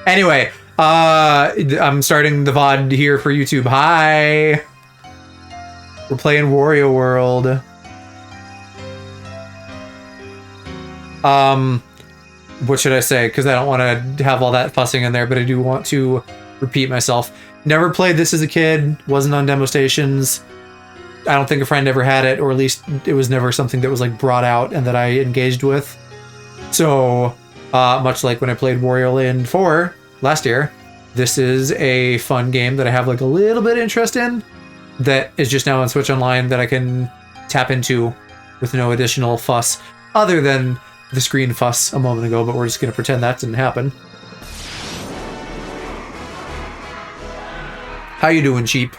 Anyway, I'm starting the VOD here for YouTube. Hi! We're playing Wario World. What should I say? Because I don't want to have all that fussing in there, but I do want to repeat myself. Never played this as a kid, wasn't on demo stations. I don't think a friend ever had it, or at least it was never something that was like brought out and that I engaged with. So, much like when I played Wario Land 4 last year, this is a fun game that I have like a little bit of interest in that is just now on Switch Online that I can tap into with no additional fuss other than the screen fuss a moment ago, but we're just going to pretend that didn't happen. How you doing, cheap?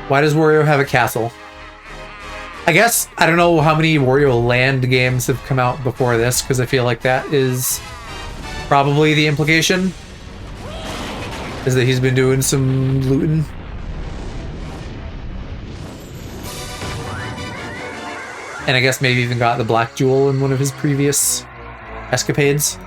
Why does Wario have a castle? I guess, I don't know how many Wario Land games have come out before this, because I feel like that is probably the implication. Is that he's been doing some looting. And I guess maybe even got the Black Jewel in one of his previous escapades.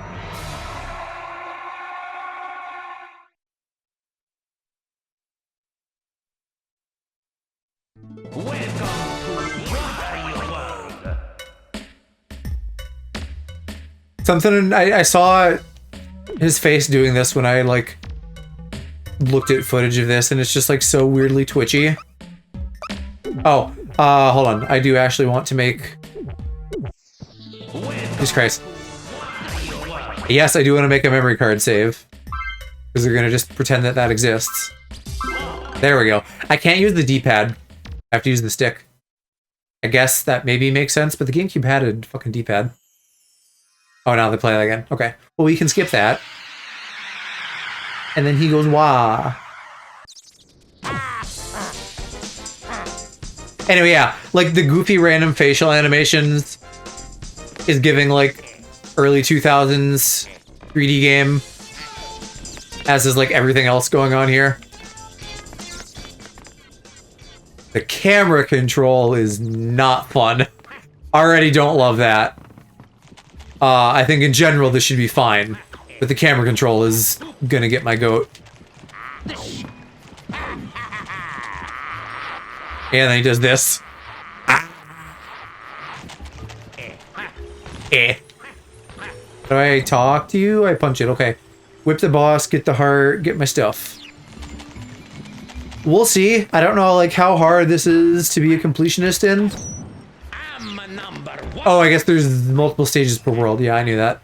Something I saw his face doing this when I like looked at footage of this, and it's just like so weirdly twitchy. Oh, hold on. I do actually want to make... Jesus Christ. Yes, I do want to make a memory card save. Because they're going to just pretend that that exists. There we go. I can't use the D-pad. I have to use the stick. I guess that maybe makes sense, but the GameCube had a fucking D-pad. Oh, now they play that again. Okay. Well, we can skip that. And then he goes, wah. Anyway, yeah. Like, the goofy random facial animations is giving, like, early 2000s 3D game. As is, like, everything else going on here. The camera control is not fun. Already don't love that. I think in general this should be fine, but the camera control is gonna get my goat. And then he does this. Do I talk to you? I punch it. Okay. Whip the boss, get the heart, get my stuff. We'll see. I don't know like how hard this is to be a completionist in. Oh, I guess there's multiple stages per world. Yeah, I knew that.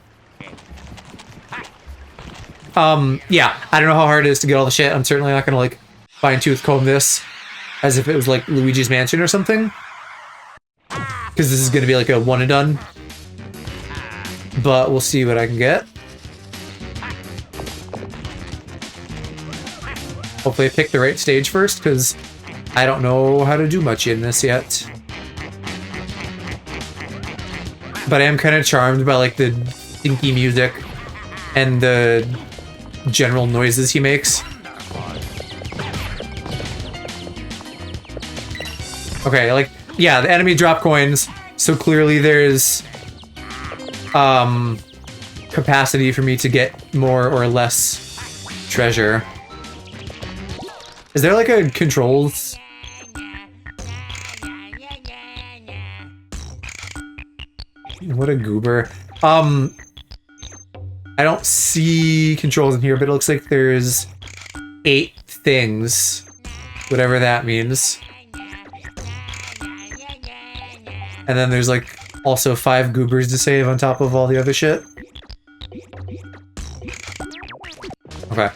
Yeah, I don't know how hard it is to get all the shit. I'm certainly not gonna like fine-tooth comb this as if it was like Luigi's Mansion or something. Because this is gonna be like a one and done. But we'll see what I can get. Hopefully I pick the right stage first, because I don't know how to do much in this yet. But I am kind of charmed by like the dinky music and the general noises he makes. Okay, like, yeah, the enemy drop coins, so clearly there's capacity for me to get more or less treasure. Is there like a controls? What a goober. I don't see controls in here, but it looks like there's 8 things. Whatever that means. And then there's like also 5 goobers to save on top of all the other shit. Okay.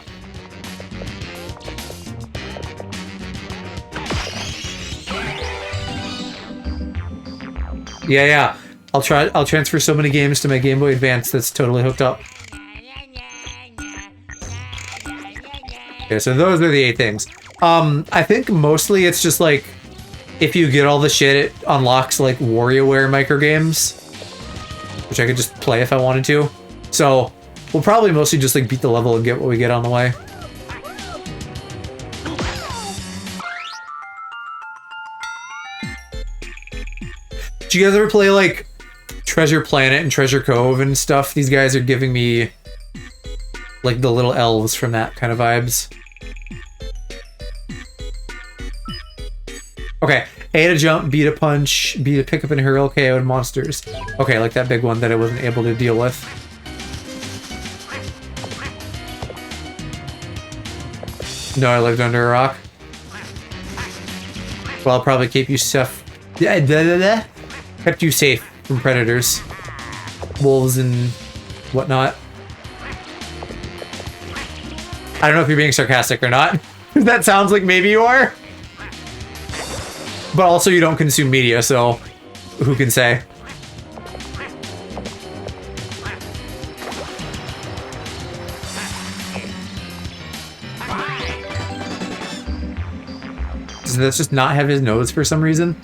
Yeah. I'll transfer so many games to my Game Boy Advance that's totally hooked up. Okay, so those are the 8 things. I think mostly it's just like, if you get all the shit, it unlocks like WarioWare microgames, which I could just play if I wanted to. So we'll probably mostly just like beat the level and get what we get on the way. Did you guys ever play like Treasure Planet and Treasure Cove and stuff, these guys are giving me like the little elves from that kind of vibes. Okay, A to jump, B to punch, B to pick up and hurl, KO and monsters. Okay, like that big one that I wasn't able to deal with. No, I lived under a rock. Well, I'll probably keep you safe. Kept you safe from predators, wolves and whatnot. I don't know if you're being sarcastic or not. That sounds like maybe you are. But also you don't consume media, so who can say? Does this just not have his nose for some reason?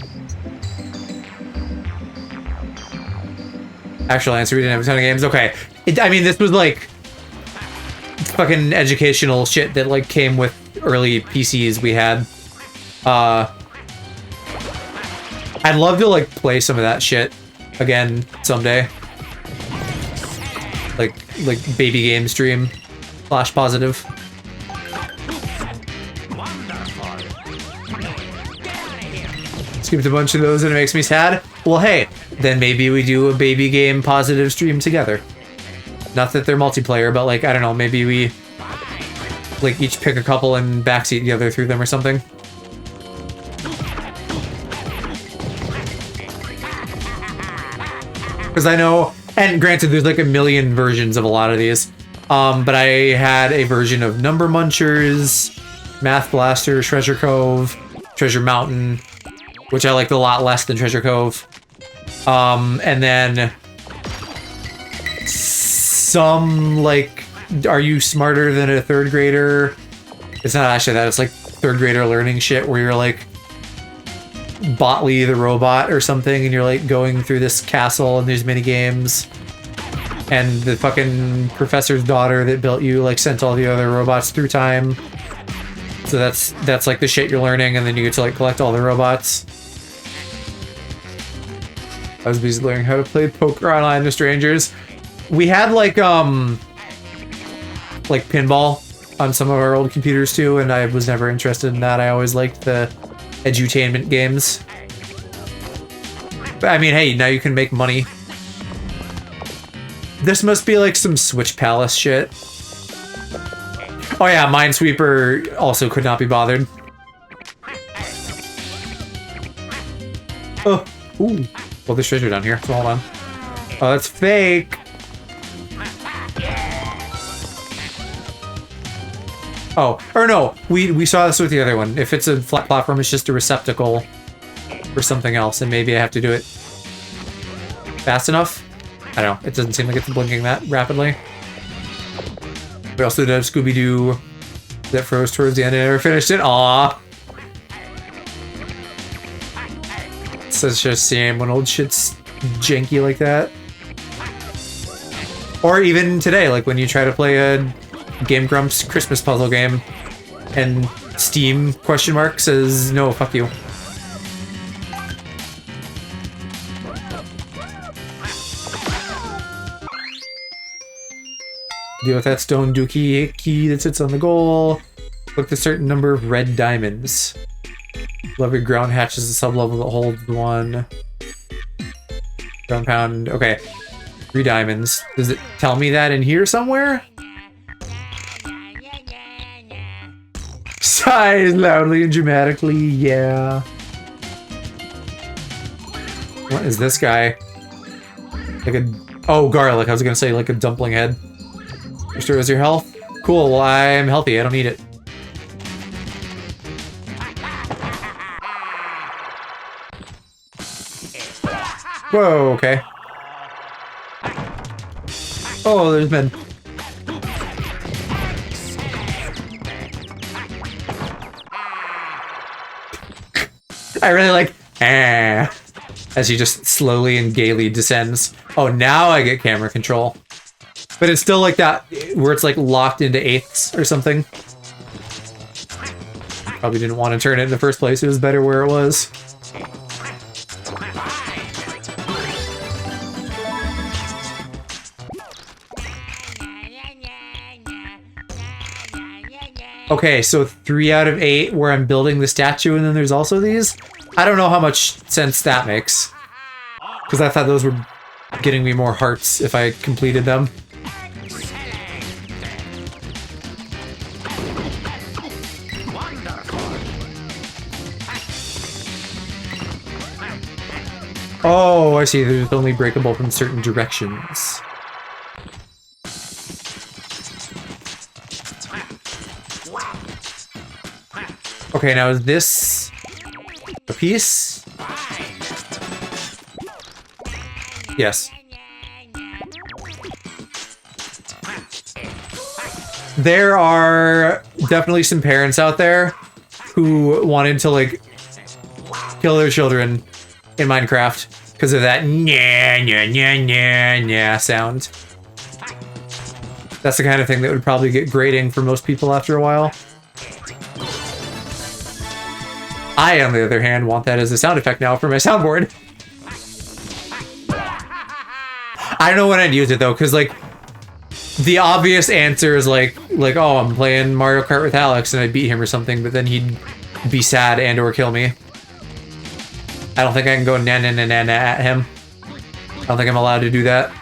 Actual answer, we didn't have a ton of games. Okay. I mean, this was like fucking educational shit that like came with early PCs we had. I'd love to like play some of that shit again someday. Like baby game stream / positive. Skipped a bunch of those and it makes me sad. Well, hey, then maybe we do a baby game positive stream together. Not that they're multiplayer, but like, I don't know, maybe we like each pick a couple and backseat the other through them or something. Because I know, and granted, there's like a million versions of a lot of these. But I had a version of Number Munchers, Math Blaster, Treasure Cove, Treasure Mountain, which I liked a lot less than Treasure Cove. And then some like, are you smarter than a third grader? It's not actually that, it's like third grader learning shit where you're like Botley the robot or something and you're like going through this castle and there's mini games. And the fucking professor's daughter that built you like sent all the other robots through time. So that's like the shit you're learning, and then you get to like collect all the robots. I was busy learning how to play poker online with strangers. We had like pinball on some of our old computers too, and I was never interested in that. I always liked the edutainment games. But I mean, hey, now you can make money. This must be like some Switch Palace shit. Oh yeah, Minesweeper also could not be bothered. Oh, ooh. Well, there's treasure down here, so hold on. Oh, that's fake. Oh, or no, we saw this with the other one. If it's a flat platform, it's just a receptacle for something else, and maybe I have to do it fast enough. I don't know. It doesn't seem like it's blinking that rapidly. We also did Scooby-Doo that froze towards the end and never finished it. Aww. It's such a shame when old shit's janky like that. Or even today, like when you try to play a Game Grumps Christmas puzzle game and Steam ? Says no, fuck you. Deal with that stone dookie key that sits on the goal. Collect a certain number of red diamonds. Every ground hatch is a sub-level that holds one. Ground pound. Okay. 3 diamonds. Does it tell me that in here somewhere? Sighs loudly and dramatically, yeah. What is this guy? Like a... Oh, garlic. I was gonna say like a dumpling head. Restores your health? Cool, well I'm healthy, I don't need it. Whoa, okay. Oh, there's been... I really like... as he just slowly and gaily descends. Oh, now I get camera control. But it's still like that, where it's like locked into eighths or something. Probably didn't want to turn it in the first place, it was better where it was. Okay, so 3 out of 8 where I'm building the statue and then there's also these? I don't know how much sense that makes. Because I thought those were getting me more hearts if I completed them. Oh, I see. There's only breakable from certain directions. Okay, now is this a piece? Yes. There are definitely some parents out there who wanted to, like, kill their children in Minecraft because of that nya nya nya nya nya sound. That's the kind of thing that would probably get grating for most people after a while. I, on the other hand, want that as a sound effect now for my soundboard. I don't know when I'd use it though, because like the obvious answer is like oh, I'm playing Mario Kart with Alex and I beat him or something, but then he'd be sad and or kill me. I don't think I can go na na na na na at him. I don't think I'm allowed to do that.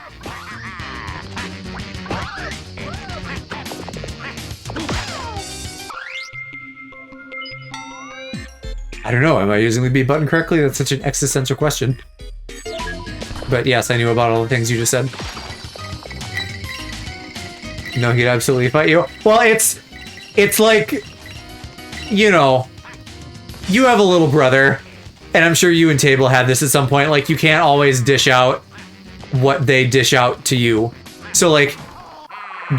I don't know, am I using the B button correctly? That's such an existential question. But yes, I knew about all the things you just said. No, he'd absolutely fight you. Well, it's like, you know, you have a little brother, and I'm sure you and Table had this at some point, like, you can't always dish out what they dish out to you. So, like,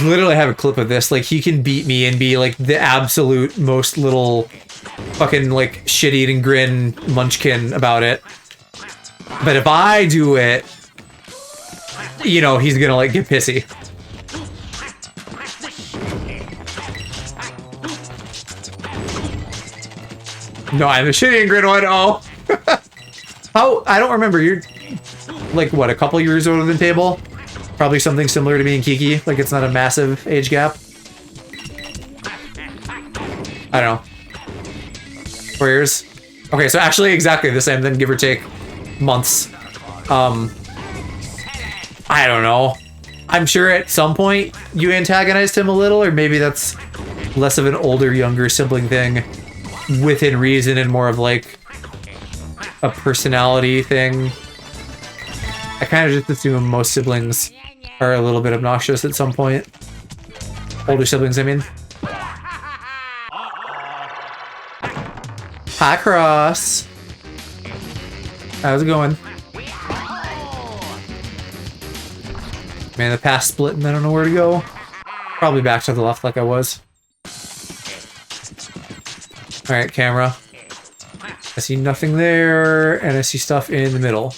literally I have a clip of this, like, he can beat me and be, like, the absolute most little fucking, like, shit-eating grin munchkin about it. But if I do it, you know, he's gonna, like, get pissy. No, I'm the shit-eating grin one, oh! How? I don't remember, you're, like, what, a couple years older than Table? Probably something similar to me and Kiki, like, it's not a massive age gap. I don't know. 4 years? Okay, so actually exactly the same, then give or take months. I don't know. I'm sure at some point you antagonized him a little, or maybe that's less of an older, younger sibling thing within reason and more of like a personality thing. I kind of just assume most siblings are a little bit obnoxious at some point. Older siblings, I mean. Hi, Cross. How's it going? Man, the path's split and I don't know where to go. Probably back to the left like I was. Alright, camera. I see nothing there, and I see stuff in the middle.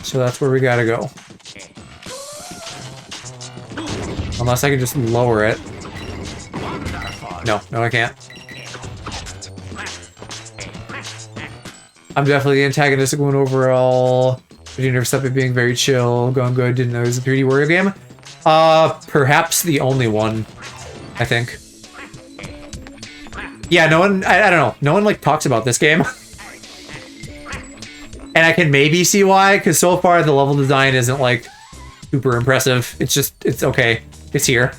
So that's where we gotta go. Unless I can just lower it. No, I can't. I'm definitely the antagonistic one overall. But you never stop it being very chill, going good, didn't know it was a 3D Wario game. Perhaps the only one, I think. Yeah, no one, I don't know, no one like talks about this game. And I can maybe see why, because so far the level design isn't like super impressive. It's just, it's okay. It's here.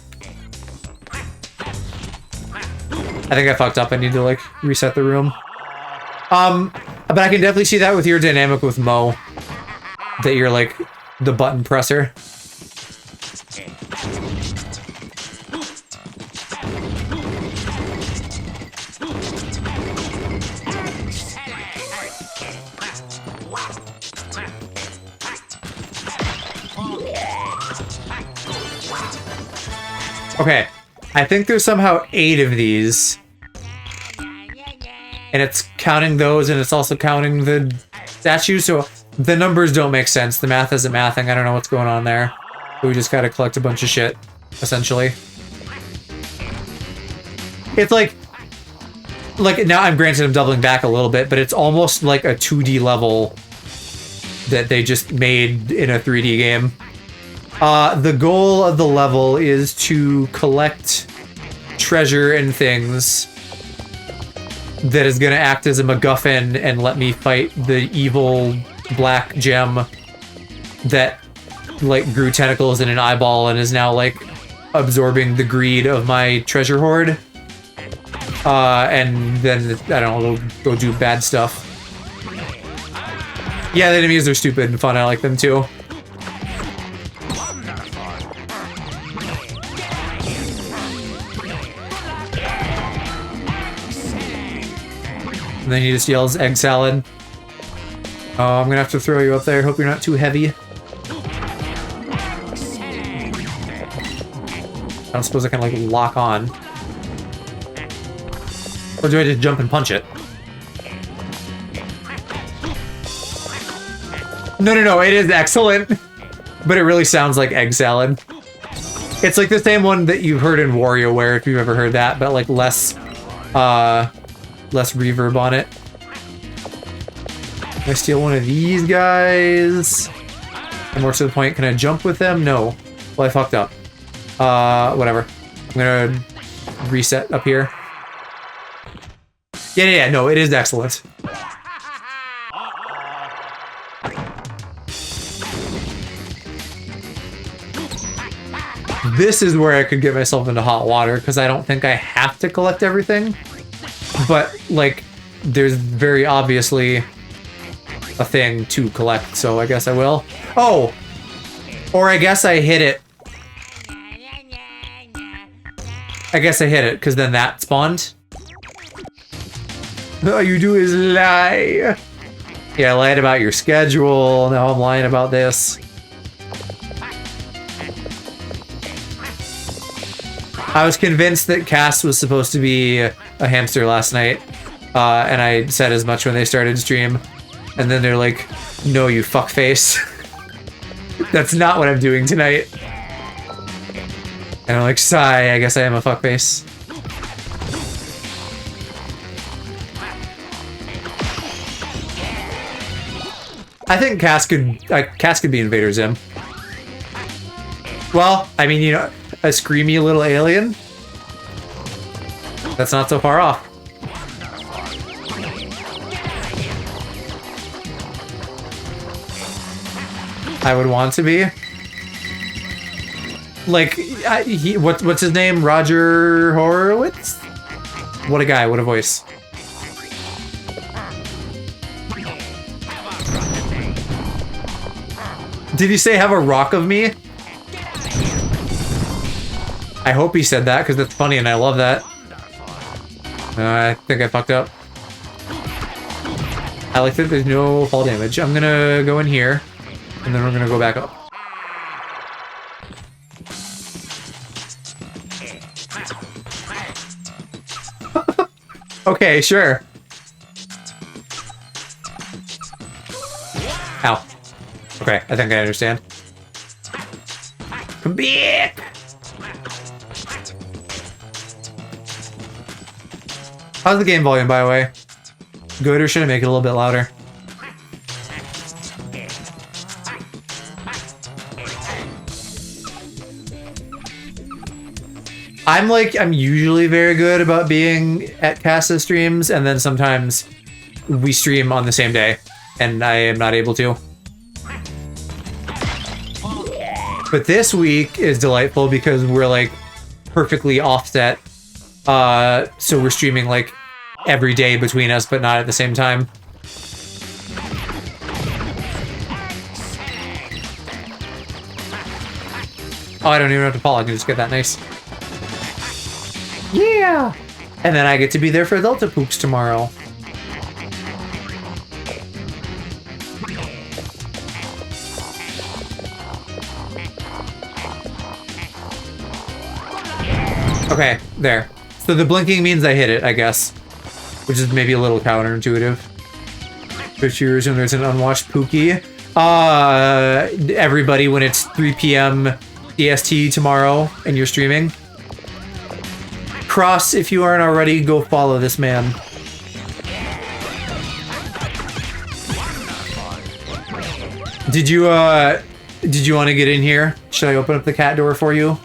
I think I fucked up. I need to like reset the room. But I can definitely see that with your dynamic with Mo. That you're like the button presser. Okay, I think there's somehow 8 of these. And it's counting those, and it's also counting the statues, so the numbers don't make sense. The math isn't mathing. I don't know what's going on there. We just gotta collect a bunch of shit, essentially. It's like now I'm granted I'm doubling back a little bit, but it's almost like a 2D level that they just made in a 3D game. The goal of the level is to collect treasure and things that is gonna act as a MacGuffin and let me fight the evil black gem that like grew tentacles in an eyeball and is now like absorbing the greed of my treasure hoard. And then I don't know, go do bad stuff. Yeah, the enemies are stupid and fun. I like them too. And then he just yells egg salad. Oh, I'm gonna have to throw you up there. Hope you're not too heavy. I don't suppose I can like lock on. Or do I just jump and punch it? No, it is excellent. But it really sounds like egg salad. It's like the same one that you've heard in WarioWare, if you've ever heard that, but like less reverb on it. Can I steal one of these guys? And more to the point, can I jump with them? No. Well, I fucked up. Whatever. I'm gonna reset up here. Yeah, no, it is excellent. This is where I could get myself into hot water, because I don't think I have to collect everything. But, like, there's very obviously a thing to collect, so I guess I will. Oh! Or I guess I hit it. I guess I hit it, because then that spawned. All you do is lie. Yeah, I lied about your schedule. Now I'm lying about this. I was convinced that Cass was supposed to be a hamster last night. And I said as much when they started stream. And then they're like, no, you fuckface. That's not what I'm doing tonight. And I'm like, sigh, I guess I am a fuckface. I think Cass could be Invader Zim. Well, I mean, you know, a screamy little alien. That's not so far off. I would want to be. Like, what's his name? Roger Horowitz? What a guy, what a voice. Did he say have a rock of me? I hope he said that, because that's funny and I love that. I think I fucked up. I like that there's no fall damage. I'm gonna go in here, and then we're gonna go back up. Okay, sure. Ow. Okay, I think I understand. Come back! How's the game volume, by the way? Good, or should I make it a little bit louder? I'm usually very good about being at Cass's streams, and then sometimes we stream on the same day, and I am not able to. But this week is delightful because we're like perfectly offset. So we're streaming like every day between us, but not at the same time. Oh, I don't even have to fall. I can just get that nice. Yeah! And then I get to be there for Delta Poops tomorrow. Okay, there. So the blinking means I hit it, I guess. Which is maybe a little counterintuitive. Switch viewers when there's an unwatched Pookie. Everybody, when it's 3 p.m. EST tomorrow and you're streaming. Cross, if you aren't already, go follow this man. Did you want to get in here? Should I open up the cat door for you?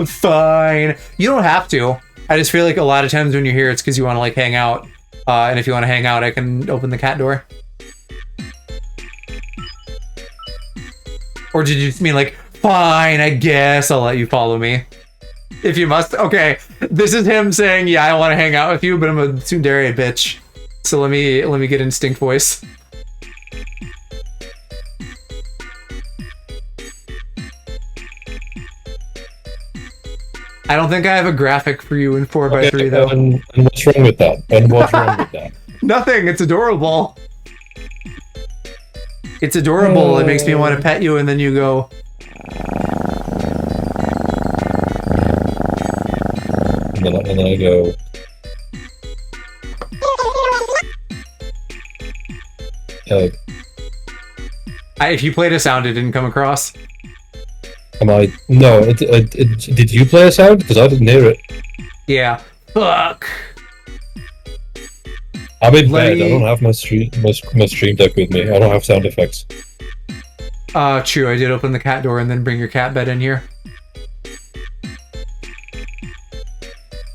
Fine. You don't have to. I just feel like a lot of times when you're here, it's because you want to like hang out. And if you want to hang out, I can open the cat door. Or did you just mean like, fine, I guess I'll let you follow me. If you must. Okay, this is him saying, yeah, I want to hang out with you, but I'm a tsundere bitch. So let me get instinct voice. I don't think I have a graphic for you in 4x3 though. And what's wrong with that? And what's wrong with that? Nothing. It's adorable. It's adorable. It makes me want to pet you, and then you go. And then I go. If you played a sound, it didn't come across. Am I? No. Did you play a sound? Because I didn't hear it. Yeah. Fuck. I'm in bed. I don't have my stream deck with me. I don't have sound effects. True. I did open the cat door and then bring your cat bed in here.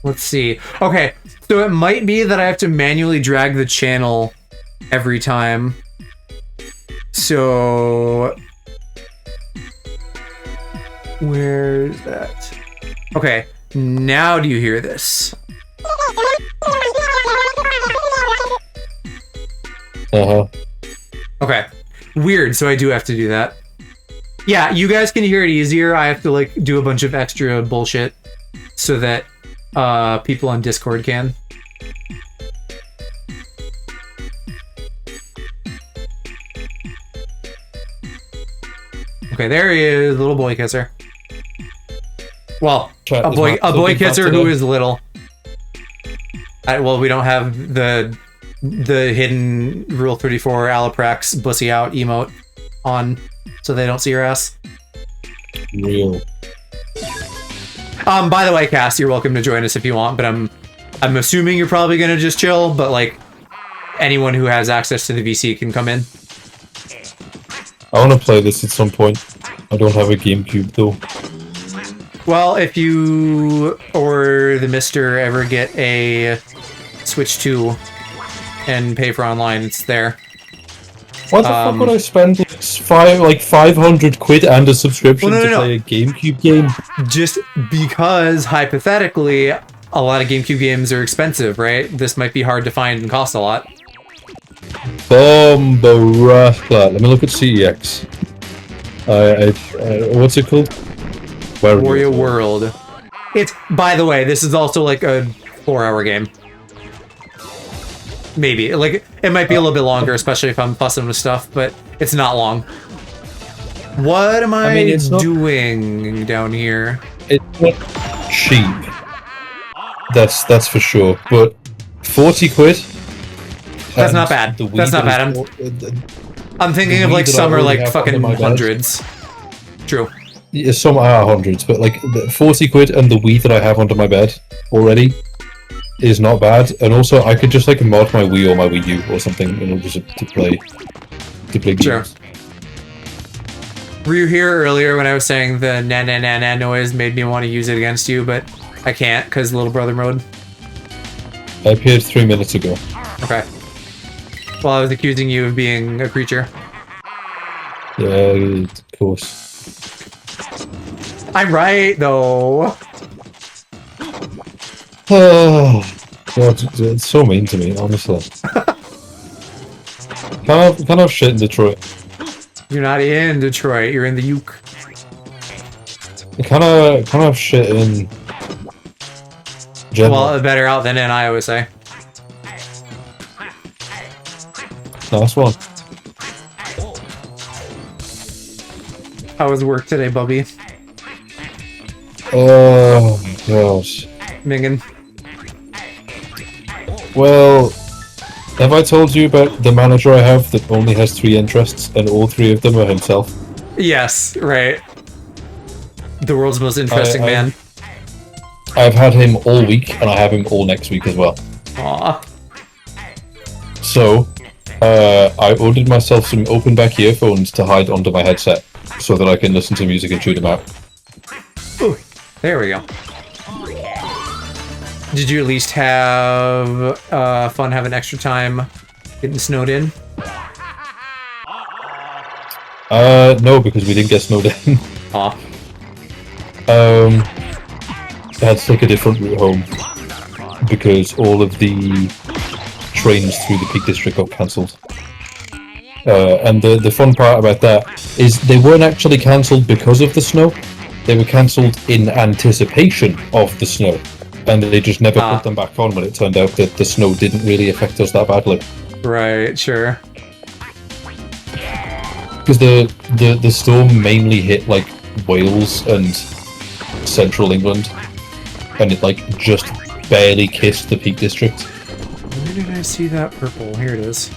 Let's see. Okay, so it might be that I have to manually drag the channel every time. So where's that? Okay, now do you hear this? Uh-huh. Okay. Weird, so I do have to do that. Yeah, you guys can hear it easier. I have to like do a bunch of extra bullshit so that people on Discord can. Okay, there he is, little boy kisser. Well, a boy kisser who is little. Well, we don't have the hidden Rule 34 Alaprax bussy out emote on, so they don't see your ass. Real. By the way, Cass, you're welcome to join us if you want, but I'm assuming you're probably gonna just chill, but like anyone who has access to the VC can come in. I want to play this at some point. I don't have a GameCube though. Well, if you or the Mister ever get a Switch 2 and pay for online, it's there. Why the fuck would I spend like 500 quid and a subscription to play a GameCube game? Just because, hypothetically, a lot of GameCube games are expensive, right? This might be hard to find and cost a lot. Let me look at CEX. What's it called? Wario World. It's, by the way, this is also like a 4-hour game. Maybe. Like, it might be a little bit longer, especially if I'm fussing with stuff, but it's not long. What am I doing down here? It's not cheap. That's for sure. But 40 quid? That's not bad. That's not bad. I'm thinking of like some are like fucking hundreds. True. Yeah, some are hundreds, but like 40 quid and the Wii that I have under my bed already is not bad. And also I could just like mod my Wii or my Wii U or something in order to play games. Sure. Were you here earlier when I was saying the na na na na noise made me want to use it against you, but I can't because little brother mode? I appeared 3 minutes ago. Okay. Well, I was accusing you of being a creature. Yeah, of course. I'm right, though. Oh, God, it's so mean to me, honestly. Kind of shit in Detroit. You're not in Detroit. You're in the Uke. Kind of shit in general. Well, better out than in, I always say. Nice one. How was work today, Bubby? Oh my gosh. Mingen. Well, have I told you about the manager I have that only has 3 interests and all 3 of them are himself? Yes, right. The world's most interesting man. I've had him all week and I have him all next week as well. Aww. So, I ordered myself some open back earphones to hide under my headset so that I can listen to music and tune them out. Ooh. There we go. Did you at least have fun having extra time getting snowed in? No, because we didn't get snowed in. Aw. I had to take a different route home because all of the trains through the Peak District got cancelled. And the fun part about that is they weren't actually cancelled because of the snow. They were cancelled in anticipation of the snow. And they just never put them back on when it turned out that the snow didn't really affect us that badly. Right, sure. Because the storm mainly hit like Wales and central England, and it like just barely kissed the Peak District. Where did I see that purple? Here it is.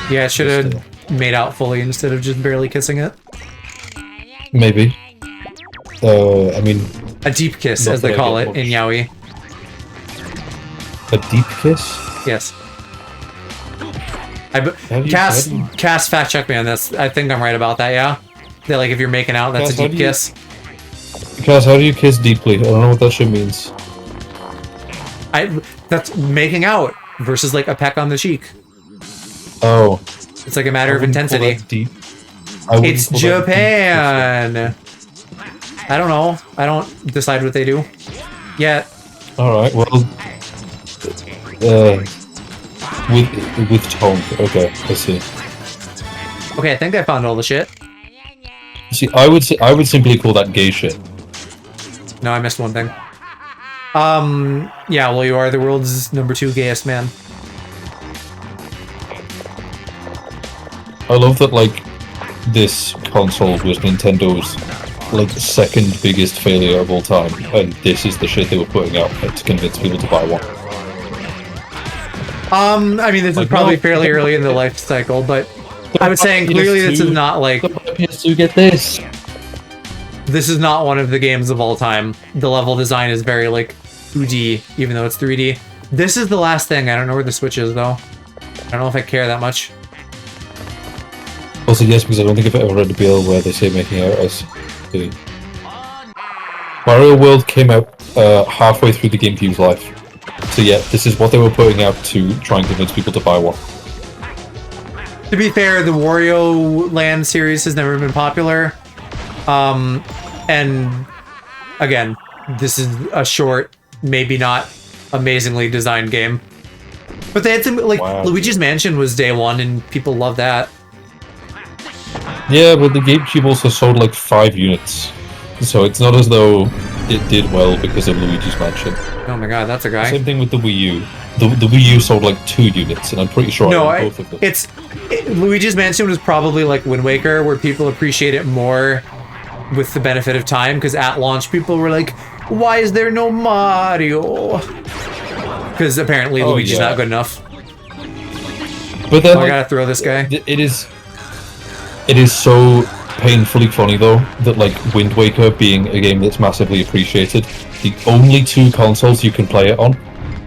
Yeah, it should have made out fully instead of just barely kissing it. Maybe. I mean, a deep kiss, as they call it in Yaoi. A deep kiss? Yes. Cass fact check me on this. I think I'm right about that, yeah? That like if you're making out, that's a deep kiss. Cass, how do you kiss deeply? I don't know what that shit means. That's making out versus like a peck on the cheek. Oh. It's like a matter of intensity. Deep. It's Japan! I don't know. I don't decide what they do. Yet. Alright, well... with tone. Okay, I see. Okay, I think I found all the shit. See, I would simply call that gay shit. No, I missed one thing. Yeah, well, you are the world's #2 gayest man. I love that, like, this console was Nintendo's, like, second biggest failure of all time, and this is the shit they were putting out to convince people to buy one. I mean, this is probably fairly early in the life cycle, but I was saying clearly this is not like... PS2, get this! This is not one of the games of all time. The level design is very, like, 2D, even though it's 3D. This is the last thing. I don't know where the Switch is, though. I don't know if I care that much. Also, yes, because I don't think I've ever read a bill where they say making out as... Wario World came out halfway through the GameCube's life. So yeah, this is what they were putting out to try and convince people to buy one. To be fair, the Wario Land series has never been popular. And again, this is a short, maybe not amazingly designed game. But they had some, like, Luigi's Mansion was day one and people love that. Yeah, but the GameCube also sold like 5 units. So it's not as though it did well because of Luigi's Mansion. Oh my god, that's a guy. Same thing with the Wii U. The Wii U sold like 2 units, and I'm pretty sure I own both of them. Luigi's Mansion was probably like Wind Waker, where people appreciate it more with the benefit of time, because at launch people were like, why is there no Mario? Because apparently Luigi's not good enough. But then, I gotta throw this guy. It is so painfully funny though that like Wind Waker being a game that's massively appreciated, the only 2 consoles you can play it on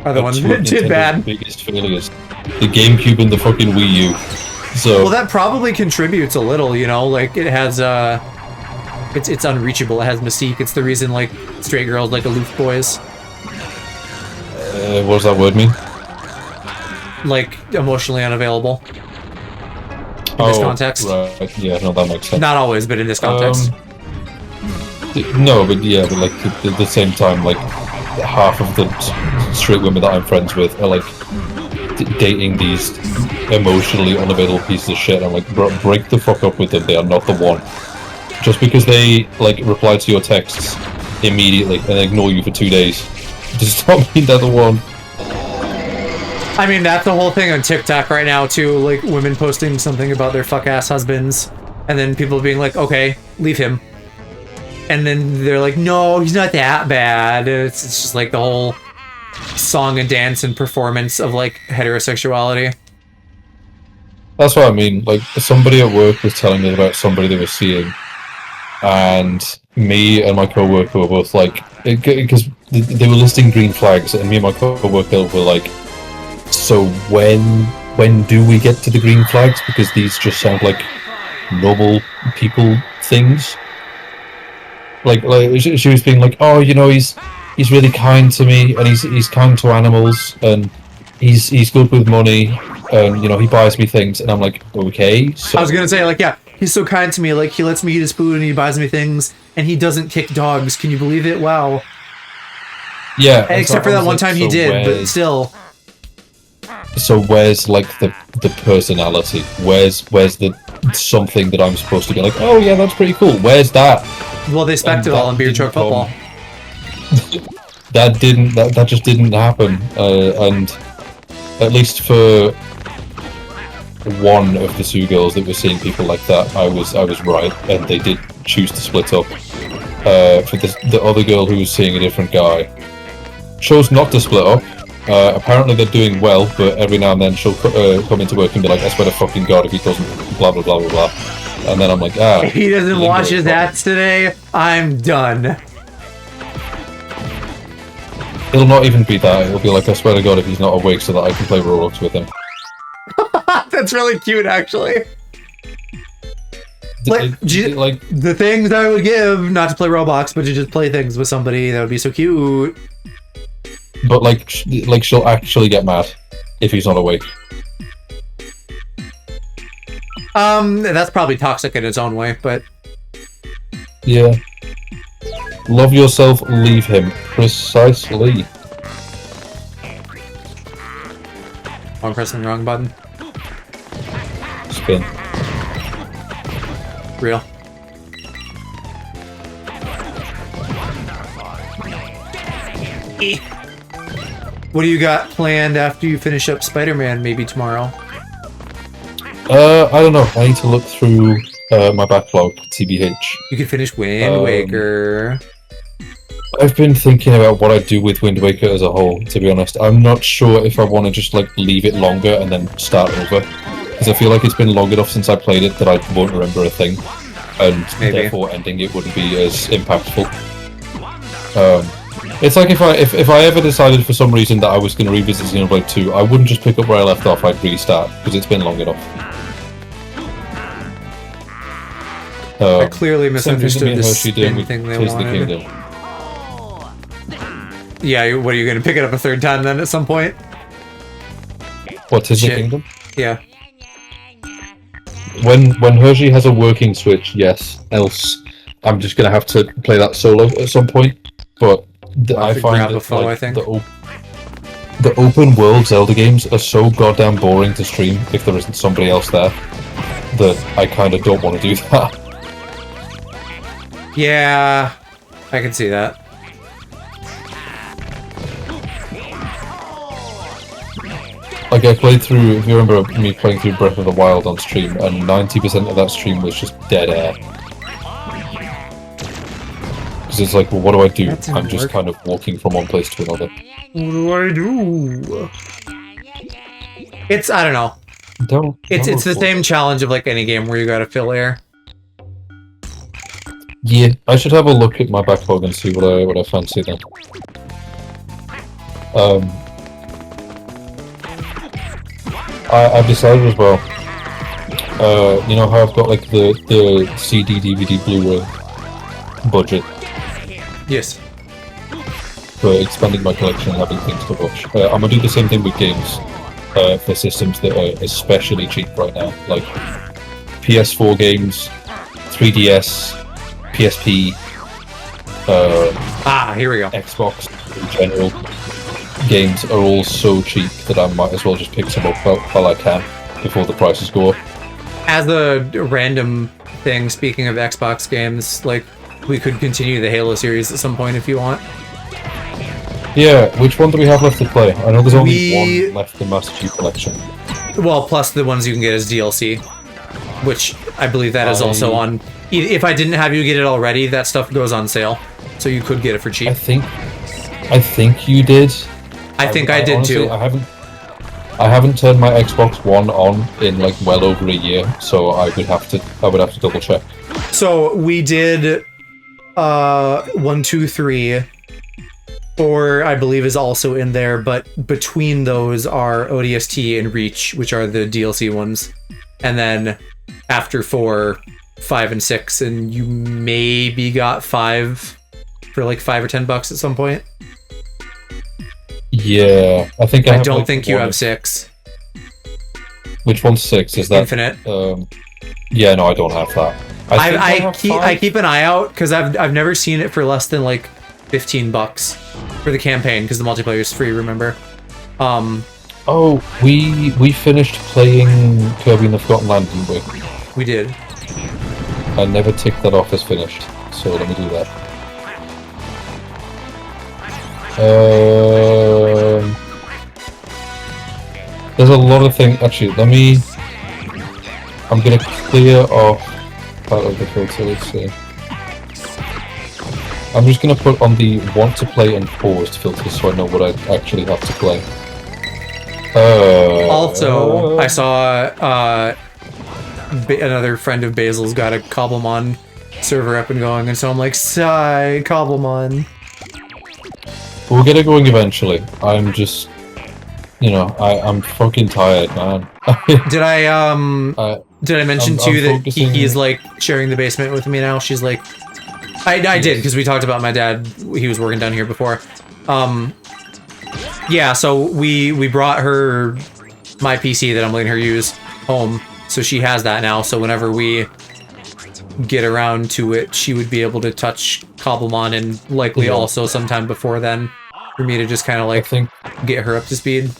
are the ones that did bad. Biggest failures, the GameCube and the fucking Wii U. So well, that probably contributes a little, you know, like it has it's unreachable. It has mystique. It's the reason like straight girls like aloof boys. What does that word mean? Like emotionally unavailable. In this context. Right. Yeah, no, that makes sense. Not always, but in this context. No, but yeah, but like at the same time, like half of the straight women that I'm friends with are like dating these emotionally unavailable pieces of shit. I'm like, bro, break the fuck up with them. They are not the one. Just because they like reply to your texts immediately and ignore you for 2 days does not mean they're the one. I mean, that's the whole thing on TikTok right now, too. Like, women posting something about their fuck-ass husbands, and then people being like, okay, leave him. And then they're like, no, he's not that bad. It's just like the whole song and dance and performance of, like, heterosexuality. That's what I mean. Like, somebody at work was telling me about somebody they were seeing, and me and my co-worker were both like, because they were listing green flags, and me and my co-worker were like, so when do we get to the green flags? Because these just sound like normal people things. like she was being like, oh, he's really kind to me, and he's kind to animals, and he's good with money, and he buys me things, and I'm like, okay. So I was gonna say, like, yeah, he's so kind to me, like he lets me eat his food and he buys me things, and he doesn't kick dogs. Can you believe it? Wow. Yeah, except for that one time he did, but still. So where's like the personality? Where's the something that I'm supposed to be like, oh yeah, that's pretty cool. Where's that? Well, they spec'd it all in Beer Truck Football. That just didn't happen. And at least for one of the two girls that were seeing people like that, I was right, and they did choose to split up. For the other girl who was seeing a different guy, chose not to split up. Apparently they're doing well, but every now and then she'll come into work and be like, I swear to fucking God if he doesn't blah blah blah blah blah. And then I'm like, if he doesn't wash his hats today, I'm done. It'll not even be that. It'll be like, I swear to God if he's not awake so that I can play Roblox with him. That's really cute, actually. Like the things I would give, not to play Roblox, but to just play things with somebody, that would be so cute. But like she'll actually get mad if he's not awake. That's probably toxic in its own way, but yeah. Love yourself, leave him. Precisely. I'm pressing the wrong button. Spin. Real. What do you got planned after you finish up Spider-Man? Maybe tomorrow? I don't know. I need to look through my backlog, TBH. You could finish Wind Waker. I've been thinking about what I'd do with Wind Waker as a whole, to be honest. I'm not sure if I want to just like leave it longer and then start over. Because I feel like it's been long enough since I played it that I won't remember a thing. And therefore ending it wouldn't be as impactful. It's like if I ever decided for some reason that I was going to revisit Xenoblade 2, I wouldn't just pick up where I left off, I'd restart, because it's been long enough. I clearly misunderstood the spin thing they wanted. The yeah, what, are you going to pick it up a third time then at some point? What, Tears of the Kingdom? Yeah. When Hershey has a working Switch, yes. Else, I'm just going to have to play that solo at some point, but I find that like, the open world Zelda games are so goddamn boring to stream if there isn't somebody else there that I kind of don't want to do that. Yeah, I can see that. Like I played through, if you remember me playing through Breath of the Wild on stream, and 90% of that stream was just dead air. Because it's like, well, what do I do? I'm just kind of walking from one place to another. What do I do? It's, I don't know. It's the same challenge of like any game where you gotta fill air. Yeah, I should have a look at my backlog and see what I fancy then. I've decided as well. You know how I've got like the CD, DVD, Blu-ray budget. Yes. For expanding my collection and having things to watch. I'm gonna do the same thing with games for systems that are especially cheap right now, like PS4 games, 3DS, PSP. Here we go. Xbox in general. Games are all so cheap that I might as well just pick some up while I can before the prices go up. As a random thing, speaking of Xbox games, like, we could continue the Halo series at some point if you want. Yeah, which one do we have left to play? I know there's only one left in Master Chief Collection. Well, plus the ones you can get as DLC, which I believe that is also on... If I didn't have you get it already, that stuff goes on sale, so you could get it for cheap. I think you did. I think I did honestly, too. I haven't turned my Xbox One on in like well over a year, so I would have to double check. So we did 1, 2, 3. 4, I believe, is also in there, but between those are ODST and Reach, which are the DLC ones. And then after 4, 5 and 6, and you maybe got 5 for like $5 or $10 at some point. Yeah, I think I have, don't like, think you one- have 6. Which one's 6? Is that Infinite. Yeah, no, I don't have that. think I have keep 5. I keep an eye out because I've never seen it for less than like $15 for the campaign because the multiplayer is free. Remember? Oh, we finished playing Kirby and the Forgotten Land, didn't we? We did. I never ticked that off as finished, so let me do that. There's a lot of things. Actually, I'm gonna clear off part of the filter. Let's see. I'm just gonna put on the want to play and paused filter so I know what I actually have to play. Also, I saw another friend of Basil's got a Cobblemon server up and going, and so I'm like, sigh, Cobblemon. We'll get it going eventually. I'm just, I'm fucking tired, man. Did I mention to you that focusing- Kiki's like sharing the basement with me now? She's like, I did because we talked about my dad. He was working down here before. Yeah, so we brought her my PC that I'm letting her use home, so she has that now. So whenever we get around to it, she would be able to touch Cobblemon, and likely also sometime before then, for me to just kind of like get her up to speed.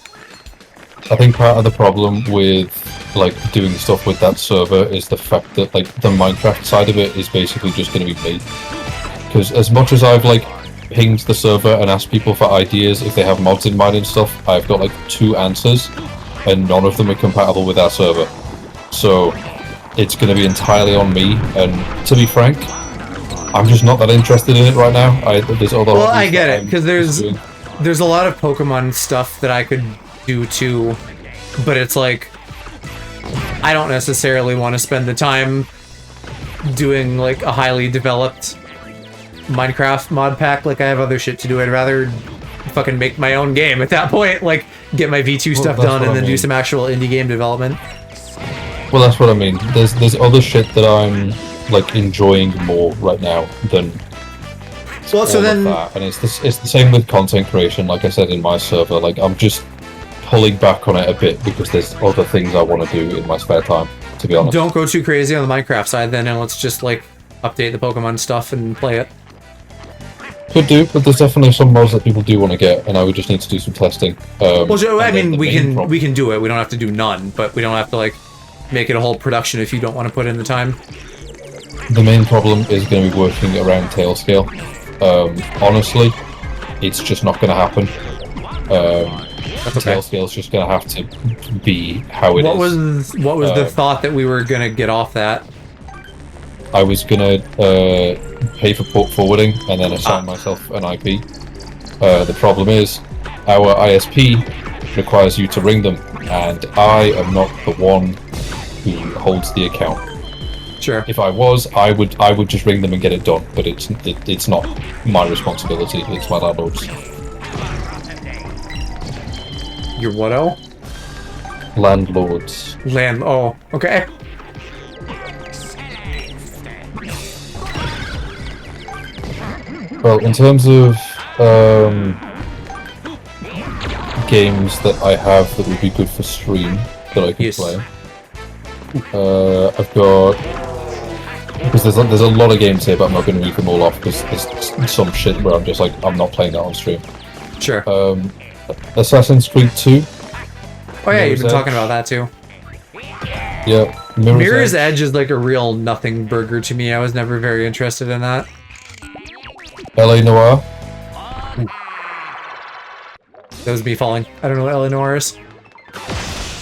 I think part of the problem with like doing stuff with that server is the fact that like the Minecraft side of it is basically just going to be me. Because as much as I've like pinged the server and asked people for ideas if they have mods in mind and stuff, I've got like 2 answers, and none of them are compatible with our server. So it's going to be entirely on me. And to be frank, I'm just not that interested in it right now. There's other. Well, I get it because there's a lot of Pokemon stuff that I could do too, but it's like I don't necessarily want to spend the time doing like a highly developed Minecraft mod pack. Like I have other shit to do. I'd rather fucking make my own game at that point. Like get my V2 stuff done and then do some actual indie game development. Well, that's what I mean. There's other shit that I'm like enjoying more right now than. Well, so then, and it's the same with content creation. Like I said in my server, like I'm just pulling back on it a bit because there's other things I want to do in my spare time. To be honest, don't go too crazy on the Minecraft side then, and let's just like update the Pokemon stuff and play it. Could do, but there's definitely some mods that people do want to get, and I would just need to do some testing. Well, Joe, I mean, we can do it. We don't have to do none, but we don't have to like make it a whole production if you don't want to put in the time. The main problem is going to be working around tail scale. Honestly, it's just not going to happen. That's okay. Tail scale is just going to have to be how it is. What was the thought that we were going to get off that? I was going to pay for port forwarding and then assign myself an IP. The problem is, our ISP requires you to ring them, and I am not the one who holds the account. Sure. If I was, I would just ring them and get it done, but it's not my responsibility. It's my landlord's. Your what-o? Landlords. Oh, okay. Well, in terms of games that I have that would be good for stream that I can play, I've got, because there's a lot of games here, but I'm not going to read them all off because there's some shit where I'm just like, I'm not playing that on stream. Sure. Assassin's Creed 2. Oh yeah, you've been talking about that too. Yeah. Mirror's Edge is like a real nothing burger to me. I was never very interested in that. LA Noire. That was me falling. I don't know what LA Noire is.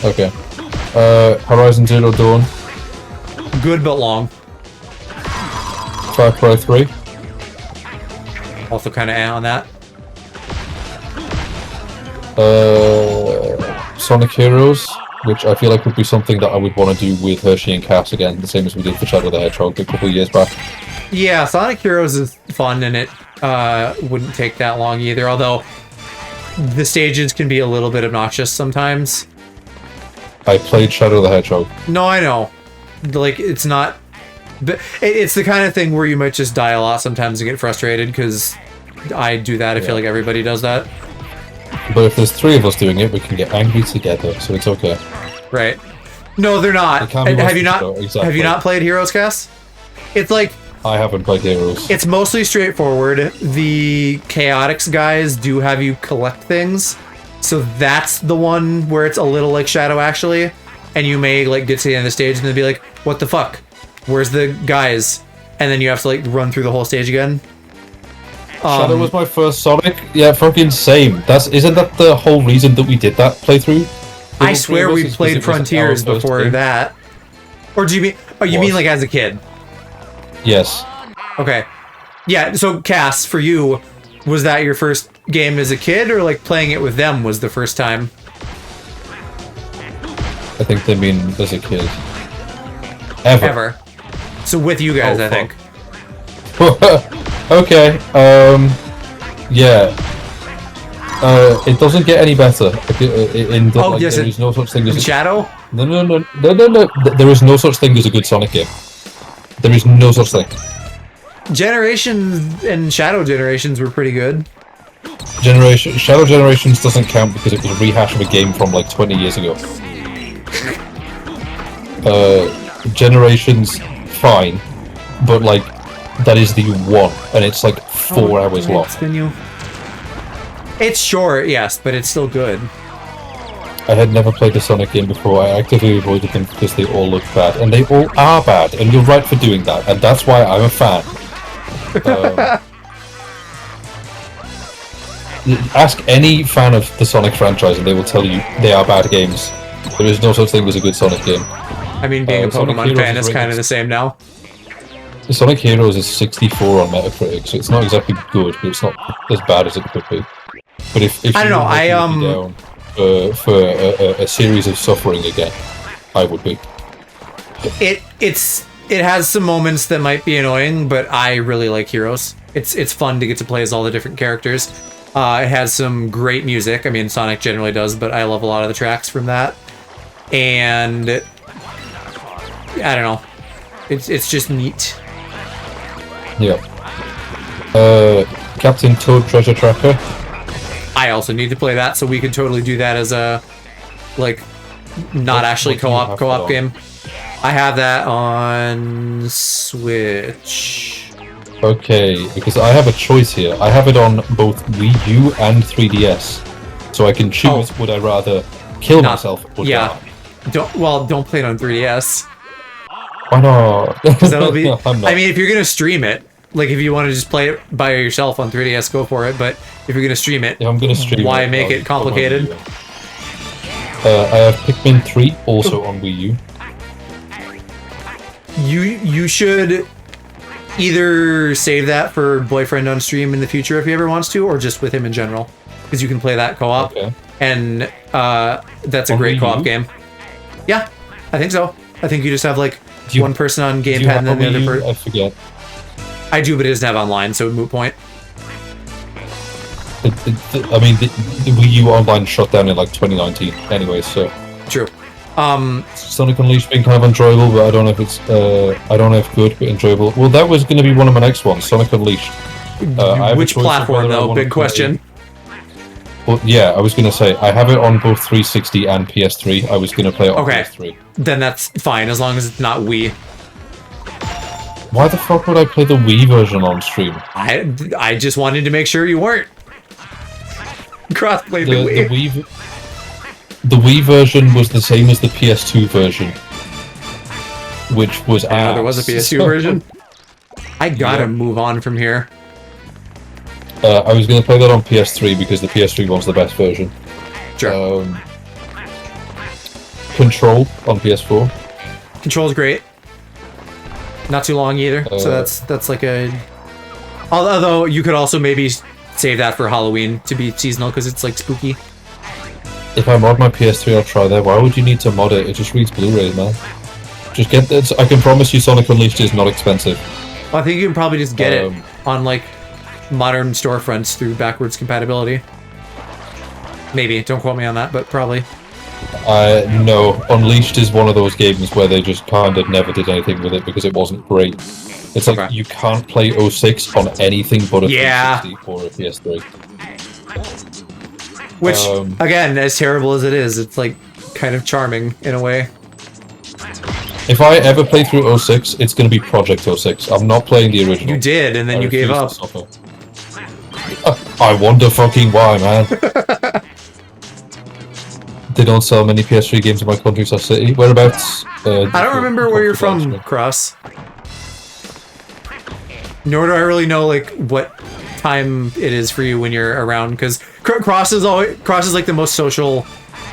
Okay. Horizon Zero Dawn. Good but long. Far Cry 3. Also kind of on that. Sonic Heroes, which I feel like would be something that I would want to do with Hershey and Cass again, the same as we did for Shadow the Hedgehog a couple of years back. Yeah, Sonic Heroes is fun, and it wouldn't take that long either, although the stages can be a little bit obnoxious sometimes. I played Shadow the Hedgehog. No, I know. Like, it's not But it's the kind of thing where you might just die a lot sometimes and get frustrated, because I do that. I feel like everybody does that. But if there's 3 of us doing it, we can get angry together, so it's okay. Right. No, they're not. Have you not? Exactly. Have you not played Heroes Cast? It's like, I haven't played Heroes. it's mostly straightforward. The Chaotix guys do have you collect things, so that's the one where it's a little like Shadow actually, and you may like get to the end of the stage and then be like, "What the fuck? Where's the guys?" And then you have to like run through the whole stage again. Shadow was my first Sonic. Yeah, fucking same. Isn't that the whole reason that we did that playthrough? I swear we played Frontiers before that. Or do you mean? Oh, you mean like as a kid? Yes. Okay. Yeah. So Cass, for you, was that your first game as a kid, or like playing it with them was the first time? I think they mean as a kid. Ever. So with you guys, I think. Okay. Yeah. It doesn't get any better. Yes, there is no such thing as Shadow. No. There is no such thing as a good Sonic game. There is no such thing. Generations and Shadow Generations were pretty good. Shadow Generations doesn't count because it was a rehash of a game from like 20 years ago. Generations, fine, but like that is the one, and it's like 4 hours long. It's short, yes, but it's still good. I had never played a Sonic game before. I actively avoided them because they all look bad, and they all are bad, and you're right for doing that, and that's why I'm a fan. Ask any fan of the Sonic franchise, and they will tell you they are bad games. There is no such thing as a good Sonic game. I mean, being a Pokemon fan is kind of the same now. Sonic Heroes is 64 on Metacritic, so it's not exactly good, but it's not as bad as it could be. But if I don't know, down for a series of suffering again, I would be. It has some moments that might be annoying, but I really like Heroes. It's fun to get to play as all the different characters. It has some great music. I mean, Sonic generally does, but I love a lot of the tracks from that. And I don't know, it's just neat. Yeah. Captain Toad Treasure Tracker. I also need to play that, so we could totally do that as a like not actually co-op game. I have that on Switch. Okay, because I have a choice here. I have it on both Wii U and 3DS, so I can choose. Would I rather kill myself or die? Don't play it on 3DS. Why not? Because that'll be. I mean, if you're gonna stream it, like if you want to just play it by yourself on 3DS, go for it. But if you're gonna stream it, I'm gonna stream. Why make it complicated? I have Pikmin 3 also on Wii U. You should either save that for boyfriend on stream in the future if he ever wants to, or just with him in general, because you can play that co-op, and that's a great co-op game. Yeah, I think so. I think you just have like one person on gamepad and then the other person. I forget. I do, but it doesn't have online, so moot point. I mean, the Wii U Online shut down in like 2019 anyway, so... True. Sonic Unleashed being kind of enjoyable, but I don't know if it's... I don't know if good, but enjoyable. Well, that was going to be one of my next ones, Sonic Unleashed. Which platform, though? Big question. Well, yeah, I was going to say, I have it on both 360 and PS3. I was going to play it on PS3. Then that's fine, as long as it's not Wii. Why the fuck would I play the Wii version on stream? I just wanted to make sure you weren't. Crossplay the Wii. The Wii version was the same as the PS2 version, which was ass. There was a PS2 version? I gotta move on from here. I was going to play that on PS3 because the PS3 one's the best version. Sure. Control on PS4. Control's great. Not too long either, so that's like a... Although you could also maybe save that for Halloween to be seasonal, because it's like spooky. If I mod my PS3, I'll try that. Why would you need to mod it? It just reads Blu-rays, man. Just get this. I can promise you Sonic Unleashed is not expensive. Well, I think you can probably just get it on like modern storefronts through backwards compatibility. Maybe, don't quote me on that, but probably. No. Unleashed is one of those games where they just kind of never did anything with it because it wasn't great. It's like Okay. you can't play 06 on anything but a Yeah. 360 or a PS3. Which, again, as terrible as it is, it's like kind of charming in a way. If I ever play through 06, it's going to be Project 06. I'm not playing the original. You did, and then I you gave up. I wonder fucking why, man. They don't sell many PS3 games in my country or city. Whereabouts? I don't remember where you're from, Cross. Nor do I really know like what time it is for you when you're around, because Cross is like the most social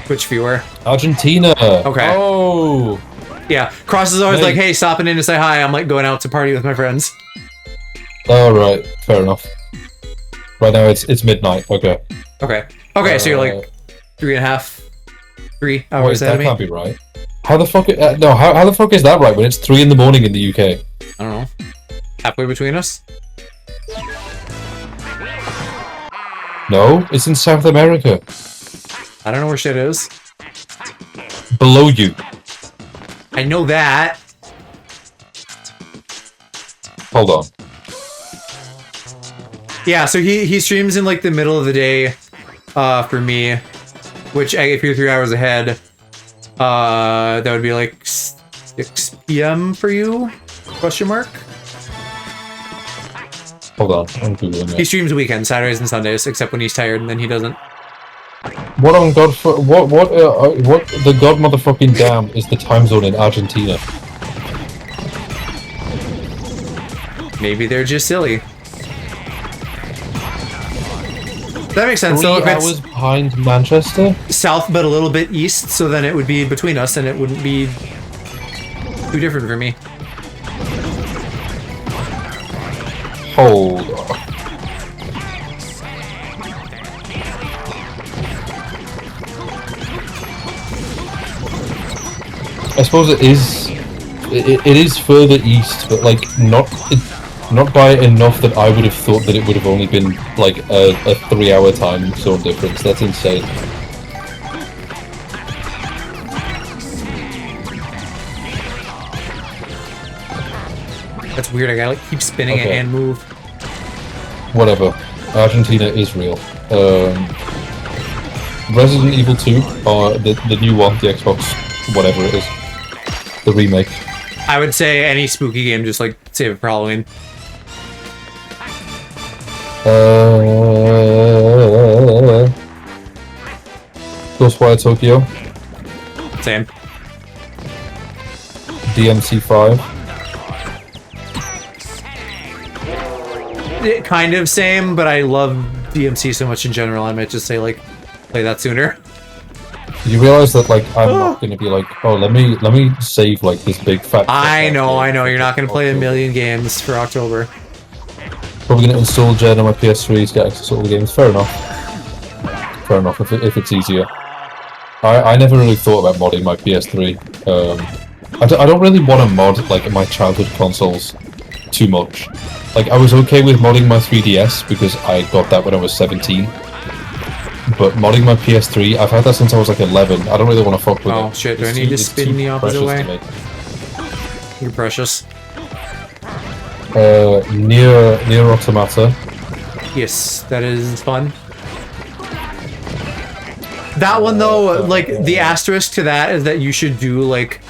Twitch viewer. Argentina. Okay. Oh. Yeah, Cross is always like, hey, stopping in to say hi. I'm like going out to party with my friends. Oh right, fair enough. Right now it's midnight. Okay. Okay, so you're like 3 hours wait, ahead of that me. can't be right. How the fuck? No, how the fuck is that right when it's 3 in the morning in the UK? I don't know. Halfway between us? No, it's in South America. I don't know where shit is. Below you. I know that. Hold on. Yeah, so he streams in like the middle of the day for me, which if you're 3 hours ahead, that would be like 6 p.m. for you? Question mark? Hold on, I'm googling He it. streams weekends, Saturdays and Sundays, except when he's tired, and then he doesn't. What on God? What the God motherfucking damn is the time zone in Argentina? Maybe they're just silly. That makes sense. 3 So if hours behind Manchester? it's south but a little bit east, so then it would be between us, and it wouldn't be too different for me. Hold on. I suppose it is. It is further east, but like not by enough that I would have thought that it would have only been like a 3-hour time zone difference. That's insane. That's weird. I gotta like keep spinning it Okay. and move. Whatever. Argentina is real. Resident Evil 2, or the new one, the Xbox, whatever it is, the remake. I would say any spooky game, just like save it for Halloween. Ghostwire Tokyo, Same. DMC5. Kind of same, but I love DMC so much in general. I might just say like play that sooner. You realize that like I'm not gonna be like, oh let me save like this big fat. I know. You're not gonna play a million games for October. Probably gonna install Gen on my PS3 to get access to all the games. Fair enough. Fair enough if it's easier. I never really thought about modding my PS3. I don't really want to mod like my childhood consoles too much. Like I was okay with modding my 3DS because I got that when I was 17. But modding my PS3, I've had that since I was like 11. I don't really want to fuck with it. Oh shit! Do I It's need to it's spin too the opposite precious way? to me. You're precious. Near Automata. Yes, that is fun. That one though, like the asterisk to that is that you should do like,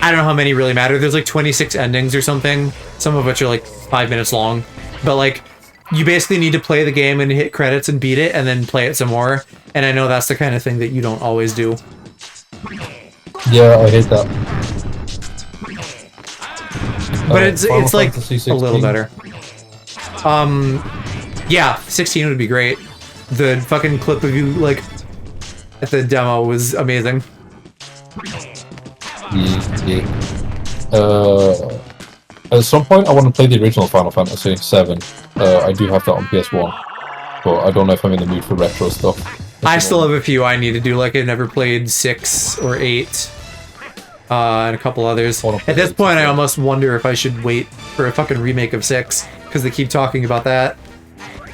I don't know how many really matter. There's like 26 endings or something, some of which are like 5 minutes long. But like, you basically need to play the game and hit credits and beat it and then play it some more. And I know that's the kind of thing that you don't always do. Yeah, I hate that. But it's Final like Fantasy a 16. little better. Yeah, 16 would be great. The fucking clip of you like at the demo was amazing. Yeah. At some point, I want to play the original Final Fantasy 7. I do have that on PS1, but I don't know if I'm in the mood for retro stuff. I still have a few I need to do. Like I never played 6 or 8, and a couple others. At this point, I almost wonder if I should wait for a fucking remake of 6 because they keep talking about that,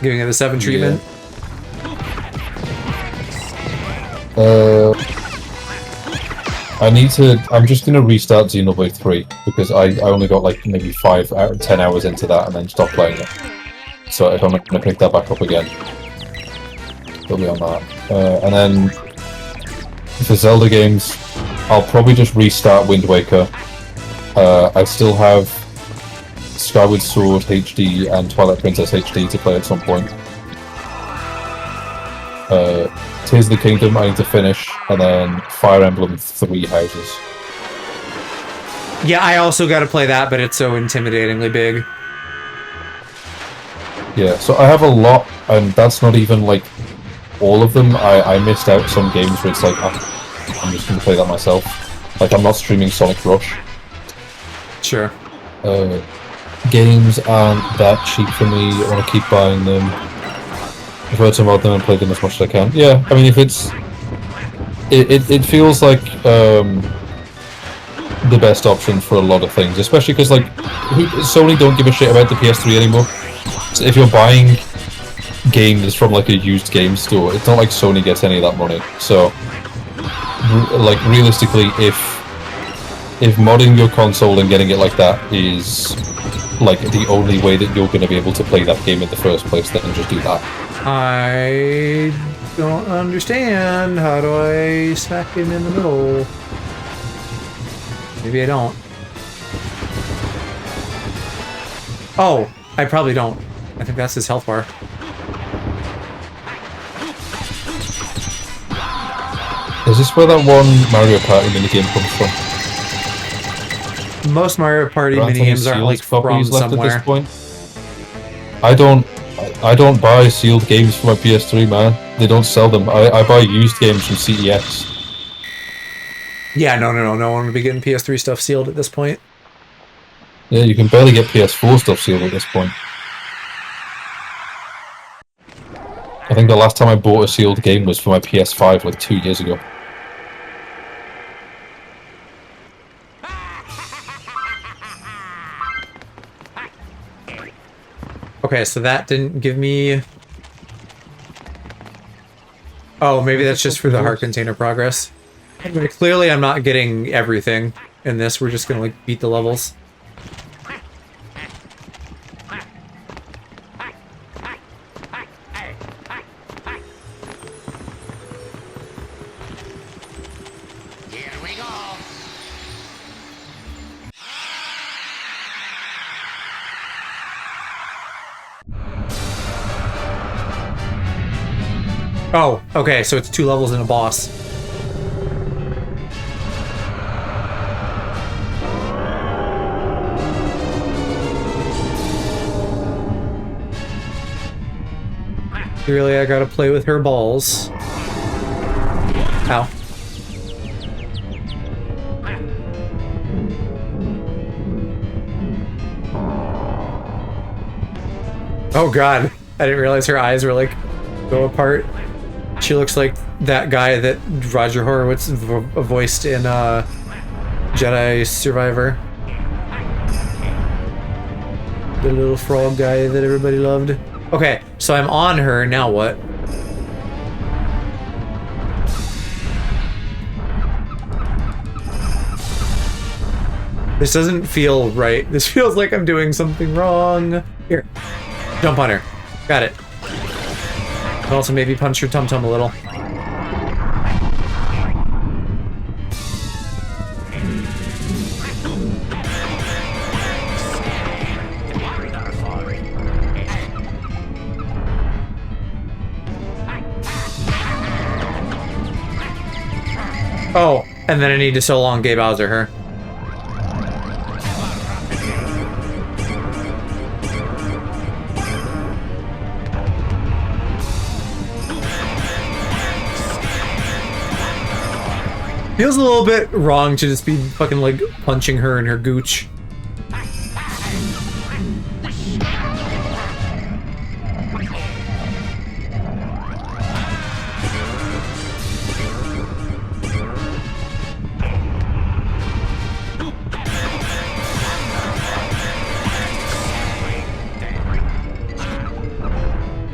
giving it a 7 treatment. I'm just gonna restart Xenoblade 3 because I only got like maybe 5 out of 10 hours into that and then stopped playing it. So if I'm gonna pick that back up again, it'll be on that. And then for Zelda games, I'll probably just restart Wind Waker. I still have Skyward Sword HD and Twilight Princess HD to play at some point. Tears of the Kingdom I need to finish, and then Fire Emblem Three Houses. Yeah, I also got to play that, but it's so intimidatingly big. Yeah, so I have a lot, and that's not even like all of them. I missed out some games where it's like I'm just gonna play that myself. Like I'm not streaming Sonic Rush. Sure. Games aren't that cheap for me. I want to keep buying them. I've heard to mod them and play them as much as I can. Yeah, I mean, if it's... It feels like the best option for a lot of things, especially because, like, Sony don't give a shit about the PS3 anymore. So if you're buying games from, like, a used game store, it's not like Sony gets any of that money. So, like, realistically, if modding your console and getting it like that is, like, the only way that you're going to be able to play that game in the first place, then just do that. I don't understand. How do I smack him in the middle? Maybe I don't. Oh, I probably don't. I think that's his health bar. Is this where that one Mario Party minigame comes from? Most Mario Party minigames aren't like from somewhere. At this point? I don't buy sealed games for my PS3, man. They don't sell them. I buy used games from CEX. Yeah, no one would be getting PS3 stuff sealed at this point. Yeah, you can barely get PS4 stuff sealed at this point. I think the last time I bought a sealed game was for my PS5 like 2 years ago. Okay, so that didn't give me... Oh, maybe that's just for the heart container progress. But clearly I'm not getting everything in this. We're just gonna, like, beat the levels. Here we go. Oh, okay, so it's 2 levels and a boss. Really, I gotta play with her balls. Ow. Oh god, I didn't realize her eyes were like go apart. She looks like that guy that Roger Horowitz voiced in Jedi Survivor. The little frog guy that everybody loved. Okay, so I'm on her, now what? This doesn't feel right. This feels like I'm doing something wrong. Here, jump on her. Got it. And also maybe punch her tum-tum a little. Oh, and then I need to so long Gay Bowser her. Feels a little bit wrong to just be fucking like punching her in her gooch.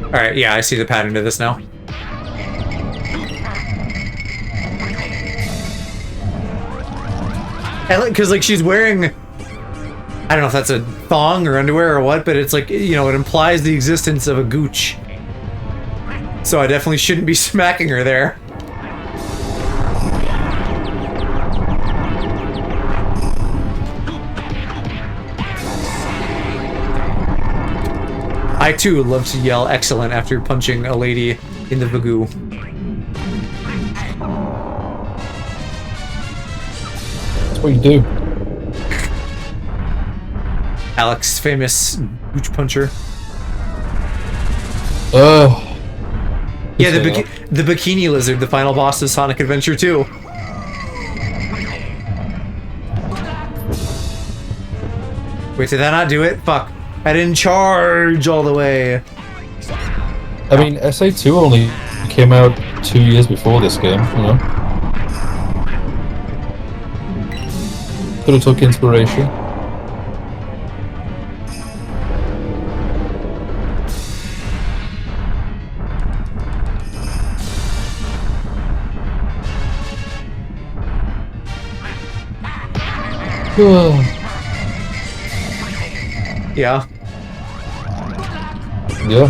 Alright, yeah, I see the pattern to this now. Because like she's wearing, I don't know if that's a thong or underwear or what, but it's like, you know, it implies the existence of a gooch. So I definitely shouldn't be smacking her there. I too love to yell excellent after punching a lady in the vagoo. That's what you do. Alex, famous gooch puncher. Yeah, the bikini lizard, the final boss of Sonic Adventure 2. Wait, did that not do it? Fuck. I didn't charge all the way. I mean, SA2 only came out 2 years before this game, you know? Could have took inspiration. Yeah. Yeah.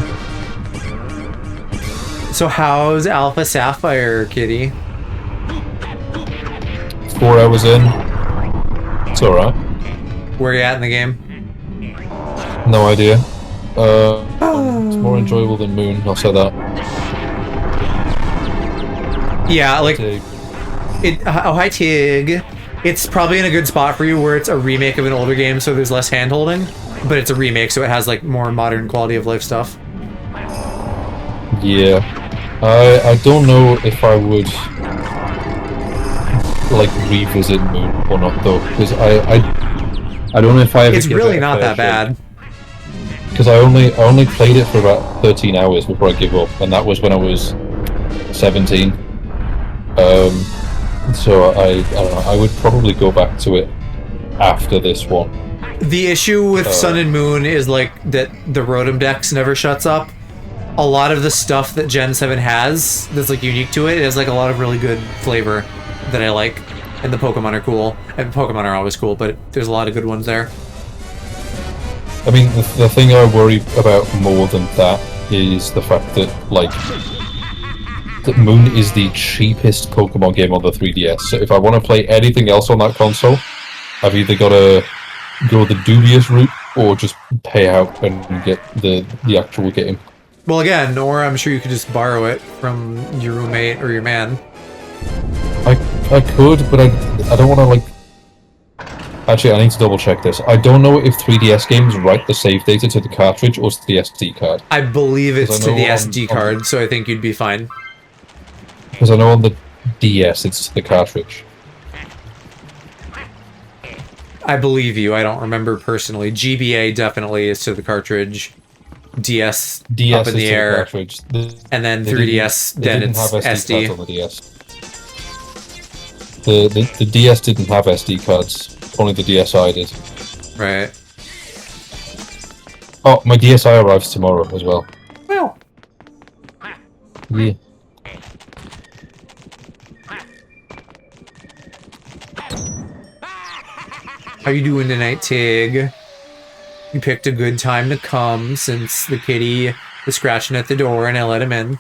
So how's Alpha Sapphire, kitty? 4 hours in. It's alright. Where you at in the game? No idea. It's more enjoyable than Moon, I'll say that. Yeah, like... Tig. Oh, hi, Tig. It's probably in a good spot for you where it's a remake of an older game, so there's less hand-holding. But it's a remake, so it has, like, more modern quality of life stuff. Yeah. I don't know if I would like revisit Moon or not though, because I don't know if I ever It's really not that bad. Because I only played it for about 13 hours before I gave up, and that was when I was 17. So I don't know, I would probably go back to it after this one. The issue with Sun and Moon is like that the Rotom Dex never shuts up. A lot of the stuff that Gen 7 has that's like unique to it has like a lot of really good flavor that I like, and the Pokemon are cool. And Pokemon are always cool, but there's a lot of good ones there. I mean, the thing I worry about more than that is the fact that like that Moon is the cheapest Pokemon game on the 3DS. So if I want to play anything else on that console, I've either got to go the dubious route or just pay out and get the actual game. Well, again, or I'm sure you could just borrow it from your roommate or your man. I could, but I don't want to like. Actually, I need to double check this. I don't know if 3DS games write the save data to the cartridge or to the SD card. I believe it's to the SD on, card, so I think you'd be fine. Because I know on the DS it's to the cartridge. I believe you. I don't remember personally. GBA definitely is to the cartridge. DS up in the air, and then 3DS, then it's SD. On the DS. The DS didn't have SD cards, only the DSi did. Right. Oh, my DSi arrives tomorrow as well. Well. Yeah. How you doing tonight, Tig? You picked a good time to come since the kitty was scratching at the door and I let him in.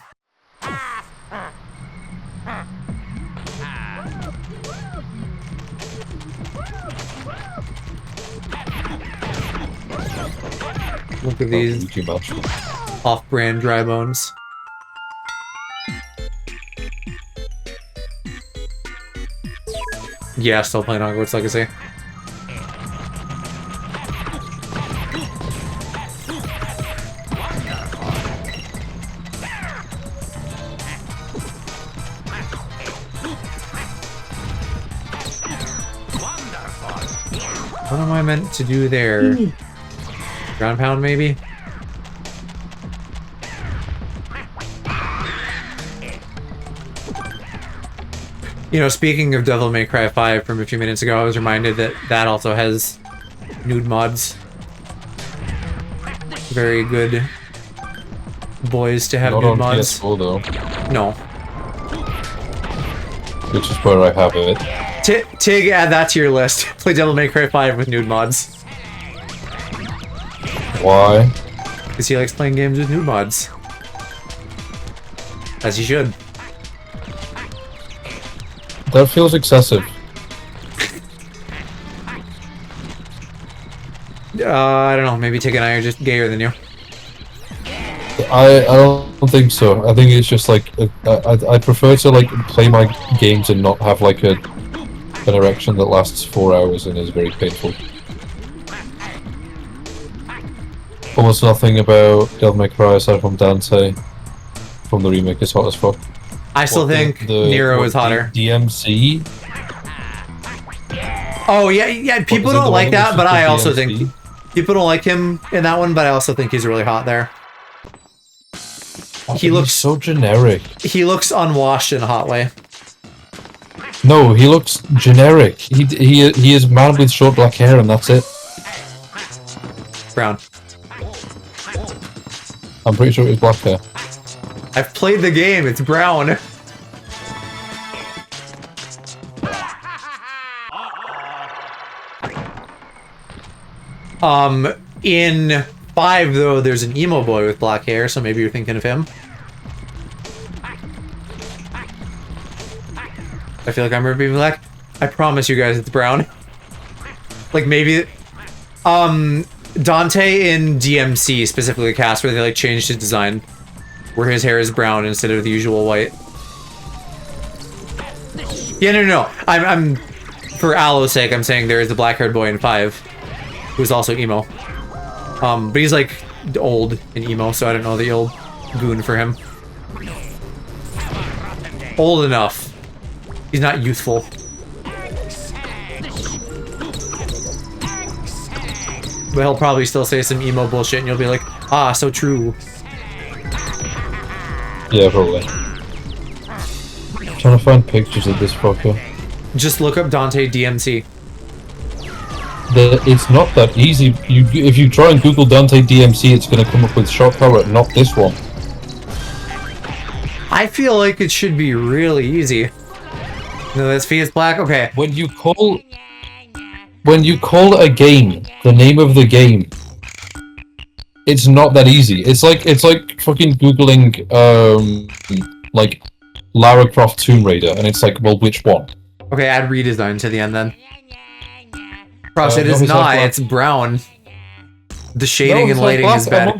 Look at these off-brand dry bones. Yeah, still playing Hogwarts Legacy. What am I meant to do there? Ground pound, maybe? You know, speaking of Devil May Cry 5 from a few minutes ago, I was reminded that that also has nude mods. Very good boys to have Not nude on mods. PS4 though. No. Which is where I have it. Tig, add that to your list. Play Devil May Cry 5 with nude mods. Why? Because he likes playing games with nude mods. As he should. That feels excessive. I don't know. Maybe Tig and I are just gayer than you. I don't think so. I think it's just like I prefer to like play my games and not have like an erection that lasts 4 hours and is very painful. Almost nothing about Devil May Cry aside from Dante from the remake is hot as fuck. I still think Nero is hotter. DMC. Oh yeah. People don't like that, but I also think people don't like him in that one. But I also think he's really hot there. He looks so generic. He looks unwashed in a hot way. No, he looks generic. He is a man with short black hair, and that's it. Brown. I'm pretty sure it was black hair. I've played the game. It's brown. In 5 though, there's an emo boy with black hair, so maybe you're thinking of him. I feel like I'm being black. I promise you guys, it's brown. Like maybe, Dante in DMC specifically cast where they like changed his design, where his hair is brown instead of the usual white. Yeah, no. I'm for Alo's sake, I'm saying there is a black-haired boy in 5 who's also emo. But he's like old and emo, so I don't know the old goon for him. Old enough. He's not youthful. But he'll probably still say some emo bullshit and you'll be like, ah, so true. Yeah, probably. I'm trying to find pictures of this fucker. Just look up Dante DMC. It's not that easy. If you try and Google Dante DMC, it's going to come up with Shot Power, not this one. I feel like it should be really easy. No, that's Fiat's Black? Okay. When you call a game the name of the game, it's not that easy. It's like fucking Googling like Lara Croft Tomb Raider, and it's like, well, which one? Okay, add redesign to the end then. Cross, it is not, it's brown. The shading and lighting is bad.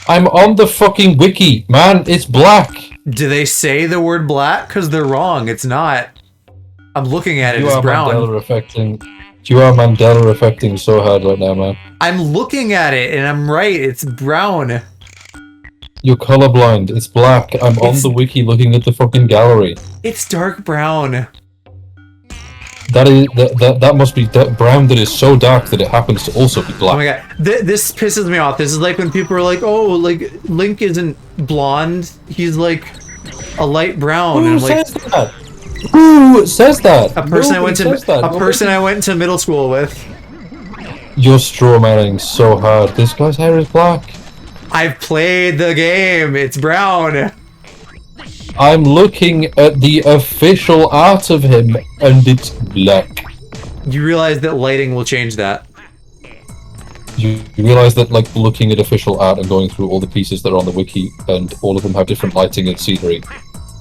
I'm on the fucking wiki, man, it's black. Do they say the word black? Because they're wrong, it's not. I'm looking at it, it's brown. You are Mandela affecting so hard right now, man. I'm looking at it and I'm right, it's brown. You're colorblind, it's black. I'm on the wiki looking at the fucking gallery. It's dark brown. That must be brown that is so dark that it happens to also be black. Oh my god, this pisses me off. This is like when people are like, "Oh, like Link isn't blonde; he's like a light brown." Who and I'm says like, that? Who says that? A person I went to middle school with. You're straw manning so hard. This guy's hair is black. I've played the game. It's brown. I'm looking at the official art of him, and it's black. You realize that lighting will change that. You realize that, like, looking at official art and going through all the pieces that are on the wiki, and all of them have different lighting and scenery,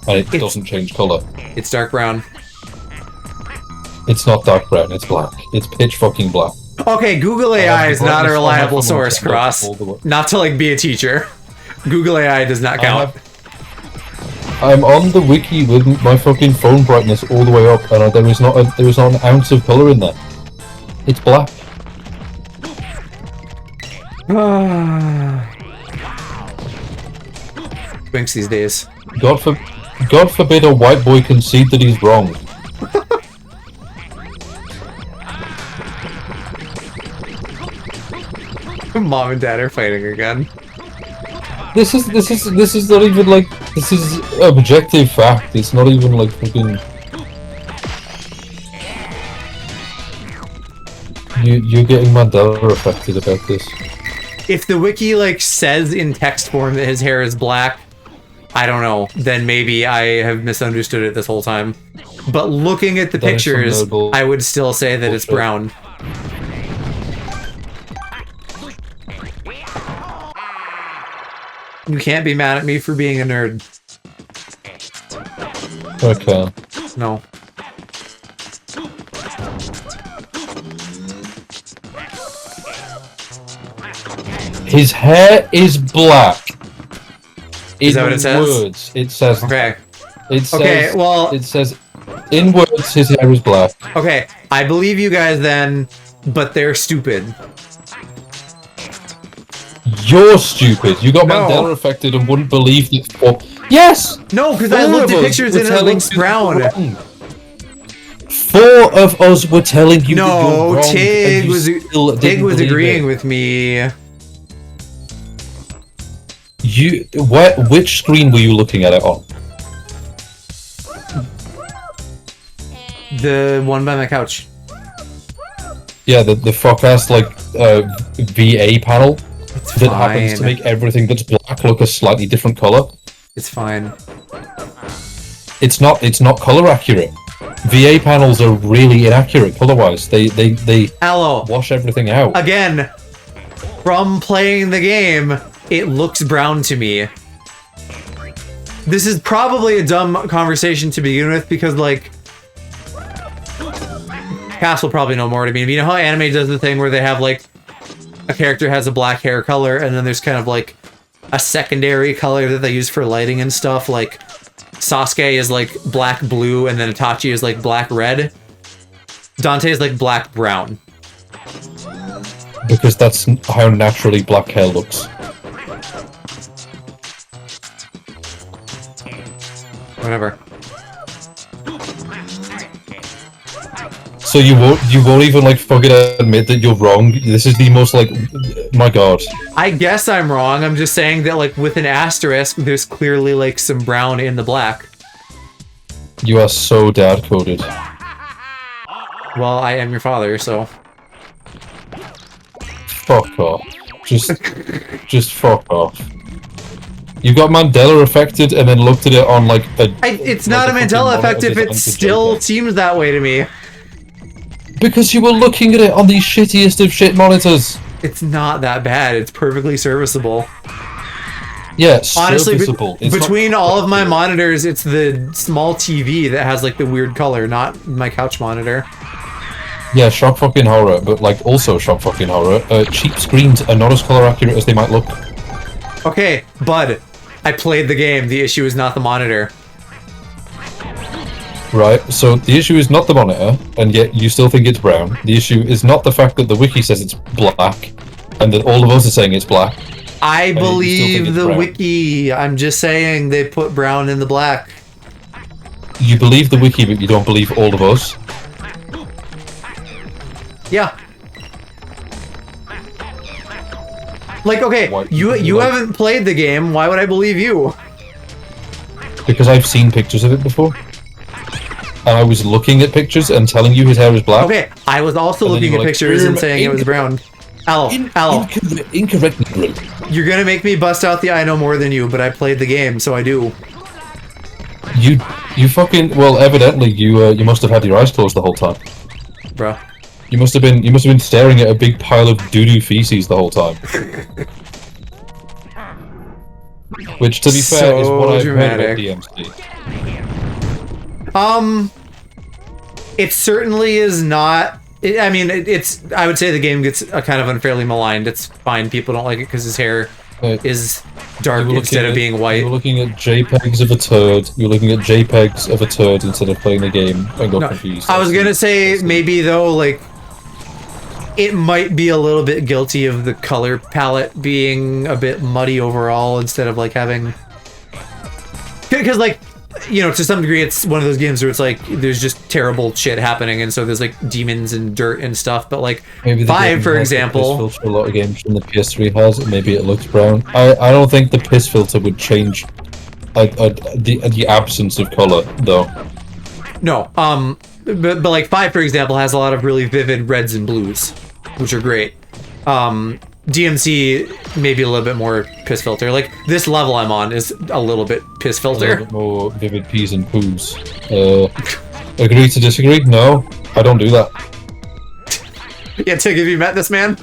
and it doesn't change color. It's dark brown. It's not dark brown, it's black. It's pitch fucking black. Okay, Google AI is not a reliable source, Cross. Not to, like, be a teacher. Google AI does not count. I'm on the wiki with my fucking phone brightness all the way up, and there is not an ounce of color in there. It's black. Twinks these days. God forbid a white boy concede that he's wrong. Mom and Dad are fighting again. This is not even like, this is objective fact. It's not even like fucking. You're getting Mandela affected about this. If the wiki like says in text form that his hair is black, I don't know. Then maybe I have misunderstood it this whole time. But looking at the That is some pictures, notable I would still say that it's bullshit. brown. You can't be mad at me for being a nerd. Okay. No. His hair is black. Is that what it says? Words, it says. Okay. It says. Okay, well- It says. In words, his hair is black. Okay, I believe you guys then, but they're stupid. You're stupid. You got No. Mandela affected and wouldn't believe that. Oh, yes. No, because I looked at pictures and it looks brown. Four of us were telling you that you're No, wrong, Tig and you was still Tig didn't was believe agreeing it. with me. You, which screen were you looking at it on? The one by my couch. Yeah, the fuck-ass, like, VA panel It's that happens to fine. make everything that's black look a slightly different color. It's fine. It's not color accurate. VA panels are really inaccurate color-wise. They Aloe, wash everything out. again, from playing the game, it looks brown to me. This is probably a dumb conversation to begin with because, like, Cass will probably know more to me. You know how anime does the thing where they have, like, a character has a black hair color and then there's kind of, like, a secondary color that they use for lighting and stuff? Like, Sasuke is, like, black-blue and then Itachi is, like, black-red. Dante is, like, black-brown. Because that's how naturally black hair looks. Whatever. So you won't even like fucking admit that you're wrong. This is the most like, my god. I guess I'm wrong. I'm just saying that, like, with an asterisk, there's clearly, like, some brown in the black. You are so dad coded. Well, I am your father, so... Fuck off. Just fuck off. You got Mandela affected and then looked at it on like a. It's like not a Mandela fucking effect if monitor it designed for still JPEG. seems that way to me. Because you were looking at it on the shittiest of shit monitors. It's not that bad. It's perfectly serviceable. Yeah, Honestly, serviceable. It's not between all of my accurate. monitors, it's the small TV that has, like, the weird color, not my couch monitor. Yeah, shock fucking horror, but like also shock fucking horror. Cheap screens are not as color accurate as they might look. Okay, bud. I played the game. The issue is not the monitor. Right, so the issue is not the monitor, and yet you still think it's brown. The issue is not the fact that the wiki says it's black, and that all of us are saying it's black. I you still think believe it's the brown. wiki. I'm just saying they put brown in the black. You believe the wiki, but you don't believe all of us. Yeah. Like, okay, Why- you like- haven't played the game. Why would I believe you? Because I've seen pictures of it before. And I was looking at pictures and telling you his hair was black. Okay, I was also And then looking you at were like, pictures and saying it was brown. Aloe, Aloe, Incorrect, Negro. you're gonna make me bust out the I know more than you, but I played the game, so I do. You fucking well. Evidently, you must have had your eyes closed the whole time. Bro. You must have been staring at a big pile of doo-doo feces the whole time. Which, to be fair, is what I've dramatic. heard about DMC. It certainly is not. I mean, it's. I would say the game gets kind of unfairly maligned. It's fine. People don't like it because his hair is dark instead of being white. You were looking at JPEGs of a turd. You were looking at JPEGs of a turd instead of playing the game and got No, confused. I was gonna say maybe though, like, it might be a little bit guilty of the color palette being a bit muddy overall instead of like having, because like, you know, to some degree it's one of those games where it's like there's just terrible shit happening and so there's like demons and dirt and stuff, but like Maybe the 5 game for has the piss example. filter a lot of games from the PS3 has. And maybe it looks brown. I don't think the piss filter would change the absence of color though. No, but like 5 for example has a lot of really vivid reds and blues, which are great. DMC maybe a little bit more piss filter. Like this level I'm on is a little bit piss A filter. little bit more vivid peas and poos. Agree to disagree? No, I don't do that. Yeah, Tig, have you met this man?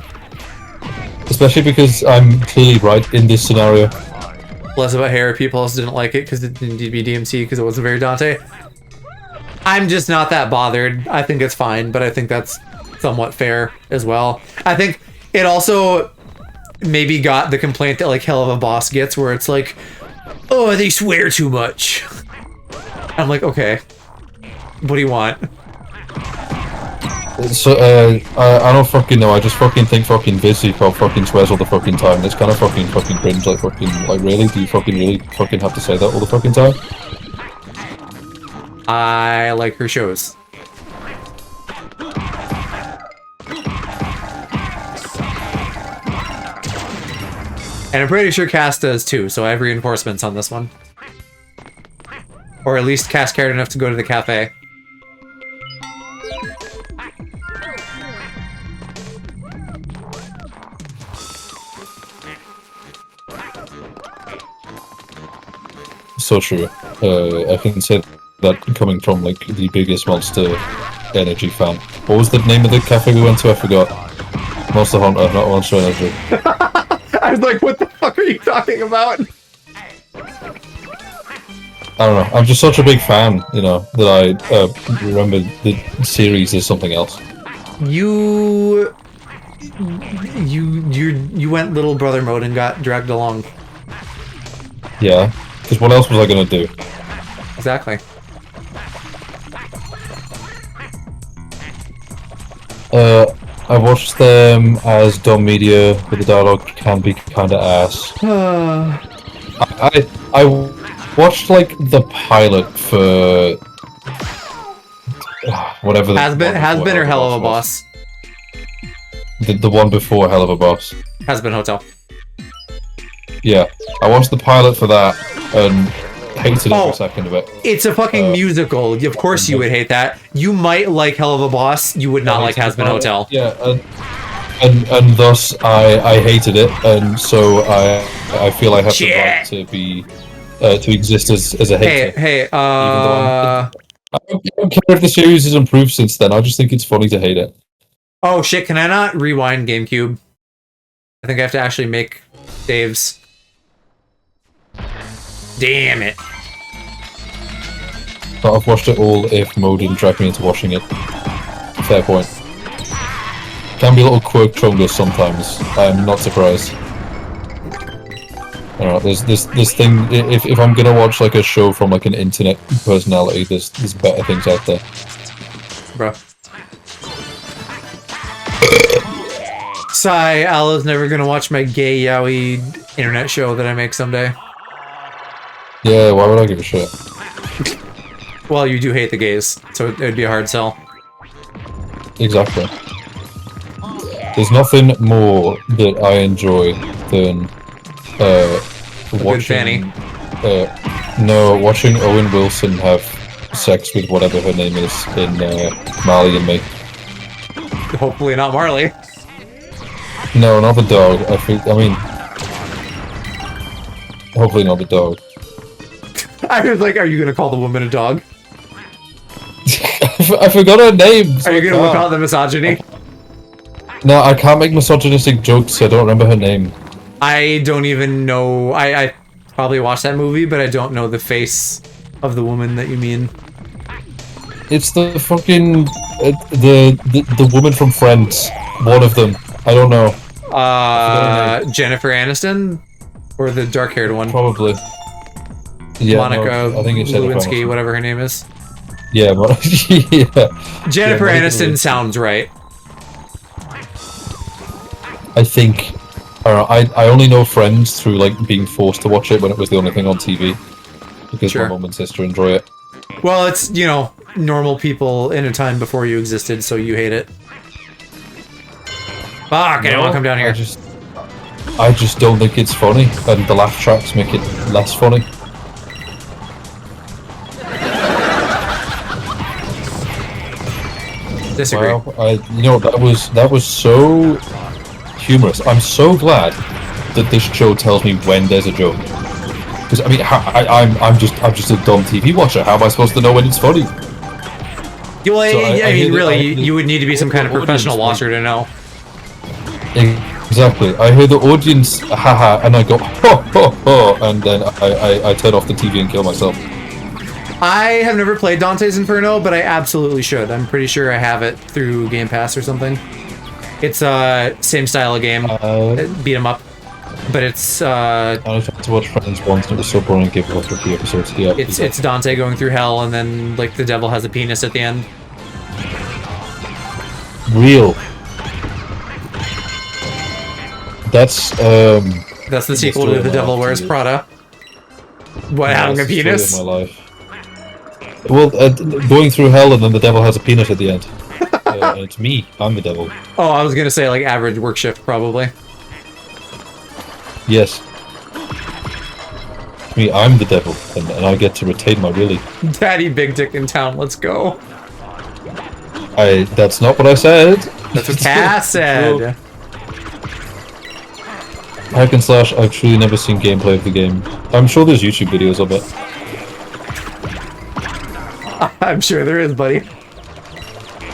Especially because I'm clearly right in this scenario. Less about hair. People also didn't like it because it didn't need to be DMC because it wasn't very Dante. I'm just not that bothered. I think it's fine, but I think that's somewhat fair as well. I think it also maybe got the complaint that like Hell of a Boss gets where it's like, oh, they swear too much. I'm like, okay, what do you want? So, I don't fucking know, I just fucking think fucking Vizzy fucking swears all the fucking time. It's kind of fucking cringe, like really? Do you really fucking have to say that all the fucking time? I like her shows. And I'm pretty sure Cass does too, so I have reinforcements on this one. Or at least Cass cared enough to go to the cafe. So true. I can say that coming from like the biggest Monster Energy fan. What was the name of the cafe we went to? I forgot. Monster Hunter, not Monster Energy. I was like, what the fuck are you talking about? I don't know. I'm just such a big fan, you know, that I remember the series as something else. You went little brother mode and got dragged along. Yeah, because what else was I gonna do? Exactly. I watched them as dumb media, but the dialogue can be kind of ass. I watched like the pilot for whatever. Has been or Hell of a Boss? The one before Hell of a Boss. Has been Hotel. Yeah, I watched the pilot for that and hated every second of it. It's a fucking musical. Of course you would hate that. You might like Hell of a Boss. You would not like Has Been Hotel. Yeah, and thus I hated it, and so I feel I have the right to be to exist as a hater. Hey, I don't care if the series has improved since then. I just think it's funny to hate it. Oh shit! Can I not rewind GameCube? I think I have to actually make saves. Damn it! But I've watched it all if mode didn't drag me into watching it. Fair point. Can be a little quirk chungus sometimes. I'm not surprised. I don't know, there's this thing, if I'm gonna watch like a show from like an internet personality, there's better things out there. Bro. Sigh, Ala's never gonna watch my gay yaoi internet show that I make someday. Yeah, why would I give a shit? Well, you do hate the gays, so it would be a hard sell. Exactly. There's nothing more that I enjoy than watching watching Owen Wilson have sex with whatever her name is in Marley and Me. Hopefully not Marley. No, not the dog. I mean, hopefully not the dog. I was like, are you gonna call the woman a dog? I forgot her name. Are you gonna whip out the misogyny? No, I can't make misogynistic jokes, so I don't remember her name. I don't even know. I probably watched that movie, but I don't know the face of the woman that you mean. It's the fucking the woman from Friends. One of them. I don't know. Jennifer Aniston, or the dark-haired one. Probably. Yeah, Monica no, I think it's Lewinsky, whatever her name is. Yeah, yeah. Jennifer yeah, Aniston sounds right. I think. I only know Friends through like being forced to watch it when it was the only thing on TV because my mum and sister enjoy it. Well, it's, you know, normal people in a time before you existed, so you hate it. Fuck! I don't want to come down here. I just don't think it's funny, and the laugh tracks make it less funny. Disagree. Wow, you know, that was so humorous. I'm so glad that this show tells me when there's a joke. Because I mean, I'm just a dumb TV watcher. How am I supposed to know when it's funny? Well, I mean, really, you you would need to be some kind of professional watcher to know. Exactly. I hear the audience, haha, and I go, ho, ho, ho, and then I turn off the TV and kill myself. I have never played Dante's Inferno, but I absolutely should. I'm pretty sure I have it through Game Pass or something. It's same style of game, beat 'em up, but it's I was trying to watch Friends once and it was so boring. I gave it after a few episodes. Yeah, it's Dante going through hell, and then like the devil has a penis at the end. Real. That's the sequel to The Devil Wears Prada. What, having a penis? In my life. Well, going through hell and then the devil has a penis at the end. And it's me. I'm the devil. Oh, I was gonna say like average work shift, probably. Yes. Me, I'm the devil, and I get to retain my willy. Daddy Big Dick in town, let's go. That's not what I said. That's what Cass said. Hack and slash, I've truly never seen gameplay of the game. I'm sure there's YouTube videos of it. I'm sure there is, buddy.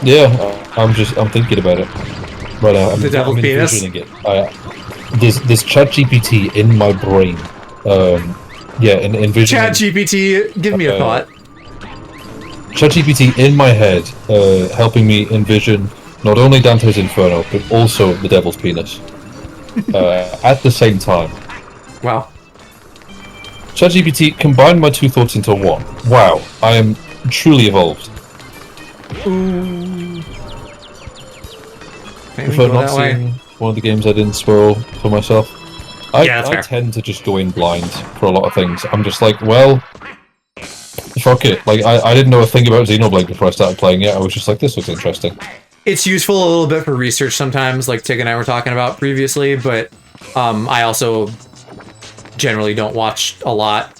Yeah, I'm thinking about it. Right now, The devil's penis? envisioning it. There's ChatGPT in my brain. Yeah, envisioning... ChatGPT, give me a thought. ChatGPT in my head, helping me envision not only Dante's Inferno, but also the devil's penis. At the same time. Wow. ChatGPT combined my two thoughts into one. Wow, I am truly evolved. Ooh. If I've not seen one of the games I didn't spoil for myself, I tend to just go in blind for a lot of things. I'm just like, well, fuck it. Like, I didn't know a thing about Xenoblade before I started playing it. I was just like, this looks interesting. It's useful a little bit for research sometimes, like Tig and I were talking about previously, but I also generally don't watch a lot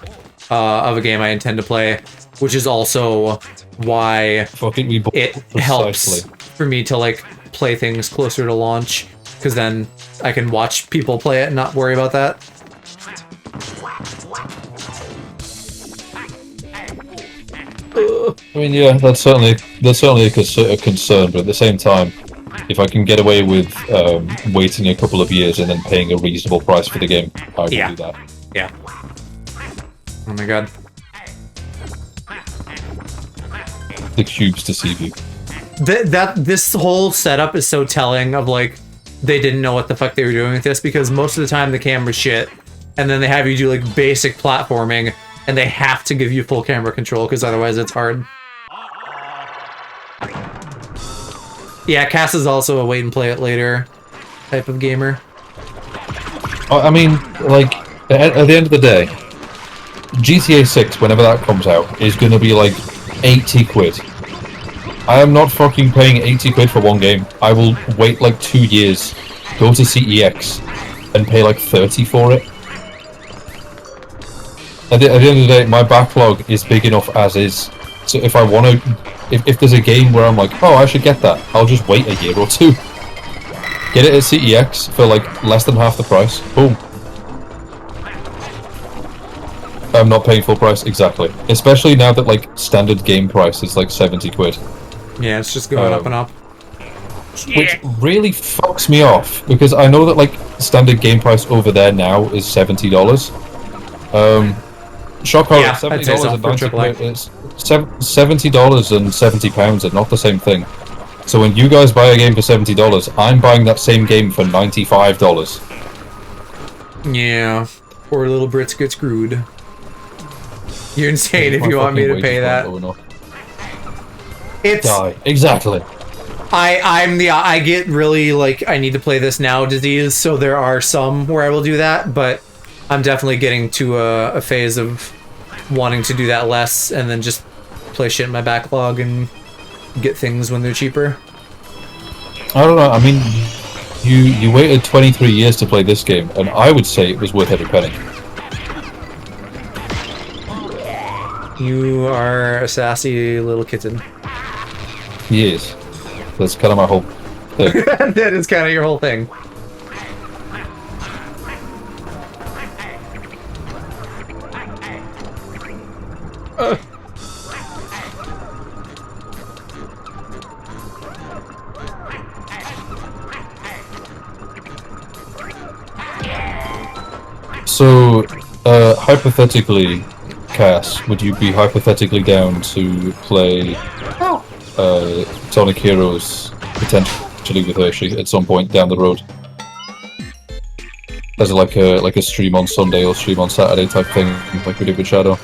of a game I intend to play, which is also why it helps for me to like play things closer to launch, because then I can watch people play it and not worry about that. I mean, yeah, that's certainly a concern, but at the same time, if I can get away with waiting a couple of years and then paying a reasonable price for the game, I will do that. Yeah. Oh my god. The cubes deceive you. This whole setup is so telling of like they didn't know what the fuck they were doing with this, because most of the time the camera's shit, and then they have you do like basic platforming, and they have to give you full camera control because otherwise it's hard. Yeah, Cass is also a wait and play it later type of gamer. I mean, like, at the end of the day, GTA 6, whenever that comes out, is going to be like 80 quid. I am not fucking paying 80 quid for one game. I will wait like 2 years, go to CEX, and pay like 30 for it. At the end of the day, my backlog is big enough as is. So if I want to, if there's a game where I'm like, oh, I should get that, I'll just wait a year or two. Get it at CEX for like less than half the price. Boom. I'm not paying full price, exactly. Especially now that like standard game price is like 70 quid. Yeah, it's just going up and up. Which really fucks me off, because I know that like standard game price over there now is $70. Shock horror, $70 and 90 quid. It's $70 and £70 are not the same thing. So when you guys buy a game for $70, I'm buying that same game for $95. Yeah, poor little Brits get screwed. You're insane if you want me to pay that. It's exactly. I get really like I need to play this now disease, so there are some where I will do that, but I'm definitely getting to a phase of wanting to do that less and then just play shit in my backlog and get things when they're cheaper. I don't know, I mean, you waited 23 years to play this game, and I would say it was worth every penny. You are a sassy little kitten. He is. That's kind of my whole thing. That is kind of your whole thing. So, hypothetically, Cass, would you be hypothetically down to play Sonic Heroes potentially with Hershey at some point down the road? As like a stream on Sunday or stream on Saturday type thing, like we did with Shadow.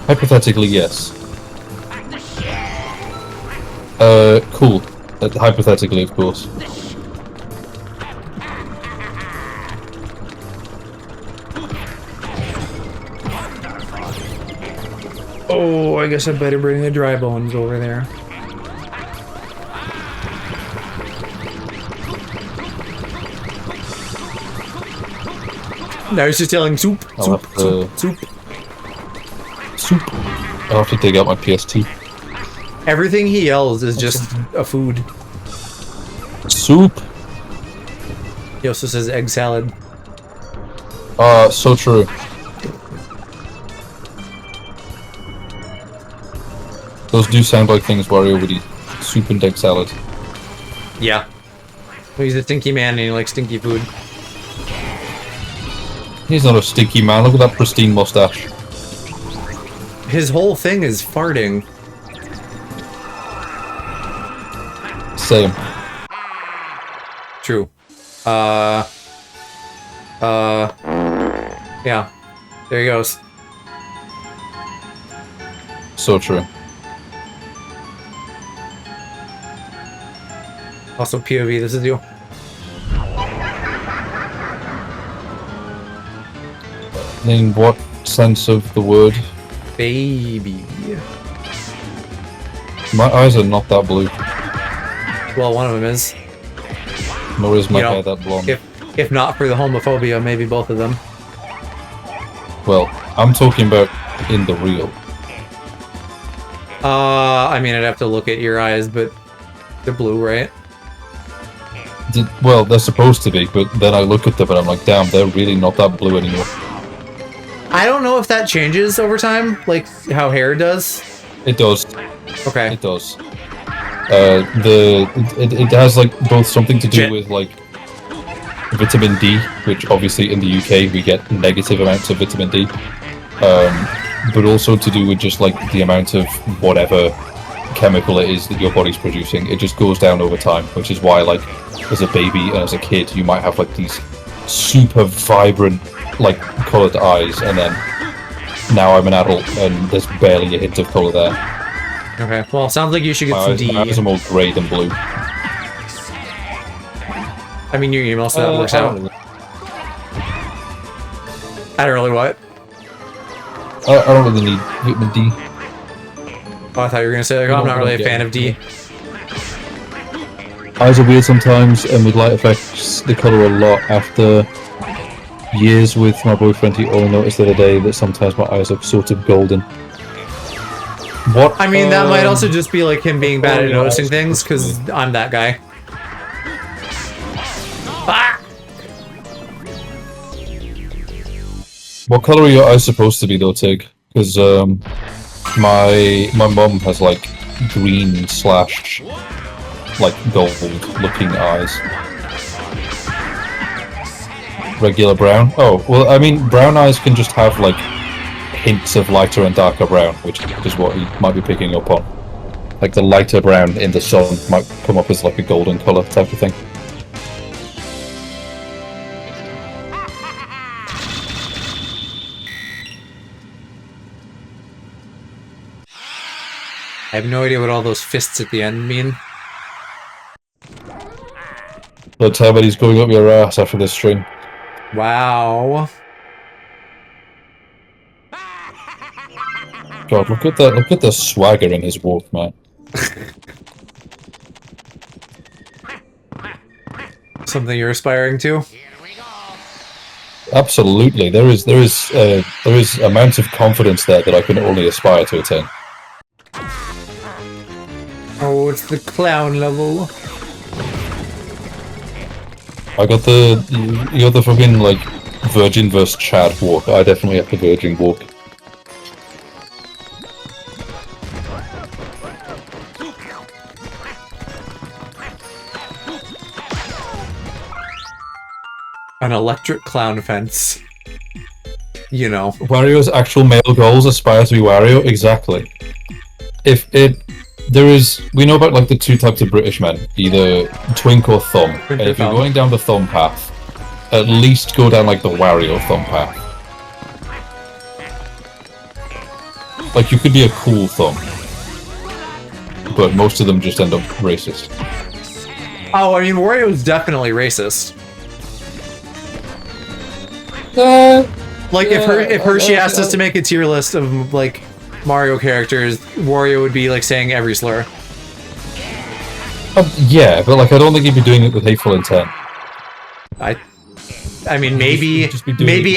Hypothetically, yes. Cool. Hypothetically, of course. Oh, I guess I better bring the dry bones over there. Now he's just yelling soup, I'll soup, have to- soup. Soup. I'll have to dig out my PST. Everything he yells is just a food. Soup. He also says egg salad. So true. Those do sound like things Wario would eat. Soup and egg salad. Yeah. He's a stinky man and he likes stinky food. He's not a stinky man, look at that pristine mustache. His whole thing is farting. Same. True. Yeah. There he goes. So true. Also POV, this is you. In what sense of the word? Baby. My eyes are not that blue, Well, one of them is. nor is my You know, hair that blonde. If not for the homophobia, maybe both of them. Well, I'm talking about in the real. I mean, I'd have to look at your eyes, but they're blue, right? Well, they're supposed to be, but then I look at them and I'm like, damn, they're really not that blue anymore. I don't know if that changes over time, like how hair does. It does. Okay. It does. It has like both something to do with like vitamin D, which obviously in the UK we get negative amounts of vitamin D, but also to do with just like the amount of whatever chemical it is that your body's producing. It just goes down over time, which is why like as a baby and as a kid you might have like these super vibrant like coloured eyes, and then now I'm an adult and there's barely a hint of colour there. Okay, well, sounds like you should get some D. My eyes are more grey than blue. I mean, your email, so that works out. I don't really what? I don't really need vitamin D. Oh, I thought you were gonna say, like, oh, I'm not really a fan of D. Eyes are weird sometimes, and with light effects, they colour a lot. After years with my boyfriend, he only noticed the other day that sometimes my eyes look sort of golden. What? I mean, that might also just be like him being bad at noticing things, because I'm that guy. Ah! What colour are your eyes supposed to be, though, Tig? Because my mum has like green slash like gold looking eyes. Regular brown? Oh, well, I mean, brown eyes can just have like hints of lighter and darker brown, which is what you might be picking up on. Like the lighter brown in the sun might come up as like a golden colour type of thing. I have no idea what all those fists at the end mean. But tell me he's going up your ass after this stream. Wow. God, look at the swagger in his walk, man. Something you're aspiring to? Absolutely, there is amount of confidence there that I can only aspire to attain. Oh, it's the clown level. I got you got the fucking like Virgin vs Chad walk. I definitely have the Virgin walk. An electric clown fence. You know. Wario's actual male goals aspire to be Wario? Exactly. We know about like the two types of British men, either twink or thumb. And if you're going down the thumb path, at least go down like the Wario thumb path. Like you could be a cool thumb, but most of them just end up racist. Oh, I mean, Wario is definitely racist. Like if Hershey asked us to make a tier list of like Mario characters, Wario would be like saying every slur. Yeah, but like I don't think he'd be doing it with hateful intent. I mean, maybe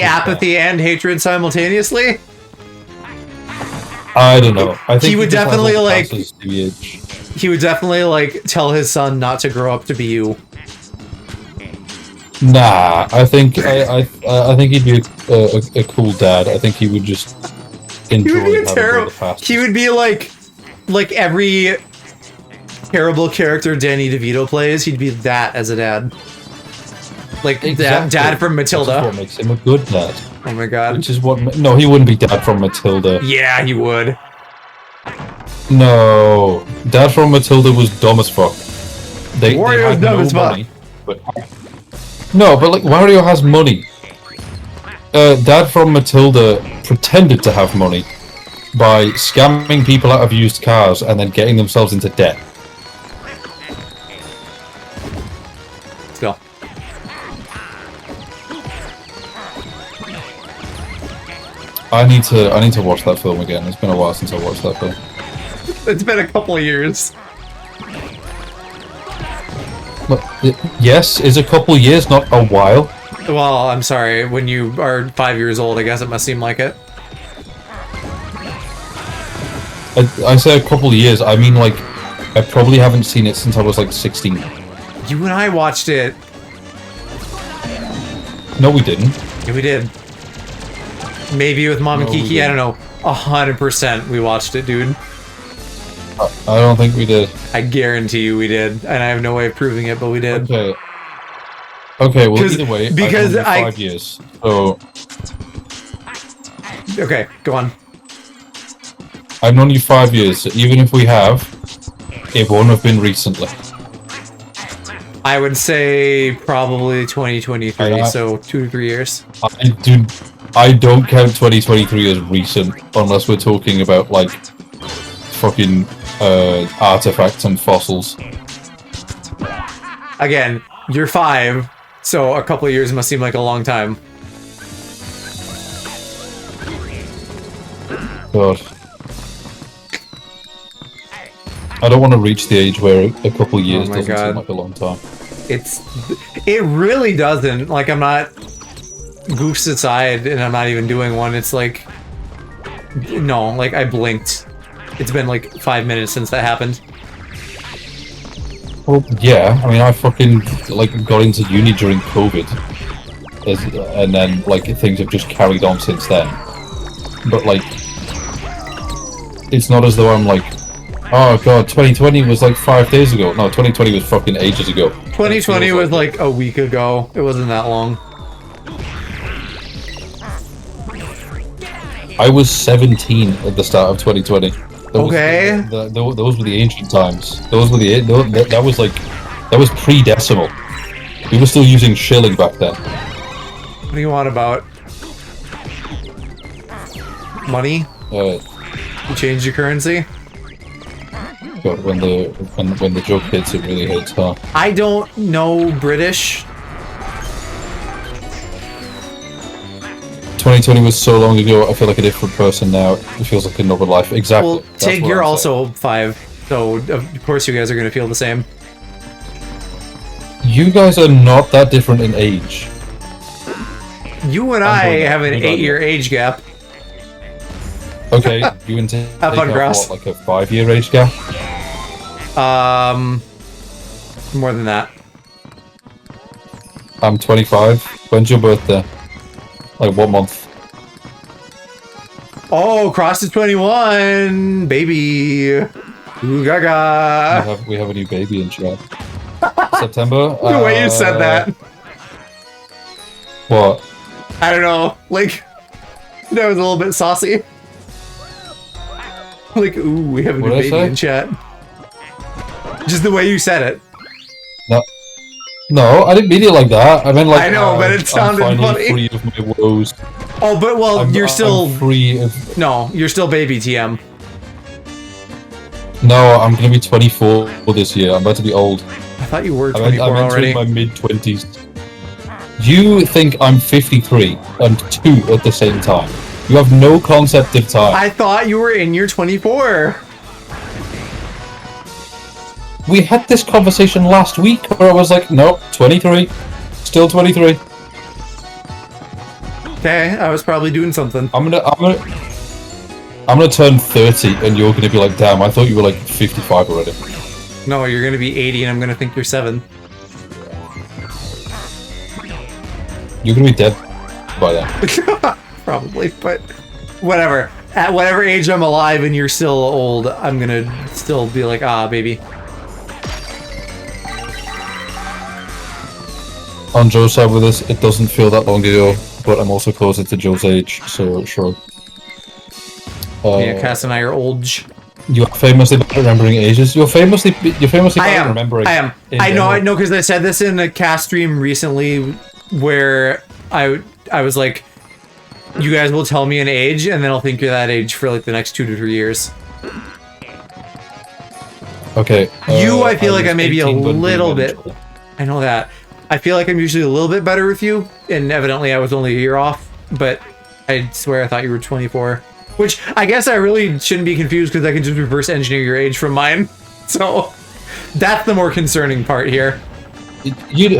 apathy and hatred simultaneously. I don't know. I think he would definitely like tell his son not to grow up to be you. Nah, I think he'd be a cool dad. I think he would just enjoy. He would be a terrible. He would be like every terrible character Danny DeVito plays. He'd be that as a dad. Like exactly. Dad from Matilda. That's what makes him a good dad. Oh my god. Which is what... No, he wouldn't be Dad from Matilda. Yeah, he would. No. Dad from Matilda was dumb as fuck. Wario's dumb as fuck. No, but like, Wario has money. Dad from Matilda pretended to have money by scamming people out of used cars and then getting themselves into debt. Still. I need to watch that film again. It's been a while since I watched that film. It's been a couple of years. But, yes, is a couple of years not a while? Well, I'm sorry. When you are 5 years old, I guess it must seem like it. I say a couple of years. I mean, like, I probably haven't seen it since I was like 16. You and I watched it. No, we didn't. Yeah, we did. Maybe with Mom and Kiki, I don't know. 100% we watched it, dude. I don't think we did. I guarantee you we did. And I have no way of proving it, but we did. Okay. Okay, well, either way, because I've known you 5 years, so... Okay, go on. I've known you 5 years, so even if we have, it won't have been recently. I would say probably 2023, so 2 to 3 years. I don't count 2023 as recent, unless we're talking about, like, fucking, artifacts and fossils. Again, you're 5, so a couple of years must seem like a long time. God. I don't want to reach the age where a couple of years doesn't seem like a long time. It really doesn't. Like, I'm not... Goofs aside, and I'm not even doing one, it's like... No, like, I blinked. It's been like 5 minutes since that happened. Well, yeah, I mean, I fucking, like, got into uni during COVID. And then, like, things have just carried on since then. But, like... It's not as though I'm like... Oh god, 2020 was like 5 days ago. No, 2020 was fucking ages ago. 2020 was like a week ago. It wasn't that long. I was 17 at the start of 2020. Okay. Those were the ancient times. Those were the... That was like... That was pre-decimal. We were still using shilling back then. What do you want about? Money? You change your currency? God, when the joke hits, it really hits hard. I don't know British. 2020 was so long ago, I feel like a different person now. It feels like another life. Exactly. Well, Tig, you're also 5, so of course you guys are going to feel the same. You guys are not that different in age. You and I have an 8-year age gap. Okay, you and Tig have fun, what, like a 5-year age gap? More than that. I'm 25. When's your birthday? Like, what month? Oh, cross to 21, baby. Ooh, gaga. We have a new baby in chat. September. The way you said that. What? I don't know. Like, that was a little bit saucy. Like, ooh, we have a new What'd I baby say? in chat. Just the way you said it. No, I didn't mean it like that. I meant like I know, but it sounded I'm finally funny. free of my woes. Oh, but well, you're still I'm free of. no, you're still baby TM. No, I'm gonna be 24 this year. I'm about to be old. I thought you were I'm 24 already. entering my mid-20s. You think I'm 53 and 2 at the same time. You have no concept of time. I thought you were in your 24. We had this conversation last week where I was like, nope, 23. Still 23. Okay, I was probably doing something. I'm gonna turn 30 and you're gonna be like, damn, I thought you were like 55 already. No, you're gonna be 80 and I'm gonna think you're 7. You're gonna be dead by then. Probably, but whatever. At whatever age I'm alive and you're still old, I'm gonna still be like, ah, baby. On Joe's side with this, it doesn't feel that long ago, but I'm also closer to Joe's age, so sure. Yeah, Cass and I are old. You are famously bad at remembering ages. You're famously bad at remembering. I am. I know, because I said this in a cast stream recently where I was like, you guys will tell me an age and then I'll think you're that age for like the next 2 to 3 years. Okay. I feel like I may be a 18 but little being bit. I know that. I feel like I'm usually a little bit better with you, and evidently I was only a year off, but I swear I thought you were 24. Which, I guess I really shouldn't be confused because I can just reverse engineer your age from mine. So, that's the more concerning part here. You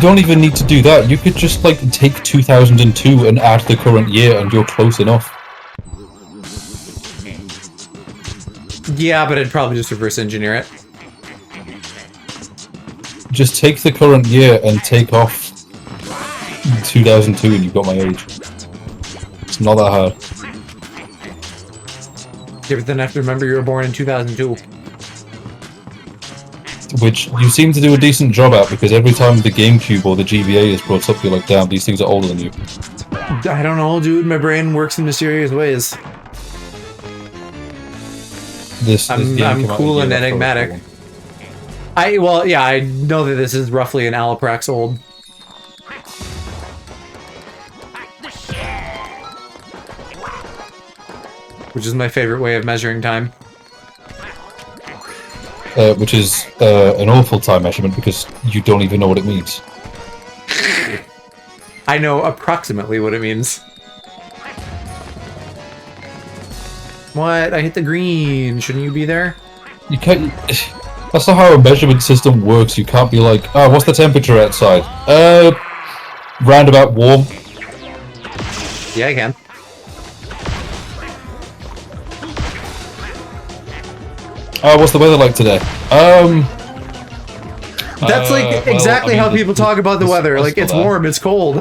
don't even need to do that. You could just like take 2002 and add the current year and you're close enough. Yeah, but I'd probably just reverse engineer it. Just take the current year and take off 2002 and you've got my age. It's not that hard. Yeah, but then I have to remember you were born in 2002. Which you seem to do a decent job at, because every time the GameCube or the GBA is brought up, you're like, damn, these things are older than you. I don't know, dude. My brain works in mysterious ways. This I'm game came out cool a and year after enigmatic. I was Well, yeah, I know that this is roughly an Alloprax old. Which is my favorite way of measuring time. which is an awful time measurement because you don't even know what it means. I know approximately what it means. What? I hit the green. Shouldn't you be there? You can't. That's not how a measurement system works. You can't be like, oh, what's the temperature outside? Roundabout warm. Yeah, I can. What's the weather like today? That's like exactly how people talk about the weather. Like, it's warm, it's cold.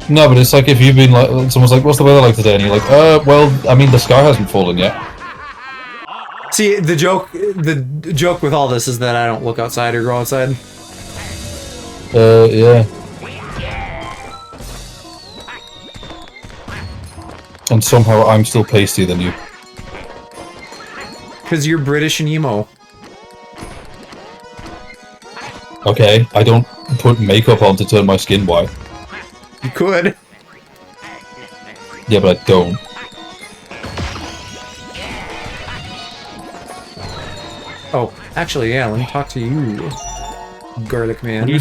No, but it's like if you've been like, someone's like, what's the weather like today? And you're like, well, I mean, the sky hasn't fallen yet. See, the joke with all this is that I don't look outside or go outside. Yeah. And somehow I'm still pastier than you. Because you're British and emo. Okay, I don't put makeup on to turn my skin white. You could. Yeah, but I don't. Oh, actually, yeah, let me talk to you, garlic man. Would you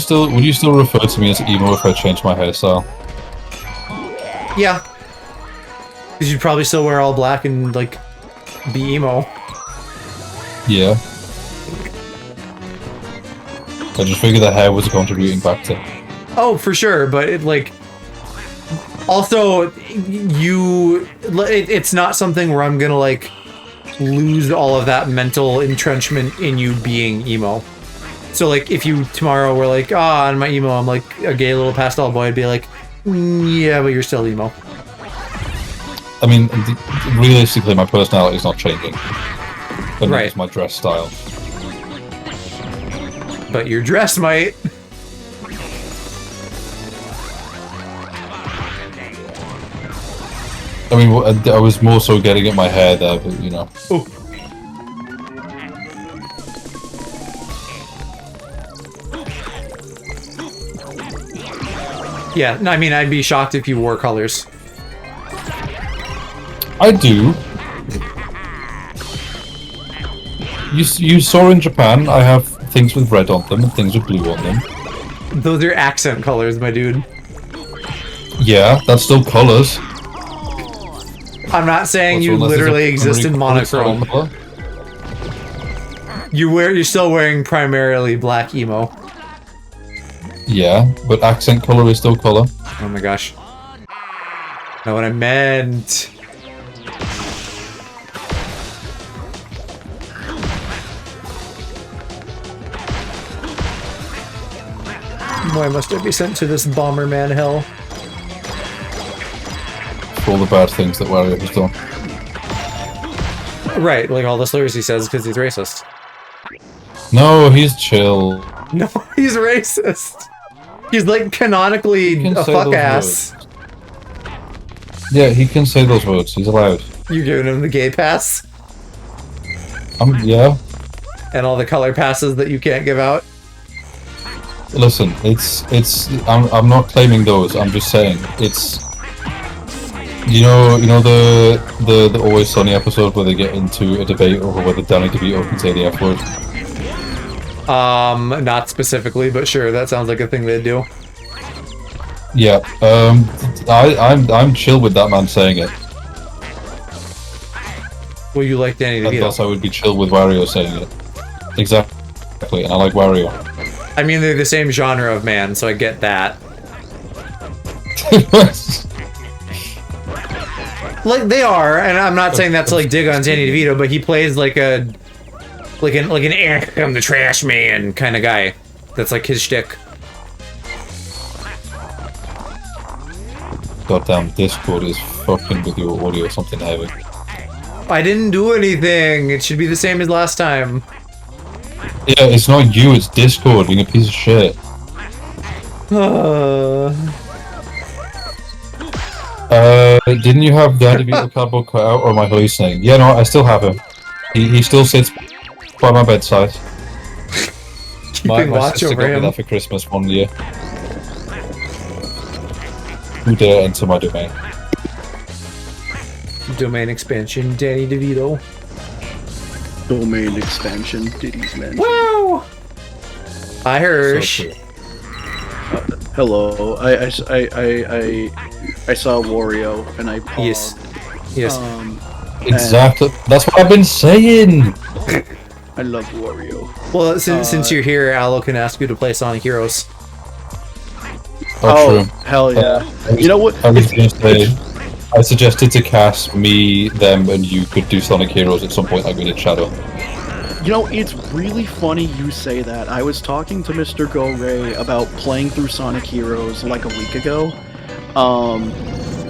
still refer to me as emo if I changed my hairstyle? Yeah. Because you'd probably still wear all black and, like, be emo. Yeah. I just figured the hair was a contributing factor. Oh, for sure, but it, like... Also, it's not something where I'm gonna, like, lose all of that mental entrenchment in you being emo. So, like, if you tomorrow were like, ah, in my emo, I'm like a gay little pastel boy, I'd be like, yeah, but you're still emo. I mean, realistically, my personality is not changing. But Right. it's my dress style. But your dress might. I mean, I was more so getting at my hair there, but you know. Oh. Yeah, no, I mean, I'd be shocked if you wore colors. I do. You saw in Japan, I have things with red on them and things with blue on them. Those are accent colors, my dude. Yeah, that's still colors. I'm not saying you literally exist in monochrome. You're still wearing primarily black emo. Yeah, but accent color is still color. Oh my gosh. Know what I meant. Why must I be sent to this Bomberman hell? For all the bad things that Wario has done. Right, like all the slurs he says because he's racist. No, he's chill. No, he's racist. He's like canonically a fuck ass. Words. Yeah, he can say those words. He's allowed. You're giving him the gay pass? Yeah. And all the color passes that you can't give out? Listen, I'm not claiming those. I'm just saying it's. You know the Always Sunny episode where they get into a debate over whether Danny DeVito can say the F word. Not specifically, but sure, that sounds like a thing they'd do. Yeah. I'm chill with that man saying it. Well, you like Danny DeVito. Thus, I would be chill with Wario saying it. Exactly, and I like Wario. I mean, they're the same genre of man, so I get that. Like they are, and I'm not saying that's like dig on Danny DeVito, but he plays like an I'm the trash man kind of guy. That's like his shtick. Goddamn Discord is fucking with your audio or something heavy. I didn't do anything. It should be the same as last time. Yeah, it's not you, it's Discord being a piece of shit. Didn't you have Danny DeVito cardboard cut out, or am I hallucinating? Yeah, no, I still have him. He still sits by my bedside. Keeping watch sister over got me him. that for Christmas one year. Who dare enter my domain? Domain expansion, Danny DeVito. Domain expansion, Diddy's man. Wow! Hi, Hirsch. So Hello. I saw Wario and I paused. Yes. exactly. That's what I've been saying. I love Wario. Well, since you're here, Aloe can ask you to play Sonic Heroes. Oh, true. Hell yeah. You know what? I was going to say, I suggested to Cass, me, them, and you could do Sonic Heroes at some point like we did Shadow. You know, it's really funny you say that. I was talking to Mr. Go Ray about playing through Sonic Heroes like a week ago.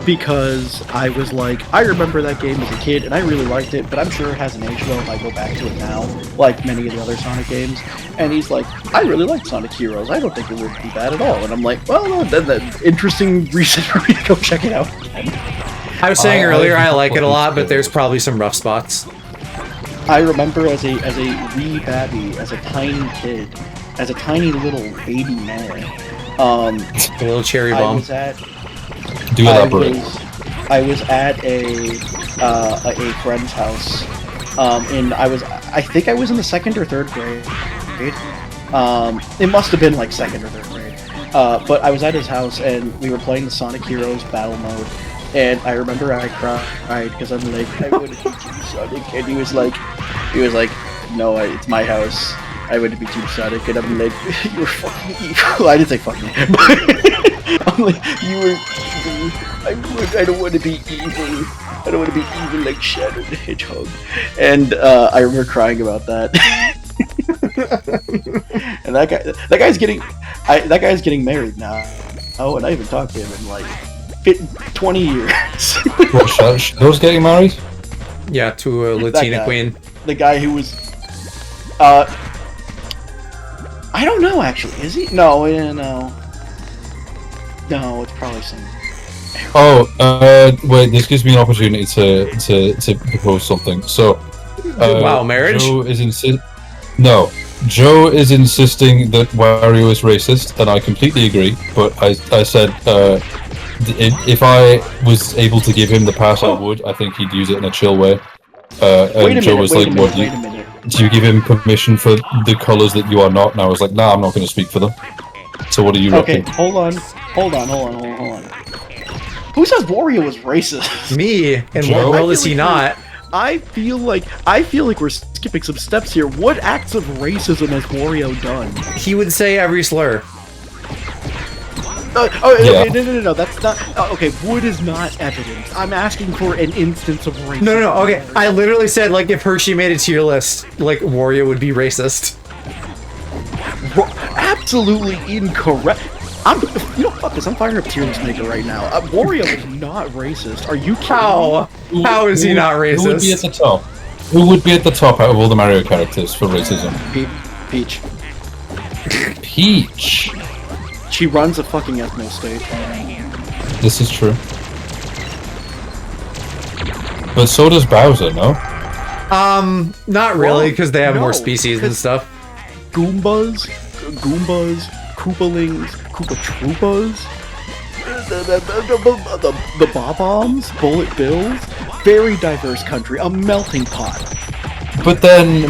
Because I was like, I remember that game as a kid and I really liked it, but I'm sure it hasn't aged well if I go back to it now, like many of the other Sonic games. And he's like, I really like Sonic Heroes. I don't think it would be bad at all. And I'm like, well, no, that's interesting reason for me to go check it out. I was saying earlier I like it a lot, but there's probably some rough spots. I remember as a wee babby, as a tiny kid, as a tiny little baby man, A little cherry bomb. I was at a friend's house, and I think I was in the 2nd or 3rd grade. It must have been like 2nd or 3rd grade. But I was at his house and we were playing the Sonic Heroes battle mode, and I remember I cried because I'm like, I want to be Team Sonic, and he was like, no, it's my house. I want to be Team Sonic, and I'm like, you were fucking evil. I didn't say fucking, but I'm like, you were evil. I don't want to be evil. I don't want to be evil like Shadow the Hedgehog. And I remember crying about that. And that guy's getting married now. Oh, and I haven't talked to him in like 20 years. What, Shadow's getting married? Yeah, to a Latina queen. The guy who was, I don't know actually. Is he? No, no, it's probably some Wait. This gives me an opportunity to propose something. So, Wow, marriage? No, Joe is insisting that Wario is racist, and I completely agree. But I said if I was able to give him the pass, I would. I think he'd use it in a chill way. And Joe was like, "What? Do you give him permission for the colors that you are not?" And I was like, "Nah, I'm not going to speak for them." So what do you reckon? Okay, hold on. Who says Wario was racist? Me. And Joe? what world is he not? I feel like we're skipping some steps here. What acts of racism has Wario done? He would say every slur. Yeah. Okay, no. That's not. Okay, wood is not evidence. I'm asking for an instance of racism. No. Okay, I literally said like if Hershey made a tier list, like Wario would be racist. Absolutely incorrect. You know, fuck this. I'm firing up tier list maker right now. Wario is not racist. Are you kidding? How is he not racist? Who would be at the top? Who would be at the top out of all the Mario characters for racism? Peach. Peach. She runs a fucking ethno state. This is true. But so does Bowser, no? Not really, because they have more No, species and 'cause- stuff. Goombas, Koopalings, Koopa Troopas, the Bob-Ombs, Bullet Bills. Very diverse country, a melting pot. But then,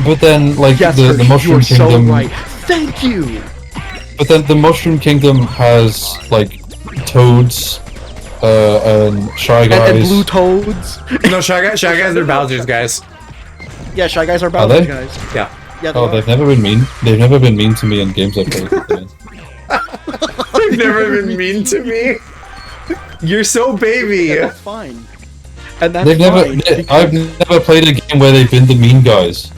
like Yes, the Hershey, Mushroom you're Kingdom. so right. Thank you. But then the Mushroom Kingdom has like toads, and Shy Guys. And blue toads. No, Shy Guys are Bowser's guys. Yeah, Shy Guys are Are Bowser's they? guys. Yeah. Yeah, Oh, they've never been mean. They've never been mean to me in games I've played. They've never been mean to me. You're so baby. Yeah, that's fine. And that's They've never. fine. I've never played a game where they've been the mean guys.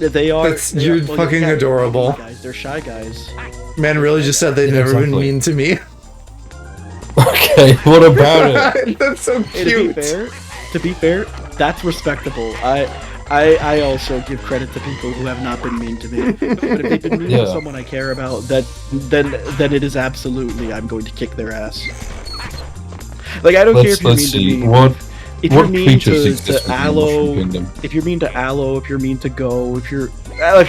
They are. You're fucking adorable. Guys, they're Shy Guys. Man really just said they've Yeah, never been exactly. mean to me. Okay, what about it? That's so Hey, cute. to be fair, that's respectable. I also give credit to people who have not been mean to me. But if they've been mean to Yeah. someone I care about, then it is absolutely I'm going to kick their ass. Like I don't care if you're Let's mean see. to me. What If you're what mean creatures to exist within the Aloe, Mushroom Kingdom? if you're mean to Aloe, if you're mean to Go, if you're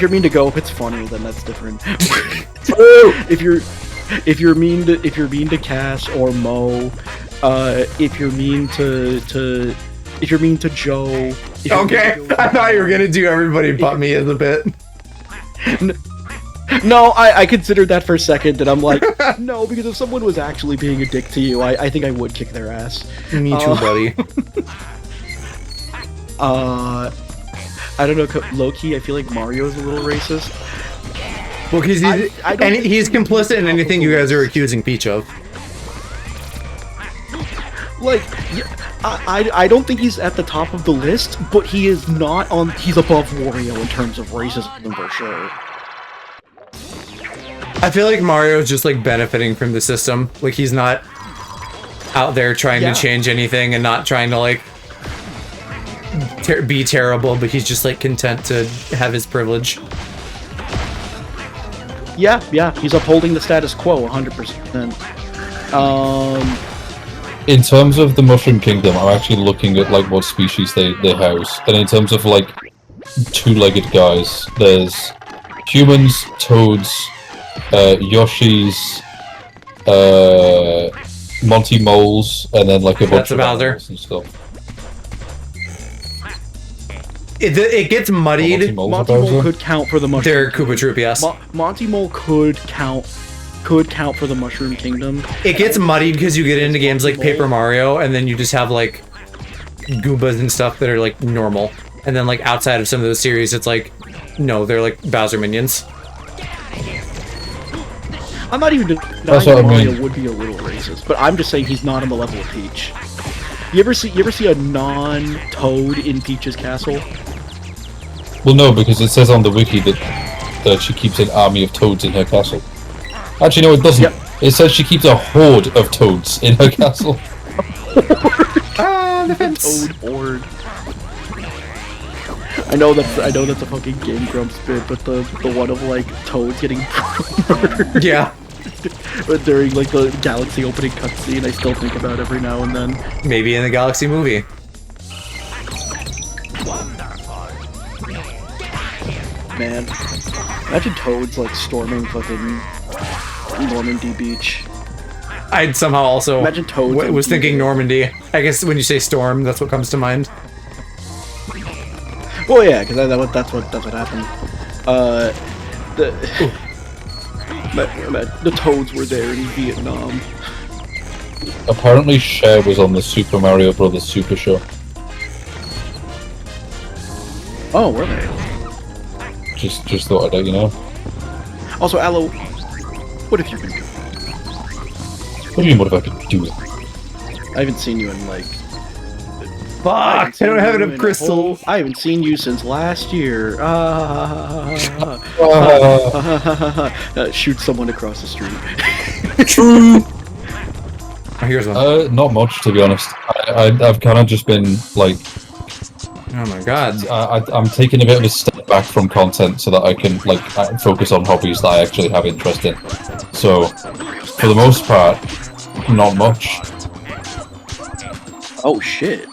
mean to Go, if it's funny, then that's different. if you're mean to Cass or Mo, if you're mean to Joe. if you're mean Okay, to Joe- I thought you were gonna do everybody but me as a bit. No, I considered that for a second, and I'm like, no, because if someone was actually being a dick to you, I think I would kick their ass. Me too, buddy. I don't know, low-key, I feel like Mario is a little racist. Well, because I don't think he's he would complicit in be anything you guys are accusing Peach of. Like, yeah, I don't think he's at the top of the list, but he is not on. He's above Wario in terms of racism for sure. I feel like Mario's just like benefiting from the system. Like he's not out there trying Yeah. to change anything and not trying to like be terrible, but he's just like content to have his privilege. Yeah, he's upholding the status quo 100%. In terms of the Mushroom Kingdom, I'm actually looking at like what species they house, and in terms of like two-legged guys, there's humans, toads, Yoshis, Monty Moles, and then like a bunch That's a of Bowser. animals and stuff. It gets muddied. Moles Monty are Mole Bowser? could count for the mushroom. They're Koopa Troop, yes. Monty Mole could count for the Mushroom Kingdom. It gets muddied because you get into games like Paper Mario, and then you just have like Goombas and stuff that are like normal, and then like outside of some of those series, it's like no, they're like Bowser minions. I'm not even That's denying what I Mario mean. would be a little racist, but I'm just saying he's not on the level of Peach. You ever see a non-Toad in Peach's castle? Well, no, because it says on the wiki that she keeps an army of toads in her castle. Actually, no, it doesn't. Yep. It says she keeps a horde of toads in her castle. Ah, the fence. Toad horde. I know that's a fucking Game Grumps bit, but the one of like toads getting murdered. Yeah. But during like the Galaxy opening cutscene, I still think about every now and then. Maybe in the Galaxy movie. Man, imagine Toads like storming fucking Normandy Beach. I'd somehow also Imagine Toads was on thinking TV. Normandy. I guess when you say storm, that's what comes to mind. Well, yeah, because that's what happened. The Toads were there in Vietnam. Apparently, Cher was on the Super Mario Brothers Super Show. Oh, were they? Just thought I'd let you know. Also, Aloe, what have you been doing? What do you mean? What have I been doing? I haven't seen you in like. Fuck! I don't have enough in a crystals. I haven't seen you since last year. Shoot someone across the street. True. Oh, here's one. Not much, to be honest. I've kind of just been like, Oh my god. I'm taking a bit of a step back from content so that I can like focus on hobbies that I actually have interest in. So, for the most part, not much. Oh shit!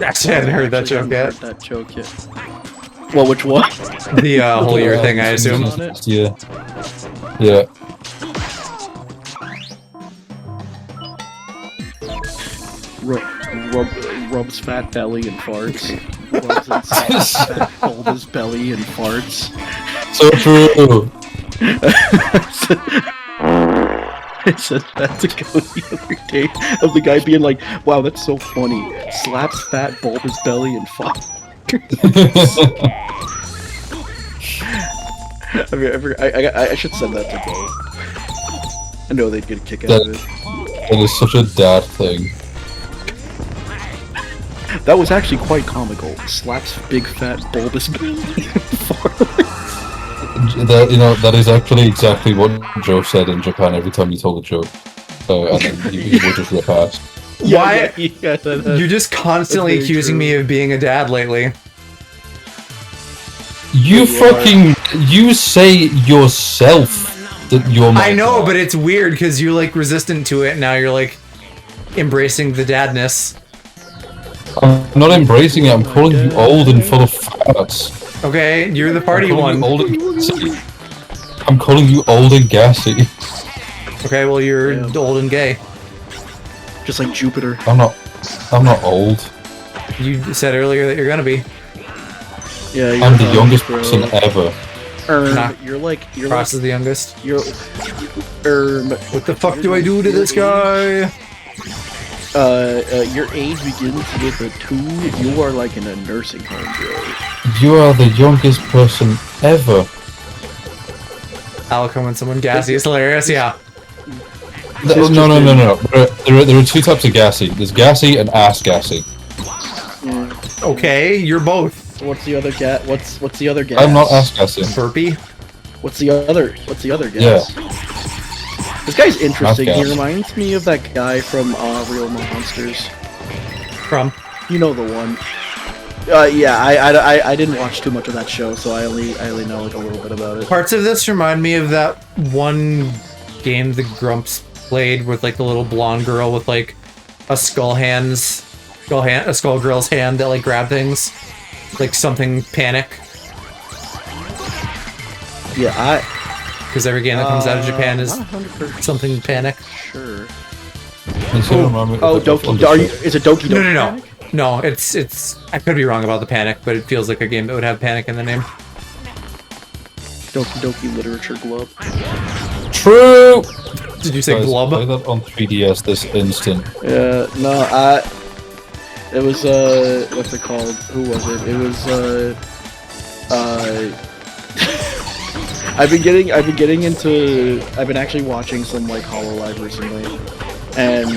Actually, I hadn't heard that joke yet. That joke yet. Well, which one? The whole year thing, I assume. On it? Yeah. Yeah. Rubs fat belly and farts. Rubs and fat bulbous belly and farts. So true. I said that to go the other day of the guy being like, "Wow, that's so funny." Slaps fat bulbous belly and fuck. I should send that to Bo. I know they'd get a kick out of it. That is such a dad thing. That was actually quite comical. Slaps big fat bulbous belly and farts. That is actually exactly what Joe said in Japan every time he told a joke. And then he would just rip ass. Why? Yeah, You're just constantly That's very accusing true. me of being a dad lately. You say yourself that you're my I know, dad. but it's weird because you're like resistant to it, and now you're like embracing the dadness. I'm not embracing it, I'm calling you old and full of farts. Okay, you're the party I'm calling one. you old and gassy. I'm calling you old and gassy. Okay, well you're Yeah. old and gay. Just like Jupiter. I'm not old. You said earlier that you're gonna be. Yeah, you're I'm the youngest bro. person ever. Nah. You're Cross is the youngest. What What the fuck do I do to this guy? Your age begins with a 2. You are like in a nursing home, bro. You are the youngest person ever. Alco when someone gassy is hilarious, yeah. No. There are two types of gassy. There's gassy and ass gassy. Okay, you're both. What's the other What's the other gas? I'm not ass gassy. Burpee? What's the other gas? Yeah. This guy's interesting. Not He gas. reminds me of that guy from Real Monsters. From? You know the one. Yeah, I didn't watch too much of that show, so I only know like a little bit about it. Parts of this remind me of that one game the Grumps played with like the little blonde girl with like a skull girl's hand that like grab things. Like something panic. Yeah, Because every game that comes out of Japan is not 100% something panic. sure. It's gonna remind me of Oh, like, Doki. Is it Doki? No, Doki no, no. Panic? No, it's I could be wrong about the panic, but it feels like a game that would have panic in the name. Doki Doki Literature Club. True! Did you say Guys, glub? play that on 3DS this instant. Yeah, no, it was what's it called? Who was it? It was I've been actually watching some like HoloLive recently, and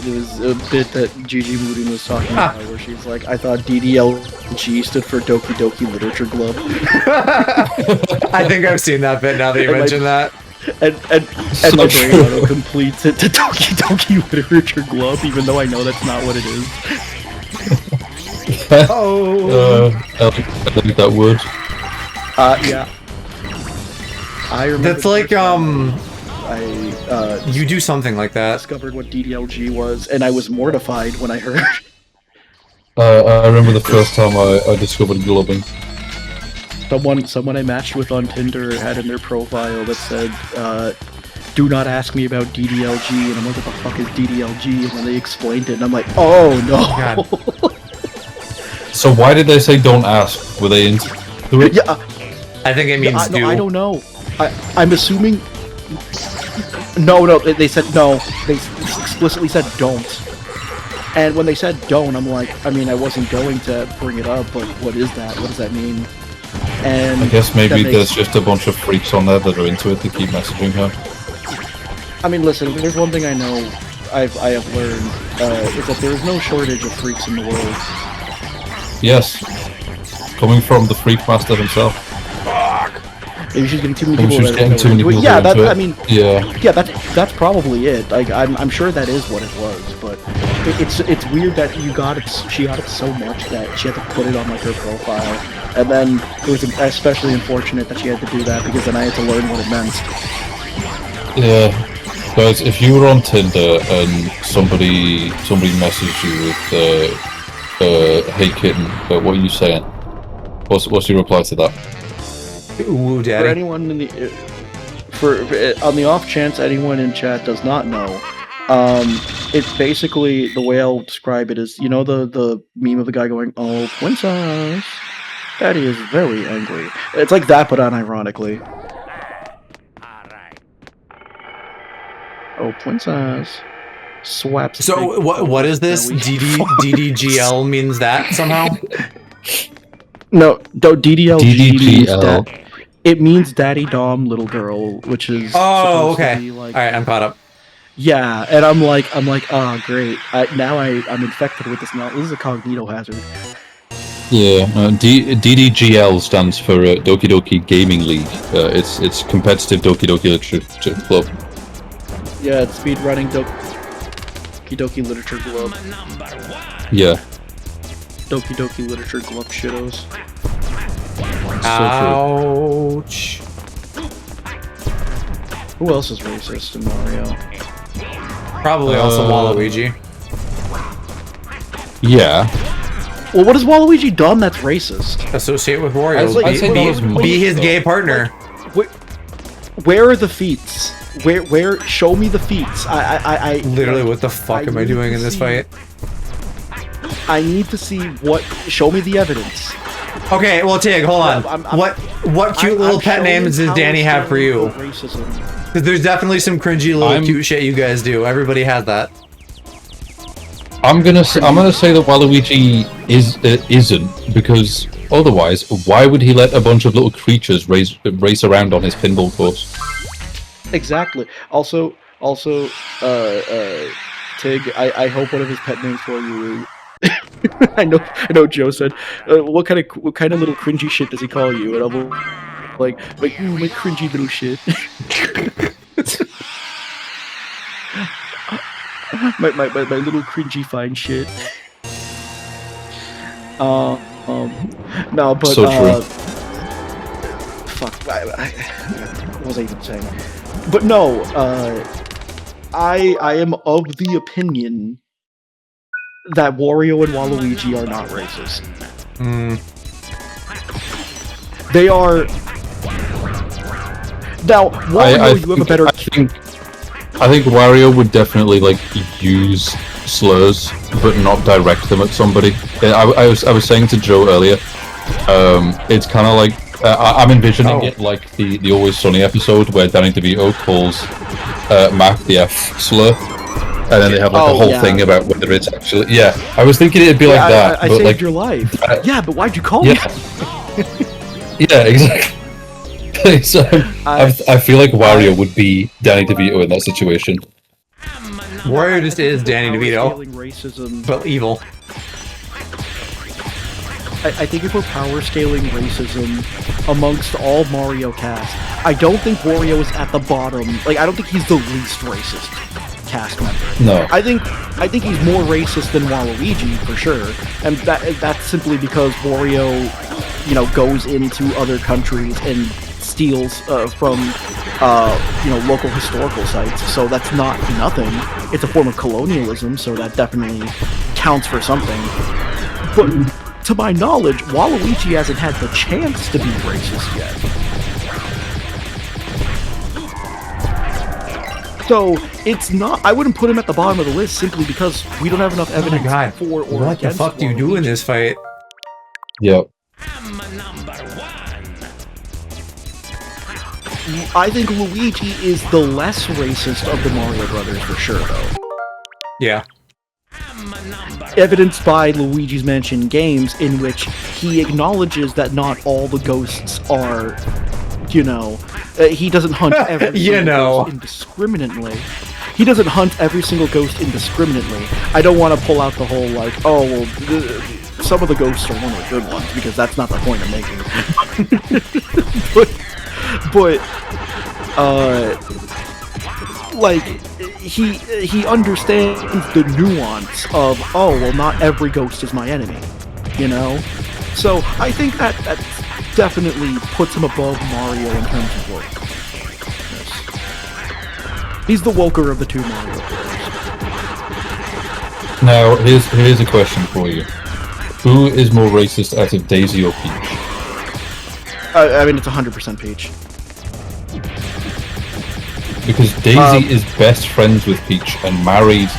there was a bit that Gigi Moodin was talking about where she's like, I thought DDLG stood for Doki Doki Literature Club. I think I've seen that bit now that you And, like, mention that. And my brain auto completes it to Doki Doki Literature Club, even though I know that's not what it is. Oh. I think that word. Yeah. I remember. That's like I you do something like that. discovered what DDLG was, and I was mortified when I heard. I remember the first time I discovered glubbing. Someone I matched with on Tinder had in their profile that said, "Do not ask me about DDLG," and I'm like, "What the fuck is DDLG?" And then they explained it, and I'm like, "Oh no!" God. So why did they say don't ask? Were they into it? Yeah, I think it means do. no, I don't know. I'm assuming. No, they said no. They explicitly said don't. And when they said don't, I'm like, I mean, I wasn't going to bring it up, but what is that? What does that mean? And I guess maybe then there's just a bunch of freaks on there that are into it to keep messaging her. I mean, listen, there's one thing I know I have learned, is that there is no shortage of freaks in the world. Yes. Coming from the freak master himself. Maybe she's getting too many Maybe people. she's getting too many people Yeah, into it. I mean, Yeah. yeah, that's probably it. Like, I'm sure that is what it was, but it's weird that she got it so much that she had to put it on like her profile, and then it was especially unfortunate that she had to do that because then I had to learn what it meant. Yeah. Guys, if you were on Tinder and somebody messaged you with hey kitten, what are you saying? What's your reply to that? Ooh, For daddy. anyone in the on the off chance anyone in chat does not know, it's basically, the way I'll describe it is, you know, the meme of the guy going, "Oh, princess, daddy is very angry." It's like that, but unironically. Oh, princess. Swaps. So what is this? DDGL means that somehow? No, DDLG means DDGL. it means daddy dom little girl, which is Oh, supposed to okay. be like, All right, I'm caught up. yeah, and I'm like, oh great. I'm infected with this now. This is a cognito hazard. Yeah, DDGL stands for Doki Doki Gaming League. It's competitive Doki Doki Literature Club. Yeah, it's speedrunning Doki Doki Literature Club. Yeah. Doki Doki Literature Club shittos. Ouch. Who else is racist in Mario? Probably also Waluigi. Yeah. Well, what has Waluigi done that's racist? Associate with Wario. I'd say that was Be his gay partner. Where are the feats? Where? Show me the feats. I Literally, what the fuck am I doing in this fight? I need to see what. Show me the evidence. Okay, well, Tig, hold on. What cute little pet names does Danny have for you? Racism. Because there's definitely some cringy little cute shit you guys do. Everybody has that. I'm gonna say that Waluigi isn't, because otherwise, why would he let a bunch of little creatures race around on his pinball course? Exactly. Also, Tig, I hope one of his pet names for you. I know. Joe said, "What kind of little cringy shit does he call you?" And I'm like, ooh, my cringy little shit. my little cringy fine shit. No, but So true. fuck. What was I even saying? But no, I am of the opinion that Wario and Waluigi are not racist. They are. Now, Wario, you have a better. I think Wario would definitely like use slurs, but not direct them at somebody. I was saying to Joe earlier, it's kind of like I'm envisioning it like the Always Sunny episode where Danny DeVito calls Mac the F slur. And then they have like a whole thing about whether it's actually. Yeah, I was thinking it'd be like that. I but saved like, your life. Yeah, but why'd you call me? Yeah, exactly. So I feel like Wario would be Danny DeVito in that situation. Wario just is Danny DeVito, Racism. but evil. I think if we're power scaling racism amongst all Mario cast, I don't think Wario is at the bottom. Like, I don't think he's the least racist cast member. No. I think he's more racist than Waluigi for sure, and that's simply because Wario, goes into other countries and steals from local historical sites, so that's not nothing. It's a form of colonialism, so that definitely counts for something. But to my knowledge, Waluigi hasn't had the chance to be racist yet. So it's not. I wouldn't put him at the bottom of the list simply because we don't have enough evidence for or what against. The fuck do you do in this fight? Yep. I'm I think Luigi is the less racist of the Mario Brothers for sure, though. Yeah. Evidenced by Luigi's Mansion games, in which he acknowledges that not all the ghosts are, he doesn't hunt every single ghost indiscriminately. He doesn't hunt every single ghost indiscriminately. I don't want to pull out the whole, some of the ghosts are one of the good ones, because that's not the point I'm making. He understands the nuance of, not every ghost is my enemy, So I think that definitely puts him above Mario in terms of woke. Yes. He's the woker of the two Mario players. Now, here's a question for you. Who is more racist out of Daisy or Peach? I mean, it's 100% Peach. Because Daisy is best friends with Peach and married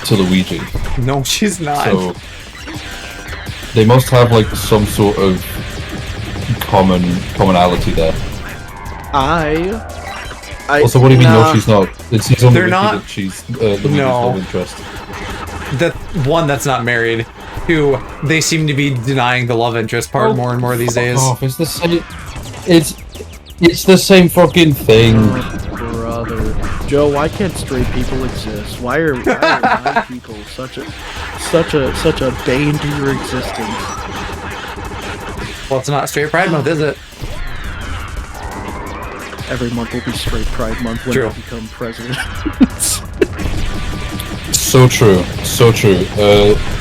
to Luigi. No, she's not. So they must have some sort of commonality there. Also, what do you mean? No, she's not. It's only They're not. That she's Luigi's love interest. That's not married. Two, they seem to be denying the love interest part more and more these days. It's the same. It's the same fucking thing. Brother, Joe, why can't straight people exist? Why are white people such a bane to your existence? Well, it's not straight Pride Month, is it? Every month will be straight Pride Month when True. I become president. So true, so true.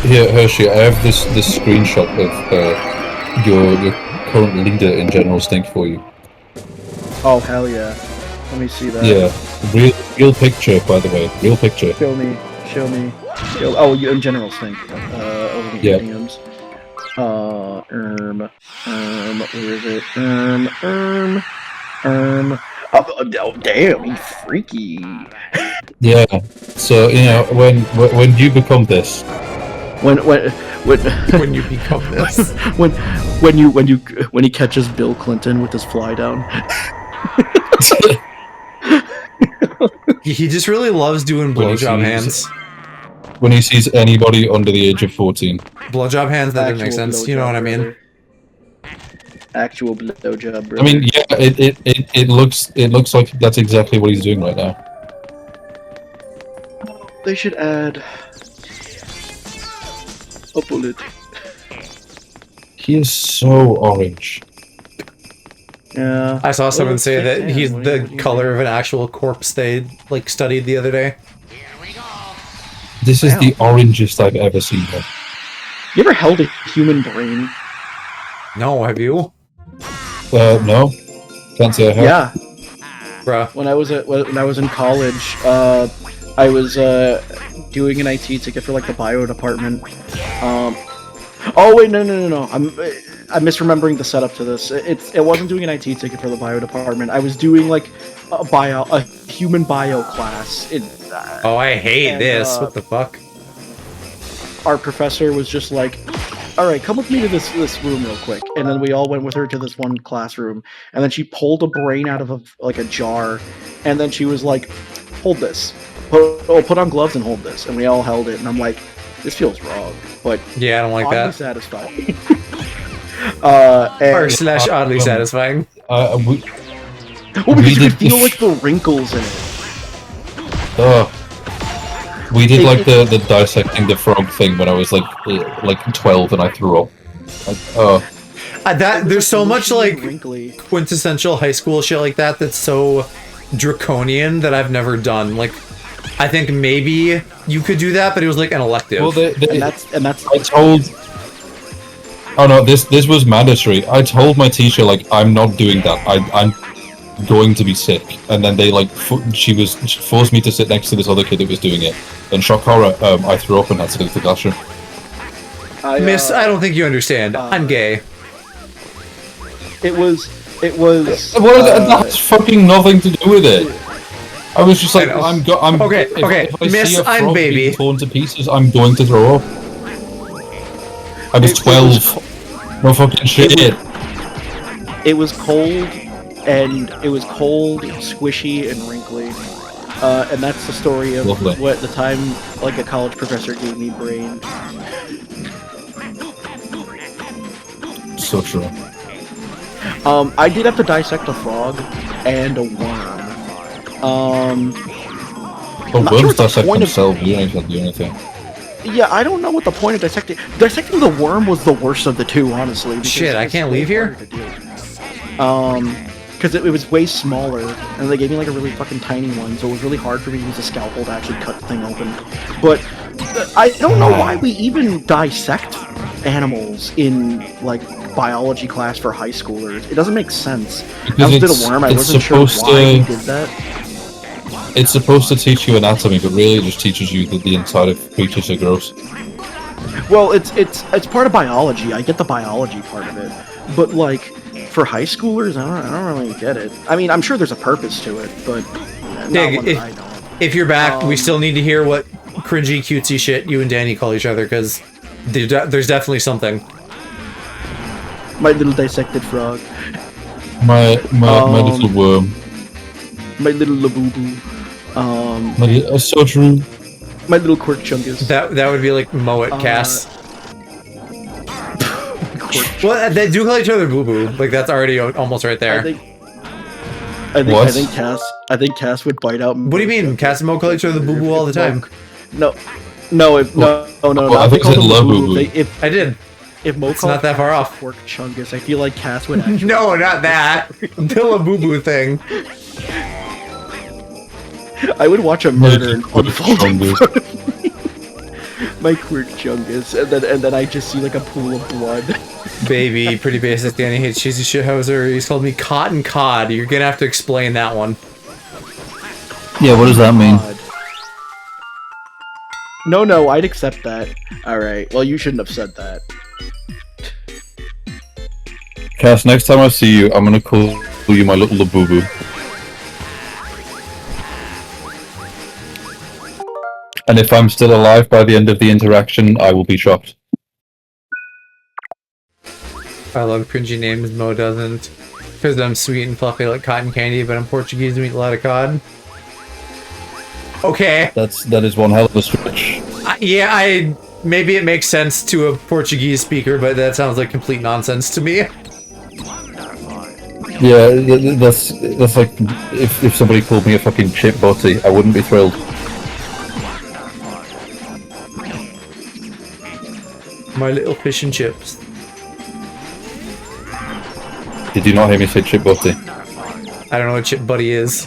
Here, Hershey, I have this screenshot of your current leader in General Stink for you. Oh hell yeah! Let me see that. Yeah, real picture, by the way, real picture. Show me. Oh, you in General Stink. Over the Yeah. idioms. Where is it? Oh, damn, he's freaky. Yeah. So when you become this, When When you become this. when he catches Bill Clinton with his fly down. He just really loves doing When he blowjob sees- hands. when he sees anybody under the age of 14. Blowjob hands, that doesn't make Actual sense. You know what I blowjob, mean? brother. Actual blowjob, bro. I mean, yeah, it looks like that's exactly what he's doing right now. They should add a bullet. He is so orange. Yeah. I saw someone say that Yeah, he's what do the you color of an actual corpse they studied the other day. Here we go. This is Wow. the orangest I've ever seen him. You ever held a human brain? No, have you? No, can't say I have. Yeah. Bruh. When I was in college, I was doing an IT ticket for the bio department. Oh wait, no. I'm misremembering the setup to this. It wasn't doing an IT ticket for the bio department. I was doing a human bio class. Oh, I hate And, this. What the fuck? Our professor was just like, all right, come with me to this room real quick. And then we all went with her to this one classroom. And then she pulled a brain out of a jar. And then she was like, hold this. Put on gloves and hold this. And we all held it. And I'm like, this feels wrong. But Yeah, I don't like oddly that. satisfying. Or slash oddly satisfying. Well, We because you did could feel the the wrinkles in it. we did the dissecting the frog thing when I was like 12 and I threw up. There's so much wrinkly. quintessential high school shit like that that's so draconian that I've never done. I think maybe you could do that, but it was an elective. Well, And that's I told Oh no, this was mandatory. I told my teacher like I'm not doing that. I'm going to be sick, and then they like she forced me to sit next to this other kid that was doing it. And shock horror, I threw up and had to go to the classroom. Miss, I don't think you understand. I'm gay. It was. That's fucking nothing to do with it. I was just like, I'm okay. If I Miss, see a I'm frog baby. being torn to pieces, I'm going to throw up. I was 12. No fucking shit. It was cold, and it was cold, squishy, and wrinkly. And that's the story of what the time, like, a college professor gave me brain. So true. I did have to dissect a frog and a worm. But worms dissect themselves, you don't have to do anything. Yeah, I don't know what the point of dissecting. Dissecting the worm was the worst of the two, honestly. Shit, I can't leave here? Because it was way smaller, and they gave me like a really fucking tiny one, so it was really hard for me to use a scalpel to actually cut the thing open. But I don't know why we even dissect animals in, like, biology class for high schoolers. It doesn't make sense. Because I did a worm, I wasn't sure why we did that. It's supposed to teach you anatomy, but really it just teaches you that the inside of creatures are gross. Well, it's part of biology. I get the biology part of it, but like for high schoolers, I don't really get it. I mean, I'm sure there's a purpose to it, but not one that I know. If you're back, we still need to hear what cringy, cutesy shit you and Danny call each other, because there's definitely something. My little dissected frog. My little worm. My little labubu. So true. My little quirk chungus. That would be like Moet Cass. Well, they do call each other boo boo. Like that's already almost right there. I think Cass would bite out. What do you mean? Cass and Mo call each other boo boo all the time. No. I think I said love boo boo. I did. If Mo it's not that far off. Quirk chungus, I feel like Cass would actually. No, not that. The boo boo thing. I would watch a murder unfold in front of me. My quirk chungus, and then I just see like a pool of blood. Baby, pretty basic. Danny hates cheesy shithouser. He's called me cotton cod. You're gonna have to explain that one. Yeah, what does that mean? No, I'd accept that. Alright, well you shouldn't have said that. Cass, next time I see you, I'm gonna call you my little boo-boo. And if I'm still alive by the end of the interaction, I will be shocked. I love cringy names, Mo doesn't. Because I'm sweet and fluffy like cotton candy, but I'm Portuguese and eat a lot of cod. Okay. That is one hell of a switch. Yeah, maybe it makes sense to a Portuguese speaker, but that sounds like complete nonsense to me. Yeah, that's like if somebody called me a fucking chip butty, I wouldn't be thrilled. My little fish and chips. Did you not hear me say chip butty? I don't know what chip buddy is.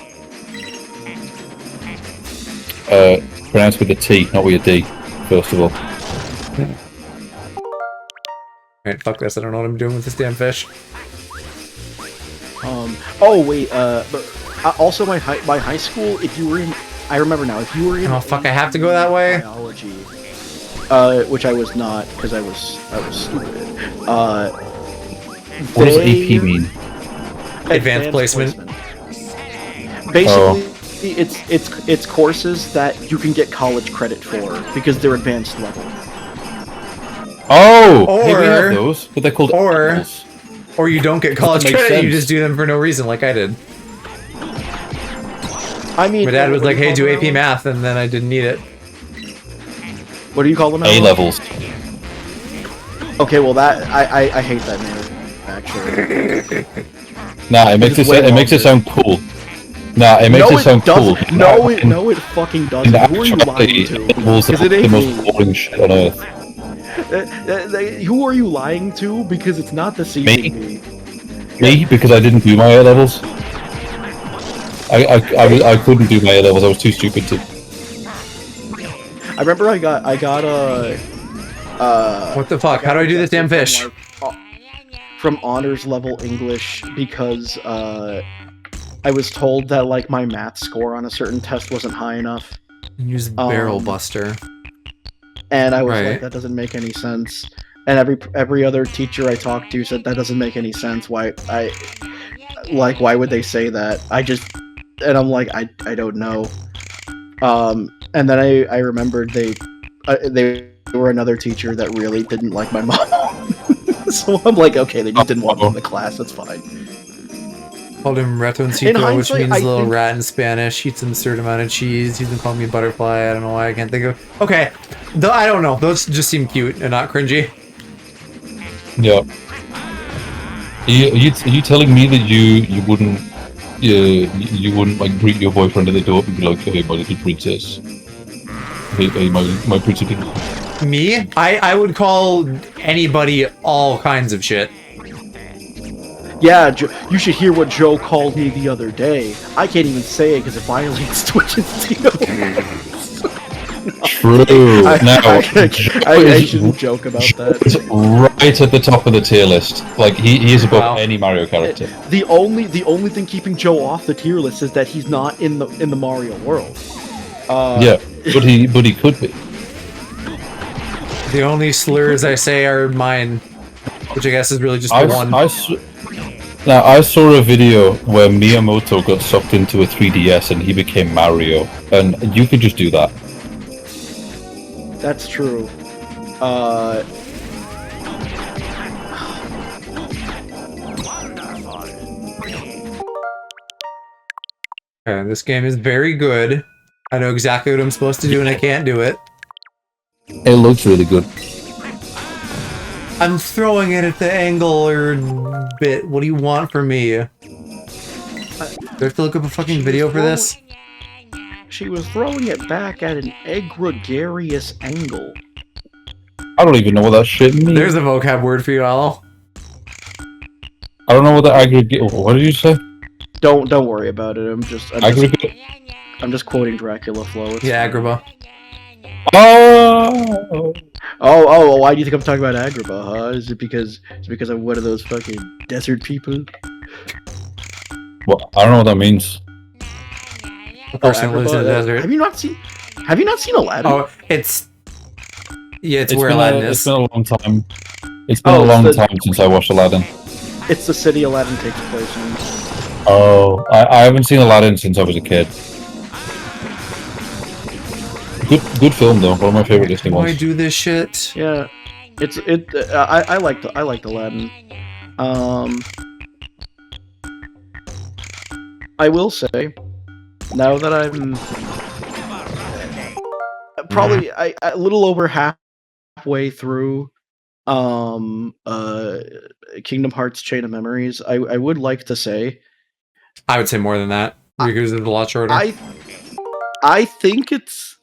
Pronounced with a T, not with a D, first of all. Alright, fuck this, I don't know what I'm doing with this damn fish. Oh wait, but also my high school, if you were in, I remember now, if you were in... Oh fuck, I have to go that way? Biology, which I was not, because I was stupid. What does AP mean? Advanced placement. Basically, it's courses that you can get college credit for because they're advanced level. Oh, hey, we have those, but they're called or you don't get college credit, you just do them for no reason, like I did. I mean, my dad was like, "Hey, do AP math," and then I didn't need it. What do you call them? A levels. Okay, well that I hate that name actually. Nah, it makes it sound cool. Nah, it makes it sound cool. No, it fucking doesn't. Who are you lying to? Because it ain't the most boring shit on earth. Who are you lying to? Because it's not the CCB. Me? Because I didn't do my A levels. I couldn't do my A levels. I was too stupid to. I remember I got a. What the fuck? How do I do this damn fish? from honors level English because I was told that like my math score on a certain test wasn't high enough. Use Barrel Buster. And I was Right. like, that doesn't make any sense. And every other teacher I talked to said that doesn't make any sense. Why would they say that? And I'm like, I don't know. And then I remembered they were another teacher that really didn't like my mom. So I'm like, okay, they just didn't want me in the class. That's fine. Called him ratoncito, which means little rat in Spanish. Eats an absurd amount of cheese. He's been calling me butterfly. I don't know why I can't think of. Okay, I don't know. Those just seem cute and not cringy. Yeah. Are you telling me that you wouldn't like greet your boyfriend at the door and be like, hey, my little princess, hey, my principal? Me? I would call anybody all kinds of shit. Yeah, you should hear what Joe called me the other day. I can't even say it because it violates Twitch's deal. True. I shouldn't joke about that. It's right at the top of the tier list. Like he is above any Mario character. The only thing keeping Joe off the tier list is that he's not in the Mario world. Yeah, but he could be. The only slurs I say are mine, which I guess is really just one. Now, I saw a video where Miyamoto got sucked into a 3DS and he became Mario, and you could just do that. That's true. Okay, this game is very good. I know exactly what I'm supposed to do and I can't do it. It looks really good. I'm throwing it at the angle or bit. What do you want from me? Do I have to look up a fucking video for this? She was throwing it back at an egregious angle. I don't even know what that shit means. There's a vocab word for you, Aloe. I don't know what the aggregate. What did you say? Don't worry about it. I'm just quoting Dracula Flow. Yeah, Agrabah. Oh, why do you think I'm talking about Agrabah, huh? Is it because I'm one of those fucking desert people? Well, I don't know what that means. A person who lives in the desert. Have you not seen Aladdin? Oh, it's where Aladdin is. It's been a long time. It's been a long time since I watched Aladdin. It's the city Aladdin takes place in. Oh, I haven't seen Aladdin since I was a kid. Good film though. One of my favorite Disney ones. Why do this shit? Yeah, I liked Aladdin. I will say, now that I'm probably a little over halfway through Kingdom Hearts Chain of Memories, I would like to say, I would say more than that because it's a lot shorter. I think it's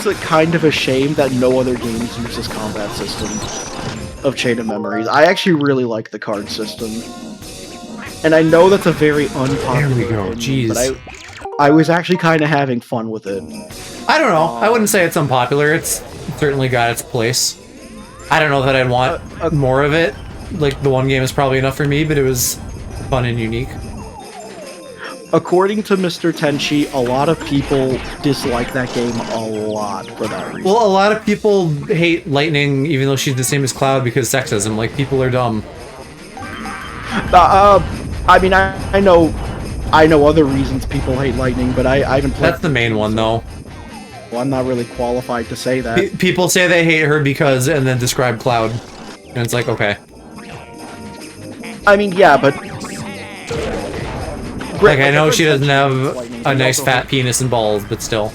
a kind of a shame that no other games use this combat system of Chain of Memories. I actually really like the card system. And I know that's a very unpopular There we go, opinion, jeez. but I was actually kind of having fun with it. I don't know. I wouldn't say it's unpopular. It's certainly got its place. I don't know that I'd want more of it. Like, the one game is probably enough for me, but it was fun and unique. According to Mr. Tenchi, a lot of people dislike that game a lot for that reason. Well, a lot of people hate Lightning, even though she's the same as Cloud, because sexism. Like, people are dumb. I mean, I know other reasons people hate Lightning, but I haven't played. That's the main one, though. Well, I'm not really qualified to say that. People say they hate her because, and then describe Cloud. And it's like, okay. I mean, yeah, but... Like, I know she doesn't have a nice fat penis and balls, but still.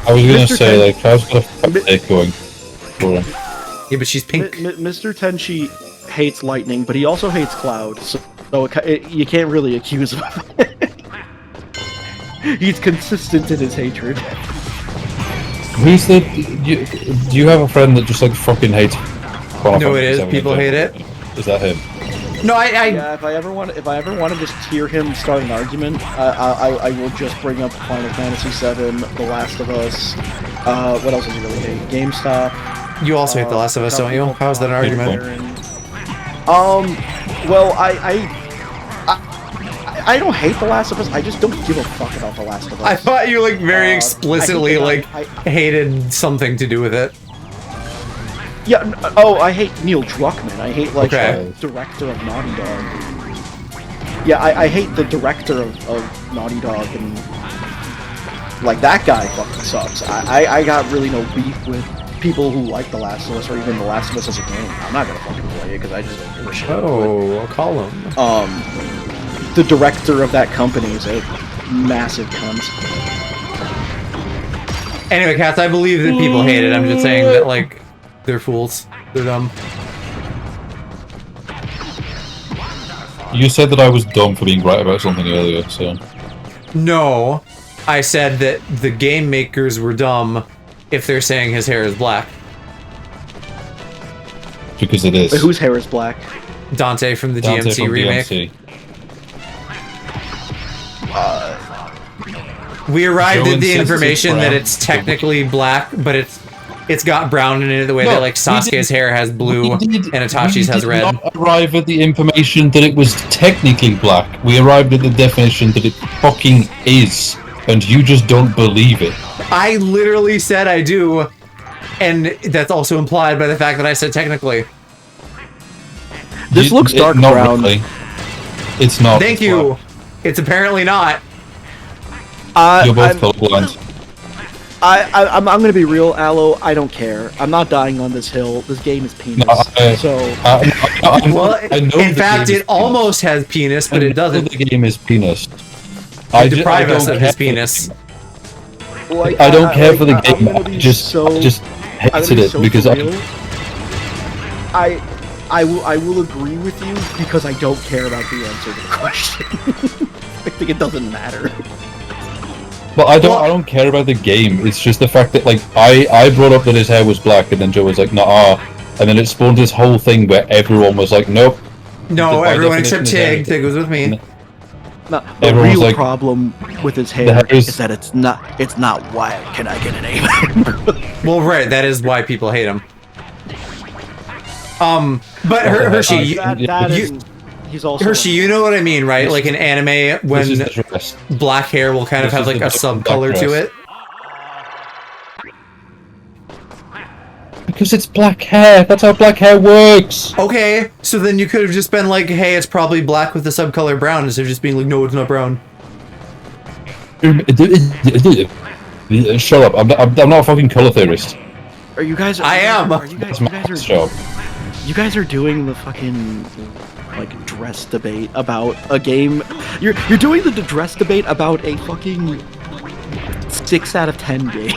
I was gonna say, like, Cloud's got a fat dick going for him. Yeah, but she's pink. Mr. Tenchi hates Lightning, but he also hates Cloud, so you can't really accuse him. He's consistent in his hatred. Who's the... Do you have a friend that just, like, fucking hates... No, it is. People hate it. Is that him? No, Yeah, if I ever want to just hear him start an argument, I will just bring up Final Fantasy VII, The Last of Us. What else does he really hate? GameStop. You also hate The Last of Us, don't you? How's that an argument? Well, I don't hate The Last of Us. I just don't give a fuck about The Last of Us. I thought you like very explicitly I hated something to do with it. Yeah. I hate Neil Druckmann. I hate like the director of Naughty Dog. Yeah, I hate the director of Naughty Dog, and like that guy fucking sucks. I got really no beef with people who like The Last of Us or even The Last of Us as a game. I'm not gonna fucking play it because I just don't give a shit. Oh, I'll call him. The director of that company is a massive cunt. Anyway, Cats, I believe that people hate it. I'm just saying that, like, they're fools. They're dumb. You said that I was dumb for being right about something earlier, so... No, I said that the game makers were dumb if they're saying his hair is black. Because it is. But whose hair is black? Dante from the Dante DMC from remake. DMC. We arrived Joe at the insists information it's that brown. it's technically black, but it's got brown in it the way No, that like we Sasuke's hair has blue and Itachi's has red. We did not arrive at the information that it was technically black. We arrived at the definition that it fucking is, and you just don't believe it. I literally said I do, and that's also implied by the fact that I said technically. This looks dark not brown. Really. It's not. Thank you. It's apparently not. You're both colorblind. I'm gonna be real, Aloe. I don't care. I'm not dying on this hill. This game is penis. Well, I know in the fact, game it is almost has penis, but I it know doesn't. The game is penis. They deprive us don't of his care for the penis. game. Like, I don't care for the I'm game. gonna I be just I'm gonna hated be it so because for real. I will agree with you because I don't care about the answer to the question. I think it doesn't matter. Well, I don't care about the game. It's just the fact that like I brought up that his hair was black, and then Joe was like, "Nah," and then it spawned this whole thing where everyone was like, "Nope." No, By everyone definition, except his hair- Tig. Tig was with me. No, the Everyone was real like- problem with his hair The hair is- is that it's not white. Can I get an amen? Well, right, that is why people hate him. But Hershey, he's also Hershey, you know what I mean, right? Like in anime, This is when the dress. black hair will kind of This have is like a the subcolor black to dress. it. Because it's black hair. That's how black hair works. Okay, so then you could have just been like, hey, it's probably black with the subcolor brown, instead of just being like, no, it's not brown. Shut up. I'm not a fucking color theorist. Are you guys? I am. Are you guys? That's my job. You guys are doing the fucking like dress debate about a game. You're doing the dress debate about a fucking 6 out of 10 game.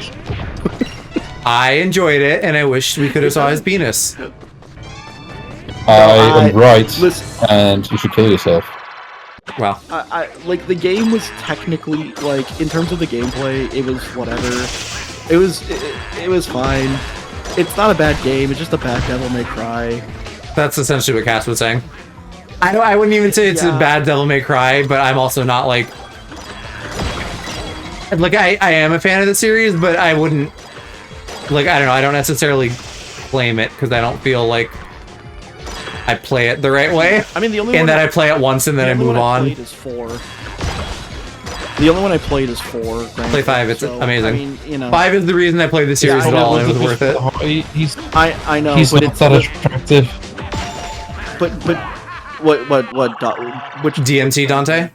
I enjoyed it, and I wish we could have saw his penis. I am right, Listen, and you should kill yourself. Wow. I like the game was technically like in terms of the gameplay, it was whatever. It was fine. It's not a bad game. It's just a bad Devil May Cry. That's essentially what Cass was saying. I wouldn't even say it's a bad Devil May Cry, but I'm also not like I am a fan of the series, but I wouldn't like, I don't know, I don't necessarily claim it because I don't feel like I play it the right way. I mean, the only and one then I play it once and then I move on. The only one I played is 4. Granted, Play 5, it's so, amazing. I mean, you know, 5 is the reason I played the series at all, and it was worth it. I know, He's but not it's that attractive. but which DMT Dante?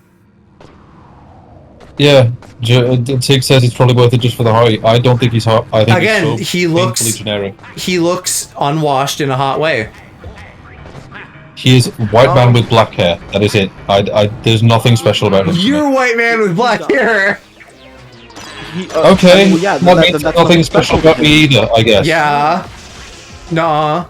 Yeah, Tig says it's probably worth it just for the height. I don't think he's hot. I think Again, he's so he looks painfully generic. He looks unwashed in a hot way. He is a white man with black hair. That is it. There's nothing special about him. You're a white man with black hair. Okay, well, yeah, that means that's nothing special about me either, I guess. Yeah. Nah.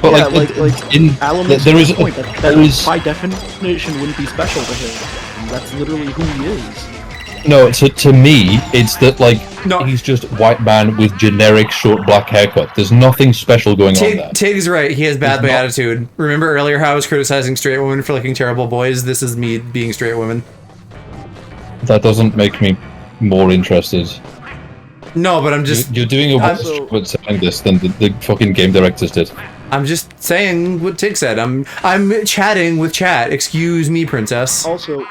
But yeah, like Alan makes there a is good point that there is by definition wouldn't be special to him. That's literally who he is. no. To me, it's that like No. he's just white man with generic short black haircut. There's nothing special going on there. Tig's right. He has bad He's boy not- attitude. Remember earlier how I was criticizing straight women for looking terrible boys? This is me being straight women. That doesn't make me more interested. No, but I'm just... You're doing a worse Also- job at selling this than the fucking game directors did. I'm just saying what Tig said. I'm chatting with chat. Excuse me, princess. Also,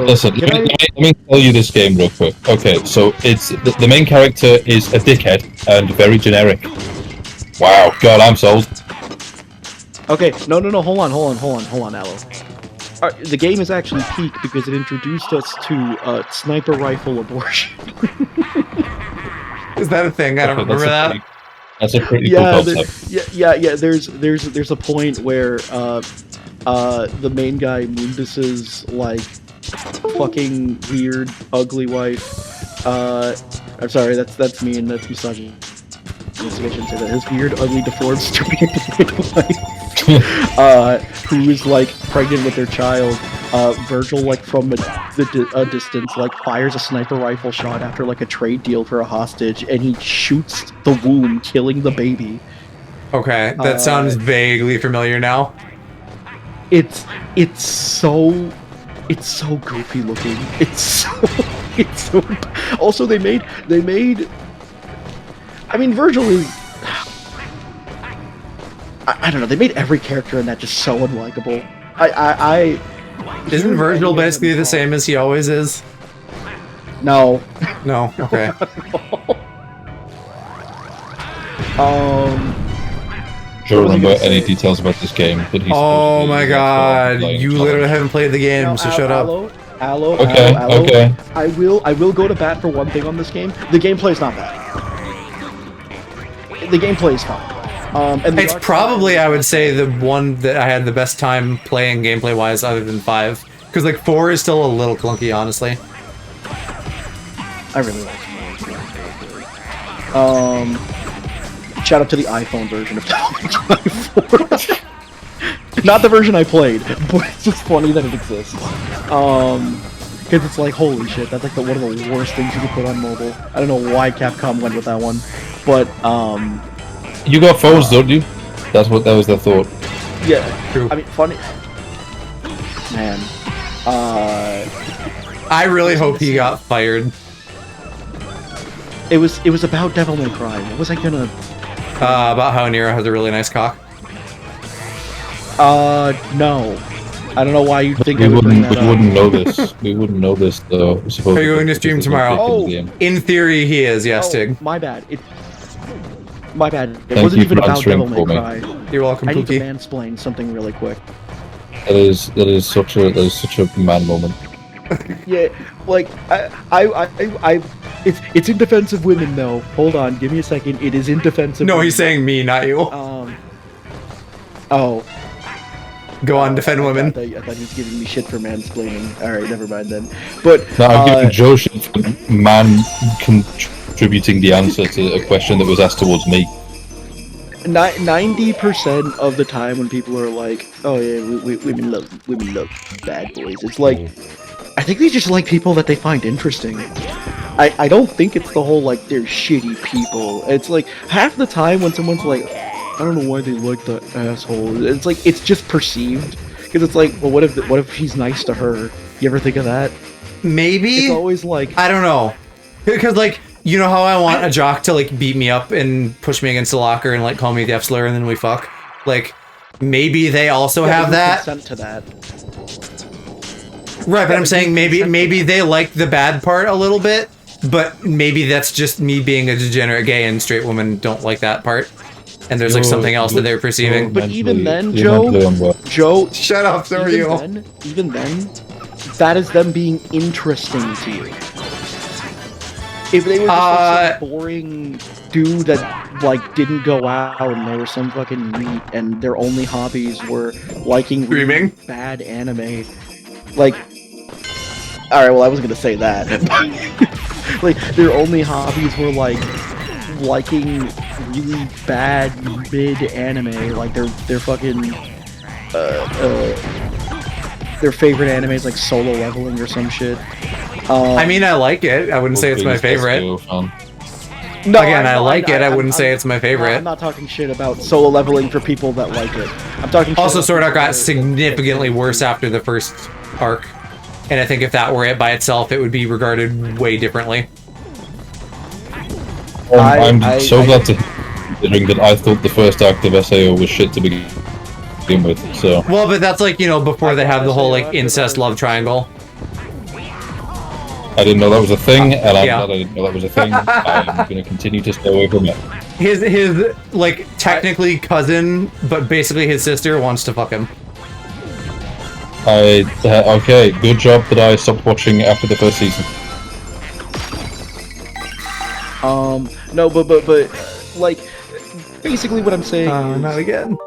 Listen, can let me tell you this game real quick. Okay, so it's the main character is a dickhead and very generic. Wow, God, I'm sold. Okay, no, hold on, Aloe. The game is actually peak because it introduced us to sniper rifle abortion. Is that a thing? I don't remember that. That's a pretty cool concept. Yeah. There's a point where the main guy Mundus's like fucking weird ugly wife. I'm sorry, that's me and that's misogyny. I shouldn't say that. His weird, ugly, deformed, stupid wife, who is like pregnant with their child. Virgil, like from a distance, like fires a sniper rifle shot after like a trade deal for a hostage, and he shoots the womb, killing the baby. Okay, that sounds vaguely familiar now. It's so goofy looking. It's so. Also, they made. I mean, Virgil is. I don't know. They made every character in that just so unlikable. Isn't Virgil basically the same as he always is? No. No. Okay. Do you remember any details about this game that he's? Oh my God! You literally haven't played the game, so shut up. Aloe. Okay. I will go to bat for one thing on this game. The gameplay is not bad. The gameplay is fine. And It's probably, I would say, the one that I had the best time playing gameplay-wise other than 5. Because, like, 4 is still a little clunky, honestly. I really like 4. Shout out to the iPhone version of Devil May Cry 4. Not the version I played, but it's just funny that it exists. Because it's like, holy shit, that's like one of the worst things you could put on mobile. I don't know why Capcom went with that one, but, You got phones, don't you? That was their thought. yeah. True. I mean, funny. Man. I really hope he got fired. It was about Devil May Cry. What was I gonna? About how Nero has a really nice cock. No. I don't know why you think We I would bring that we up. wouldn't know this. We wouldn't know this though. Are you going to stream tomorrow? Oh. In theory, he is, yes, Tig. My bad. My bad. It Thank wasn't you even for about answering Devil May for me. Cry. You're welcome, I need to Pookie. mansplain something really quick. That is such a man moment. Yeah, like it's in defense of women though. Hold on, give me a second. It is in defense of No, women. he's saying me, not you. Oh. Go on, defend women. I thought he was giving me shit for mansplaining. Alright, never mind then. But No, I'm giving Joe shit for man contributing the answer to a question that was asked towards me. 90% of the time when people are like, "Oh yeah, women love bad boys," it's like, I think they just like people that they find interesting. I don't think it's the whole like they're shitty people. It's like half the time when someone's like, I don't know why they like that asshole. It's like it's just perceived because it's like, well, what if he's nice to her? You ever think of that? Maybe. It's always like, I don't know. Because, like, you know how I want a jock to, like, beat me up and push me against the locker and, like, call me the F slur and then we fuck? Like, maybe they also have that. consent to that. Right, but I'm saying maybe they like the bad part a little bit, but maybe that's just me being a degenerate gay and straight women don't like that part. And there's, like, something else that they're perceiving. But even then, Joe, shut up, so are you. Even then, that is them being interesting to you. If they were just some boring dude that like didn't go out and they were some fucking neat and their only hobbies were liking really bad anime, like, all right, well, I was gonna say that. Like, their only hobbies were like liking really bad mid anime, like their fucking their favorite anime is like Solo Leveling or some shit. I mean, I like it. I wouldn't say it's my favorite. No, again, I like it. I wouldn't say it's my favorite. I'm not talking shit about Solo Leveling for people that like it. I'm talking. Also, Sword Art got significantly worse after the first arc, and I think if that were it by itself, it would be regarded way differently. I'm so glad to considering that I thought the first act of SAO was shit to begin with. So Well, but that's like, you know, before they have the whole like incest love triangle. I didn't know that was a thing, and I'm Yeah. glad I didn't know that was a thing. I'm going to continue to stay away from it. His like technically cousin, but basically his sister wants to fuck him. Okay, good job that I stopped watching after the first season. No, but like, basically what I'm saying is, Not again.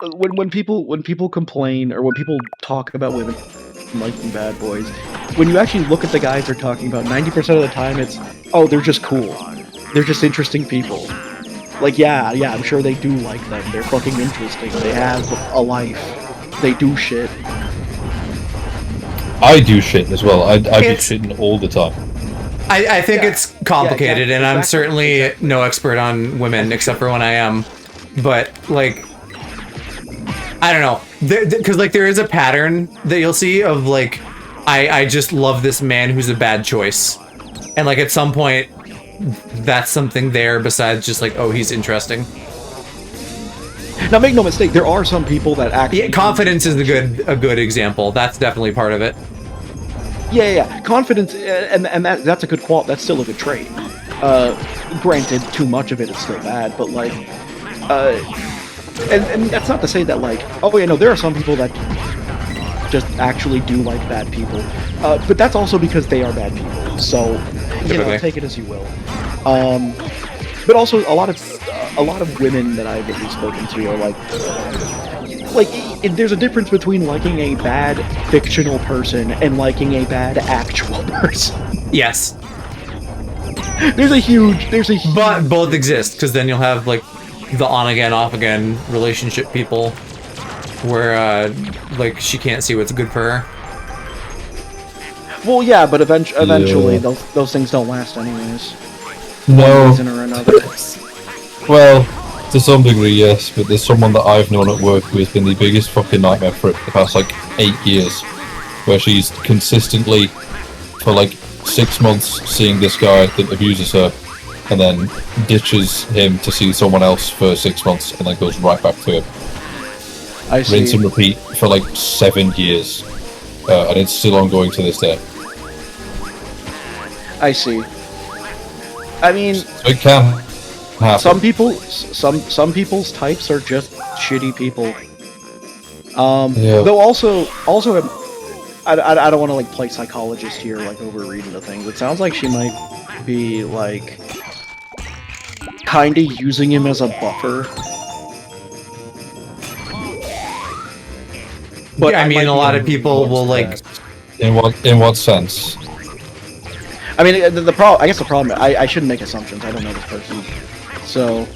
when people complain or when people talk about women liking bad boys, when you actually look at the guys they're talking about, 90% of the time it's, oh, they're just cool, they're just interesting people. Like, yeah, I'm sure they do like them. They're fucking interesting. They have a life. They do shit. I do shit as well. I do shitting all the time. I think it's complicated, Yeah, and I'm exactly. certainly no expert on women, except for when I am. But like, I don't know, because like there is a pattern that you'll see of like, I just love this man who's a bad choice, and like at some point, that's something there besides just like, oh, he's interesting. Now, make no mistake, there are some people that actually... Yeah, confidence is a good example. That's definitely part of it. Yeah. Confidence, and that's a good that's still a good trait. Granted, too much of it is still bad, but like, and that's not to say that like, oh yeah, no, there are some people that just actually do like bad people, but that's also because they are bad people. So, you know, take it as you will. But also a lot of women that I've at least spoken to are like there's a difference between liking a bad fictional person and liking a bad actual person. Yes, There's a huge but both exist, because then you'll have like the on again, off again relationship people, where like she can't see what's good for her. Well, yeah, but eventually those things don't last anyways. No. One reason or another. Well, to some degree, yes, but there's someone that I've known at work who has been the biggest fucking nightmare for it the past, like, 8 years. Where she's consistently, for like 6 months, seeing this guy that abuses her, and then ditches him to see someone else for 6 months, and then goes right back to him. I see. Rinse and repeat for like 7 years. And it's still ongoing to this day. I see. I mean, So it can happen. some people's types are just shitty people. Yeah. Though also, I don't want to like play psychologist here, like overread into things. It sounds like she might be like kind of using him as a buffer. But I mean, might a be lot of overreading people into will like. that. In what sense? I mean, the problem. I guess the problem. I shouldn't make assumptions. I don't know this person, so.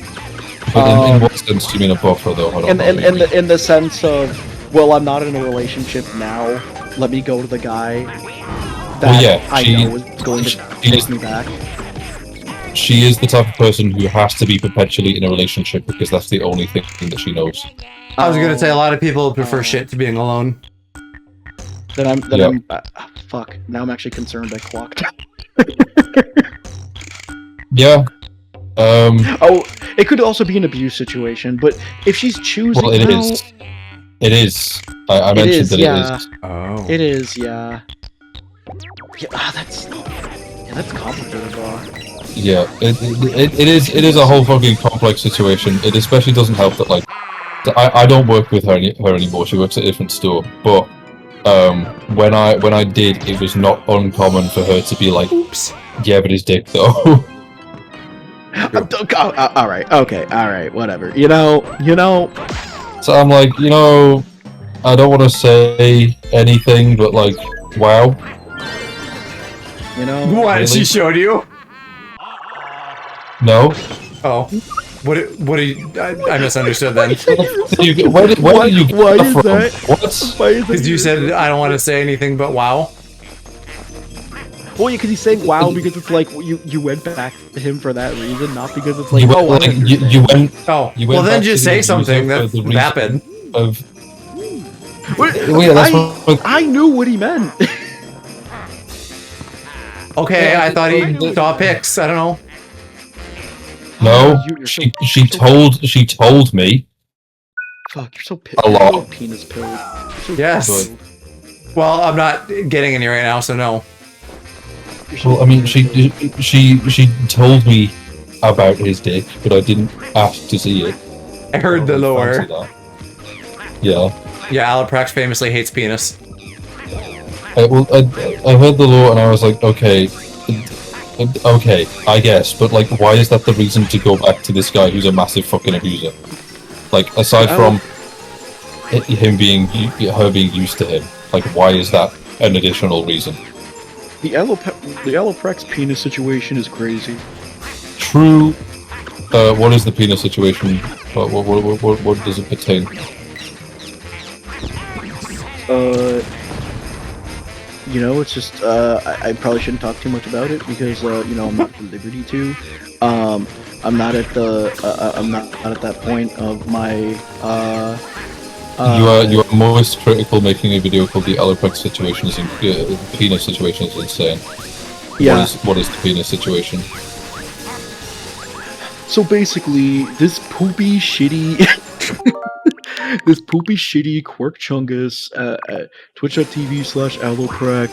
But in what sense do you mean a buffer, though? I don't know what you mean. In the sense of, well, I'm not in a relationship now. Let me go to the guy that I know is going to take me back. She is the type of person who has to be perpetually in a relationship because that's the only thing that she knows. I was gonna say a lot of people prefer shit to being alone. I'm fuck. Now I'm actually concerned I clocked. Yeah. Oh, it could also be an abuse situation, but if she's choosing, Well, it is. It is. I mentioned that yeah. it is. Oh. It is, yeah. That's complicated, bro. Yeah. It is a whole fucking complex situation. It especially doesn't help that like I don't work with her anymore. She works at a different store, but when I did, it was not uncommon for her to be like, Oops. yeah, but his dick though. All right, okay, all right, whatever. You know. So I'm like, I don't want to say anything, but like, wow. What? Really? She showed you? No. Oh. What do you... I misunderstood then. Where did you get why that is from? that? What? Why is Because you said I don't want to say anything but wow. Well, yeah, because he's saying wow because it's like you went back to him for that reason, not because it's like You oh went, I like, you went. Oh. You Well, went then back just to the say something. user for That's the reason vapid. Of, Well, yeah, that's what. I knew what he meant. Okay, Yeah, I thought I he know. saw pics. I don't know. No, You're so, she told me fuck. You're so a lot. You're so penis pilled. You're so Yes. pilled. Well, I'm not getting any right now, so no. You're so Well, I mean, penis pilled. she told me about his dick, but I didn't ask to see it. I heard the don't lore. fancy that. Yeah. Yeah, Alaprax famously hates penis. I heard the lore and I was like, okay, I guess, but like, why is that the reason to go back to this guy who's a massive fucking abuser? Like, aside from him being, her being used to him, like, why is that an additional reason? The Alloprex penis situation is crazy. True. What is the penis situation? What does it pertain? You know, it's just, I probably shouldn't talk too much about it because, you know, I'm not at liberty to. I'm not at that point of my, you are most critical making a video called the Alaprex situation is penis situation is insane. Yeah. What is the penis situation? So basically, this poopy shitty Quirk Chungus at twitch.tv/Alloprex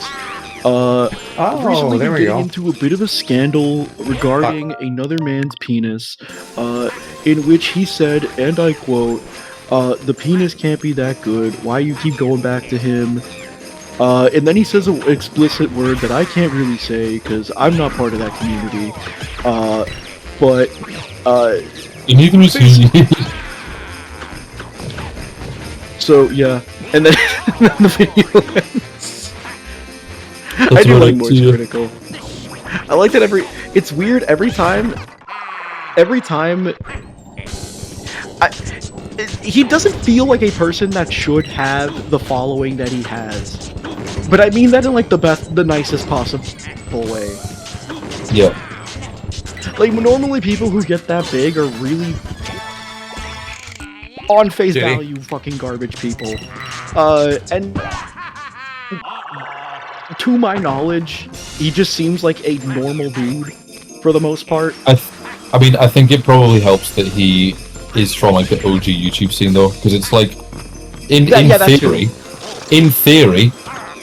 recently there been we getting go. into a bit of a scandal regarding another man's penis, in which he said, and I quote, the penis can't be that good, why you keep going back to him? And then he says an explicit word that I can't really say because I'm not part of that community. But Neither is he. So yeah, and then, then the video ends. I do what like I more do. critical. I like that it's weird every time. He doesn't feel like a person that should have the following that he has. But I mean that in like the nicest possible way. Yeah. Like normally people who get that big are really on face Did he? value fucking garbage people. And to my knowledge, he just seems like a normal dude for the most part. I mean, I think it probably helps that he is from like the OG YouTube scene though, because it's like in theory,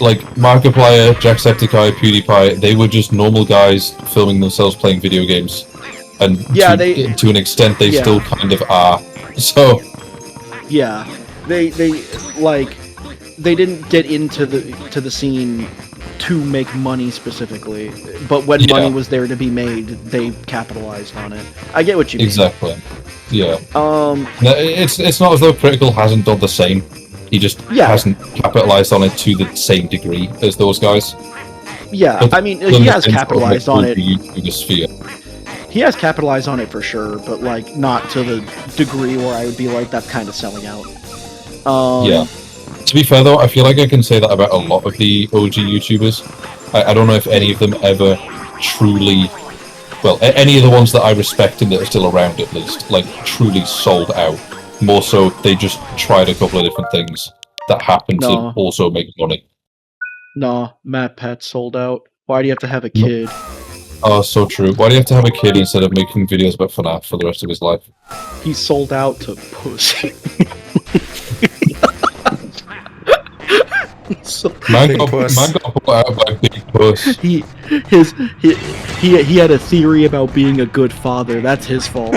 like Markiplier, Jacksepticeye, PewDiePie, they were just normal guys filming themselves playing video games, and to an extent they still kind of are. So yeah, they didn't get into the scene to make money specifically, but when money was there to be made, they capitalized on it. I get what you mean. Exactly. Yeah. It's not as though Critical hasn't done the same. He just hasn't capitalized on it to the same degree as those guys. Yeah, But I mean, he has capitalized on it. Sphere. He has capitalized on it for sure, but like not to the degree where I would be like, that's kind of selling out. Yeah. To be fair though, I feel like I can say that about a lot of the OG YouTubers. I don't know if any of them ever truly, well, any of the ones that I respect and that are still around at least, like truly sold out. More so, they just tried a couple of different things that happened to also make money. No, Matt Pat sold out. Why do you have to have a kid? Oh, so true. Why do you have to have a kid instead of making videos about FNAF for the rest of his life? He sold out to pussy. Man got put out by Big Puss. He had a theory about being a good father. That's his fault.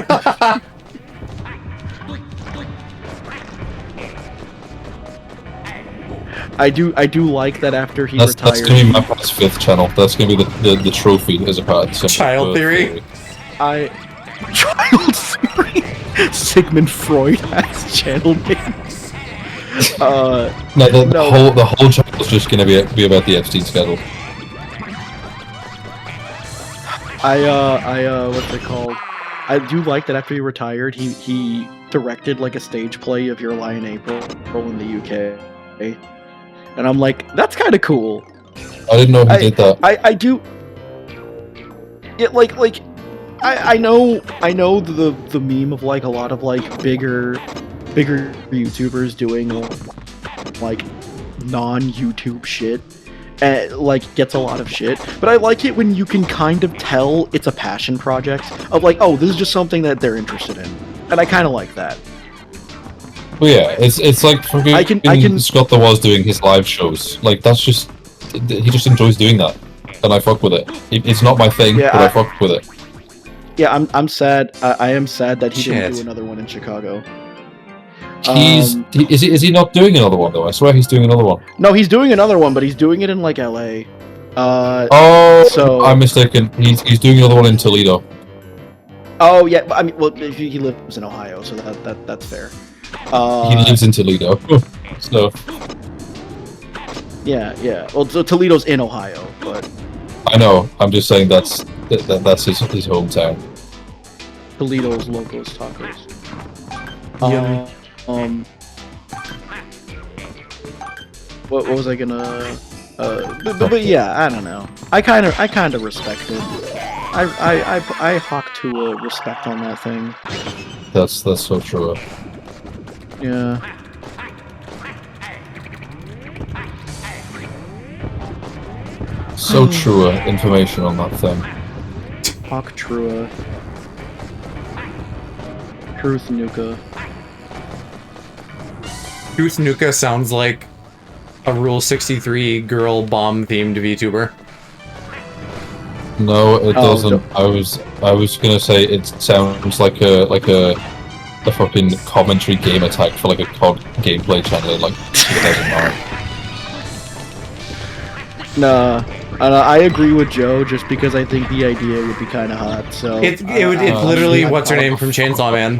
I do like that after he retired. That's gonna be Mapat's 5th channel. That's gonna be the trophy as a part of some Child theory. Child theory. Sigmund Freud has channel names. The whole channel is just gonna be about the Epstein scandal. What's it called? I do like that after he retired, he directed like a stage play of Your Lie in April in the UK, and I'm like, that's kind of cool. I didn't know he did that. I do. It I know the meme of like a lot of like bigger YouTubers doing like non-YouTube shit, like gets a lot of shit. But I like it when you can kind of tell it's a passion project of like, oh, this is just something that they're interested in, and I kind of like that. Well, yeah, it's like fucking I can Scott the was doing his live shows. Like that's just he just enjoys doing that, and I fuck with it. It's not my thing, Yeah, but I fuck with it. Yeah, I'm sad. I am sad that he didn't do Shit. another one in Chicago. Is he not doing another one though? I swear he's doing another one. No, he's doing another one, but he's doing it in like LA. Oh, so- I'm mistaken. He's doing another one in Toledo. Oh yeah, I mean, well, he lives in Ohio, so that's fair. He lives in Toledo, so yeah. Well, so Toledo's in Ohio, but I know. I'm just saying that's his hometown. Toledo's Locos Tacos. Yummy. What was I gonna? But yeah, I don't know. I kind of respect it. I hawk to a respect on that thing. That's so true. Yeah. So true information on that thing. Hawk Trua. Truth Nuka. Truth Nuka sounds like a Rule 63 girl bomb themed VTuber. No, it Oh, doesn't. I was gonna say it sounds like a fucking commentary game attack for like a COD gameplay channel. Like it doesn't matter. Nah. I agree with Joe just because I think the idea would be kind of hot. So It's literally what's her name from Chainsaw Man.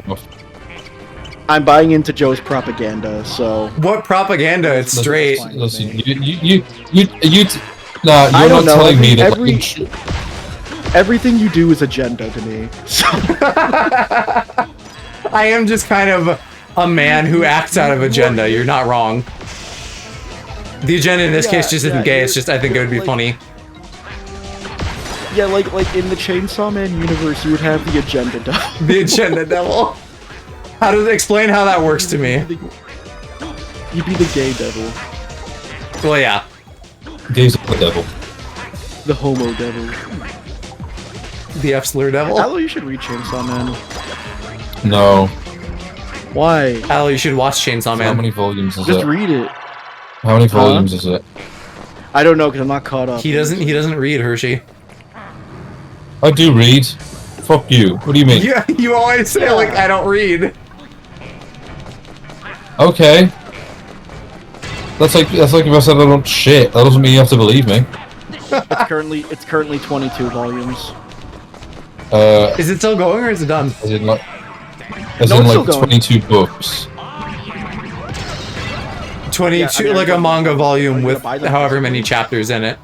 I'm buying into Joe's propaganda. So What propaganda? It's straight. Listen, you're I don't not know, telling me that. everything you do is agenda to me. So I am just kind of a man who acts out of agenda. You're not wrong. The agenda in this case just isn't gay. It's just I think it would be funny. yeah, like in the Chainsaw Man universe, you would have the agenda devil. The agenda devil. How does explain how that works to me? You'd be the gay devil, Well, yeah. Gays are the devil. the homo devil. The F-slur devil. Hello, you should read Chainsaw Man. No. Why? Al, you should watch Chainsaw How Man. many volumes is Just it? read it. How many volumes is it? I don't know because I'm not caught up. He doesn't read, Hershey. I do read. Fuck you. What do you mean? Yeah, you always say like I don't read. Okay. That's like if I said I don't shit. That doesn't mean you have to believe me. It's currently 22 volumes. Is it still going or is it done? As in like No, it's still going. 22 books. 22, Yeah, I mean, like a manga volume gonna with buy them. however many chapters in it.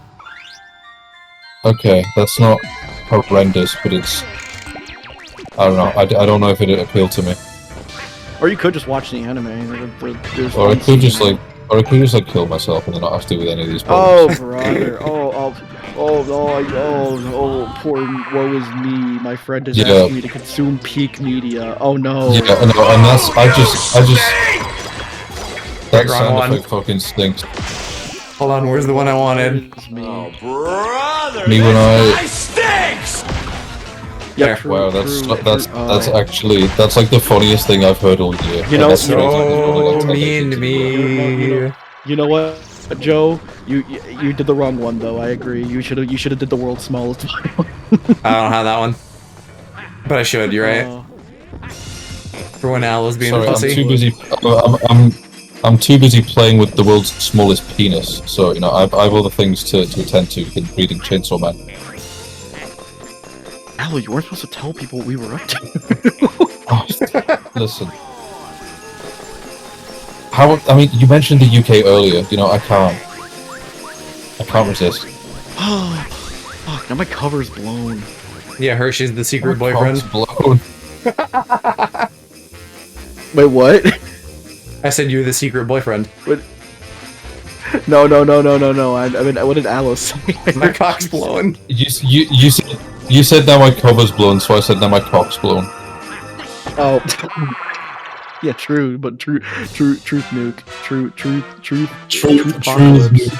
Okay, that's not horrendous, but it's. I don't know. I don't know if it appealed to me. Or you could just watch the anime. There's Or I one could just season. kill myself and then not have to deal with any of these Oh, problems. brother. Poor woe is me. My friend has Yeah. asked me to consume peak media. Oh no. Yeah, no, and that's I just that Wrong sound one. effect fucking stinks. Hold on, where's the one I wanted? It's me. Me when I Yeah, There. true, wow, that's true. actually that's like the funniest thing I've heard all year. You know, And that's the reason I didn't really So like mean to me. You know what, Joe? You did the wrong one though. I agree. You should have did the world's smallest one. I don't have that one. But I should, you're right. For when Al was being Sorry, a I'm pussy. too busy. I'm too busy playing with the world's smallest penis. So you know, I've other things to attend to than reading Chainsaw Man. Allo, you weren't supposed to tell people what we were up to. Oh, listen. I mean, you mentioned the UK earlier. You know, I can't resist. Oh, fuck! Now my cover's blown. Yeah, Hershey's the secret My boyfriend. cock's blown. Wait, what? I said you're the secret boyfriend. No. I mean, what did Alice say? My cock's blowing. You said now my cover's blown, so I said now my cock's blown. Oh. Yeah, true, but truth nuke. Truth apocalypse.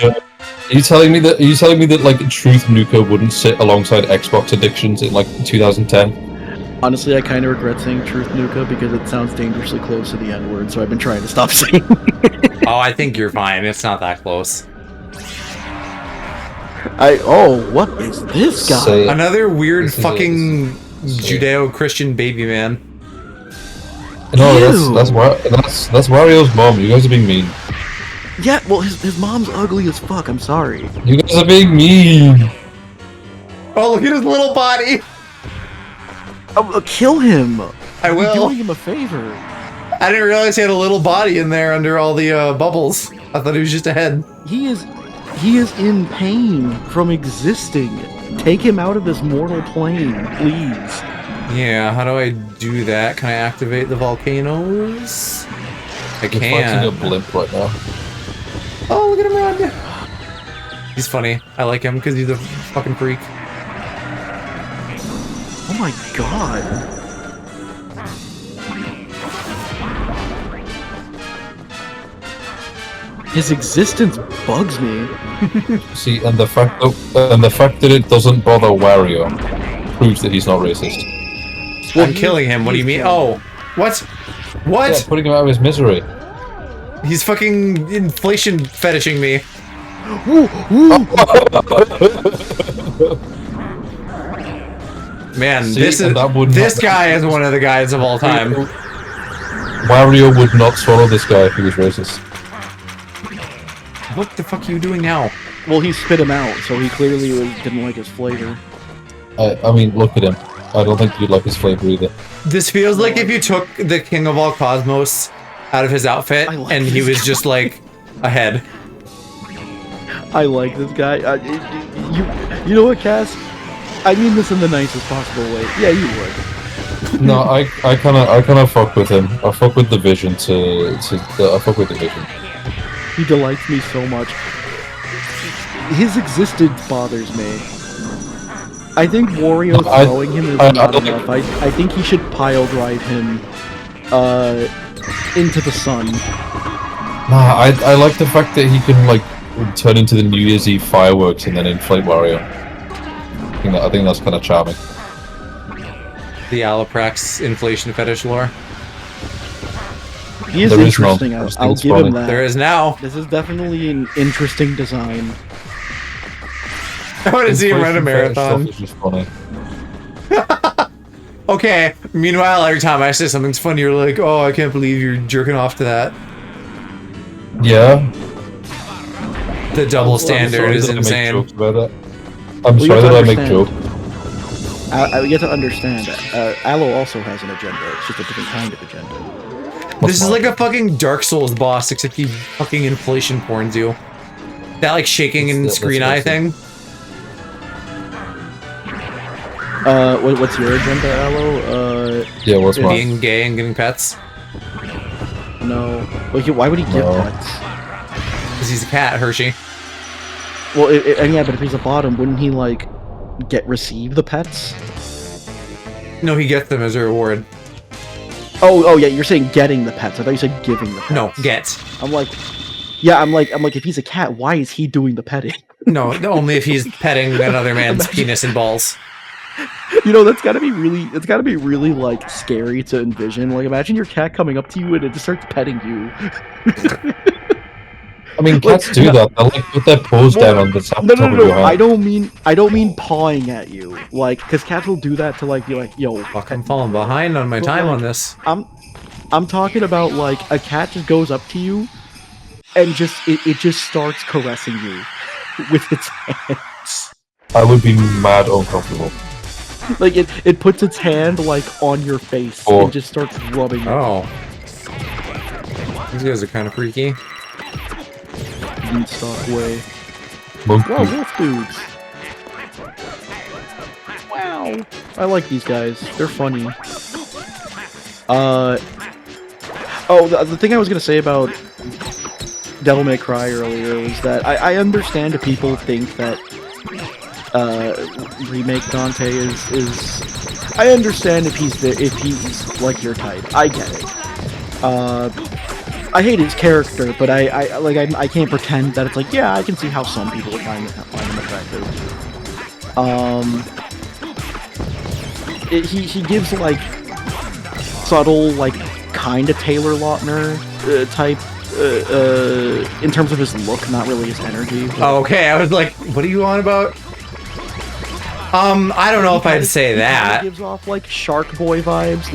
Are you telling me that like Truth Nuka wouldn't sit alongside Xbox Addictions in like 2010? Honestly, I kind of regret saying Truth Nuka because it sounds dangerously close to the N-word, so I've been trying to stop saying it. Oh, I think you're fine. It's not that close. What is this guy? Say it. Another weird This is fucking Say it. Judeo-Christian baby man. No, Ew. that's Wario's mom. You guys are being mean. Yeah, well, his mom's ugly as fuck. I'm sorry. You guys are being mean. Oh, look at his little body. Kill him. I You're will. doing him a favor. I didn't realize he had a little body in there under all the bubbles. I thought he was just a head. He is in pain from existing. Take him out of this mortal plane, please. Yeah, how do I do that? Can I activate the volcanoes? I You're fighting can. a blimp right now. Oh, look at him run! He's funny. I like him because he's a fucking freak. Oh my god. His existence bugs me. See, and the fact that it doesn't bother Wario proves that he's not racist. I'm killing him. What do you mean? Oh, what? What? Yeah, putting him out of his misery. He's fucking inflation fetishing me. Man, See, this and that would this not- guy is one of the guys of all time. Wario would not swallow this guy if he was racist. What the fuck are you doing now? Well, he spit him out, so he clearly didn't like his flavor. I mean, look at him. I don't think you'd like his flavor either. This feels like if you took the King of all Cosmos out of his outfit I like and he this was guy. just like a head. I like this guy. You know what, Cass? I mean this in the nicest possible way. Yeah, you would. No, I kind of fuck with him. I fuck with the vision I fuck with the vision. He delights me so much. His existence bothers me. I think Wario No, I- throwing him is I not don't enough. I think he should pile drive him into the sun. Nah, I like the fact that he can like turn into the New Year's Eve fireworks and then inflate Wario. I think that's kind of charming. The Alaprax inflation fetish lore. He is There is no- interesting. I just think I'll it's give him funny. that. There is now. This is definitely an interesting design. I want to see him run a Inflation fetish marathon. stuff is just funny. Okay, meanwhile, every time I say something's funny, you're like, oh, I can't believe you're jerking off to that. Yeah. The double I'm standard sorry is that I make insane. jokes about that. I'm you sorry have to that I make understand. jokes. I get to understand. Aloe also has an agenda. It's just a different kind of agenda. This is like a fucking Dark Souls boss, except he fucking inflation porns you. That like shaking and That's screen eye awesome. thing. What's your agenda, Aloe? Yeah, what's mine? Being gay and getting pets. No. Why would he give No. pets? Because he's a cat, Hershey. Well, and yeah, but if he's a bottom, wouldn't he like receive the pets? No, he gets them as a reward. Oh yeah, you're saying getting the pets. I thought you said giving the pets. No, get. I'm like, yeah, I'm like, if he's a cat, why is he doing the petting? No, only if he's petting another man's Imagine- penis and balls. You know, it's gotta be really like scary to envision. Like, imagine your cat coming up to you and it just starts petting you. I mean, cats do that. They'll like put their paws down on the top, No, top of your hand. I don't mean pawing at you. Like, because cats will do that to like be like, yo, Fuck, I'm falling behind on my But, time like, on this. I'm talking about like a cat just goes up to you and it just starts caressing you with its hands. I would be mad uncomfortable. Like it puts its hand like on your face Oh. and just starts rubbing it. Oh. These guys are kind of freaky. Beanstalk way. Monkey. Wow, wolf dudes. Wow. I like these guys. They're funny. Oh, the thing I was gonna say about Devil May Cry earlier was that I understand if people think that remake Dante is. I understand if he's like your type. I get it. I hate his character, but I can't pretend that it's like, yeah, I can see how some people would find him attractive. He gives like subtle, like kind of Taylor Lautner type in terms of his look, not really his energy. Oh, okay, I was like, what are you on about? I don't know if I'd say that. Gives off like Shark Boy vibes.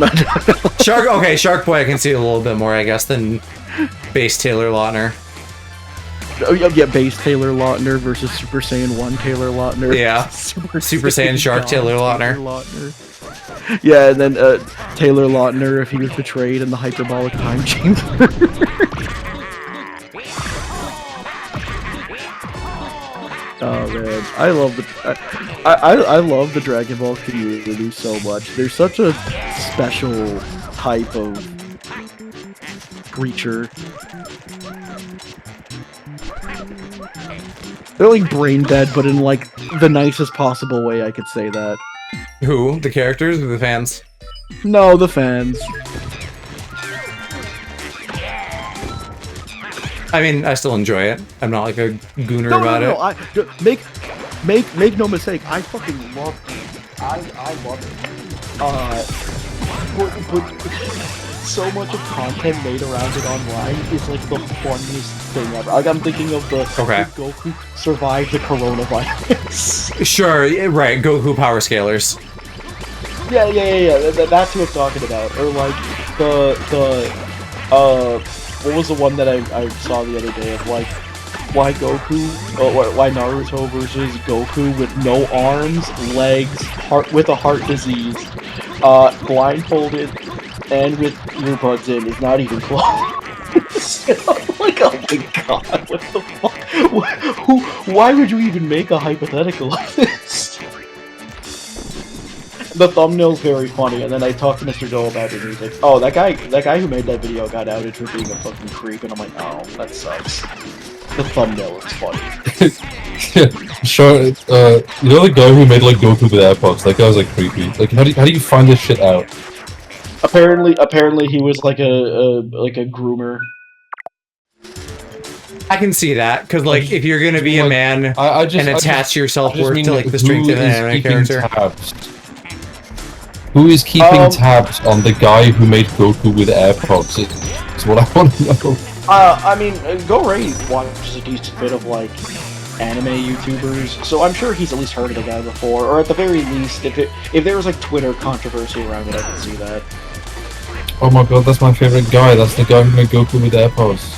Shark Boy I can see a little bit more, I guess, than base Taylor Lautner. Oh yeah, base Taylor Lautner versus Super Saiyan 1 Taylor Lautner. Yeah, Super Saiyan Shark Taylor Lautner. Yeah, and then Taylor Lautner if he was betrayed in the hyperbolic time chamber. Oh man, I love the Dragon Ball community so much. They're such a special type of creature. They're like brain dead, but in like the nicest possible way I could say that. Who? The characters or the fans? No, the fans. I mean, I still enjoy it. I'm not like a gooner about it. Make no mistake. I fucking love it. I love it. But so much of content made around it online is like the funniest thing ever. Like I'm thinking of the Goku survived the coronavirus. Sure, right. Goku power scalers. Yeah. That's what I'm talking about. Or like what was the one that I saw the other day of like why Naruto versus Goku with no arms, legs, with a heart disease, blindfolded, and with earbuds in is not even close. Like, oh my god, what the fuck? Why would you even make a hypothetical like this? The thumbnail's very funny, and then I talked to Mr. Doe about it, and he's like, oh, that guy who made that video got outed for being a fucking creep, and I'm like, oh, that sucks. The thumbnail is funny. Sure, you know the guy who made like Goku with AirPods? That guy was like creepy. Like, how do you find this shit out? Apparently he was like a groomer. I can see that, because like if you're gonna be a man and attach your self-worth to like the strength of an anime character. Who is keeping tabs on the guy who made Goku with AirPods? It's what I want to know. I mean, GoRay watches a decent bit of like anime YouTubers, so I'm sure he's at least heard of the guy before, or at the very least, if there was like Twitter controversy around it, I could see that. Oh my god, that's my favorite guy. That's the guy who made Goku with AirPods.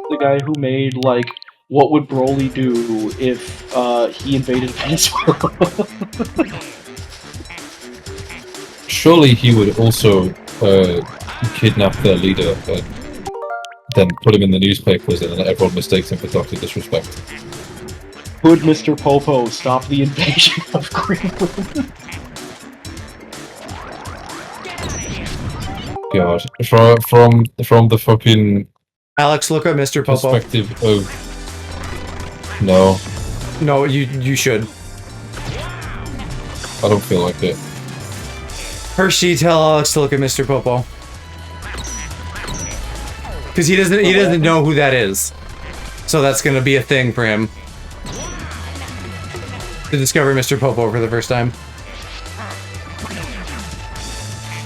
The guy who made like what would Broly do if he invaded Venezuela. Surely he would also kidnap their leader and then put him in the newspapers and then everyone mistakes him for Dr. Disrespect. Could Mr. Popo stop the invasion of Greenland? God, from the fucking Alex, look at Mr. Popo. perspective of no, you should. I don't feel like it. Hershey, tell Alex to look at Mr. Popo. Because he doesn't know who that is. So that's gonna be a thing for him. To discover Mr. Popo for the first time.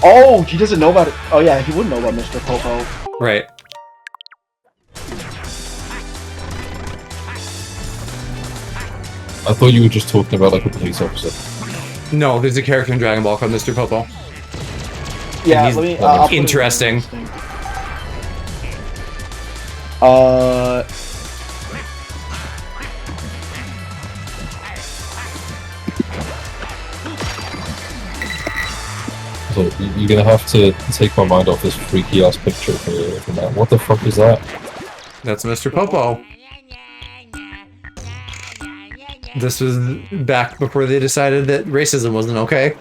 Oh, he doesn't know about it. Oh yeah, he wouldn't know about Mr. Popo. Right. I thought you were just talking about like a police officer. No, there's a character in Dragon Ball called Mr. Popo. Yeah, let me. I'll put it in interesting. So you're gonna have to take my mind off this freaky ass picture for now. What the fuck is that? That's Mr. Popo. This was back before they decided that racism wasn't okay.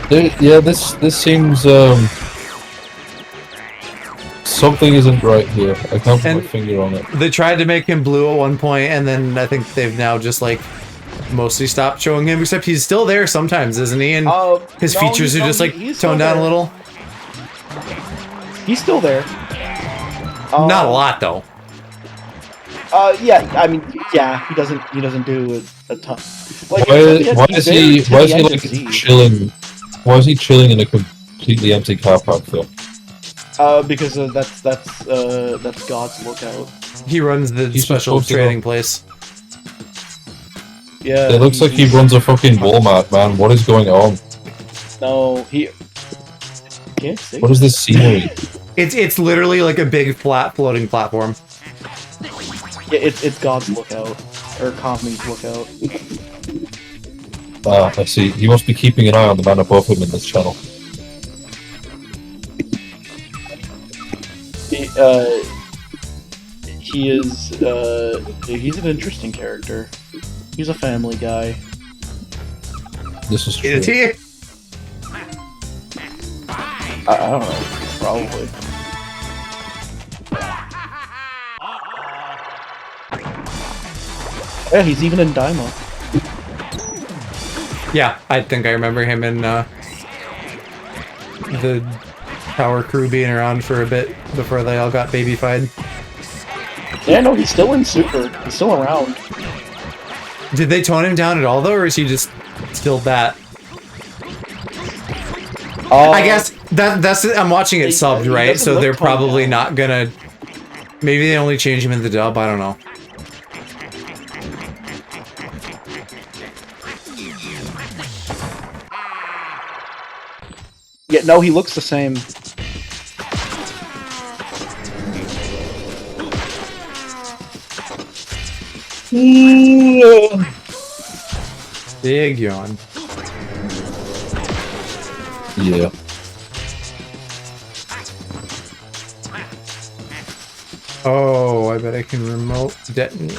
Yeah, this seems something isn't right here. I can't put my finger on it. They tried to make him blue at one point, and then I think they've now just like mostly stopped showing him. Except he's still there sometimes, isn't he? And his features are just like toned down a little. He's still there. Not a lot though. Yeah, I mean, yeah, he doesn't do a ton. Like, Why he's is he very Teddy like NZ. chilling? Why is he chilling in a completely empty car park though? Because that's God's lookout. He runs the He's special supposed to trading place. Yeah. It looks like he runs a fucking Walmart, man. What is going on? No, he can't say. What is this scenery? It's literally like a big flat floating platform. Yeah, it's God's lookout or Kami's lookout. Ah, I see. He must be keeping an eye on the man above him in this channel. He is he's an interesting character. He's a family guy. This is true. Is he? I don't know, probably. Yeah, he's even in Daima. Yeah, I think I remember him in the Power Crew being around for a bit before they all got babyfied. Yeah, no, he's still in Super. He's still around. Did they tone him down at all though, or is he just still that? I guess that's I'm watching it subbed, he right? doesn't So look they're toned probably down. not gonna. Maybe they only change him in the dub. I don't know. Yeah, no, he looks the same. Big yawn. Yeah. Oh, I bet I can remote detonate.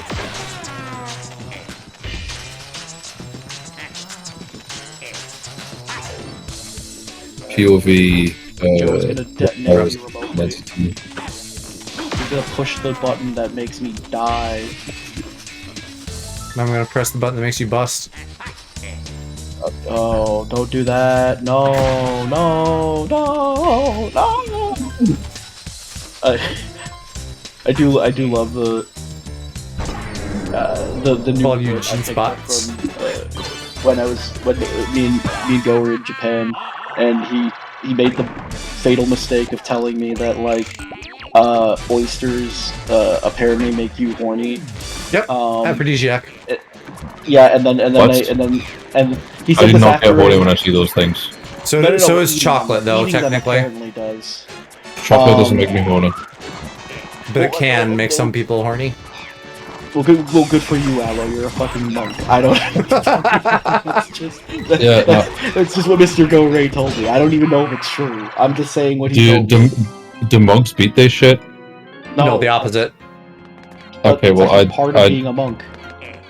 POV. Joe's gonna detonate you remotely. Entity. He's gonna push the button that makes me die. I'm gonna press the button that makes you bust. Oh, don't do that. No, no, no, no. I do love the new All you bit I picked up G-spots. from when me and Go were in Japan, and he made the fatal mistake of telling me that like oysters apparently make you horny. Yep. Aphrodisiac. Yeah, and then What? he I said did this not after get horny when I see those things. So No, no, no, so is eating chocolate them- though, eating them technically, apparently does. Chocolate doesn't make me horny. but it can make some people horny. Well, good for you, Aloe. You're a fucking monk. I don't. It's just, Yeah, no. that's just what Mr. Go Ray told me. I don't even know if it's true. I'm just saying what he Do told me. do monks beat they shit? No, the opposite. but Okay, it's well, actually part of being a monk.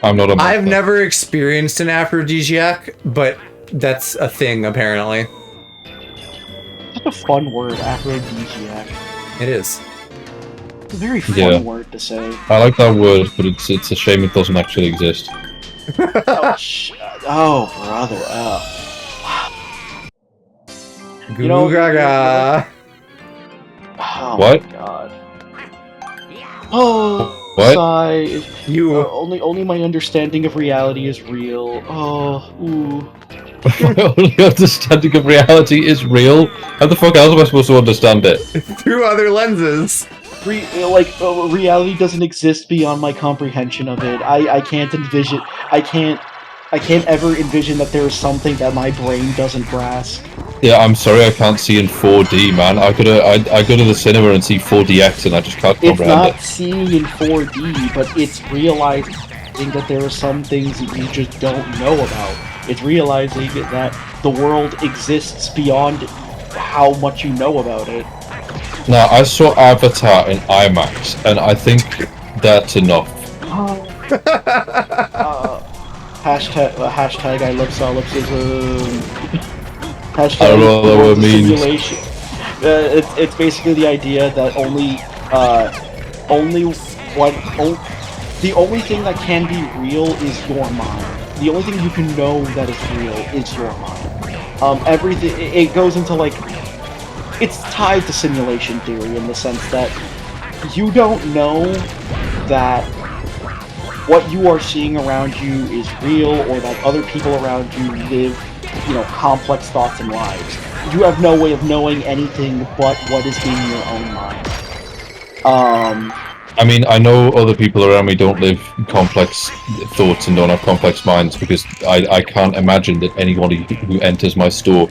I'm not a monk. I've then. never experienced an aphrodisiac, but that's a thing apparently. Such a fun word, aphrodisiac. It is. It's a very fun Yeah. word to say. I like that word, but it's a shame it doesn't actually exist. Oh, brother. Oh. Goo You know- gaga. Oh What? my god. Oh. What? Sigh. You. Only my understanding of reality is real. Oh, ooh. My only understanding of reality is real. How the fuck else am I supposed to understand it? Through other lenses. Reality doesn't exist beyond my comprehension of it. I can't envision. I can't ever envision that there is something that my brain doesn't grasp. Yeah, I'm sorry I can't see in 4D, man. I go to the cinema and see 4DX and I just can't It's comprehend not it. seeing in 4D, but it's realizing that there are some things that you just don't know about. It's realizing that the world exists beyond how much you know about it. Now, I saw Avatar in IMAX, and I think that's enough. Hashtag I love solipsism. Hashtag I don't know what that word means. simulation. It's basically the idea that the only thing that can be real is your mind. The only thing you can know that is real is your mind. Everything it goes into like it's tied to simulation theory in the sense that you don't know that what you are seeing around you is real, or that other people around you live, complex thoughts and lives. You have no way of knowing anything but what is in your own mind. I mean, I know other people around me don't live complex thoughts and don't have complex minds, because I can't imagine that anybody who enters my store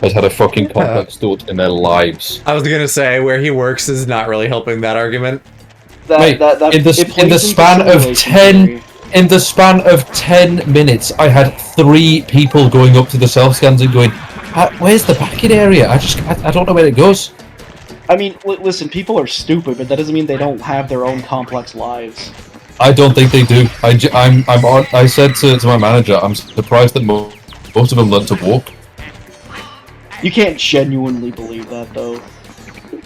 has had a fucking complex thought in their lives. I was gonna say, where he works is not really helping that argument. Mate, in the span of 10 minutes, I had 3 people going up to the self-scans and going, "Where's the packing area? I don't know where it goes." I mean, listen, people are stupid, but that doesn't mean they don't have their own complex lives. I don't think they do. I said to my manager, I'm surprised that most of them learn to walk. You can't genuinely believe that, though.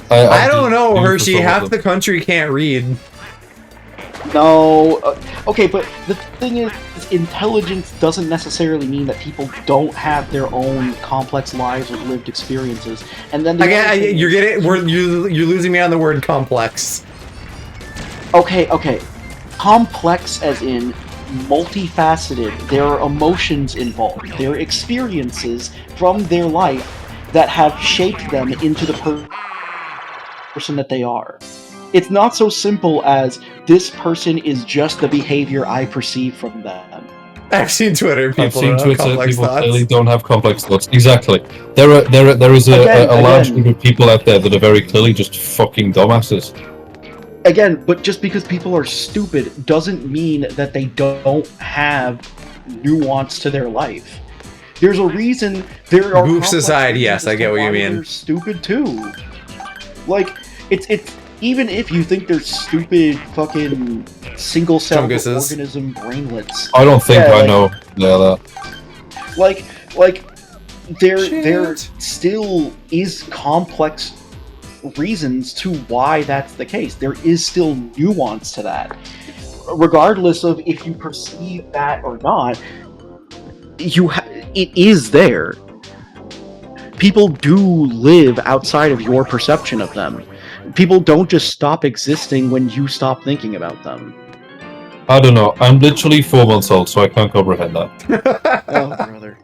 I don't know, Hershey. Half the country can't read. No. Okay, but the thing is, intelligence doesn't necessarily mean that people don't have their own complex lives with lived experiences. And then you're losing me on the word complex. Okay. Complex as in multifaceted. There are emotions involved. There are experiences from their life that have shaped them into the person that they are. It's not so simple as this person is just the behavior I perceive from them. I've seen Twitter. People clearly don't have complex thoughts. Exactly. There is a large group of people out there that are very clearly just fucking dumbasses. Again, but just because people are stupid doesn't mean that they don't have nuance to their life. There's a reason there are goof society. Yes, I get what you mean. They're stupid too. Like it's even if you think they're stupid fucking single-celled organism brainlets. I don't think I know that. Like there still is complex reasons to why that's the case. There is still nuance to that. Regardless of if you perceive that or not, it is there. People do live outside of your perception of them. People don't just stop existing when you stop thinking about them. I don't know. I'm literally 4 months old, so I can't comprehend that. Oh, brother.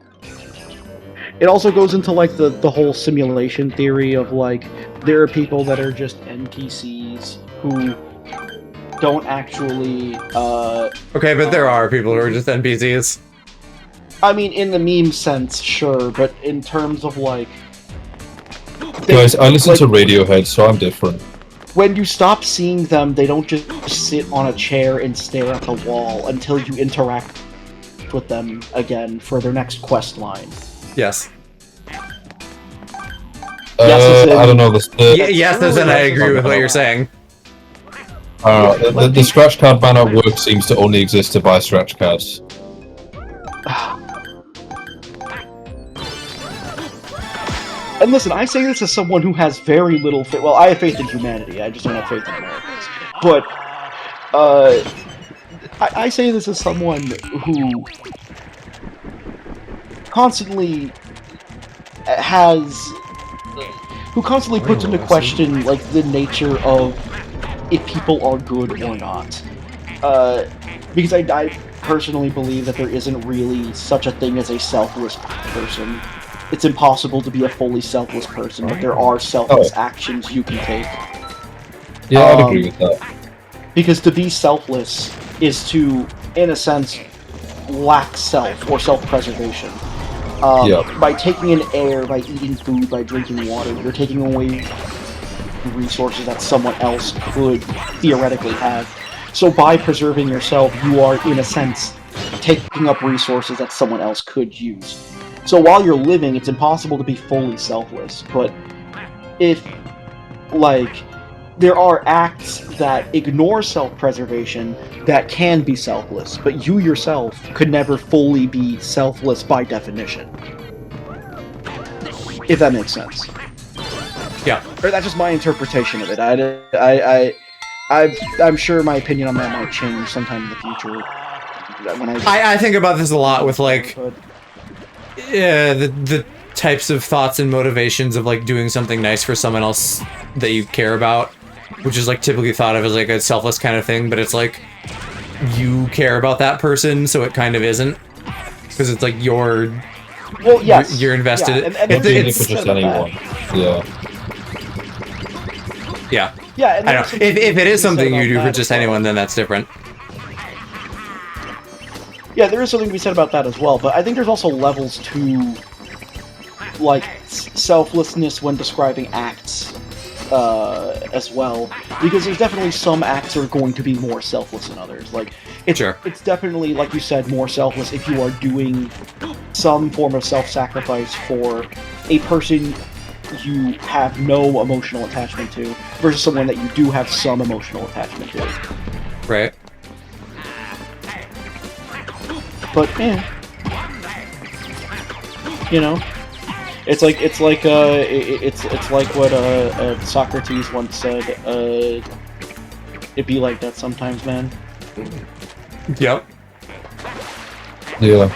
It also goes into like the whole simulation theory of like there are people that are just NPCs who don't actually. Okay, but there are people who are just NPCs. I mean, in the meme sense, sure, but in terms of like. Guys, I listen to Radiohead, so I'm different. When you stop seeing them, they don't just sit on a chair and stare at the wall until you interact with them again for their next quest line. Yes. I don't know this. Yes, and I agree with what you're saying. The scratch card ban at work seems to only exist to buy scratch cards. And listen, I say this as someone who has very little faith. Well, I have faith in humanity. I just don't have faith in Americans. But I say this as someone who constantly puts into question like the nature of if people are good or not. Because I personally believe that there isn't really such a thing as a selfless person. It's impossible to be a fully selfless person, but there are selfless actions you can take. Yeah, I'd agree with that. Because to be selfless is to, in a sense, lack self or self-preservation. By taking in air, by eating food, by drinking water, you're taking away resources that someone else could theoretically have. So by preserving yourself, you are, in a sense, taking up resources that someone else could use. So while you're living, it's impossible to be fully selfless, but if, like, there are acts that ignore self-preservation that can be selfless, but you yourself could never fully be selfless by definition. If that makes sense. Yeah. Or that's just my interpretation of it. I'm sure my opinion on that might change sometime in the future. When I think about this a lot with, like... the types of thoughts and motivations of like doing something nice for someone else that you care about, which is like typically thought of as like a selfless kind of thing, but it's like you care about that person, so it kind of isn't, because it's like you're invested. and It's just anyone. Yeah. Yeah, and I don't know. If it is something you do for just anyone, then that's different. Yeah, there is something to be said about that as well, but I think there's also levels to, like, selflessness when describing acts as well, because there's definitely some acts that are going to be more selfless than others. Like, it's definitely, like you said, more selfless if you are doing some form of self-sacrifice for a person you have no emotional attachment to, versus someone that you do have some emotional attachment to. Right. But you know, it's like what Socrates once said. It be like that sometimes, man. Yep. Yeah.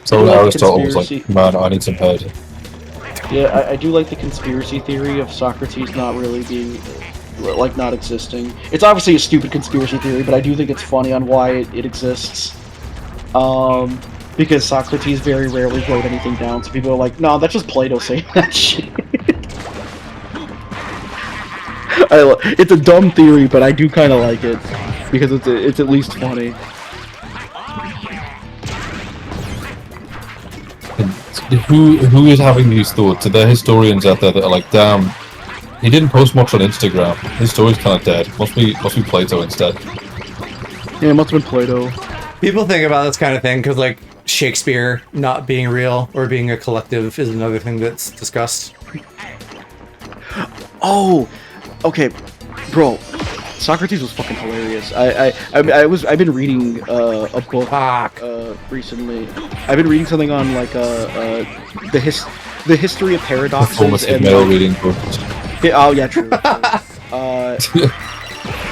So Aristotle was like, man, I need some head. Yeah, I do like the conspiracy theory of Socrates not really being, like, not existing. It's obviously a stupid conspiracy theory, but I do think it's funny on why it exists. Because Socrates very rarely wrote anything down, so people are like, no, that's just Plato saying that shit. It's a dumb theory, but I do kind of like it, because it's at least funny. Who is having these thoughts? Are there historians out there that are like, damn, he didn't post much on Instagram. His story's kind of dead. Must be Plato instead. Yeah, it must have been Plato. People think about this kind of thing because, like, Shakespeare not being real or being a collective is another thing that's discussed. Oh, okay, bro. Socrates was fucking hilarious. I've been reading a book recently. I've been reading something on like the history of paradoxes. Formative male reading books. Oh yeah, true.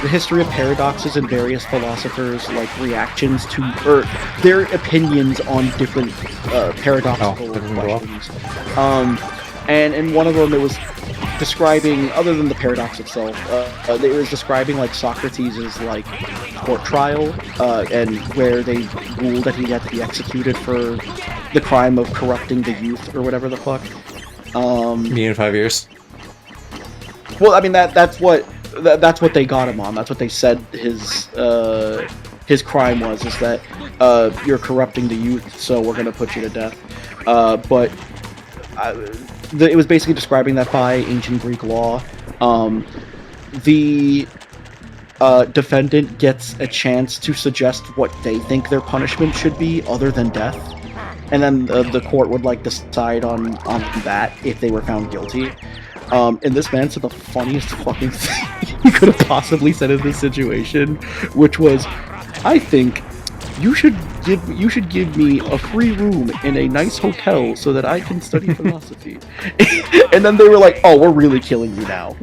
The history of paradoxes and various philosophers' like reactions to or their opinions on different paradoxical questions. And in one of them, it was describing, other than the paradox itself, it was describing like Socrates' like court trial, and where they ruled that he had to be executed for the crime of corrupting the youth or whatever the fuck. Me in 5 years. Well, I mean that's what they got him on. That's what they said his crime was, is that you're corrupting the youth, so we're gonna put you to death. But it was basically describing that by ancient Greek law, the defendant gets a chance to suggest what they think their punishment should be, other than death, and then the court would like decide on that if they were found guilty. And this man said the funniest fucking thing he could have possibly said in this situation, which was, I think you should give me a free room in a nice hotel so that I can study philosophy. And then they were like, "Oh, we're really killing you now."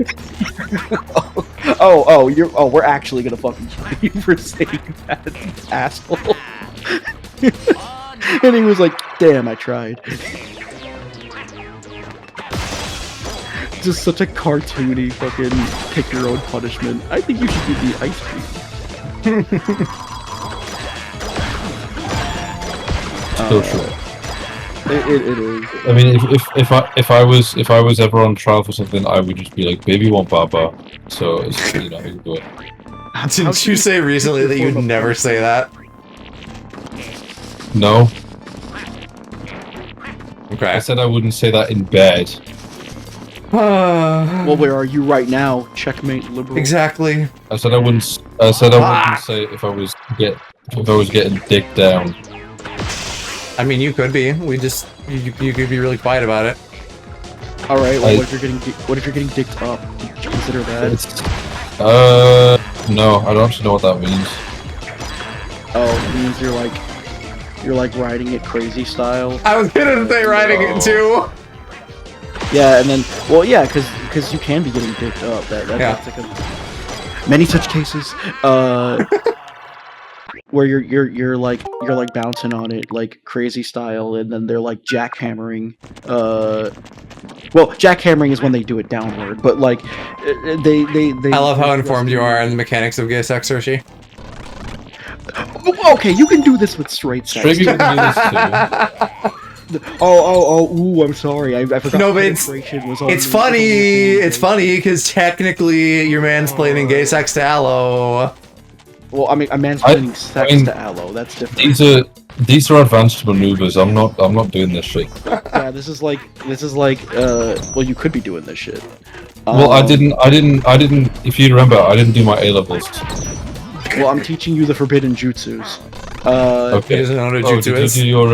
We're actually gonna fucking kill you for saying that, asshole. And he was like, "Damn, I tried." Just such a cartoony fucking pick your own punishment. I think you should give me ice cream. Still true. It is. I mean, if I was ever on trial for something, I would just be like, "Baby want baba," so it's, you know, you do it. Didn't you say recently that you'd never say that? No. Okay. I said I wouldn't say that in bed. Well, where are you right now? Checkmate, liberal. Exactly. I said I wouldn't say if I was getting dick down. I mean, you could be. You could be really quiet about it. All right. Well, what if you're getting dicked up? Do you consider that? No, I don't actually know what that means. Oh, it means you're like riding it crazy style. I was gonna say riding it too. Yeah, and then, well, yeah, because you can be getting dicked up. That's like many such cases. where you're like bouncing on it like crazy style, and then they're like jackhammering. Well, jackhammering is when they do it downward, but like they. I love how informed you are on the mechanics of gay sex, Hershey. Okay, you can do this with straight sex. Maybe we can do this too. Ooh, I'm sorry. I forgot. No, but it's funny. It's funny because technically you're mansplaining gay sex to Aloe. Well, I mean, I'm mansplaining sex to Aloe. That's different. These are advanced maneuvers. I'm not doing this shit. Yeah, this is like. Well, you could be doing this shit. Well, I didn't. If you remember, I didn't do my A levels. Well, I'm teaching you the forbidden jutsus. He doesn't know what a jutsu did is. you do your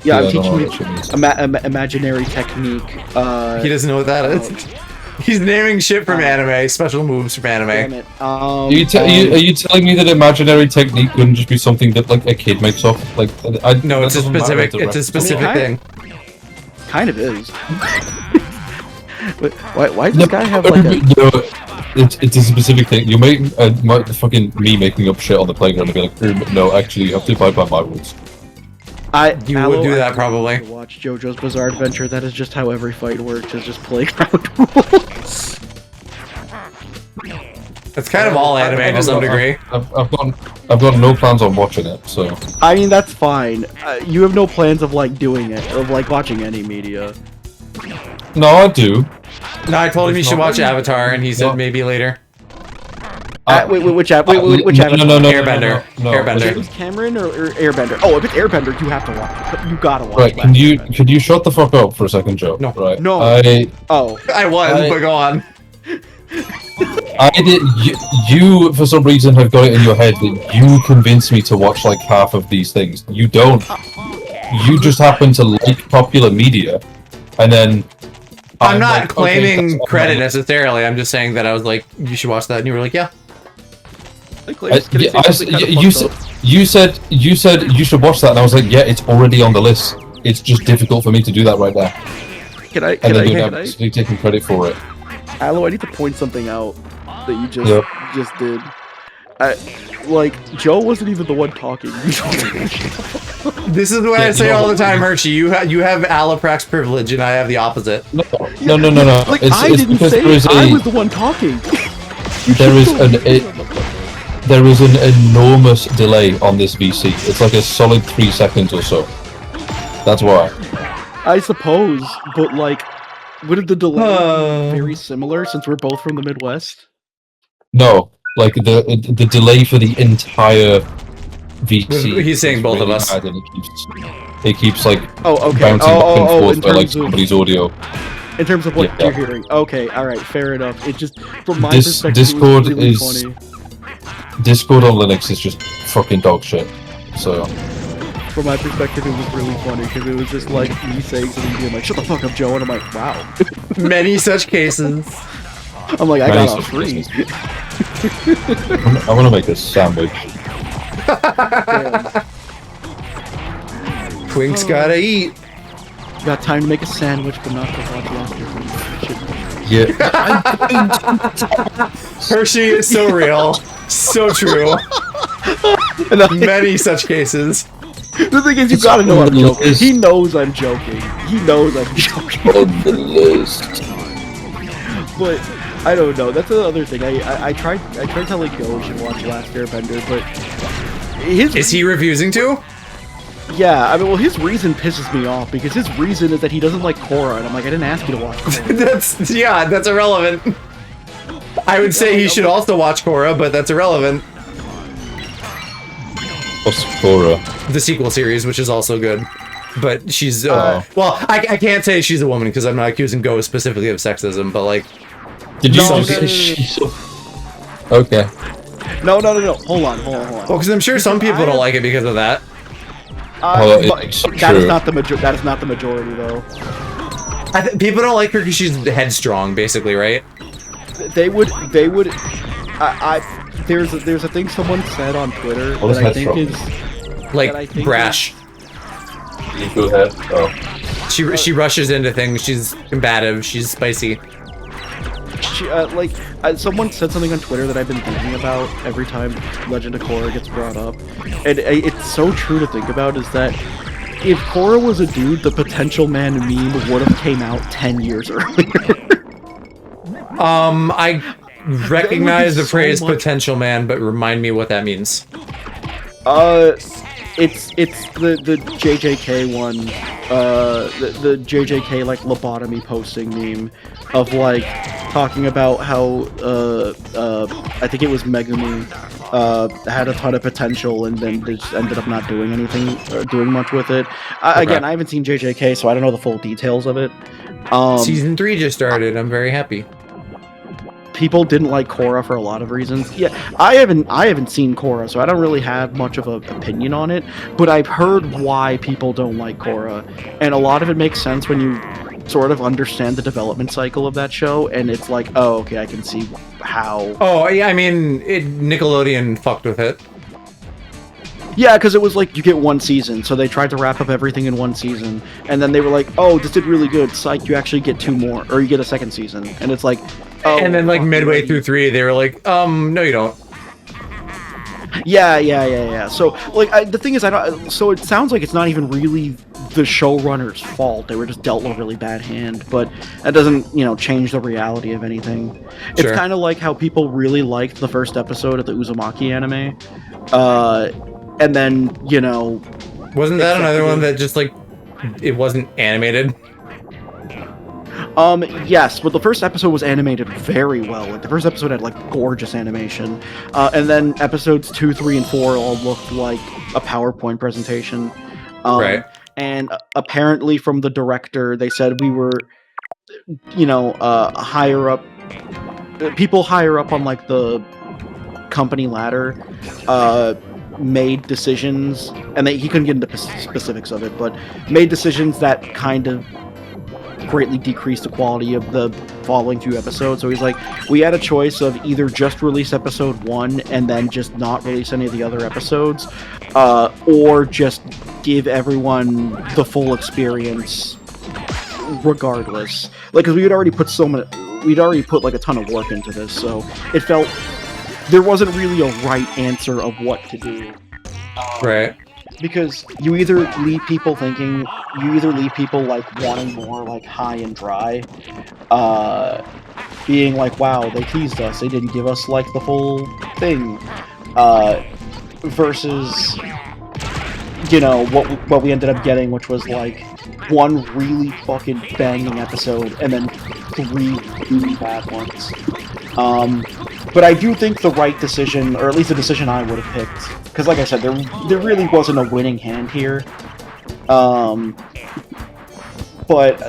Yeah, I'm I don't teaching know you what it means. imaginary technique. He doesn't know what that is. He's naming shit from anime, special moves from anime. Damn it. Are you telling me that imaginary technique wouldn't just be something that like a kid makes up? Like, No, it's a specific. It's a specific thing. Kind of is. Why does this guy have like a? No, it's a specific thing. You make fucking me making up shit on the playground and be like, no, actually, you have to abide by my rules. You would do that probably. Watch JoJo's Bizarre Adventure. That is just how every fight works. Is just playground rules. It's kind of all anime to some degree. I've got no plans on watching it, so. I mean, that's fine. You have no plans of like doing it, of like watching any media. No, I do. No, I told him he should watch Avatar, and he said maybe later. Which Avatar? No. Airbender. No. Airbender. James Cameron or Airbender? Oh, if it's Airbender, you have to watch. You gotta watch. Right, can you shut the fuck up for a second, Joe? No. Right. No. I was, but go on. You for some reason have got it in your head that you convinced me to watch like half of these things. You don't. You just happen to like popular media, and then I'm not like, claiming okay, credit necessarily. I'm just saying that I was like, you should watch that, and you were like, yeah. You said you should watch that, and I was like, yeah, it's already on the list. It's just difficult for me to do that right now. Can I? Taking credit for it. Aloe, I need to point something out that you just did. Like, Joe wasn't even the one talking. This is what I say all the time, Hershey. You have Alloprax privilege, and I have the opposite. No. Like, I didn't say I was the one talking. There is an enormous delay on this VC. It's like a solid 3 seconds or so. That's why. I suppose, but like, wouldn't the delay be very similar since we're both from the Midwest? No, like the delay for the entire VC. He's saying both of us. And it keeps like bouncing back and forth by like somebody's audio. In terms of what you're hearing. Okay, alright, fair enough. It just, from my perspective, Discord it was really funny. Discord on Linux is just fucking dog shit. So. From my perspective, it was really funny because it was just like me saying something, being like, "Shut the fuck up, Joe," and I'm like, "Wow." Many such cases. I'm like, I got off free. I want to make a sandwich. Twink's gotta eat. Got time to make a sandwich, but not to watch Last Yeah. Hershey is so real, so true. Many such cases. The thing is, you gotta know I'm joking. He knows I'm joking. He knows I'm joking. On the list. But I don't know. That's another thing. I tried telling Go he should watch Last Airbender, but is he refusing to? Yeah, I mean, well, his reason pisses me off because his reason is that he doesn't like Korra, and I'm like, I didn't ask you to watch Korra. that's irrelevant. I would say he should also watch Korra, but that's irrelevant. What's Korra? The sequel series, which is also good. But she's, well, I can't say she's a woman because I'm not accusing Go specifically of sexism, but like... Did you Okay. No. Hold on. Well, because I'm sure some people don't like it because of that. That is not the majority, though. People don't like her because she's headstrong, basically, right? They would. There's a thing someone said on Twitter that I think is like brash. Go ahead. Oh. She rushes into things. She's combative. She's spicy. someone said something on Twitter that I've been thinking about every time Legend of Korra gets brought up, and it's so true to think about. Is that if Korra was a dude, the Potential Man meme would have came out 10 years earlier. I recognize the so phrase much- potential man, but remind me what that means. It's the JJK one, the JJK like lobotomy posting meme of like talking about how I think it was Megumi had a ton of potential and then they just ended up not doing anything or doing much with it. Again, I haven't seen JJK, so I don't know the full details of it. Season 3 just started. I'm very happy. People didn't like Korra for a lot of reasons. Yeah, I haven't seen Korra, so I don't really have much of an opinion on it. But I've heard why people don't like Korra, and a lot of it makes sense when you sort of understand the development cycle of that show. And it's like, oh, okay, I can see how. Oh, yeah, I mean, Nickelodeon fucked with it. Yeah, because it was like you get one season, so they tried to wrap up everything in one season, and then they were like, oh, this did really good. Psych, you actually get 2 more, or you get a second season, and it's like. Oh, and then like midway through 3, they were like, no, you don't. Yeah. So like the thing is, so it sounds like it's not even really the showrunner's fault. They were just dealt a really bad hand, but that doesn't change the reality of anything. It's Sure. kind of like how people really liked the first episode of the Uzumaki anime, and then Wasn't that another one that just like it wasn't animated? Yes, but the first episode was animated very well. Like the first episode had like gorgeous animation, and then episodes 2, 3, and 4 all looked like a PowerPoint presentation. Right. And apparently, from the director, they said we were, higher up. People higher up on like the company ladder, made decisions, and he couldn't get into specifics of it, but made decisions that kind of greatly decreased the quality of the following few episodes. So he's like, we had a choice of either just release episode 1 and then just not release any of the other episodes, or just give everyone the full experience regardless. Like, because we'd already put like a ton of work into this, so it felt there wasn't really a right answer of what to do. Right. Because you either leave people like wanting more like high and dry, being like, wow, they teased us, they didn't give us like the full thing, versus what we ended up getting, which was like one really fucking banging episode and then 3 really bad ones. But I do think the right decision, or at least the decision I would have picked, because like I said, there really wasn't a winning hand here. But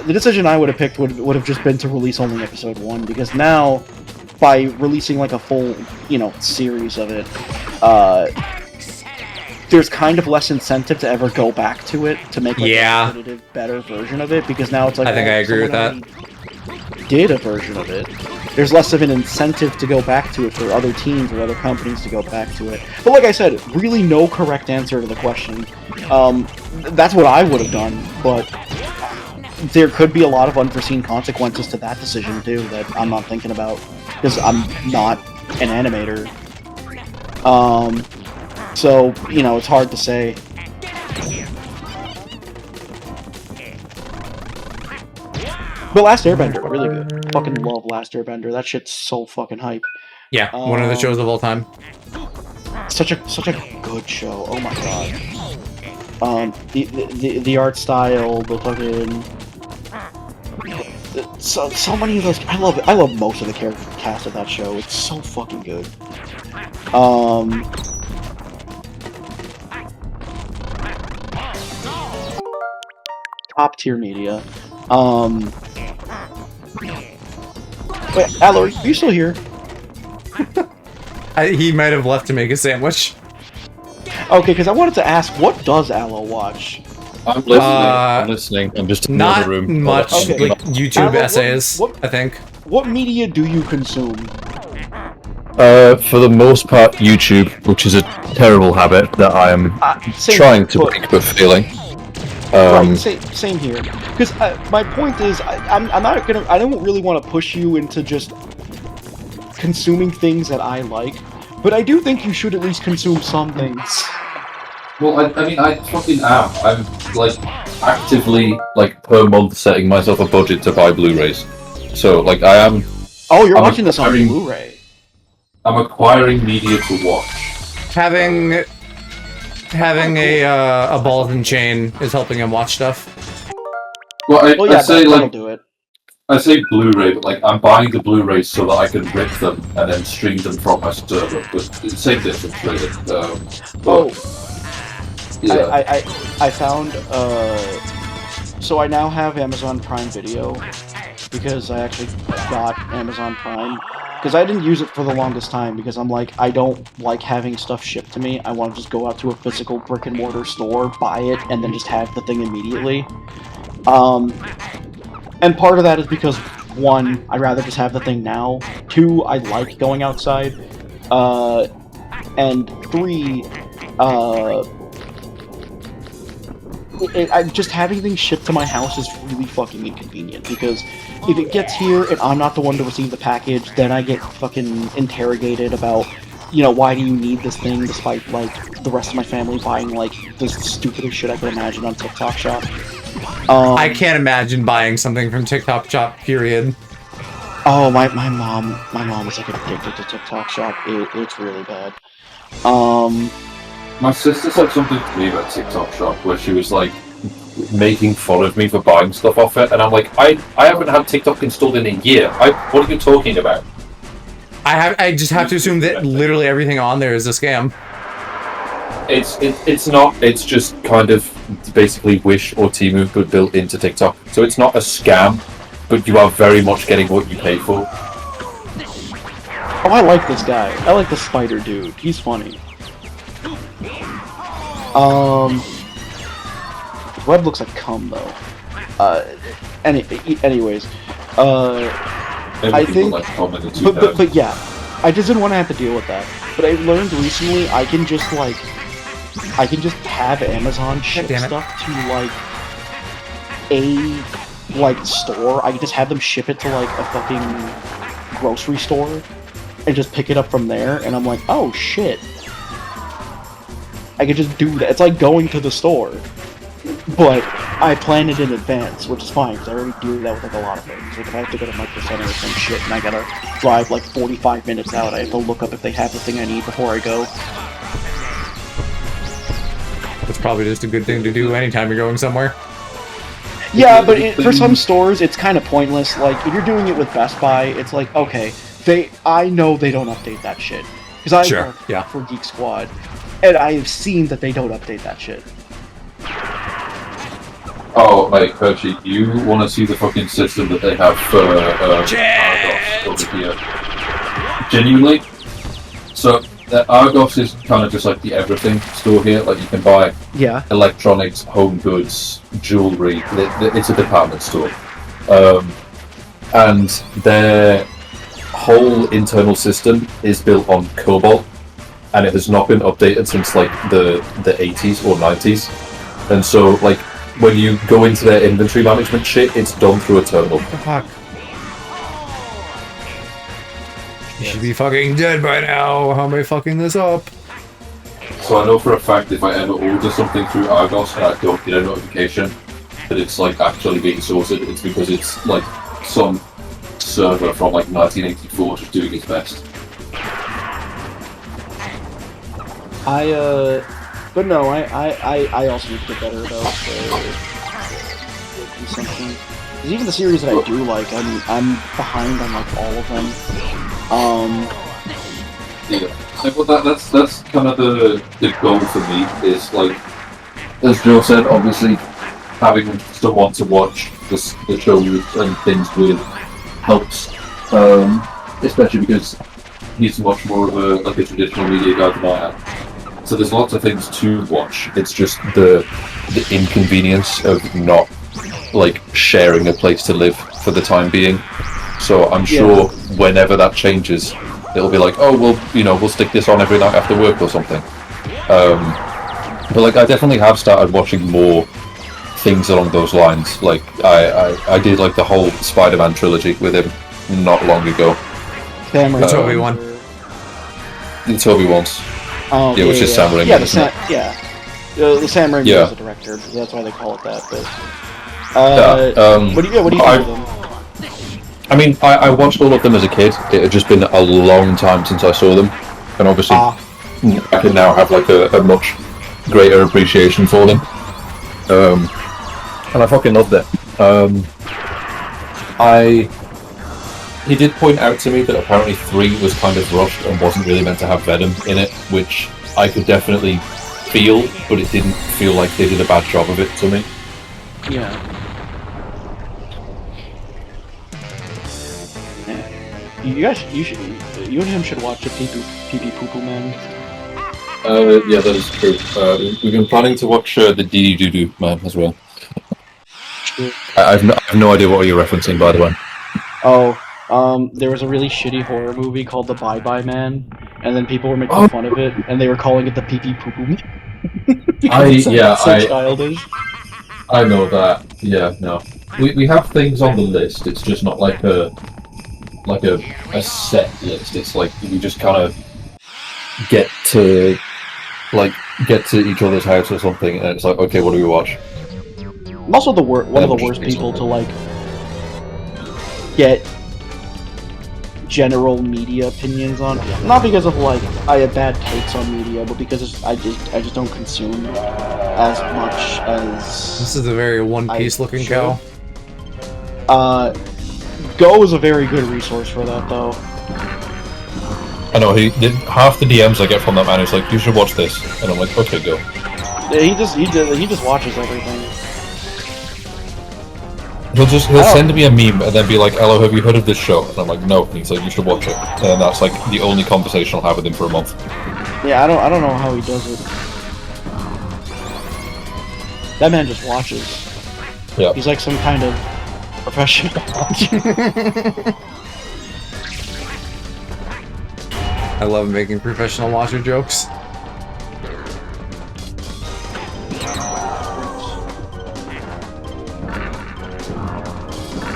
the decision I would have picked would have just been to release only episode 1, because now, by releasing like a full, series of it, there's kind of less incentive to ever go back to it to make like a definitive, better version of it, because now it's like, I think I agree with that. Did a version of it. There's less of an incentive to go back to it for other teams or other companies to go back to it. But like I said, really no correct answer to the question. That's what I would have done, but there could be a lot of unforeseen consequences to that decision too that I'm not thinking about, because I'm not an animator. So, it's hard to say. But Last Airbender, really good. Fucking love Last Airbender. That shit's so fucking hype. Yeah, one of the shows of all time. Such a good show. Oh my god. The art style, the fucking so many of those. I love it. I love most of the character cast of that show. It's so fucking good. Top tier media. Wait, Allo, are you still here? He might have left to make a sandwich. Okay, because I wanted to ask, what does Allo watch? I'm listening. I'm just in Not another room. much, Okay. like YouTube Allo, essays, what- I think. What media do you consume? For the most part, YouTube, which is a terrible habit that I am Same trying to but- break, but failing. Right, same here. Because my point is, I'm not gonna. I don't really want to push you into just consuming things that I like, but I do think you should at least consume some things. Well, I mean, I fucking am. I'm, like, actively, like, per month setting myself a budget to buy Blu-rays. So, like, I am... Oh, you're I'm watching this on acquiring- Blu-ray. I'm acquiring media to watch. Having a ball and chain is helping him watch stuff. Well, Well, yeah, I say, that'll like, do it. I say Blu-ray, but, like, I'm buying the Blu-rays so that I can rip them and then stream them from my server. But it's the same difference, really. Yeah. I found, so I now have Amazon Prime Video, because I actually got Amazon Prime, because I didn't use it for the longest time, because I'm like, I don't like having stuff shipped to me. I want to just go out to a physical brick-and-mortar store, buy it, and then just have the thing immediately. And part of that is because, 1, I'd rather just have the thing now, 2, I like going outside, and 3, just having things shipped to my house is really fucking inconvenient, because if it gets here and I'm not the one to receive the package, then I get fucking interrogated about, you know, why do you need this thing, despite, like, the rest of my family buying, like, the stupidest shit I could imagine on TikTok Shop. I can't imagine buying something from TikTok Shop, period. Oh, my mom is, like, addicted to TikTok Shop. It's really bad. My sister said something to me about TikTok Shop where she was like making fun of me for buying stuff off it, and I'm like, I haven't had TikTok installed in a year. What are you talking about? I just have to assume that literally everything on there is a scam. It's not. It's just kind of basically Wish or Temu but built into TikTok. So it's not a scam, but you are very much getting what you pay for. Oh, I like this guy. I like the spider dude. He's funny. Web looks like cum though. Anyways, I think, but yeah, I just didn't want to have to deal with that. But I learned recently I can just have Amazon ship stuff to a store. I can just have them ship it to like a fucking grocery store and just pick it up from there. And I'm like, oh shit. I could just do that. It's like going to the store, but I plan it in advance, which is fine, because I already do that with like a lot of things. Like if I have to go to Micro Center or some shit, and I gotta drive like 45 minutes out, I have to look up if they have the thing I need before I go. It's probably just a good thing to do anytime you're going somewhere. Yeah, but for some stores, it's kind of pointless. Like, if you're doing it with Best Buy, it's like, okay, I know they don't update that shit. Because I work for Geek Squad, and I have seen that they don't update that shit. Oh, like, Percy, you want to see the fucking system that they have for Argos over here? Genuinely? So, Argos is kind of just like the everything store here. Like, you can buy electronics, home goods, jewelry. It's a department store. And their whole internal system is built on COBOL, and it has not been updated since like the 80s or 90s. And so, like, when you go into their inventory management shit, it's done through a terminal. Fuck. You should be fucking dead by now. How am I fucking this up? So I know for a fact if I ever order something through Argos and I don't get a notification that it's like actually being sorted, it's because it's like some server from like 1984 just doing its best. But no, I also need to get better about consumption. Because even the series that I do like, I'm behind on like all of them. Yeah, well that's kind of the goal for me is like, as Joe said, obviously having someone to watch the shows and things with helps, especially because he's much more of a traditional media guy than I am. So there's lots of things to watch. It's just the inconvenience of not like sharing a place to live for the time being. So I'm sure whenever that changes, it'll be like, oh well, you know, we'll stick this on every night after work or something. But like I definitely have started watching more things along those lines. Like I did like the whole Spider-Man trilogy with him not long ago. Samurai The Toby ones one. were- The Toby ones. Oh, Yeah, which is Samurai Yeah, Man, isn't it? the Samurai Yeah. Man is the director. So that's why they call it that. But what do you think of them? I mean, I watched all of them as a kid. It had just been a long time since I saw them, and obviously I can now have like a much greater appreciation for them. And I fucking loved it. He did point out to me that apparently 3 was kind of rushed and wasn't really meant to have Venom in it, which I could definitely feel, but it didn't feel like they did a bad job of it to me. Yeah. You and him should watch the Pee Pee Poo Poo Man. Yeah, that is true. We've been planning to watch the Dee Doo Doo Man as well. I have no idea what you're referencing, by the way. Oh, there was a really shitty horror movie called The Bye Bye Man, and then people were making Oh. fun of it, and they were calling it the Pee Pee Poo Poo Man. So childish. I know that. Yeah, no. We have things on the list. It's just not like a set list. It's like we just kind of get to each other's house or something, and it's like, okay, what do we watch? I'm also one of the worst people to like get general media opinions on. Not because of like I have bad takes on media, but because I just don't consume as much as. This is a very One Piece looking cow. Go is a very good resource for that, though. I know half the DMs I get from that man is like, you should watch this, and I'm like, okay, go. He just watches everything. He'll send me a meme and then be like, hello, have you heard of this show? And I'm like, no. And he's like, you should watch it. And that's like the only conversation I'll have with him for a month. Yeah, I don't know how he does it. That man just watches. Yeah. He's like some kind of professional. I love making professional watcher jokes.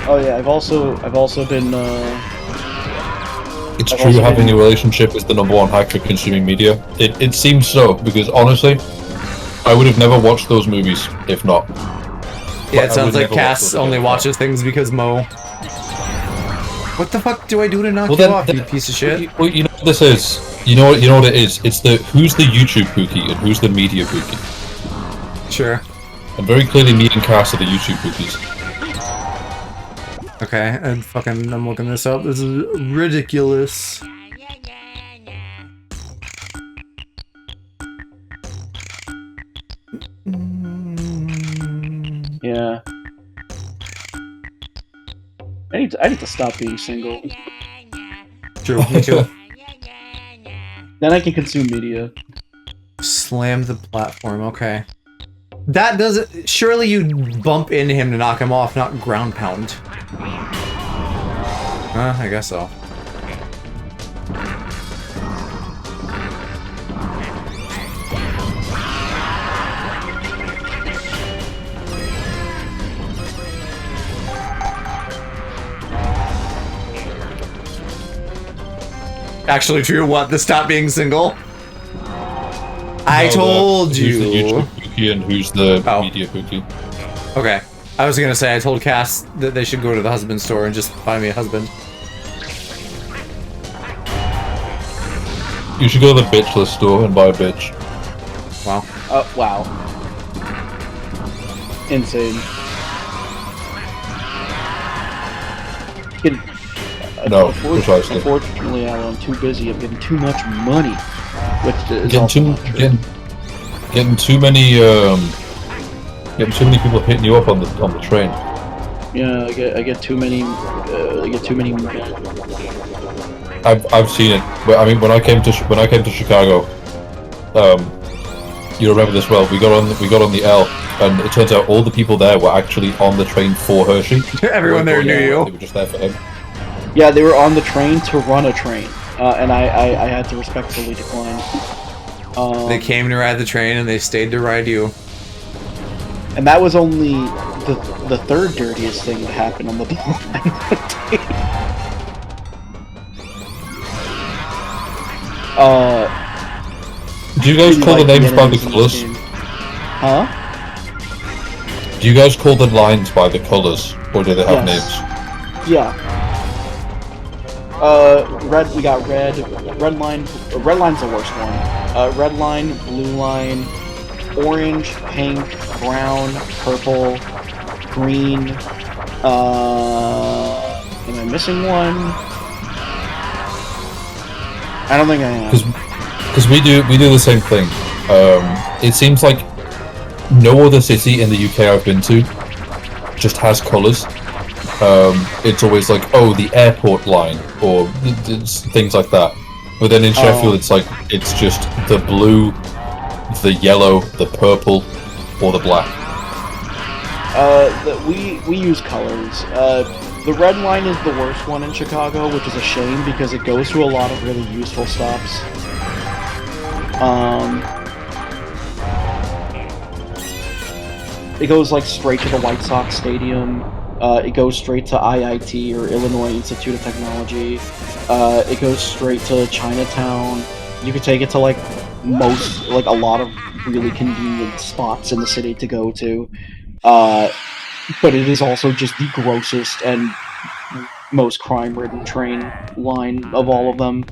Oh yeah, I've also been. It's true having a relationship is the #1 hack for consuming media. It seems so, because honestly, I would have never watched those movies if not. Yeah, it sounds like Cass only watches things because Mo. What the fuck do I do to knock you off, you piece of shit? Well, you know what this is? You know what it is? It's who's the YouTube pookie and who's the media pookie. Sure. And very clearly me and Cass are the YouTube pookies. Okay, I'm looking this up. This is ridiculous. Yeah. I need to stop being single. True, me too. Then I can consume media. Slam the platform, okay. That doesn't... Surely you bump into him to knock him off, not ground pound. I guess so. Actually true, what? The stop being single? I told you. Who's the YouTube pookie and who's the media pookie? Okay. I was gonna say, I told Cass that they should go to the husband store and just buy me a husband. You should go to the bitchless store and buy a bitch. Wow. Wow. Insane. No, precisely. Unfortunately, I'm too busy. I'm getting too much money, which is getting too many people hitting you up on the train. Yeah, I get too many. I've seen it. I mean, when I came to Chicago, you remember this well. We got on the L, and it turns out all the people there were actually on the train for Hershey. Everyone there knew you. They were just there for him. Yeah, they were on the train to run a train, and I had to respectfully decline. They came to ride the train, and they stayed to ride you. And that was only the third dirtiest thing that happened on the line. Do you guys really call the like names by the enemies in this colours? game. Huh? Do you guys call the lines by the colours, or do they have Yes. names? Yeah. Red. We got red. Red line. Red line's the worst one. Red line, blue line, orange, pink, brown, purple, green. Am I missing one? I don't think I am. Because we do the same thing. It seems like no other city in the UK I've been to just has colours. It's always like, oh, the airport line, or things like that. But then in Sheffield, it's just the blue, the yellow, the purple, or the black. We use colors. The red line is the worst one in Chicago, which is a shame because it goes to a lot of really useful stops. It goes like straight to the White Sox Stadium. It goes straight to IIT, or Illinois Institute of Technology. It goes straight to Chinatown. You could take it to like a lot of really convenient spots in the city to go to. But it is also just the grossest and most crime-ridden train line of all of them.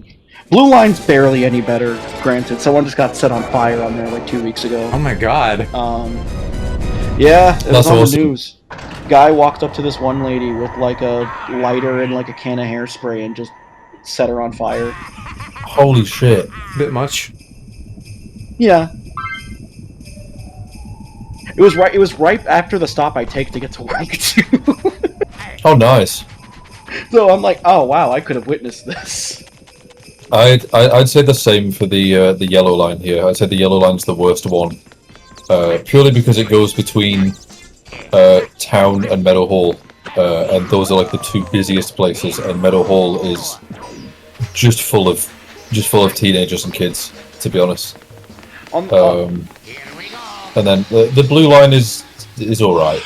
Blue line's barely any better, granted. Someone just got set on fire on there like 2 weeks ago. Oh my god. Yeah, it was on awesome. the news. Guy walked up to this one lady with like a lighter and like a can of hairspray and just set her on fire. Holy shit. Bit much. Yeah. It was right after the stop I take to get to work too. Oh, nice. So I'm like, oh wow, I could have witnessed this. I'd say the same for the yellow line here. I'd say the yellow line's the worst one, purely because it goes between town and Meadow Hall, and those are like the two busiest places. And Meadow Hall is just full of teenagers and kids, to be honest. And then the blue line is all right.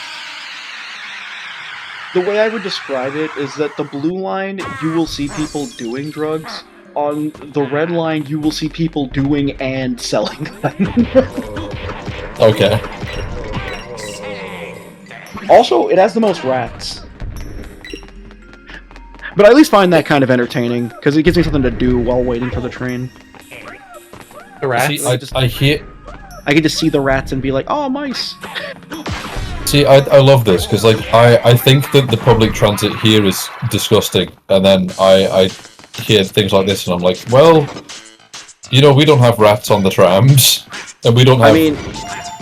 The way I would describe it is that the blue line, you will see people doing drugs. On the red line, you will see people doing and selling them. Okay. Also, it has the most rats. But I at least find that kind of entertaining, because it gives me something to do while waiting for the train. The rats? See, I hear... I get to see the rats and be like, oh, mice! See, I love this, because like, I think that the public transit here is disgusting, and then I hear things like this and I'm like, well, you know, we don't have rats on the trams, and we don't have...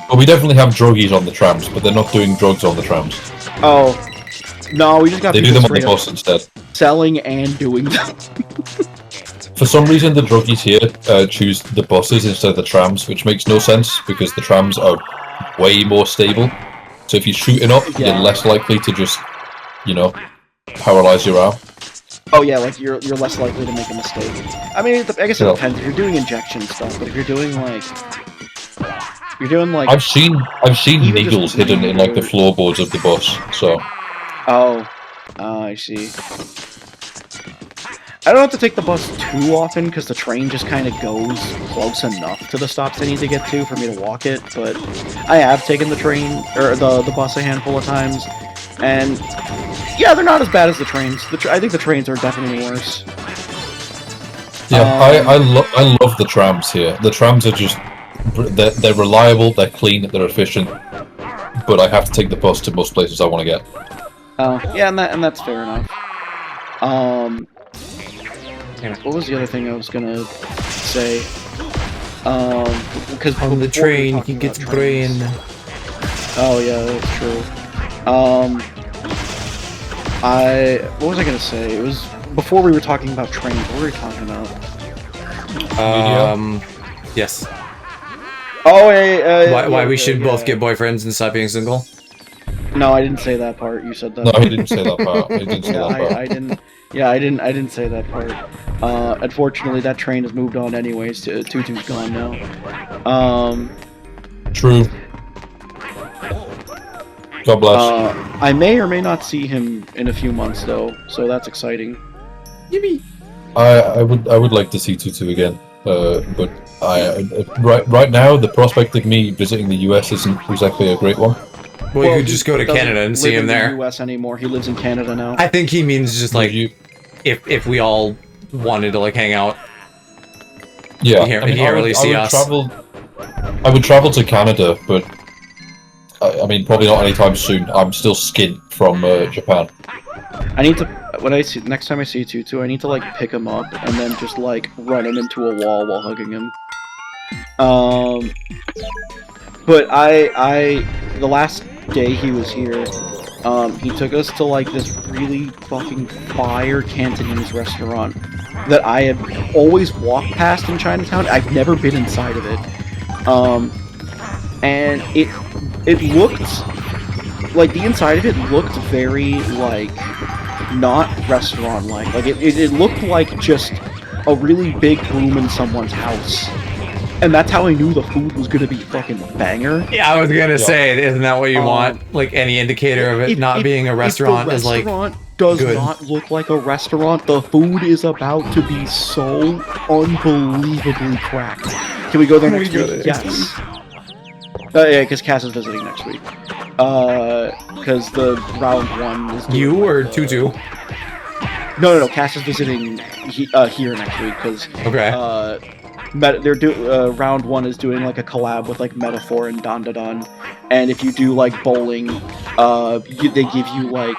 well, we definitely have druggies on the trams, but they're not doing drugs on the trams. Oh. No, we just got They do them on the bus instead. Selling and doing them. For some reason, the druggies here choose the buses instead of the trams, which makes no sense, because the trams are way more stable. So if you're shooting up, you're less likely to just, you know, paralyze your arm. Oh yeah, like you're less likely to make a mistake. I mean, I guess it depends. If you're doing injection stuff, but if you're doing like, I've seen needles hidden in like the floorboards of the bus. So. Oh, I see. I don't have to take the bus too often because the train just kind of goes close enough to the stops I need to get to for me to walk it. But I have taken the train or the bus a handful of times, and yeah, they're not as bad as the trains. I think the trains are definitely worse. Yeah, I love the trams here. The trams are just they're reliable, they're clean, they're efficient. But I have to take the bus to most places I want to get. Oh, yeah, and that's fair enough. What was the other thing I was gonna say? Because on the train, he gets brain. Oh yeah, that's true. What was I gonna say? It was before we were talking about trains. What were we talking about? Yes. Oh, yeah, why we should both get boyfriends and stop being single? No, I didn't say that part. You said that. No, he didn't say that part. He didn't say that part. I didn't. Yeah, I didn't say that part. Unfortunately, that train has moved on anyways. Tutu's gone now. True. God bless. I may or may not see him in a few months, though, so that's exciting. Yippee! I would like to see Tutu again. but right now the prospect of me visiting the US isn't exactly a great one. Well, you could just go to Canada and see him there. He doesn't live in the US anymore. He lives in Canada now. I think he means just like if we all wanted to like hang out. Yeah, he can't really see us. I would travel to Canada, but I mean probably not anytime soon. I'm still skint from Japan. I need to next time I see Tutu, I need to like pick him up and then just like run him into a wall while hugging him. But the last day he was here, he took us to like this really fucking fire Cantonese restaurant that I had always walked past in Chinatown. I've never been inside of it. And it looked like the inside of it looked very like not restaurant-like. Like it looked like just a really big room in someone's house. And that's how I knew the food was gonna be fucking banger. Yeah, I was gonna say, isn't that what you want? Like any indicator of it not being a restaurant is like does not look like a restaurant. The food is about to be so unbelievably cracked. Can we go there next week? Yes. Yeah, because Cass is visiting next week. Because the round 1 is doing you or Tutu? No. Cass is visiting here next week because round 1 is doing like a collab with like Metaphor and Dandadan, and if you do like bowling, they give you like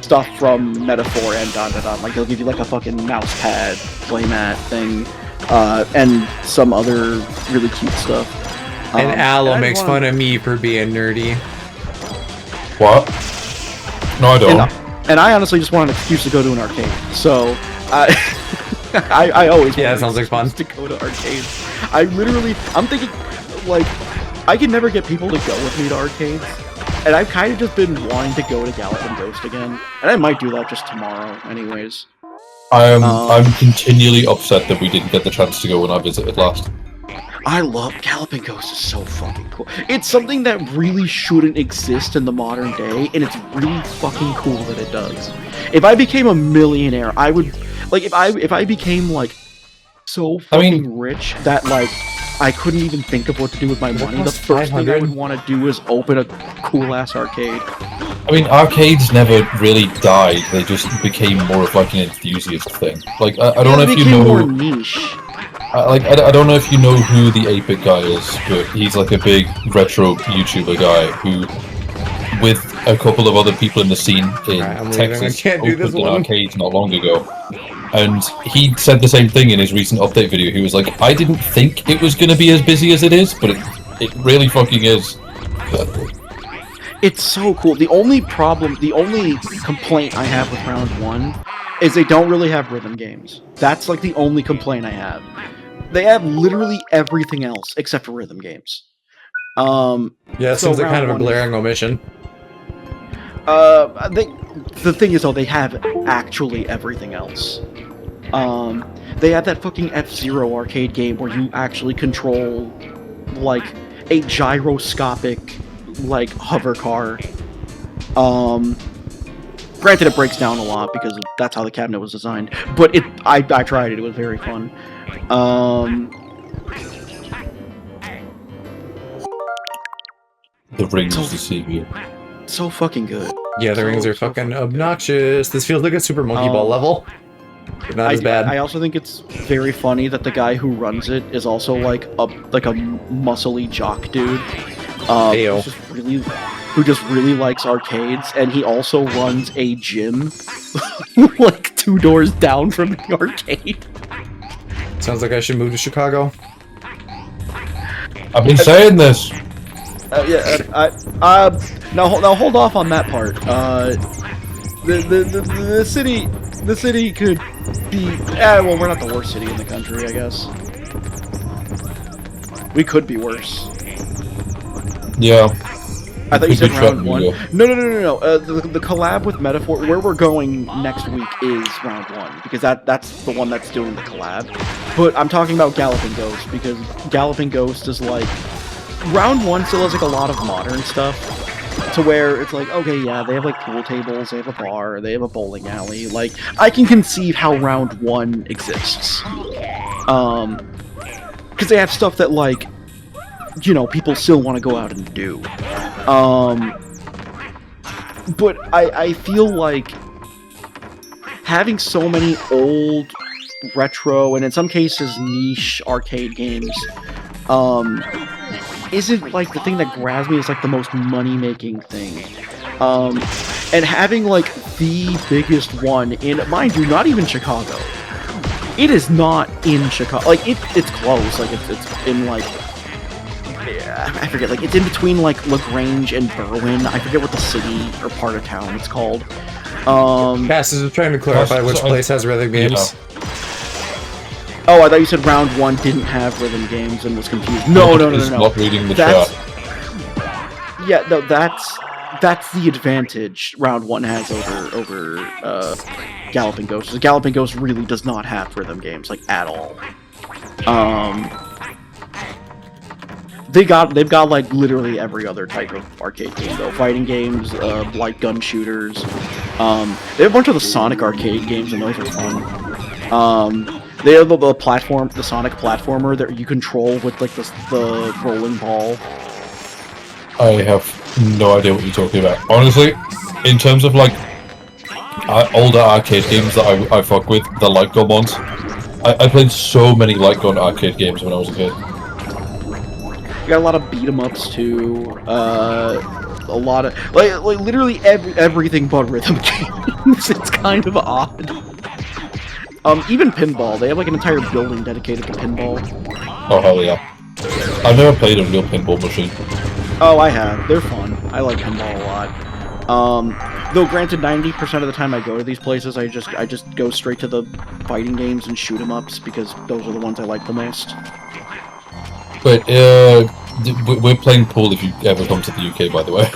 stuff from Metaphor and Dandadan. Like they'll give you like a fucking mouse pad, playmat thing, and some other really cute stuff. And Aloe makes fun of me for being nerdy. What? No, I don't. And I honestly just want an excuse to go to an arcade. So I always that sounds like fun to go to arcades. I'm thinking like I can never get people to go with me to arcades, and I've kind of just been wanting to go to Galloping Ghost again, and I might do that just tomorrow, anyways. I'm continually upset that we didn't get the chance to go when I visited last. I love Galloping Ghost. Is so fucking cool. It's something that really shouldn't exist in the modern day, and it's really fucking cool that it does. If I became a millionaire, I would like if I became like so fucking rich that like I couldn't even think of what to do with my money. The first thing I would want to do is open a cool ass arcade. I mean, arcades never really died. They just became more of like an enthusiast thing. Like I don't know if you know. More niche. I don't know if you know who the 8-Bit guy is, but he's like a big retro YouTuber guy who, with a couple of other people in the scene in Texas, opened an arcade not long ago. And he said the same thing in his recent update video. He was like, I didn't think it was going to be as busy as it is, but it really fucking is. It's so cool. The only complaint I have with round 1 is they don't really have rhythm games. That's like the only complaint I have. They have literally everything else except for rhythm games. It seems like kind of a glaring omission. The thing is though, they have actually everything else. They have that fucking F-Zero arcade game where you actually control like a gyroscopic like hover car. Granted, it breaks down a lot because that's how the cabinet was designed. But I tried it. It was very fun. The rings deceive you. So fucking good. Yeah, the rings are fucking obnoxious. This feels like a Super Monkey Ball level. But not as bad. I also think it's very funny that the guy who runs it is also like a muscly jock dude. Who just really likes arcades, and he also runs a gym like 2 doors down from the arcade. Sounds like I should move to Chicago. I've been saying this. Now hold off on that part. The city could be. Well, we're not the worst city in the country, I guess. We could be worse. Yeah. I thought you said round 1. No. The collab with Metaphor, where we're going next week is round 1, because that's the one that's doing the collab. But I'm talking about Galloping Ghost, because Galloping Ghost is like round 1 still has like a lot of modern stuff, to where it's like, okay, yeah, they have like pool tables, they have a bar, they have a bowling alley. Like, I can conceive how round one exists. Because they have stuff that, like, you know, people still want to go out and do. But I feel like having so many old, retro, and in some cases niche arcade games, isn't like the thing that grabs me as like the most money-making thing. And having like the biggest one in, mind you, not even Chicago. It is not in Chicago. Like it's close. Like it's in like, yeah, I forget. Like it's in between like LaGrange and Berwyn. I forget what the city or part of town it's called. Cass is trying to clarify which place has rhythm games. Yeah. Oh, I thought you said round one didn't have rhythm games and was confused. No. Not reading the chat. Yeah, no, that's the advantage round one has over Galloping Ghost. Galloping Ghost really does not have rhythm games, like, at all. They've got like literally every other type of arcade game though. Fighting games, light gun shooters. They have a bunch of the Sonic arcade games and those are fun. They have the Sonic platformer that you control with like the rolling ball. I have no idea what you're talking about. Honestly, in terms of like older arcade games that I fuck with, the light gun ones. I played so many light gun arcade games when I was a kid. You got a lot of beat 'em ups too. A lot of like literally everything but rhythm games. It's kind of odd. Even pinball. They have like an entire building dedicated to pinball. Oh hell yeah! I've never played a real pinball machine. Oh, I have. They're fun. I like pinball a lot. Though granted, 90% of the time I go to these places, I just go straight to the fighting games and shoot 'em ups because those are the ones I like the most. But we're playing pool if you ever come to the UK, by the way.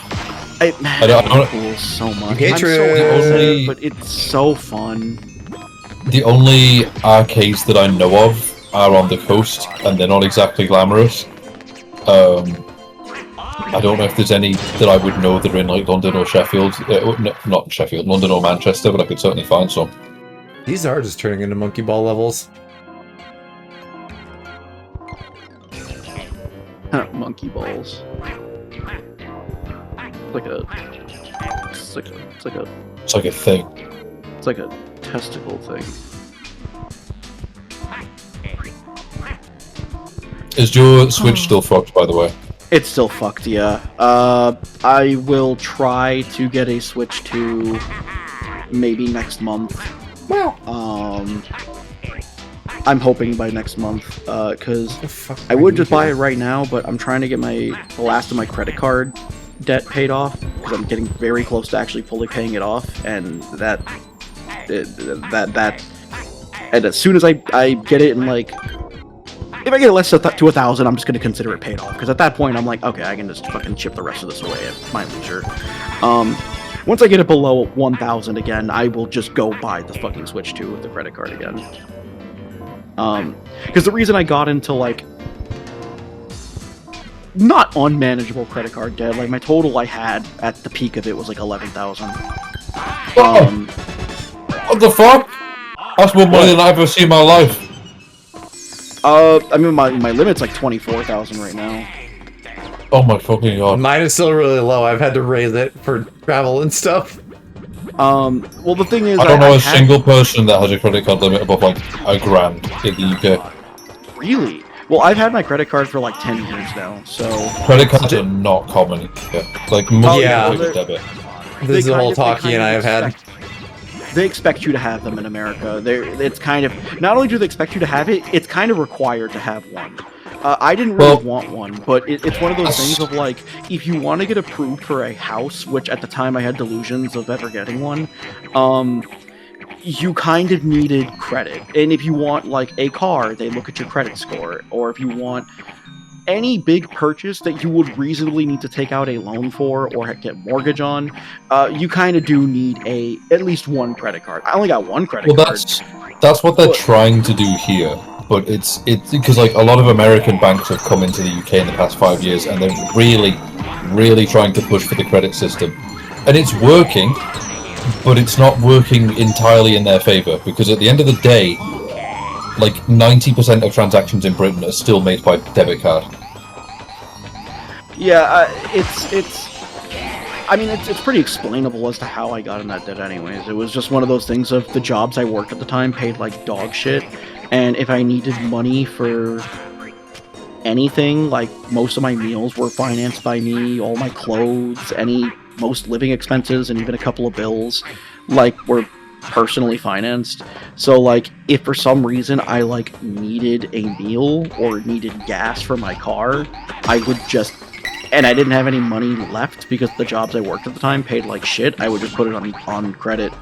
I love pool so much. I'm so excited, but it's so fun. The only arcades that I know of are on the coast, and they're not exactly glamorous. I don't know if there's any that I would know that are in like London or Sheffield. Not Sheffield, London or Manchester, but I could certainly find some. These are just turning into monkey ball levels. Monkey balls. It's like a thing. It's like a testicle thing. Is your Switch still fucked, by the way? It's still fucked, yeah. I will try to get a Switch 2 maybe next month. Well, I'm hoping by next month, because I would just buy it right now, but I'm trying to get the last of my credit card debt paid off, because I'm getting very close to actually fully paying it off, and and as soon as I get it in like, if I get it less to 1,000, I'm just going to consider it paid off, because at that point I'm like, okay, I can just fucking chip the rest of this away at my leisure. Once I get it below 1,000 again, I will just go buy the fucking Switch 2 with the credit card again. Because the reason I got into, like, not unmanageable credit card debt, like, my total I had at the peak of it was, like, 11,000. What the fuck? That's more money than I've ever seen in my life. I mean, my limit's, like, 24,000 right now. Oh my fucking god. Mine is still really low. I've had to raise it for travel and stuff. Well, the thing is, I don't know a single person that has a credit card limit above like $1,000 in the UK. Really? Well, I've had my credit card for like 10 years now, so... Credit cards are not common here. Like, most people debit. This is the whole talkie and I have had. They expect you to have them in America. It's kind of... Not only do they expect you to have it, it's kind of required to have one. I didn't really want one, but it's one of those things of like, if you want to get approved for a house, which at the time I had delusions of ever getting one, you kind of needed credit. And if you want like a car, they look at your credit score. Or if you want any big purchase that you would reasonably need to take out a loan for or get mortgage on, you kind of do need at least one credit card. I only got one credit card. That's what they're trying to do here. But it's because like a lot of American banks have come into the UK in the past 5 years, and they're really, really trying to push for the credit system. And it's working, but it's not working entirely in their favor, because at the end of the day, like 90% of transactions in Britain are still made by debit card. Yeah, it's pretty explainable as to how I got in that debt anyways. It was just one of those things of the jobs I worked at the time paid like dog shit, and if I needed money for anything, like most of my meals were financed by me, all my clothes, most living expenses, and even a couple of bills, like, were personally financed. So, like, if for some reason I, like, needed a meal or needed gas for my car, I would just... And I didn't have any money left because the jobs I worked at the time paid like shit, I would just put it on credit.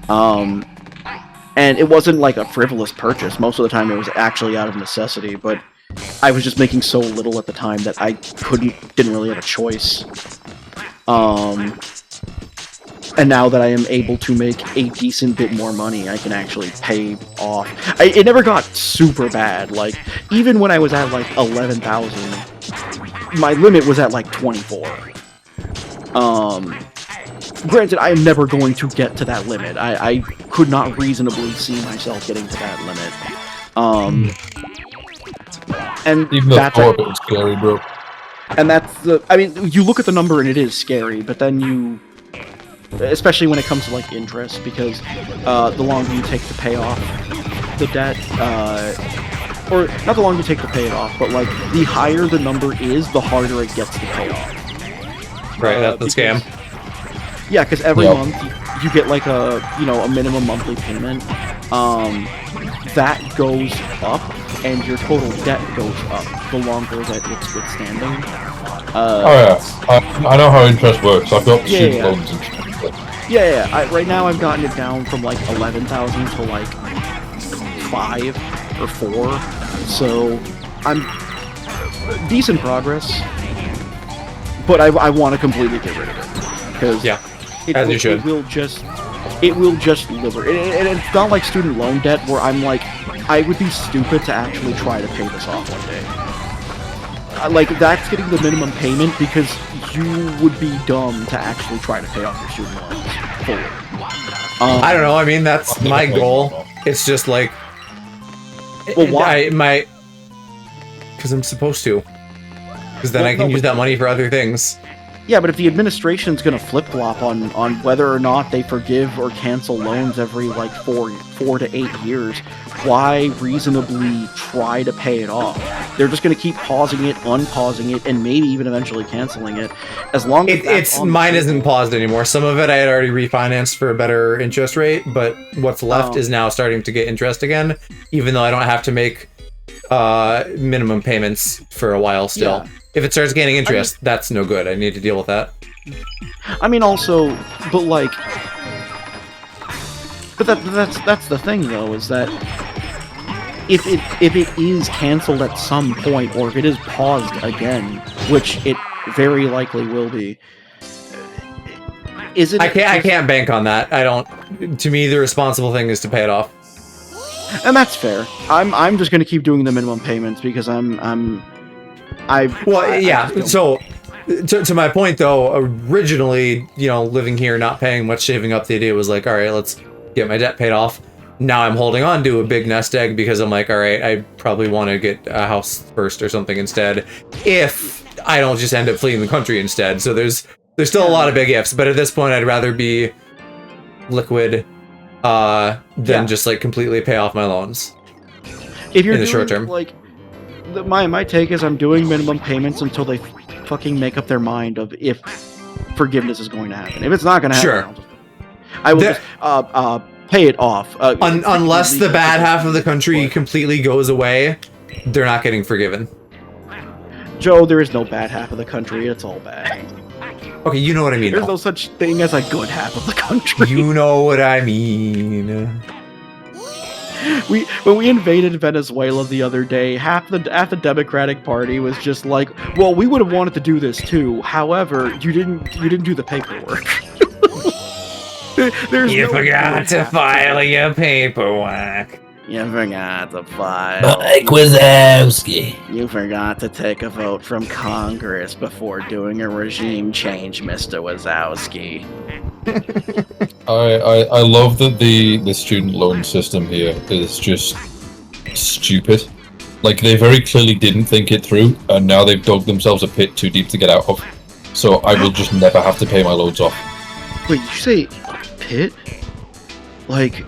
And it wasn't like a frivolous purchase. Most of the time it was actually out of necessity, but I was just making so little at the time that I didn't really have a choice. And now that I am able to make a decent bit more money, I can actually pay off. It never got super bad. Like, even when I was at like 11,000, my limit was at like 24. Granted, I am never going to get to that limit. I could not reasonably see myself getting to that limit. And even the thought of it was scary, bro. And that's the... I mean, you look at the number and it is scary, but then you... Especially when it comes to, like, interest, because the longer you take to pay off the debt, or not the longer you take to pay it off, but, like, the higher the number is, the harder it gets to pay off. Right, that's the scam. Yeah, because every month you get, like, a minimum monthly payment. That goes up, and your total debt goes up the longer that it's withstanding. I know how interest works. I've got student loans and shit. Yeah. Right now I've gotten it down from like 11,000 to like 5 or 4. So I'm decent progress. But I want to completely get rid of it because it will just liberate. And it's not like student loan debt where I'm like, I would be stupid to actually try to pay this off one day. Like, that's getting the minimum payment because you would be dumb to actually try to pay off your student loans fully. I don't know, I mean, that's my goal. It's just like... Well, why? Because I'm supposed to. Because then I can use that money for other things. Yeah, but if the administration's gonna flip-flop on whether or not they forgive or cancel loans every, like, 4 to 8 years, why reasonably try to pay it off? They're just gonna keep pausing it, unpausing it, and maybe even eventually canceling it. As long as mine isn't paused anymore. Some of it I had already refinanced for a better interest rate, but what's left is now starting to get interest again, even though I don't have to make minimum payments for a while still. Yeah. If it starts gaining interest, that's no good. I need to deal with that. I mean, also, but like, that's the thing though, is that if it is canceled at some point, or if it is paused again, which it very likely will be, is it? I can't bank on that. I don't. To me, the responsible thing is to pay it off. And that's fair. I'm just gonna keep doing the minimum payments because So, to my point though, originally, living here, not paying much, saving up, the idea was like, all right, let's get my debt paid off. Now I'm holding on to a big nest egg because I'm like, all right, I probably want to get a house first or something instead, if I don't just end up fleeing the country instead. So there's still a lot of big ifs, but at this point, I'd rather be liquid than just like completely pay off my loans. If you're in the short term, like. My take is I'm doing minimum payments until they fucking make up their mind of if forgiveness is going to happen. If it's not going to happen, I will just pay it off. Unless the bad half of the country completely goes away, they're not getting forgiven. Joe, there is no bad half of the country. It's all bad. Okay, you know what I mean. There's no such thing as a good half of the country. You know what I mean. When we invaded Venezuela the other day, half the Democratic Party was just like, well, we would have wanted to do this too. However, you didn't do the paperwork. You forgot to file your paperwork. You forgot to file. Mike Wazowski. You forgot to take a vote from Congress before doing a regime change, Mr. Wazowski. I love that the student loan system here is just stupid. Like, they very clearly didn't think it through, and now they've dug themselves a pit too deep to get out of. So I will just never have to pay my loans off. Wait, you say pit? Like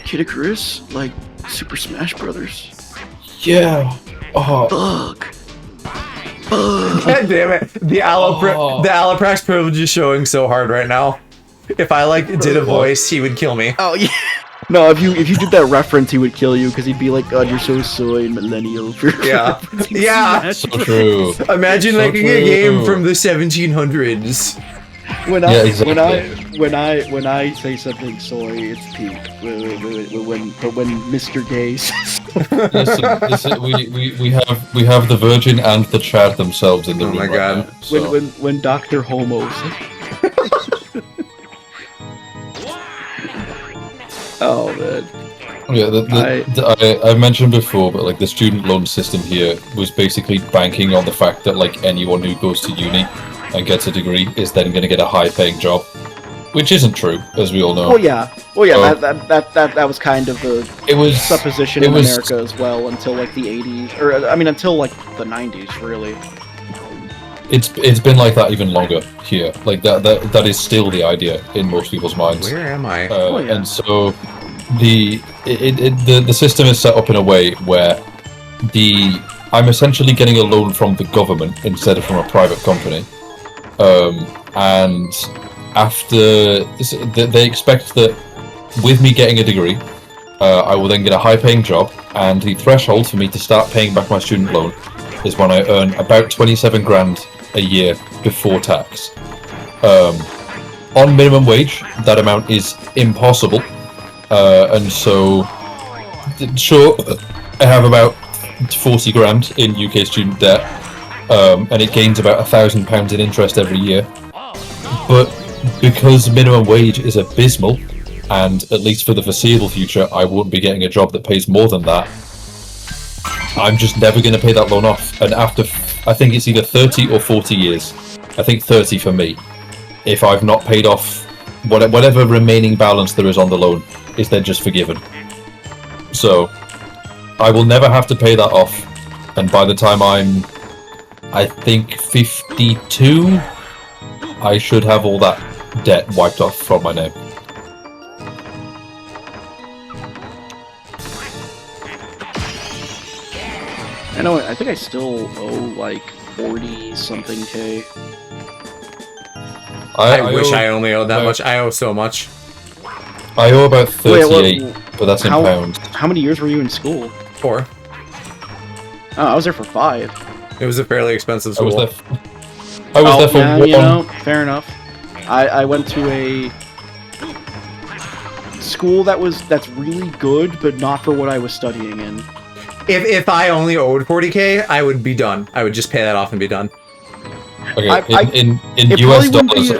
Kid Icarus? Like Super Smash Brothers? Yeah. Oh. Bug. Bug. God damn it! The Alloprax privilege is showing so hard right now. If I did a voice, he would kill me. Oh yeah. No, if you did that reference, he would kill you because he'd be like, "God, you're so soy, millennial." Yeah, yeah. So true. Imagine So making a game from the 1700s. When exactly. when I say something soy, it's peak. But when Mr. Gay says Listen, we have the Virgin and the Chad themselves in the room. my right God. now, so. when Dr. Homo says, oh man. Yeah, I mentioned before, but like the student loan system here was basically banking on the fact that like anyone who goes to uni and gets a degree is then going to get a high-paying job, which isn't true, as we all know. Well, yeah, that was kind of the supposition in America as well until like the 80s, or I mean until like the 90s, really. It's been like that even longer here. Like that is still the idea in most people's minds. Where am I? Yeah. And so the system is set up in a way where I'm essentially getting a loan from the government instead of from a private company. And after they expect that with me getting a degree, I will then get a high-paying job, and the threshold for me to start paying back my student loan is when I earn about 27 grand a year before tax. On minimum wage, that amount is impossible, and so sure, I have about 40 grand in UK student debt, and it gains about £1,000 in interest every year. But because minimum wage is abysmal, and at least for the foreseeable future, I won't be getting a job that pays more than that, I'm just never going to pay that loan off. And after, I think it's either 30 or 40 years, I think 30 for me, if I've not paid off whatever remaining balance there is on the loan, is then just forgiven. So I will never have to pay that off, and by the time I'm, I think, 52, I should have all that debt wiped off from my name. I think I still owe like 40-something K. I wish I only owed that much. I owe so much. I owe about 38, but that's in pounds. How many years were you in school? 4. Oh, I was there for 5. It was a fairly expensive school. I was there for yeah, 1. You know, fair enough. I went to a school that's really good, but not for what I was studying in. If I only owed 40k, I would be done. I would just pay that off and be done. Okay, in US dollars,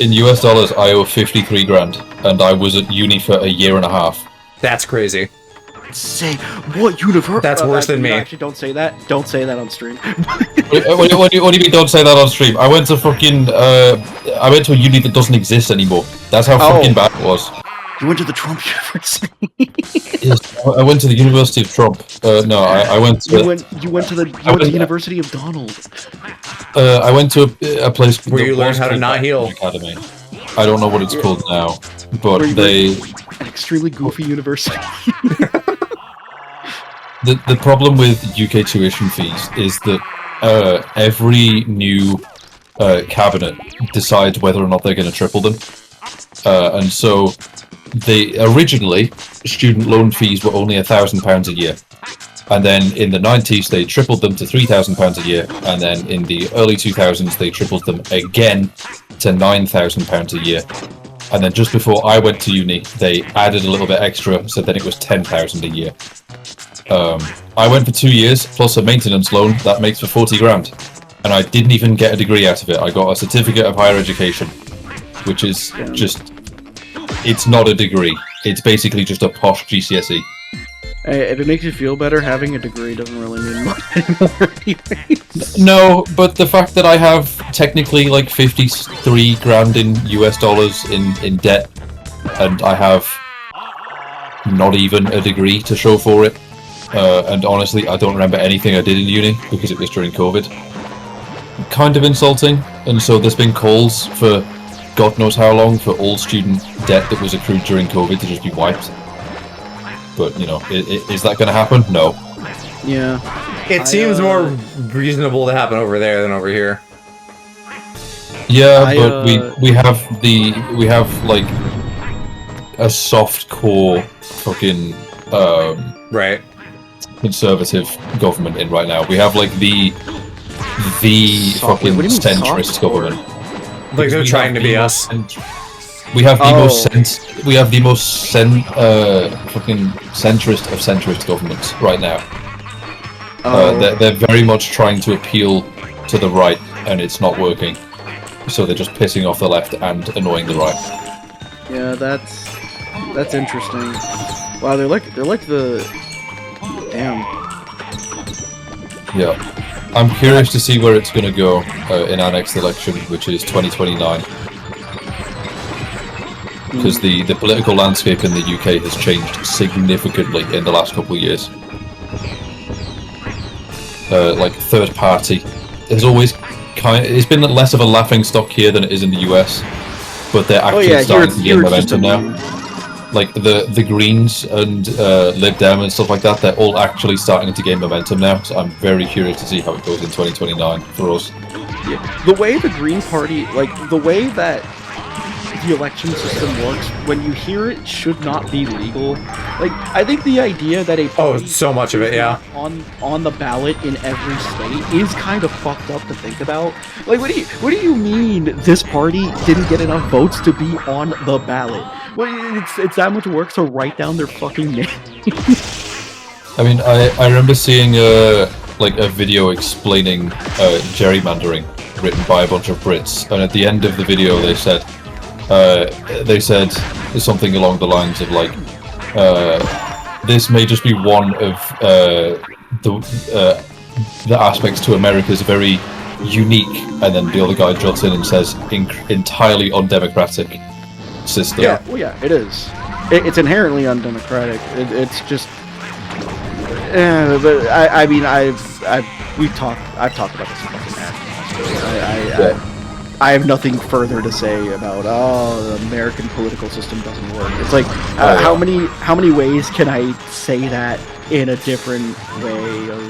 in US dollars, I owe 53 grand, and I was at uni for a year and a half. That's crazy. Say what university? That's worse than me. Actually, don't say that. Don't say that on stream. What do you mean? Don't say that on stream. I went to fucking. I went to a uni that doesn't exist anymore. That's how fucking bad it was. You went to the Trump University. Yes, I went to the University of Trump. No, I went to. You went to the University of Donald. I went to a place where you learned how to not heal. Academy. I don't know what it's called now, but an extremely goofy university. The problem with UK tuition fees is that every new cabinet decides whether or not they're going to triple them, and so originally student loan fees were only £1,000 a year, and then in the 90s they tripled them to £3,000 a year, and then in the early 2000s they tripled them again to £9,000 a year. And then just before I went to uni, they added a little bit extra, so then it was £10,000 a year. I went for 2 years, plus a maintenance loan, that makes for 40 grand. And I didn't even get a degree out of it. I got a certificate of higher education, which is just it's not a degree. It's basically just a posh GCSE. Hey, if it makes you feel better, having a degree doesn't really mean much anymore anyway. No, but the fact that I have technically like 53 grand in US dollars in debt, and I have not even a degree to show for it, and honestly, I don't remember anything I did in uni because it was during COVID. Kind of insulting, and so there's been calls for God knows how long for all student debt that was accrued during COVID to just be wiped. But, you know, is that going to happen? No. Yeah. It seems more reasonable to happen over there than over here. Yeah, but we have like a soft core fucking right conservative government in right now. We have like the fucking centrist government. Like they're trying to be us. We have the most fucking centrist of centrist governments right now. They're very much trying to appeal to the right, and it's not working. So they're just pissing off the left and annoying the right. Yeah, that's interesting. Wow, they're like the damn. Yeah, I'm curious to see where it's going to go in our next election, which is 2029. Because the political landscape in the UK has changed significantly in the last couple of years. Like third party, there's always it's been less of a laughing stock here than it is in the US, but they're actually starting to gain momentum now. Like the Greens and Lib Dem and stuff like that, they're all actually starting to gain momentum now. So I'm very curious to see how it goes in 2029 for us. Yeah. The way the Green Party, like the way that the election system works, when you hear it should not be legal. Like, I think the idea that a party so much of it, yeah, on the ballot in every state is kind of fucked up to think about. Like, what do you mean this party didn't get enough votes to be on the ballot? Well, it's that much work to write down their fucking name. I mean, I remember seeing like a video explaining gerrymandering written by a bunch of Brits, and at the end of the video they said something along the lines of like, this may just be one of the aspects to America's very unique, and then the other guy jots in and says entirely undemocratic system. Yeah, well, yeah, it is. It's inherently undemocratic. It's just, but I mean, I've talked about this fucking ad. I have nothing further to say about the American political system doesn't work. It's like how many ways can I say that in a different way of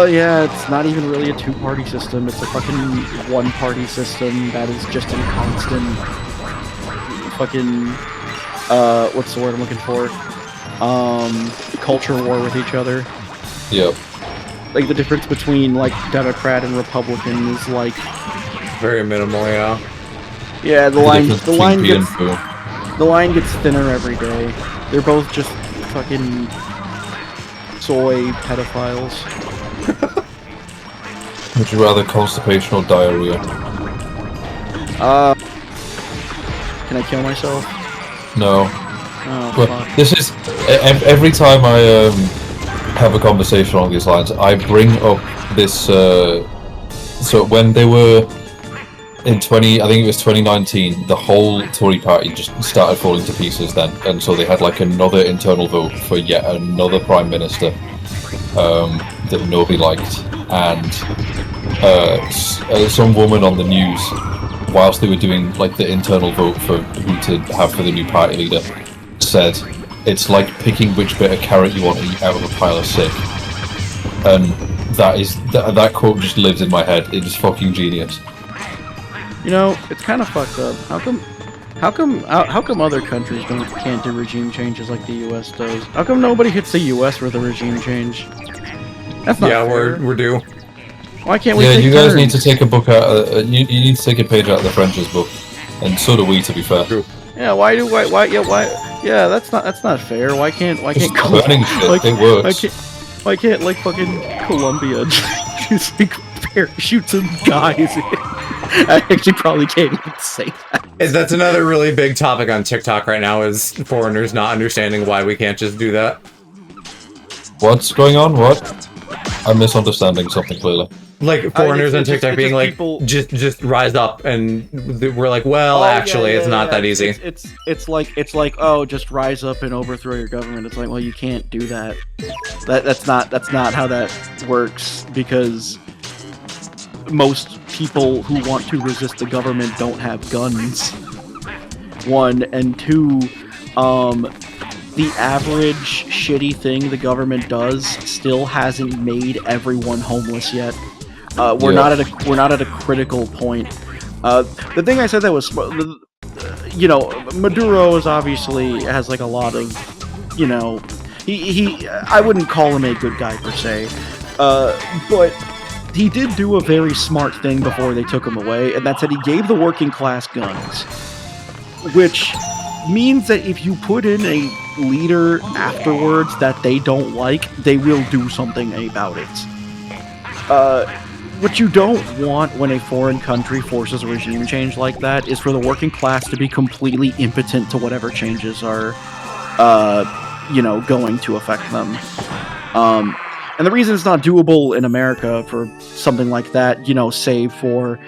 yeah, it's not even really a two-party system, it's a fucking one-party system that is just in constant fucking what's the word I'm looking for? Culture war with each other. Yep. Like the difference between like Democrat and Republican is like very minimal, yeah. Yeah, the line gets thinner every day. They're both just fucking soy pedophiles. Would you rather constipation or diarrhea? Can I kill myself? No. Oh, but fuck. This is every time I have a conversation along these lines, I bring up this. So when they were in I think it was 2019, the whole Tory party just started falling to pieces then, and so they had like another internal vote for yet another prime minister that nobody liked, and some woman on the news, whilst they were doing like the internal vote for who to have for the new party leader, said it's like picking which bit of carrot you want to eat out of a pile of sick, and that quote just lives in my head. It is fucking genius. You know, it's kind of fucked up. How come other countries can't do regime changes like the U.S. does? How come nobody hits the U.S. with a regime change? That's not fair. we're due. Why can't we? Yeah, take you guys turns? need to take a book out. You need to take a page out of the French's book, and so do we. To be fair. True. Yeah. Yeah. That's not fair. Why can't burning shit. It works. Why can't like fucking Colombia just like parachute some guys in? I actually probably can't even say that. That's another really big topic on TikTok right now, is foreigners not understanding why we can't just do that. What's going on? What? I'm misunderstanding something clearly. Like foreigners on it's TikTok just being like, people- just rise up, and we're like, well, actually, it's not that easy. It's like oh, just rise up and overthrow your government. It's like, well, you can't do that. That's not how that works, because most people who want to resist the government don't have guns. One, and two, the average shitty thing the government does still hasn't made everyone homeless yet. We're not at a critical point. The thing I said that was, you know, Maduro is obviously has like a lot of, you know, he I wouldn't call him a good guy per se, but he did do a very smart thing before they took him away, and that's that he gave the working class guns, which means that if you put in a leader afterwards that they don't like, they will do something about it. What you don't want when a foreign country forces a regime change like that is for the working class to be completely impotent to whatever changes are, you know, going to affect them. And the reason it's not doable in America for something like that, you know, save for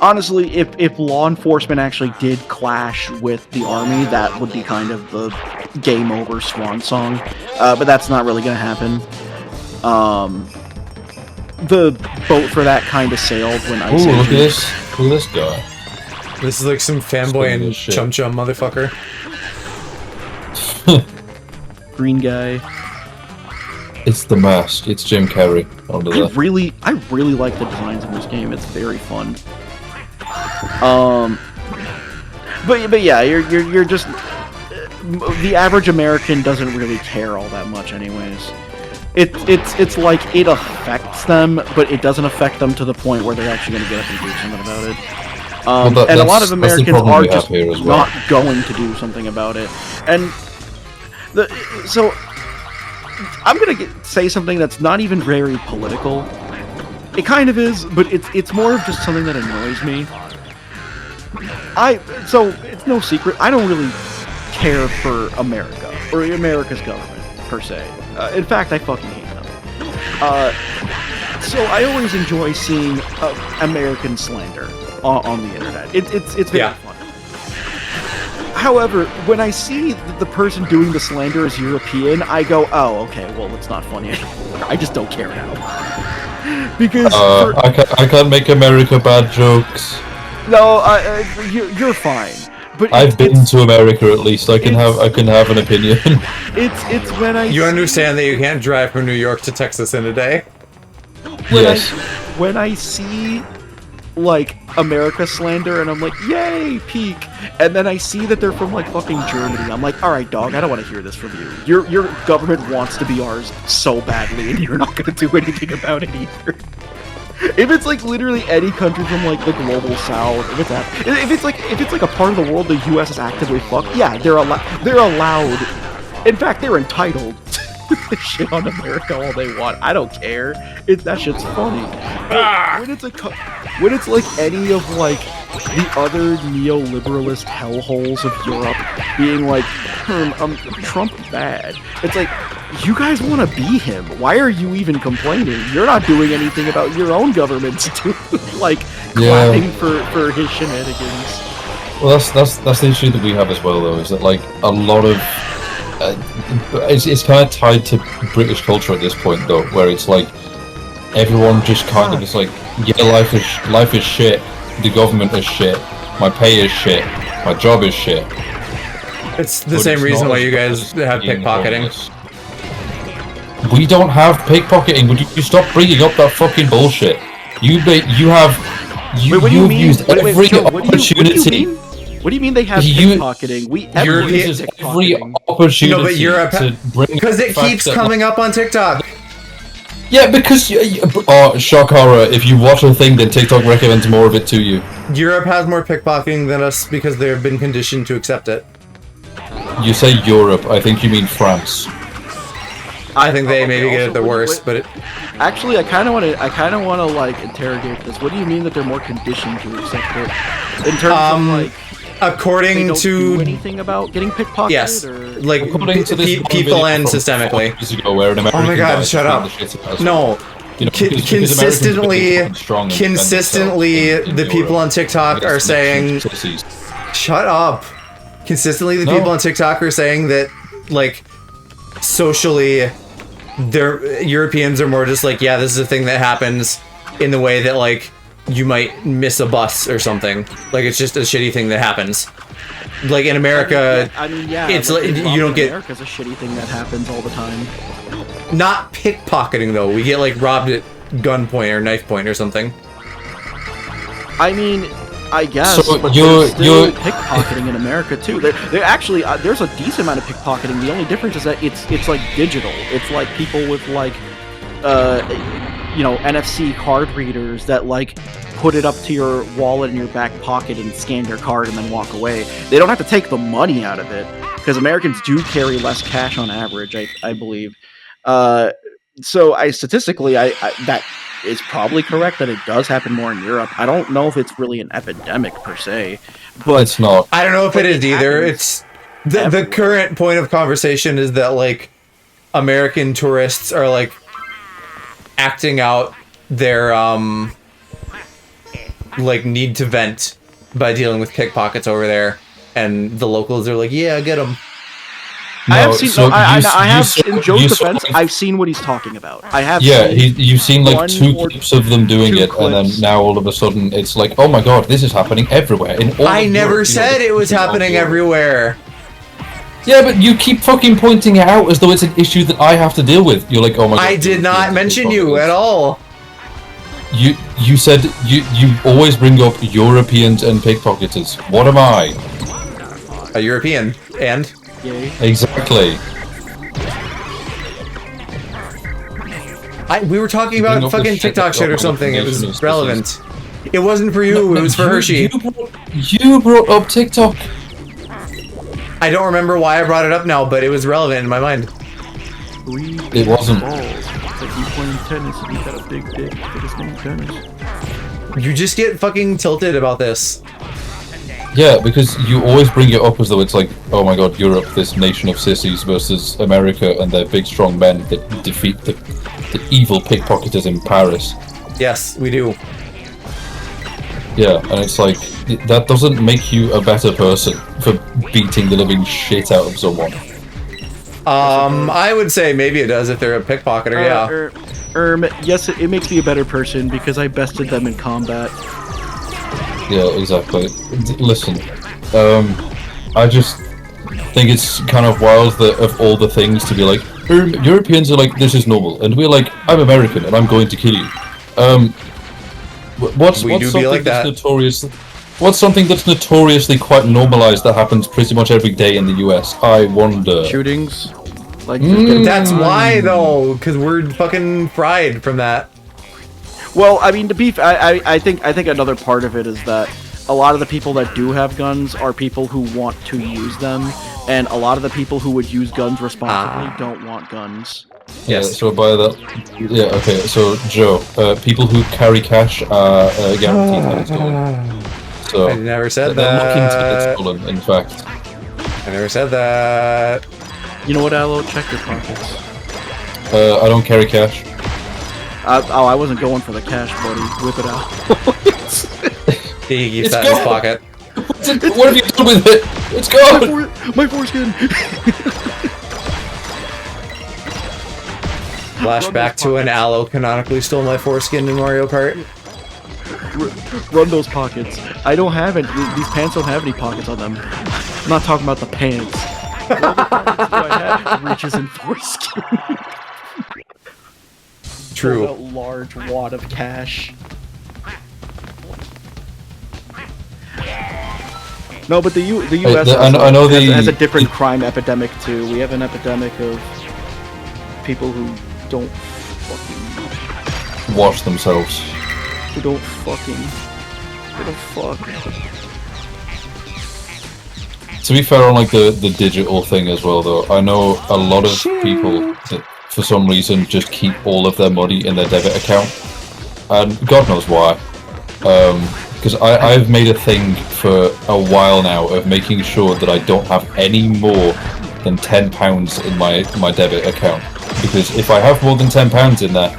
honestly, if law enforcement actually did clash with the army, that would be kind of the game over swan song. But that's not really going to happen. The boat for that kind of sailed when Ice Ooh, Age. look at this! Look at this guy. This is like some fanboy and chum chum motherfucker. Green guy. It's the mask. It's Jim Carrey under I there. really like the designs in this game. It's very fun. But yeah, you're just the average American doesn't really care all that much, anyways. It's like it affects them, but it doesn't affect them to the point where they're actually going to get up and do something about it. And a lot of Americans are just not going to do something about it. And so I'm gonna say something that's not even very political. It kind of is, but it's more of just something that annoys me. So it's no secret, I don't really care for America or America's government per se. In fact, I fucking hate them. So I always enjoy seeing American slander on the internet. It's very fun. However, when I see the person doing the slander is European, I go, oh, okay, well, it's not funny anymore. I just don't care now. Because I can't make America bad jokes. No, you're fine. But I've been to America at least. I can have an opinion. It's when You understand that you can't drive from New York to Texas in a day? When I see like America slander and I'm like, yay, peak, and then I see that they're from like fucking Germany, I'm like, alright dog, I don't want to hear this from you. Your government wants to be ours so badly and you're not gonna do anything about it either. If it's like literally any country from like the global south, if it's like a part of the world the US is actively fucked, yeah, they're allowed. In fact, they're entitled to shit on America all they want. I don't care. That shit's funny. When it's like any of like the other neoliberalist hellholes of Europe being like, Trump bad. It's like, you guys want to be him. Why are you even complaining? You're not doing anything about your own government's like clapping for his shenanigans. Well, that's the issue that we have as well, though, is that like a lot of it's kind of tied to British culture at this point, though, where it's like everyone just kind of is like, yeah, life is shit. The government is shit. My pay is shit. My job is shit. It's the same reason why you guys have pickpocketing. We don't have pickpocketing. Would you stop bringing up that fucking bullshit? You've used every opportunity. What do you mean they have pickpocketing? Europe uses every opportunity. No, but Europe to bring because it keeps coming up on TikTok. Yeah, because shock horror. If you watch a thing, then TikTok recommends more of it to you. Europe has more pickpocketing than us because they have been conditioned to accept it. You say Europe. I think you mean France. I think they Okay, maybe get also, it the what do you- worst, but Actually, I kind of want to like interrogate this. What do you mean that they're more conditioned to accept it? In terms of like they according don't do to anything about getting pickpocketed, yes, or like According to this one people video and from 4 systemically. years ago, where an Oh my American God! guy Shut beat up! the shit out of us. No. You know, because Americans are Consistently, fucking strong and defend consistently, themselves in the people Europe. on TikTok Against are the saying, sissies. "Shut up." Consistently, the No. people on TikTok are saying that, like, socially, Europeans are more just like, yeah, this is a thing that happens in the way that, like, you might miss a bus or something. Like, it's just a shitty thing that happens. Like in America, yeah, it's like, like you don't get America's a shitty thing that happens all the time. not pickpocketing though. We get like robbed at gunpoint or knife point or something. I mean, I guess, So but you're- there's still pickpocketing in America too. There actually there's a decent amount of pickpocketing. The only difference is that it's like digital. It's like people with like NFC card readers that like put it up to your wallet in your back pocket and scan your card and then walk away. They don't have to take the money out of it because Americans do carry less cash on average, I believe. So statistically, that is probably correct that it does happen more in Europe. I don't know if it's really an epidemic per se, but It's not. I don't know if it is either. happens It's the everywhere. current point of conversation is that like American tourists are like acting out their like need to vent by dealing with pickpockets over there, and the locals are like, yeah, get them. I have No, seen. so No, I you have. saw- In Joe's you saw- defense, I've seen what he's talking about. I have. Yeah, seen you've seen like one 2 or clips of them doing 2 it, and then clips. now all of a sudden it's like, oh my god, this is happening everywhere. In all I of never Europe, said it was in all happening Europe. everywhere. Yeah, but you keep fucking pointing it out as though it's an issue that I have to deal with. You're like, oh my god. I did not Europeans are mention you pickpocketers. at all. You said you always bring up Europeans and pickpocketers. What am I? A European, and Yay. Exactly. we were talking Bring about up the fucking shit TikTok that's shit or up on something. It national was relevant. It wasn't for you. It was for Hershey. You brought up TikTok. I don't remember why I brought it up now, but it was relevant in my mind. It wasn't. It's like you playing tennis and you got a big dick, but it's not tennis. You just get fucking tilted about this. Yeah, because you always bring it up as though it's like, oh my god, Europe, this nation of sissies versus America and their big strong men that defeat the evil pickpocketers in Paris. Yes, we do. Yeah, and it's like, that doesn't make you a better person for beating the living shit out of someone. I would say maybe it does if they're a pickpocketer, yeah. Yes, it makes me a better person because I bested them in combat. Yeah, exactly. Listen, I just think it's kind of wild that of all the things to be like, Europeans are like, this is normal, and we're like, I'm American and I'm going to kill you. What's We do be something like that's that. notorious? What's something that's notoriously quite normalized that happens pretty much every day in the US? I wonder. Shootings, like That's why, though, because we're fucking fried from that. Well, I mean, to be, I think another part of it is that a lot of the people that do have guns are people who want to use them, and a lot of the people who would use guns responsibly don't want guns. Yeah, Yes. so by that, yeah, okay, so Joe, people who carry cash are guaranteed to get stolen. So, I never said they're looking to get that. stolen, in fact. I never said that. You know what, Aloe? Check your pockets. I don't carry cash. I wasn't going for the cash, buddy. Whip it out. He keeps It's that in his gone. pocket. What have you done with it? It's gone! My foreskin! Flashback to an aloe canonically stole my foreskin in Mario Kart. Run those pockets. I don't have any. These pants don't have any pockets on them. I'm not talking about the pants. What other pockets do I have? Riches and foreskin. True. A large wad of cash. No, but the U.S. I know has a the- different crime epidemic too. We have an epidemic of people who don't fucking Wash themselves. they don't fuck. To be fair on like the digital thing as well though, I know a lot of people that for some reason, just keep all of their money in their debit account, and God knows why. Because I've made a thing for a while now of making sure that I don't have any more than £10 in my debit account. Because if I have more than £10 in there,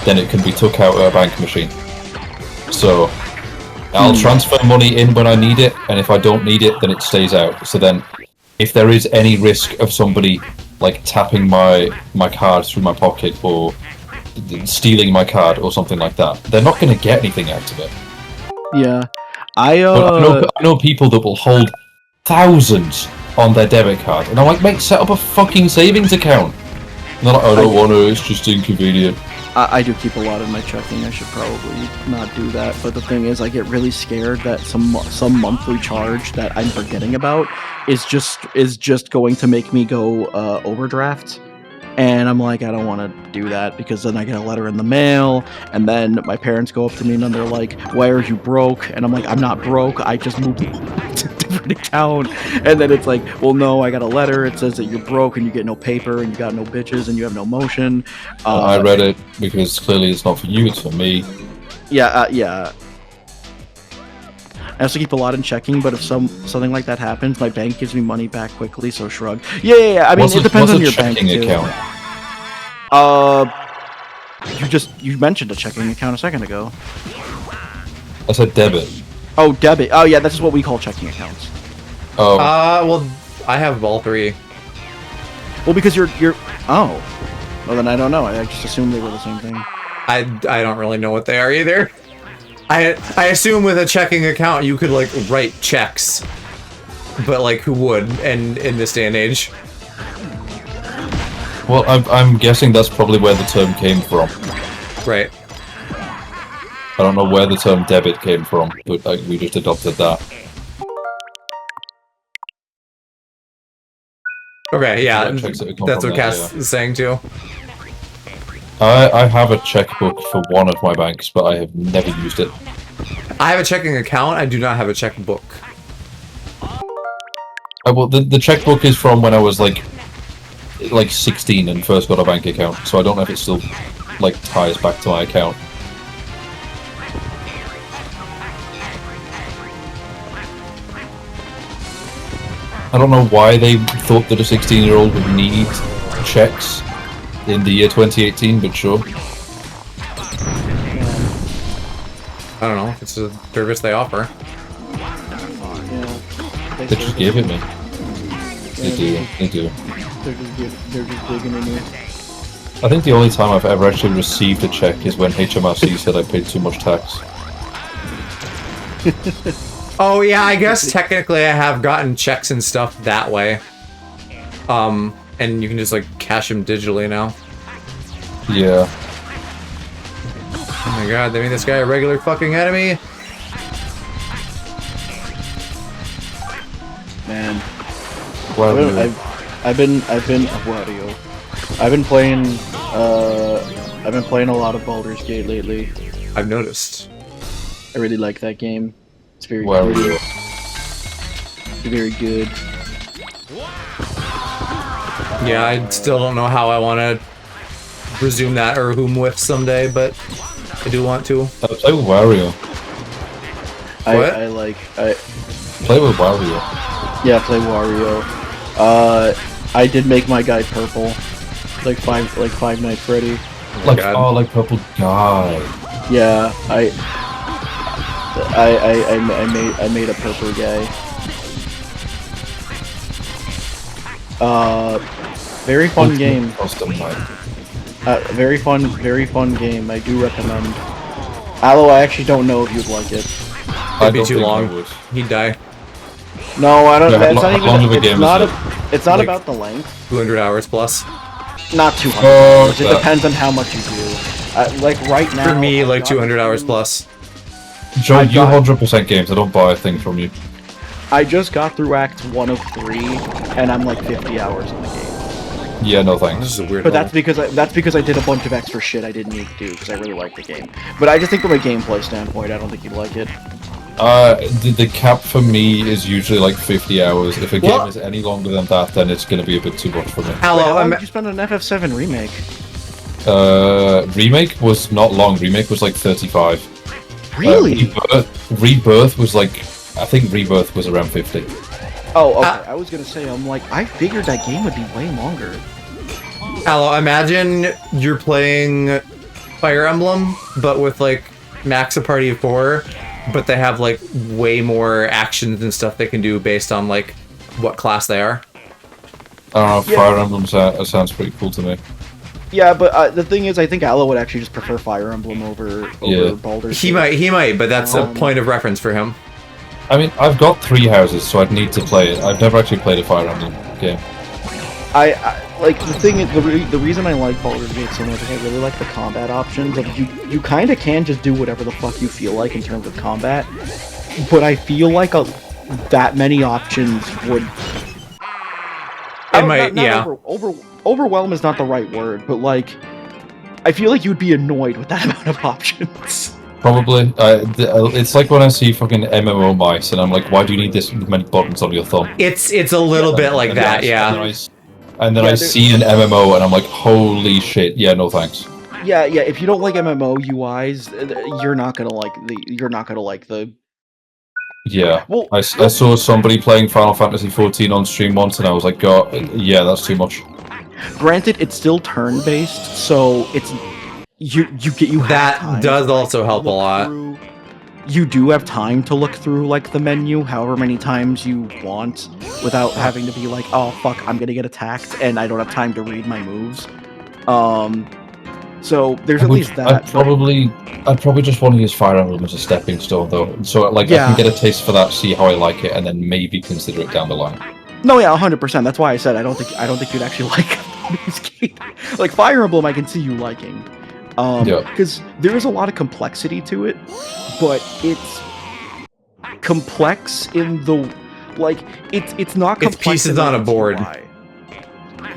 then it can be took out at a bank machine. So I'll transfer money in when I need it, and if I don't need it, then it stays out. So then, if there is any risk of somebody like tapping my card through my pocket or stealing my card or something like that, they're not going to get anything out of it. Yeah, But I know people that will hold thousands on their debit card, and I'm like, mate, set up a fucking savings account. And they're like, I don't want to, it's just inconvenient. I do keep a lot in my checking. I should probably not do that. But the thing is, I get really scared that some monthly charge that I'm forgetting about is just going to make me go overdraft. And I'm like, I don't want to do that because then I get a letter in the mail, and then my parents go up to me and they're like, "Why are you broke?" And I'm like, "I'm not broke. I just moved to a different account." And then it's like, "Well, no, I got a letter. It says that you're broke and you get no paper and you got no bitches and you have no motion." I read it because clearly it's not for you; it's for me. Yeah, yeah. I also keep a lot in checking, but if something like that happens, my bank gives me money back quickly, so shrug. Yeah. I mean, it depends on your bank too. Account? You mentioned a checking account a second ago. I said debit. Oh, debit. Oh, yeah, that's what we call checking accounts. Oh. Well, I have all three. Well, because you're. Oh. Well, then I don't know. I just assumed they were the same thing. I don't really know what they are either. I assume with a checking account you could like write checks, but like who would? And in this day and age. Well, I'm guessing that's probably where the term came from. Right. I don't know where the term debit came from, but we just adopted that. Okay, yeah, That's what Cass is saying too. I have a checkbook for one of my banks, but I have never used it. I have a checking account. I do not have a checkbook. Well, the checkbook is from when I was like 16 and first got a bank account, so I don't know if it still like ties back to my account. I don't know why they thought that a 16-year-old would need checks in the year 2018, but sure. I don't know. It's a service they offer. Yeah. They just gave it me. They do. They're just digging in here. I think the only time I've ever actually received a check is when HMRC said I paid too much tax. Oh yeah, I guess technically I have gotten checks and stuff that way. And you can just like cash them digitally now. Yeah. Oh my god, they made this guy a regular fucking enemy. Man. Wario. I've been Wario. I've been playing a lot of Baldur's Gate lately. I've noticed. I really like that game. It's very Wario. good. Very good. Yeah, I still don't know how I want to resume that or whom with someday, but I do want to. Play with Wario. Play with Wario. Yeah, play Wario. I did make my guy purple, like Five Nights Freddy. Like purple guy. Yeah, I made a purple guy. Very fun game. Very fun game. I do recommend. Aloe, I actually don't know if you'd like it. It'd be too long. He'd die. No, I don't. Yeah, It's not even. It's not Like, about the length. 200 hours plus. Not 200 Oh, hours. It depends on how much you do. Like right now. For me, like I've 200 hours gotten- plus. Joe, I've you got- 100% games. I don't buy a thing from you. I just got through Act 1 of 3, and I'm like 50 hours in the game. Yeah, no This thanks. is a weird But level. that's because I did a bunch of extra shit I didn't need to do because I really like the game. But I just think from a gameplay standpoint, I don't think you'd like it. The cap for me is usually like 50 hours. If a game What? is any longer than that, then it's going to be a bit too much for me. Hello, How long I'm did you spend on FF7 remake? Remake was not long. Remake was like 35. Really? Rebirth was like, I think Rebirth was around 50. Oh, okay. I was gonna say, I'm like, I figured that game would be way longer. Hello, imagine you're playing Fire Emblem, but with like max a party of 4, but they have like way more actions and stuff they can do based on like what class they are. Fire Emblem sounds pretty cool to me. Yeah, but the thing is, I think Aloe would actually just prefer Fire Emblem over Baldur's Gate. He might, but that's a point of reference for him. I mean, I've got 3 houses, so I'd need to play it. I've never actually played a Fire Emblem game. I like the thing is the reason I like Baldur's Gate so much is I really like the combat options. Like you kind of can just do whatever the fuck you feel like in terms of combat, but I feel like that many options would. Overwhelm is not the right word, but like, I feel like you'd be annoyed with that amount of options. Probably. It's like when I see fucking MMO mice, and I'm like, why do you need this many buttons on your thumb? It's a little bit like that, yeah. And then I see an MMO, and I'm like, holy shit, yeah, no thanks. Yeah. If you don't like MMO UIs, you're not gonna like the. Yeah. Well, I saw somebody playing Final Fantasy XIV on stream once, and I was like, God, yeah, that's too much. Granted, it's still turn-based, so it's you that does also help a lot. You do have time to look through like the menu however many times you want without having to be like, oh fuck, I'm gonna get attacked and I don't have time to read my moves. So there's at least that. I'd probably just want to use Fire Emblem as a stepping stone though, so like I can get a taste for that, see how I like it, and then maybe consider it down the line. No, yeah, 100%. That's why I said I don't think you'd actually like Baldur's Gate. Like Fire Emblem, I can see you liking. Because there is a lot of complexity to it, but it's complex in the like it's not complex. It's pieces on a board.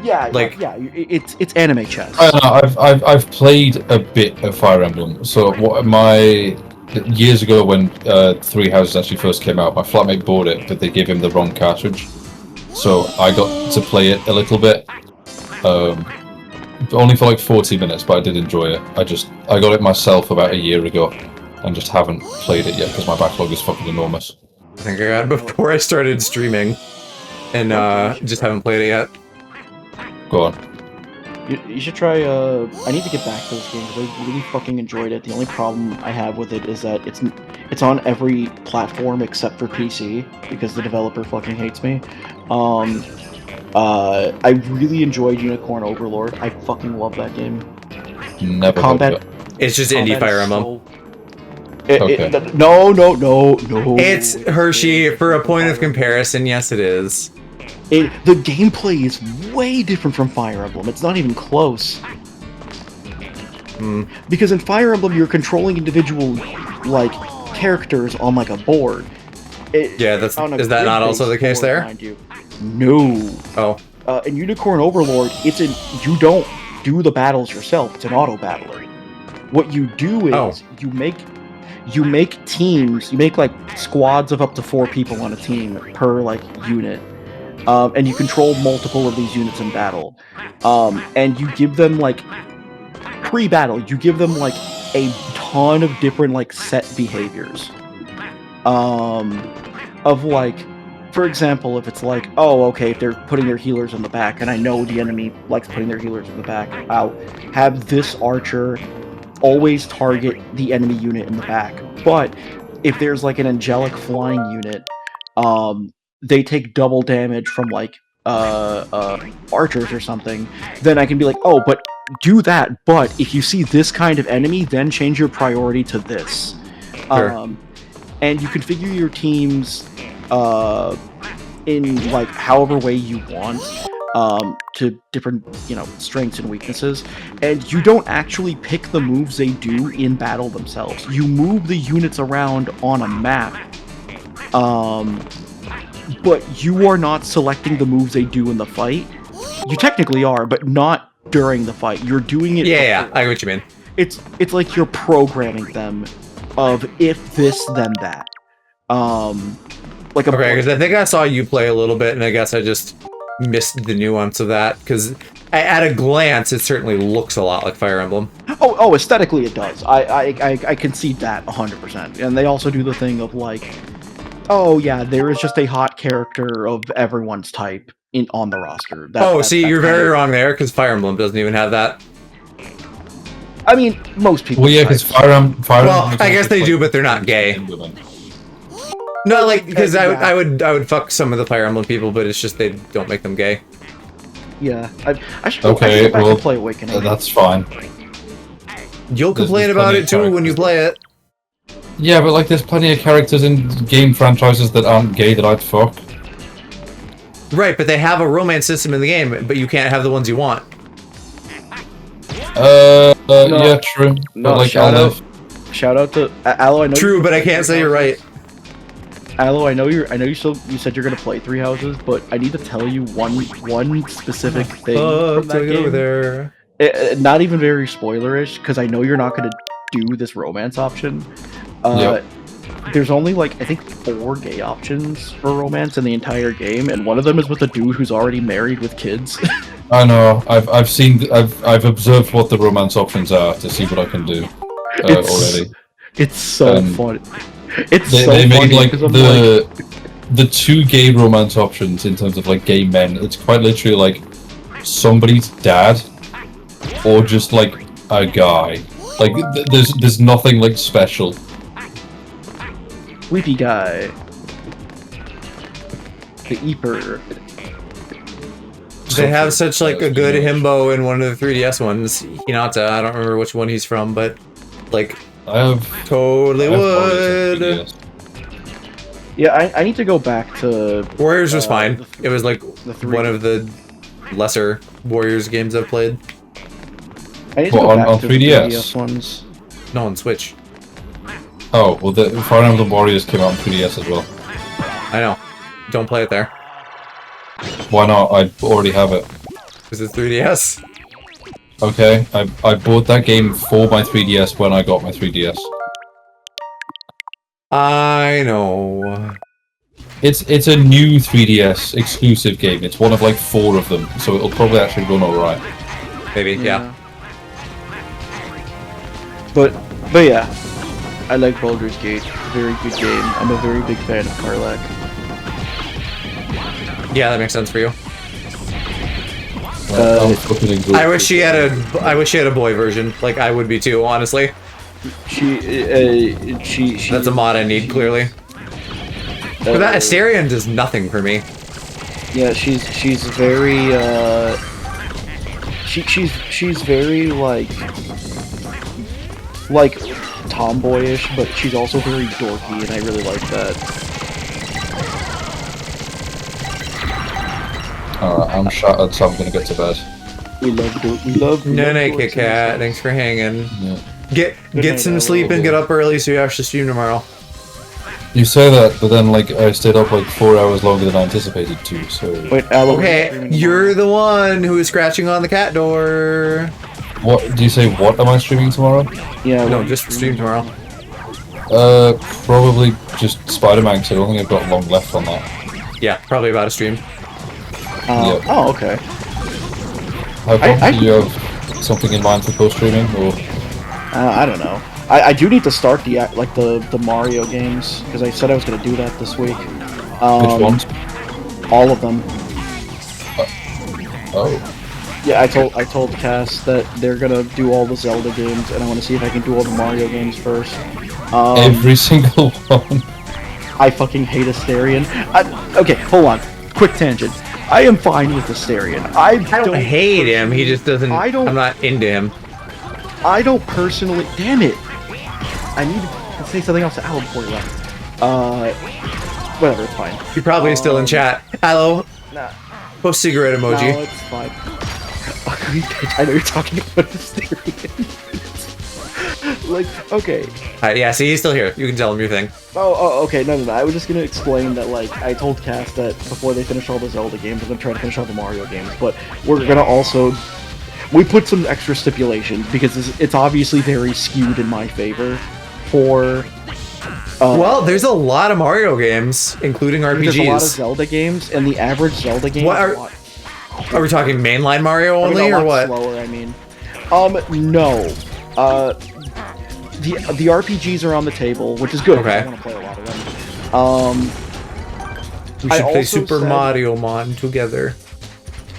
Yeah, like it's anime chess. I don't know. I've played a bit of Fire Emblem. So years ago when 3 Houses actually first came out, my flatmate bought it, but they gave him the wrong cartridge. So I got to play it a little bit. Only for like 40 minutes, but I did enjoy it. I got it myself about a year ago, and just haven't played it yet because my backlog is fucking enormous. I think I got it before I started streaming, and just haven't played it yet. Go on. You should try. I need to get back to this game because I really fucking enjoyed it. The only problem I have with it is that it's on every platform except for PC because the developer fucking hates me. I really enjoyed Unicorn Overlord. I fucking love that game. Never combat. It's just indie Fire Emblem. No. It's Hershey. For a point of comparison, yes, it is. The gameplay is way different from Fire Emblem. It's not even close. Because in Fire Emblem, you're controlling individual like characters on like a board. Is that not also the case there? No. Oh. In Unicorn Overlord, you don't do the battles yourself. It's an auto battler. What you do is you make teams. You make like squads of up to 4 people on a team per like unit, and you control multiple of these units in battle. And you give them like pre-battle. You give them like a ton of different like set behaviors. Of like, for example, if it's like, oh, okay, if they're putting their healers in the back, and I know the enemy likes putting their healers in the back, I'll have this archer always target the enemy unit in the back. But if there's like an angelic flying unit, they take double damage from like archers or something, then I can be like, oh, but do that, but if you see this kind of enemy, then change your priority to this. Sure. And you configure your teams in like however way you want to different strengths and weaknesses, and you don't actually pick the moves they do in battle themselves. You move the units around on a map, but you are not selecting the moves they do in the fight. You technically are, but not during the fight. You're doing it. Yeah, I get what you mean. It's like you're programming them of if this then that. Like because I think I saw you play a little bit, and I guess I just missed the nuance of that. Because At a glance, it certainly looks a lot like Fire Emblem. Oh, aesthetically it does. I concede that 100%. And they also do the thing of like, oh yeah, there is just a hot character of everyone's type on the roster. See, you're very wrong there, because Fire Emblem doesn't even have that. I mean, most people. Well, yeah, because Fire Emblem. Well, I guess they do, but they're not gay. No, like, because I would fuck some of the Fire Emblem people, but it's just they don't make them gay. Yeah, I should Okay, go back well, and play Awakening. that's fine. You'll complain there's about plenty it of too when you characters. play it. Yeah, but like, there's plenty of characters in game franchises that aren't gay that I'd fuck. Right, but they have a romance system in the game, but you can't have the ones you want. Yeah, true. No, but like, shout out to Aloe. I know. True, but I can't say you're right. Aloe, I know you said you're gonna play Three Houses, but I need to tell you one specific thing from that game. Over there. Not even very spoilerish, because I know you're not gonna do this romance option. Yep. There's only like I think 4 gay options for romance in the entire game, and one of them is with a dude who's already married with kids. I know. I've observed what the romance options are to see what I can do already. It's so funny. It's They so made funny like because the 2 gay romance options in terms of like gay men. It's quite literally like somebody's dad, or just like a guy. Like there's nothing like special. Weepy guy, the Eeper. They have such like a good himbo in one of the 3DS ones. Hinata, I don't remember which one he's from, but like totally would. Yeah, I need to go back to Warriors was fine. It was like one of the the lesser Warriors games I've played. I need to go back on to 3DS? the 3DS ones. No, on Switch. Oh, well, the Fire Emblem Warriors came out on 3DS as well. I know. Don't play it there. Why not? I already have it. Because it's 3DS. Okay, I bought that game for my 3DS when I got my 3DS. I know. It's a new 3DS exclusive game. It's one of like 4 of them, so it'll probably actually run alright. Maybe, yeah. But yeah, I like Baldur's Gate. Very good game. I'm a very big fan of Karlach. Yeah, that makes sense for you. I wish she had a boy version. Like I would be too, honestly. She. That's a mod I need clearly. But that Asterion does nothing for me. Yeah, she's very she's very like tomboyish, but she's also very dorky, and I really like that. Alright, I'm shattered, so I'm gonna get to bed. We love. No, Kit Kat. Thanks for hanging. Yeah. Get some sleep and get up early so you actually stream tomorrow. You say that, but then like I stayed up like 4 hours longer than I anticipated to. So wait, Aloe, okay, you're the one who is scratching on the cat door. What do you say? What am I streaming tomorrow? Yeah, no, just stream tomorrow. Probably just Spider-Man. Cause I don't think I've got long left on that. Yeah, probably about a stream. Yep. Oh, okay. How come? Do you have something in mind for post-streaming, or? I don't know. I do need to start the Mario games, because I said I was going to do that this week. Which ones? All of them. Oh. Yeah, I told Cass that they're gonna do all the Zelda games, and I want to see if I can do all the Mario games first. Every single one. I fucking hate Asterion. Okay, hold on. Quick tangent. I am fine with Asterion. I don't hate him. He just doesn't. I'm not into him. I don't personally. Damn it! I need to say something else to Aloe before you left. Whatever, it's fine. He probably is still in chat. Aloe. Nah. Post cigarette emoji. No, it's fine. I know you're talking about Asterion. Like, okay. Yeah, see, he's still here. You can tell him your thing. Oh, okay. No. I was just gonna explain that, like, I told Cass that before they finish all the Zelda games, I'm gonna try to finish all the Mario games, but we're gonna also. We put some extra stipulations because it's obviously very skewed in my favor for. Well, there's a lot of Mario games, including RPGs. There's a lot of Zelda games, and the average Zelda game. Are we talking mainline Mario I mean, only, a or lot what? Slower, I mean. No. The RPGs are on the table, which is good. Okay. I want to play a lot of them. We I should play also Super said- Mario Mon together.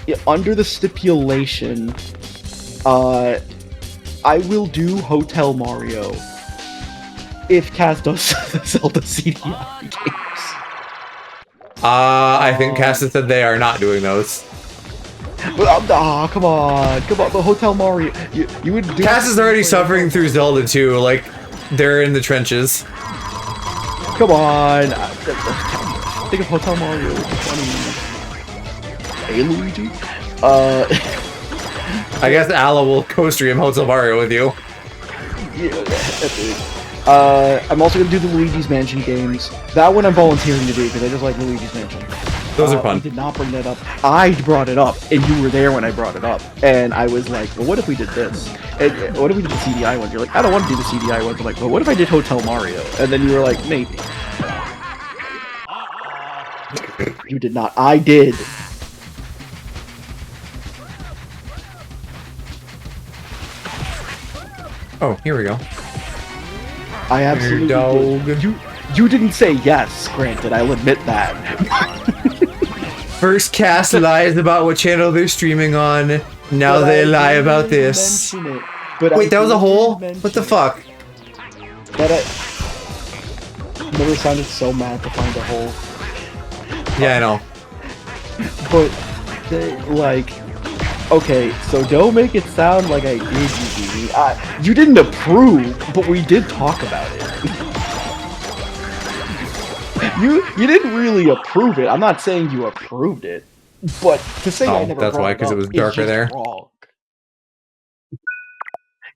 Yeah, under the stipulation, I will do Hotel Mario if Kaz does Zelda CDI games. I think Cass has said they are not doing those. But come on, the Hotel Mario, you would do. Cass is already suffering through Zelda 2, like, they're in the trenches. Come on, think of Hotel Mario. Funny. Hey, Luigi. I guess Ala will co-stream Hotel Mario with you. Yeah, I'm also gonna do the Luigi's Mansion games. That one I'm volunteering to do because I just like Luigi's Mansion. Those are fun. I did not bring that up. I brought it up, and you were there when I brought it up. And I was like, well, what if we did this? And what if we did the CDI ones? You're like, I don't want to do the CDI ones. I'm like, well, what if I did Hotel Mario? And then you were like, maybe. You did not. I did. Oh, here we go. I absolutely did. You didn't say yes, granted, I'll admit that. First Cass lies about what channel they're streaming on. Now But they I lie didn't about this. mention it. But Wait, I that was a did hole? mention What the it. fuck? That never sounded so mad to find a hole. Yeah, I know. But, like, okay, so don't make it sound like I did, you. You didn't approve, but we did talk about it. You didn't really approve it. I'm not saying you approved it, but to say I Oh, never that's brought why, it 'cause it up was is darker just there. wrong.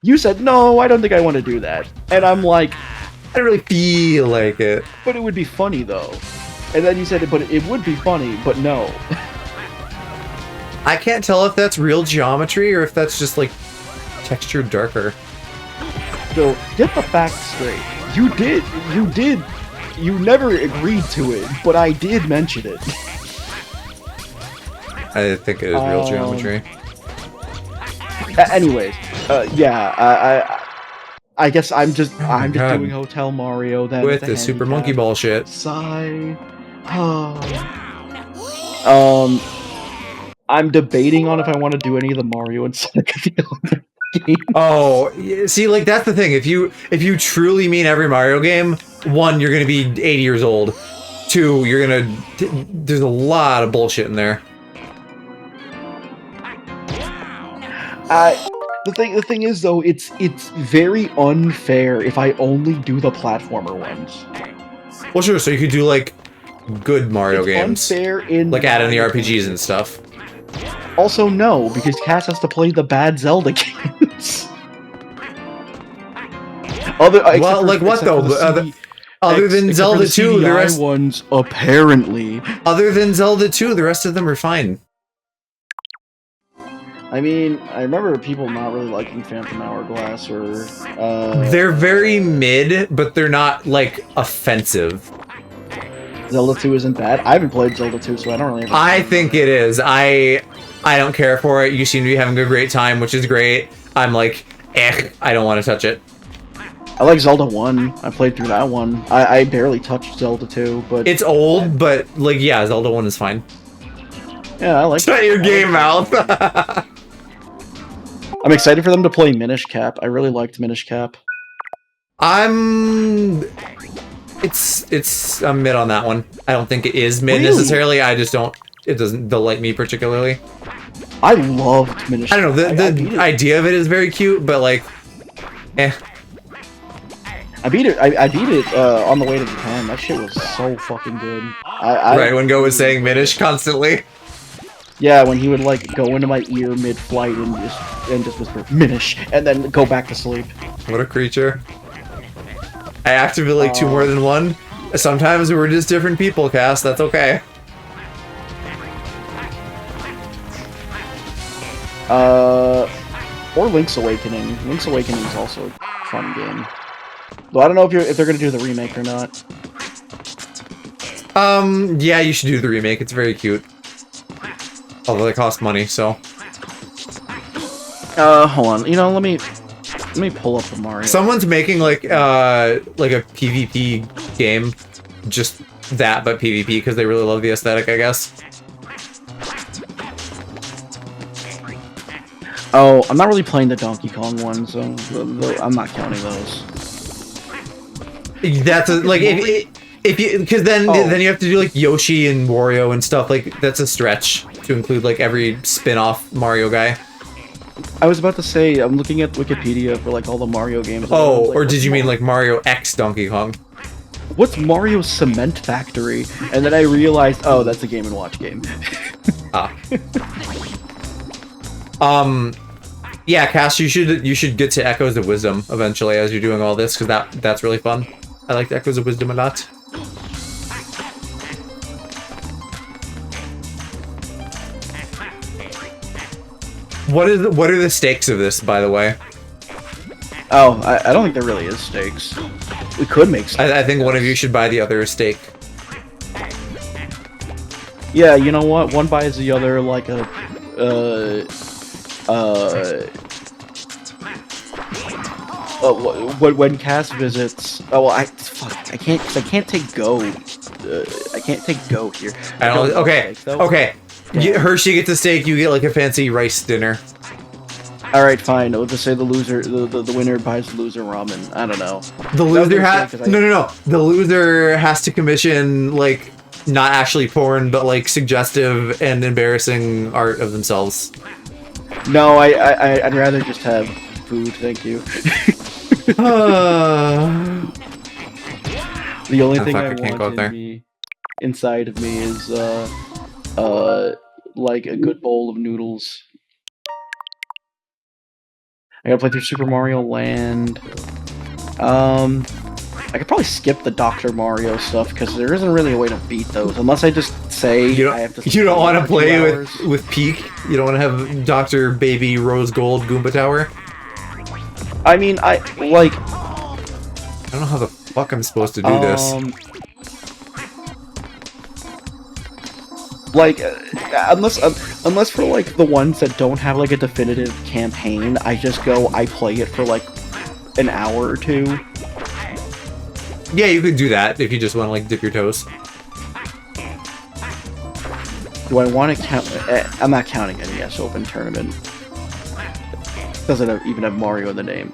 You said, no, I don't think I want to do that. And I'm like, I don't really feel like it. but it would be funny, though. And then you said, but it would be funny, but no. I can't tell if that's real geometry or if that's just, like, textured darker. So, get the facts straight. You never agreed to it, but I did mention it. I think it is real geometry. Anyways, yeah, I guess I'm just God. doing Hotel Mario then With a the Super handicap. Monkey Ball shit. Sigh. I'm debating on if I want to do any of the Mario and Sonic of the other games. Oh, see, like, that's the thing. If you truly mean every Mario game, 1, you're gonna be 80 years old. 2, you're gonna... There's a lot of bullshit in there. The thing is though, it's very unfair if I only do the platformer ones. Well, sure, so you could do, like, good Mario It's games. unfair in Like, add in the Mario RPGs and stuff. Also, no, because Cass has to play the bad Zelda games. Well, like what, though? Other than Zelda 2, the rest... ones, apparently. Other than Zelda 2, the rest of them are fine. I mean, I remember people not really liking Phantom Hourglass or... They're very mid, but they're not, like, offensive. Zelda 2 isn't bad. I haven't played Zelda 2, so I don't really... I think it is. I don't care for it. You seem to be having a great time, which is great. I'm like, I don't want to touch it. I like Zelda 1. I played through that one. I barely touched Zelda 2, but... It's old, but, like, yeah, Zelda 1 is fine. Yeah, I like Shut your game mouth! I'm excited for them to play Minish Cap. I really liked Minish Cap. It's a mid on that one. I don't think it is mid Really? necessarily. I just don't... It doesn't delight me particularly. I loved Minish Cap. I don't know, the idea of it is very cute, but, like, I beat it on the way to Japan. That shit was so fucking good. Right, when Go was saying Minish constantly. Yeah, when he would like go into my ear mid-flight and just whisper Minish, and then go back to sleep. What a creature. I activate like 2 more than 1. Sometimes we're just different people, Cass. That's okay. Or Link's Awakening. Link's Awakening is also a fun game. Though I don't know if they're gonna do the remake or not. Yeah, you should do the remake. It's very cute. Although they cost money, so. Hold on. You know, let me pull up the Mario. Someone's making like a PvP game, just that but PvP because they really love the aesthetic, I guess. Oh, I'm not really playing the Donkey Kong one, so I'm not counting those. That's like if you because then you have to do like Yoshi and Wario and stuff. Like that's a stretch to include like every spin-off Mario guy. I was about to say I'm looking at Wikipedia for like all the Mario games. Oh, like, or did you mean like Mario X Donkey Kong? What's Mario Cement Factory? And then I realized, oh, that's a Game & Watch game. Ah. Yeah, Cass, you should get to Echoes of Wisdom eventually as you're doing all this because that's really fun. I like Echoes of Wisdom a lot. What are the stakes of this, by the way? Oh, I don't think there really is stakes. We could make stakes. I think one of you should buy the other a steak. Yeah, you know what? One buys the other like a when Cass visits. Oh well, I can't take Go. I can't take Go here. Okay. Hershey gets a steak. You get like a fancy rice dinner. All right, fine. I'll just say the loser, the winner buys the loser ramen. I don't know. The loser has no. The loser has to commission like not actually porn, but like suggestive and embarrassing art of themselves. No, I'd rather just have food, thank you. The only thing I want inside of me is like a good bowl of noodles. I gotta play through Super Mario Land. I could probably skip the Dr. Mario stuff because there isn't really a way to beat those unless I just say I have to. You don't want to play with Peak. You don't want to have Dr. Baby Rose Gold Goomba Tower. I mean, I don't know how the fuck I'm supposed to do this. Like, unless for like the ones that don't have like a definitive campaign, I just I play it for like an hour or two. Yeah, you could do that if you just want to like dip your toes. Do I want to count? I'm not counting NES Open Tournament. Doesn't even have Mario in the name.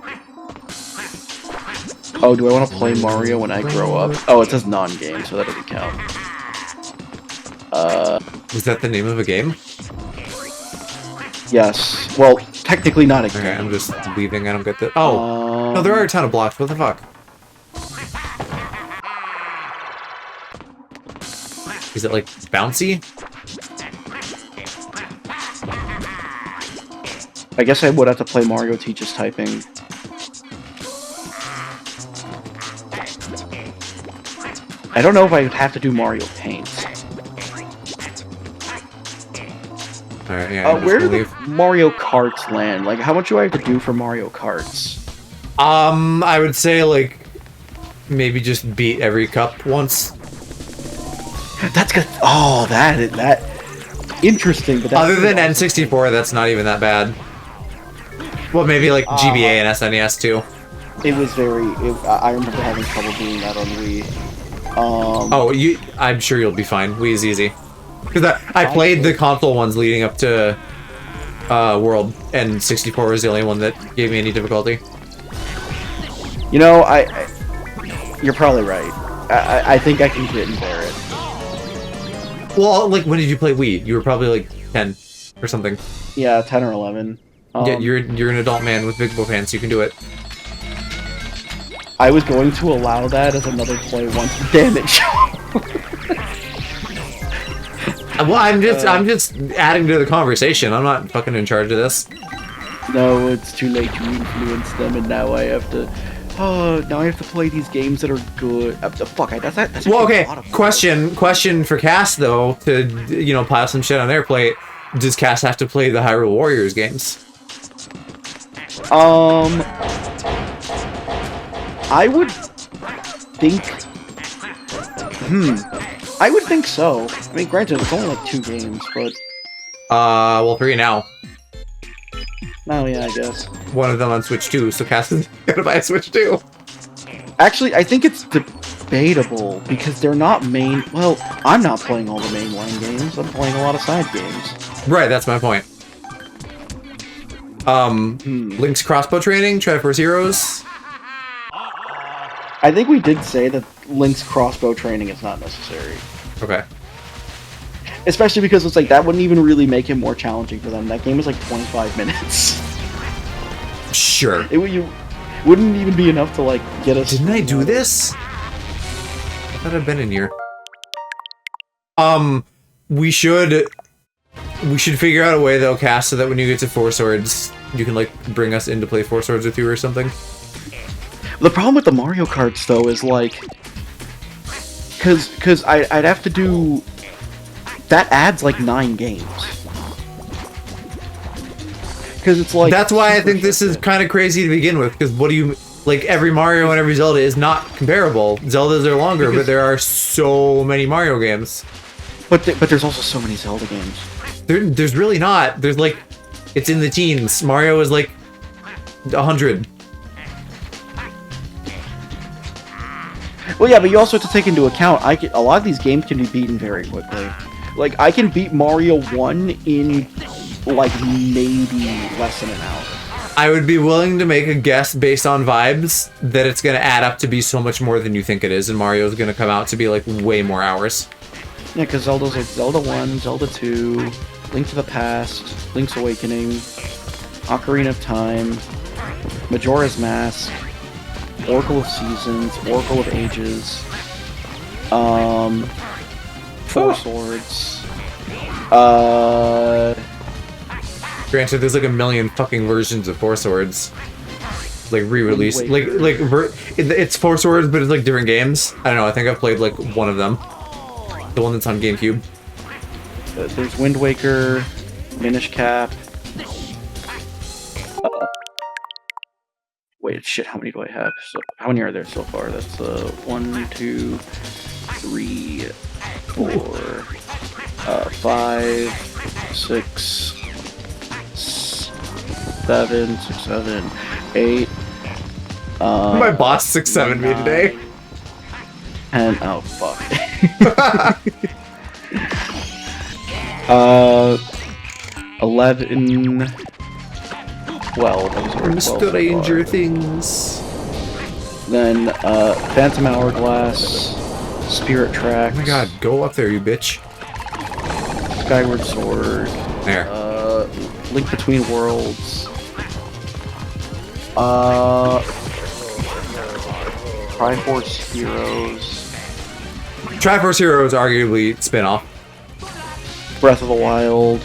Oh, do I want to play Mario when I grow up? Oh, it says non-game, so that doesn't count. Was that the name of a game? Yes. Well, technically not a game. Okay, I'm just leaving. I don't get that. Oh, no, there are a ton of blocks. What the fuck? Is it like bouncy? I guess I would have to play Mario Teaches Typing. I don't know if I would have to do Mario Paint. Alright, yeah. Where do the Mario Karts land? Like, how much do I have to do for Mario Karts? I would say, like, maybe just beat every cup once. That's good. Oh, that interesting. But other than N64, that's not even that bad. Well, maybe like GBA and SNES too. It was I remember having trouble doing that on Wii. I'm sure you'll be fine. Wii is easy. Because I played the console ones leading up to World, and 64 was the only one that gave me any difficulty. You know, you're probably right. I think I can grit and bear it. Well, like, when did you play Wii? You were probably like 10 or something. Yeah, 10 or 11. Yeah, you're an adult man with big boy pants. You can do it. I was going to allow that as another play once. Damn it! Well, I'm just adding to the conversation. I'm not fucking in charge of this. No, it's too late to influence them, and now I have to. Oh, now I have to play these games that are good. Fuck, that's well, okay. Question for Cass though, to pile some shit on their plate. Does Cass have to play the Hyrule Warriors games? I would think. I would think so. I mean, granted, it's only like 2 games, but Well, 3 now. Oh yeah, I guess. One of them on Switch 2, so Cass is gonna buy a Switch 2. Actually, I think it's debatable because they're not main. Well, I'm not playing all the mainline games. I'm playing a lot of side games. Right, that's my point. Link's crossbow training, Triforce Heroes. I think we did say that Link's crossbow training is not necessary. Okay. Especially because it's like that wouldn't even really make it more challenging for them. That game is like 25 minutes. Sure. You wouldn't even be enough to like get us. Didn't I do this? I thought I'd been in here. We should figure out a way though, Cass, so that when you get to Four Swords, you can like bring us in to play Four Swords with you or something. The problem with the Mario Karts though is like, cause I'd have to do. That adds like 9 games. Because it's like... That's why I think this is kind of crazy to begin with, because what do you... Like, every Mario and every Zelda is not comparable. Zeldas are longer, but there are so many Mario games. But there's also so many Zelda games. There's really not. There's like... It's in the teens. Mario is like... 100. Well, yeah, but you also have to take into account, a lot of these games can be beaten very quickly. Like, I can beat Mario 1 in, like, maybe less than an hour. I would be willing to make a guess based on vibes that it's going to add up to be so much more than you think it is, and Mario's going to come out to be, like, way more hours. Yeah, because Zelda's like Zelda 1, Zelda 2, Link to the Past, Link's Awakening, Ocarina of Time, Majora's Mask, Oracle of Seasons, Oracle of Ages, Four Swords. Granted, there's like a million fucking versions of Four Swords, like re-released. It's Four Swords, but it's like different games. I don't know. I think I've played like one of them, the one that's on GameCube. There's Wind Waker, Minish Cap. Wait, shit. How many do I have? So, how many are there so far? That's 1, 2, 3, 4, 5, 6, 7, 6, 7, 8. My boss 6-7 me today. And oh fuck. 11, 12. Mr. Ranger Things. Then Phantom Hourglass, Spirit Tracks. Oh my god, go up there, you bitch. Skyward Sword. There. Link Between Worlds. Triforce Heroes. Triforce Heroes arguably spin-off. Breath of the Wild.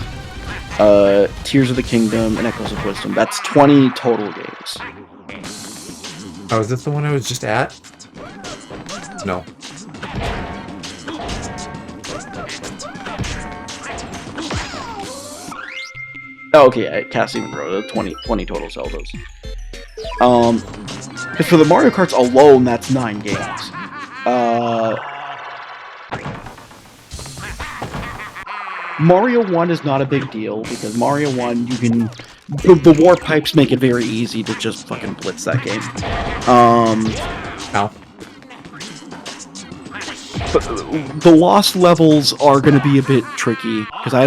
Tears of the Kingdom, and Echoes of Wisdom. That's 20 total games. Oh, is this the one I was just at? No. Oh, okay, Cass even wrote 20 total Zeldas. Because for the Mario Karts alone, that's 9 games. Mario 1 is not a big deal, because Mario 1, you can... The warp pipes make it very easy to just fucking blitz that game. Ow. But the lost levels are going to be a bit tricky, because I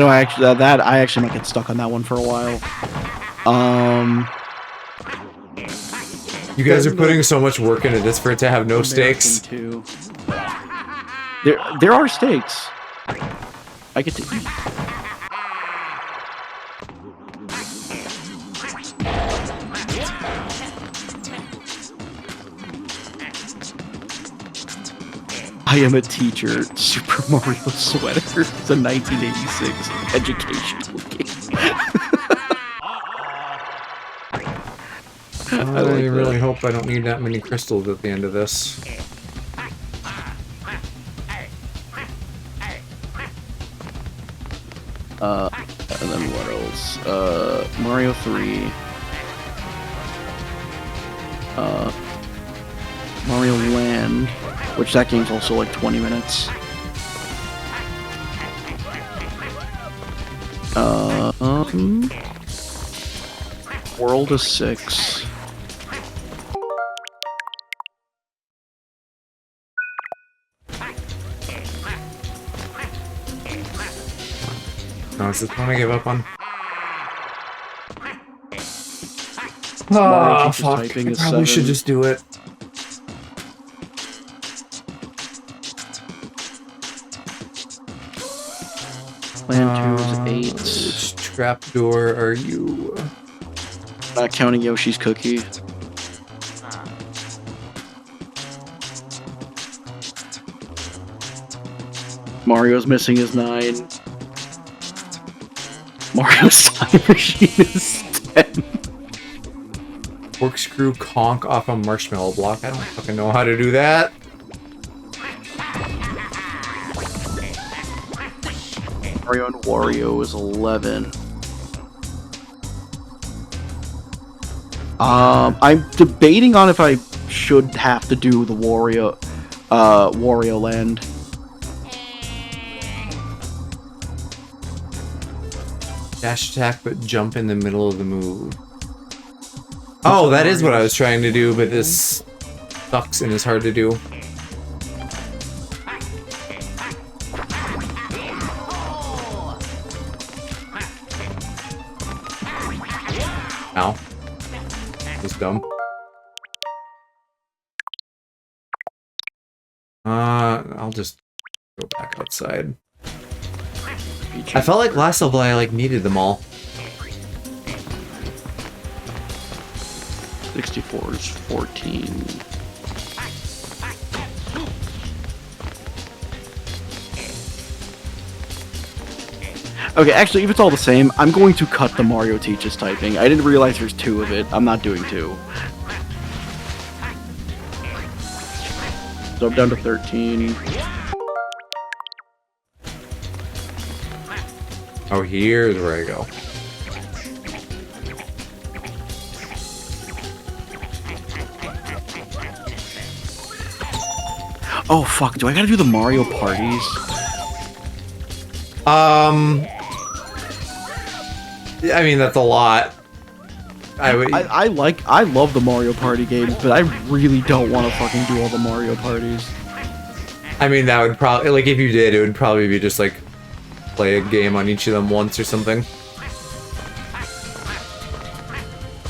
actually might get stuck on that one for a while. You guys are putting so much work into this for it to have no stakes. There are stakes. I get to eat. I am a teacher. Super Mario Sweater. It's a 1986 educational game. I really hope I don't need that many crystals at the end of this. And then what else? Mario 3. Mario Land, which that game's also like 20 minutes. World is 6. No, is this one I give up on? Mario Oh, teaches fuck. typing I is probably 7. should just do it. Plan 2 is 8. Which trapdoor are you? Not counting Yoshi's cookie. Mario's missing his 9. Mario's time machine is 10. Corkscrew conk off a marshmallow block. I don't fucking know how to do that. Mario and Wario is 11. I'm debating on if I should have to do the Wario Land. Dash attack, but jump in the middle of the move. Oh, that is what I was trying to do, but this sucks and is hard to do. Ow. That's dumb. I'll just go back outside. I felt like last level I like needed them all. 64 is 14. Okay, actually, if it's all the same, I'm going to cut the Mario teaches typing. I didn't realize there's 2 of it. I'm not doing 2. So I'm down to 13. Oh, here's where I go. Oh, fuck. Do I gotta do the Mario parties? I mean, that's a lot. I love the Mario Party games, but I really don't want to fucking do all the Mario parties. I mean, that would probably, like, if you did, it would probably be just, like, play a game on each of them once or something.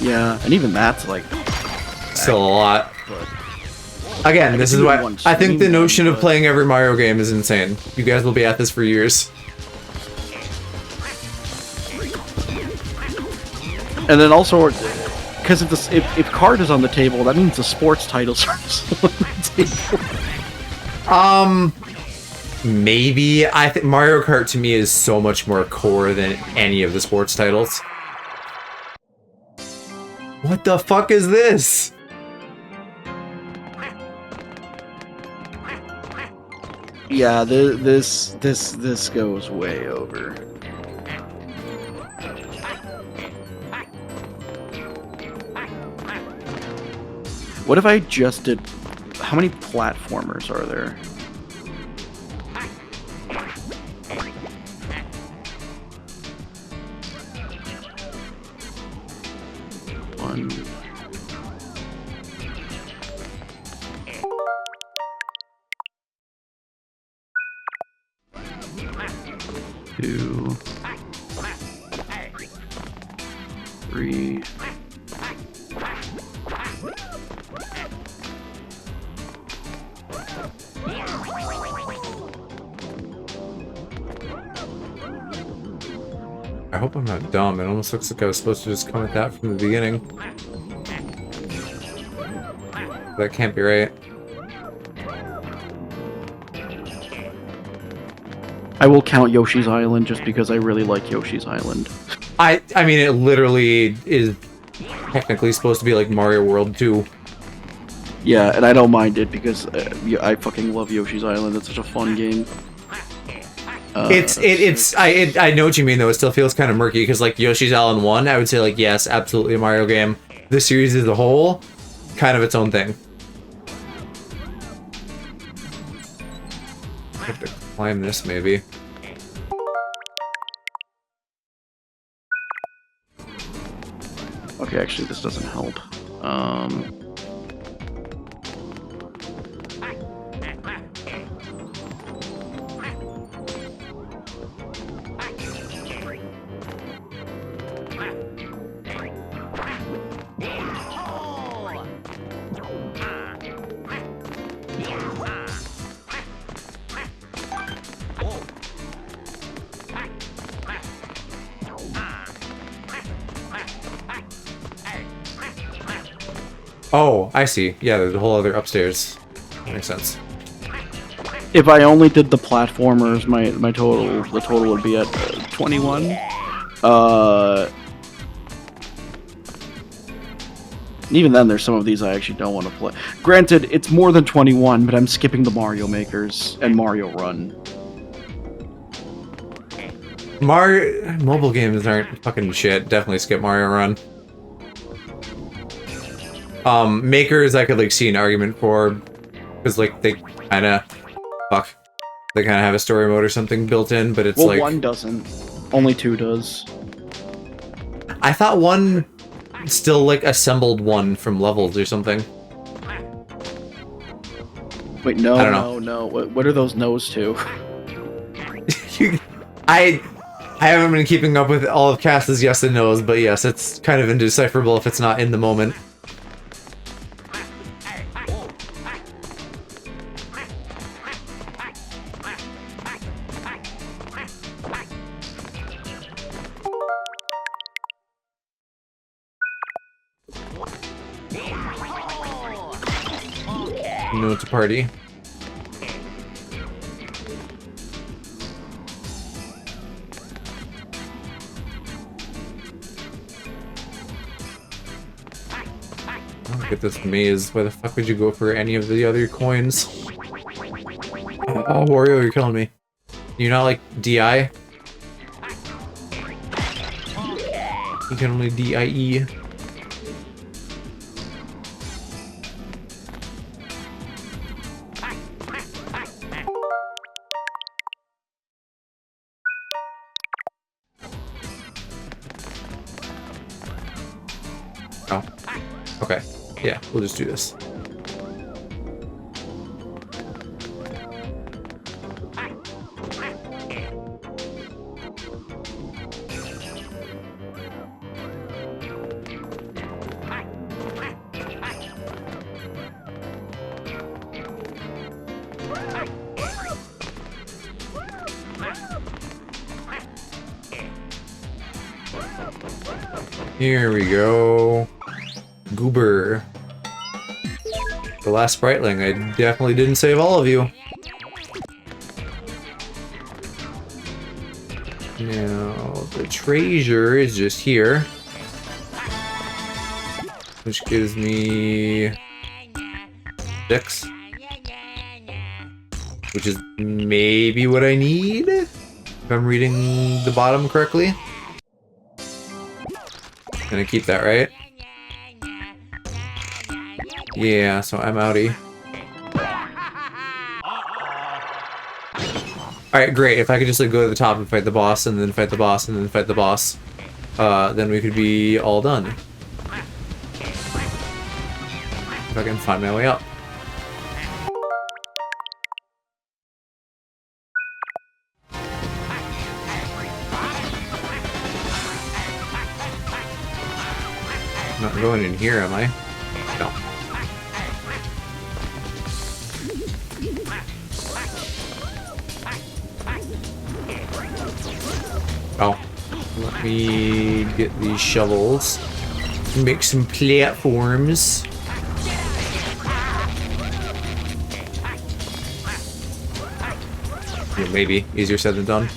Yeah, and even that's, like... Still a lot. But Again, this is why I think the notion of but- playing every Mario game is insane. You guys will be at this for years. And then also, because if card is on the table, that means the sports titles are also on the table. Maybe. I think Mario Kart to me is so much more core than any of the sports titles. What the fuck is this? Yeah, this goes way over. What if I just did... How many platformers are there? One... 2... 3... I hope I'm not dumb. It almost looks like I was supposed to just come at that from the beginning. That can't be right. I will count Yoshi's Island just because I really like Yoshi's Island. I mean, it literally is technically supposed to be like Mario World 2. Yeah, and I don't mind it because I fucking love Yoshi's Island. It's such a fun game. I know what you mean though. It still feels kind of murky because like Yoshi's Island 1, I would say like yes, absolutely a Mario game. The series as a whole, kind of its own thing. I have to climb this maybe. Okay, actually, this doesn't help. Oh, I see. Yeah, there's a whole other upstairs. That makes sense. If I only did the platformers, the total would be at 21. Even then, there's some of these I actually don't want to play. Granted, it's more than 21, but I'm skipping the Mario Makers and Mario Run. Mario mobile games aren't fucking shit. Definitely skip Mario Run. Makers I could like see an argument for, because like they kind of they kind of have a story mode or something built in, but it's well, like one doesn't. Only two does. I thought one still like assembled one from levels or something. Wait, no, I don't know. no. What are those no's to? I haven't been keeping up with all of Cass's yes and no's, but yes, it's kind of indecipherable if it's not in the moment. No, it's a party. Look at this maze. Why the fuck would you go for any of the other coins? Oh, Wario, you're killing me. You're not like DI? You can only DIE. Oh. Okay. Yeah, we'll just do this. Here we go. Goober. The last Spriteling. I definitely didn't save all of you. Now, the treasure is just here. Which gives me 6. Which is maybe what I need, if I'm reading the bottom correctly. Gonna keep that, right? Yeah, so I'm outie. Alright, great. If I could just like go to the top and fight the boss, and then fight the boss, and then fight the boss, then we could be all done. If I can find my way up. I'm not going in here, am I? No. Oh. Let me get these shovels. Make some platforms. Yeah, maybe. Easier said than done.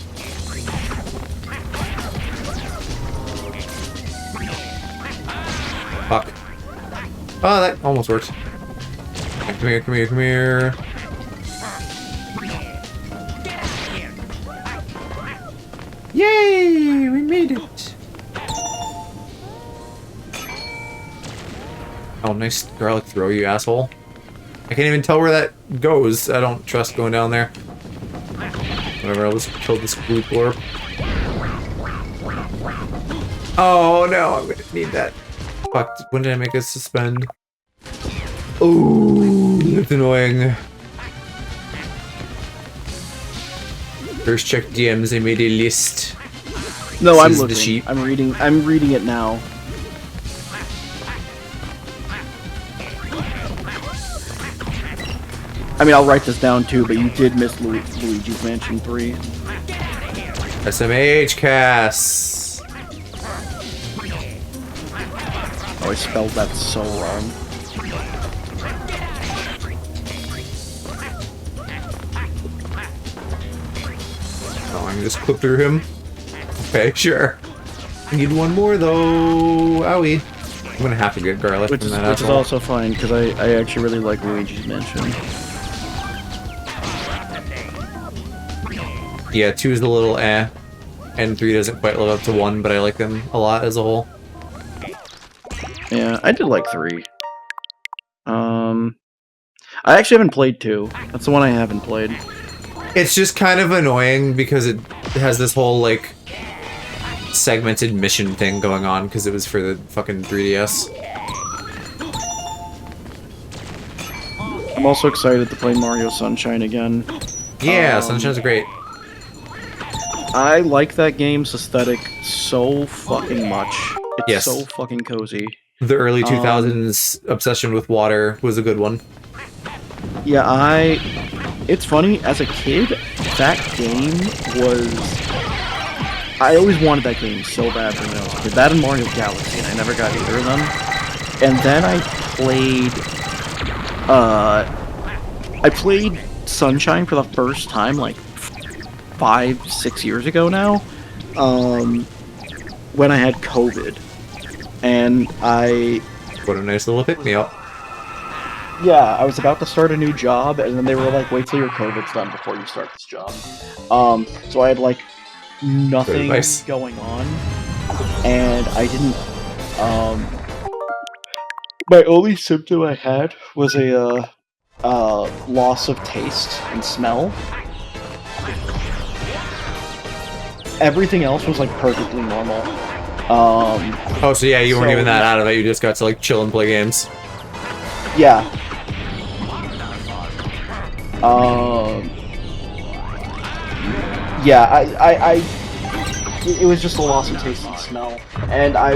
Fuck. Oh, that almost worked. Okay, come here, come here, come here. Yay! We made it! Oh, nice garlic throw, you asshole. I can't even tell where that goes. I don't trust going down there. Whatever, I'll just kill this blue orb. Oh no, I'm gonna need that. Fuck, when did I make it suspend? Oh, that's annoying. First check DMs, they made a list. No, I'm Says the looking. sheep. I'm reading it now. I mean, I'll write this down too, but you did miss Luigi's Mansion 3. SMH Cass. Oh, I spelled that so wrong. Oh, I can just clip through him. Okay, sure. I need one more though. Owie. I'm gonna have to get garlic Which from is that asshole. also fine, because I actually really like Luigi's Mansion. Yeah, 2 is a little eh. And 3 doesn't quite live up to 1, but I like them a lot as a whole. Yeah, I did like 3. I actually haven't played 2. That's the one I haven't played. It's just kind of annoying because it has this whole, like, segmented mission thing going on because it was for the fucking 3DS. I'm also excited to play Mario Sunshine again. Yeah, Sunshine's great. I like that game's aesthetic so fucking much. It's Yes. so fucking cozy. The early 2000s obsession with water was a good one. Yeah, it's funny, as a kid, that game was... I always wanted that game so bad when I was a kid. That and Mario Galaxy, and I never got either of them. And then I played Sunshine for the first time, like, 5-6 years ago now, when I had COVID. And What a nice little pick-me-up. yeah, I was about to start a new job, and then they were like, wait till your COVID's done before you start this job. So I had, like, nothing nice. going on, and I didn't, my only symptom I had was a, loss of taste and smell. Everything else was, like, perfectly normal. Oh, so yeah, you weren't even that out of it, you just got to, like, chill and play games. Yeah. Yeah, it was just a loss of taste and smell, and I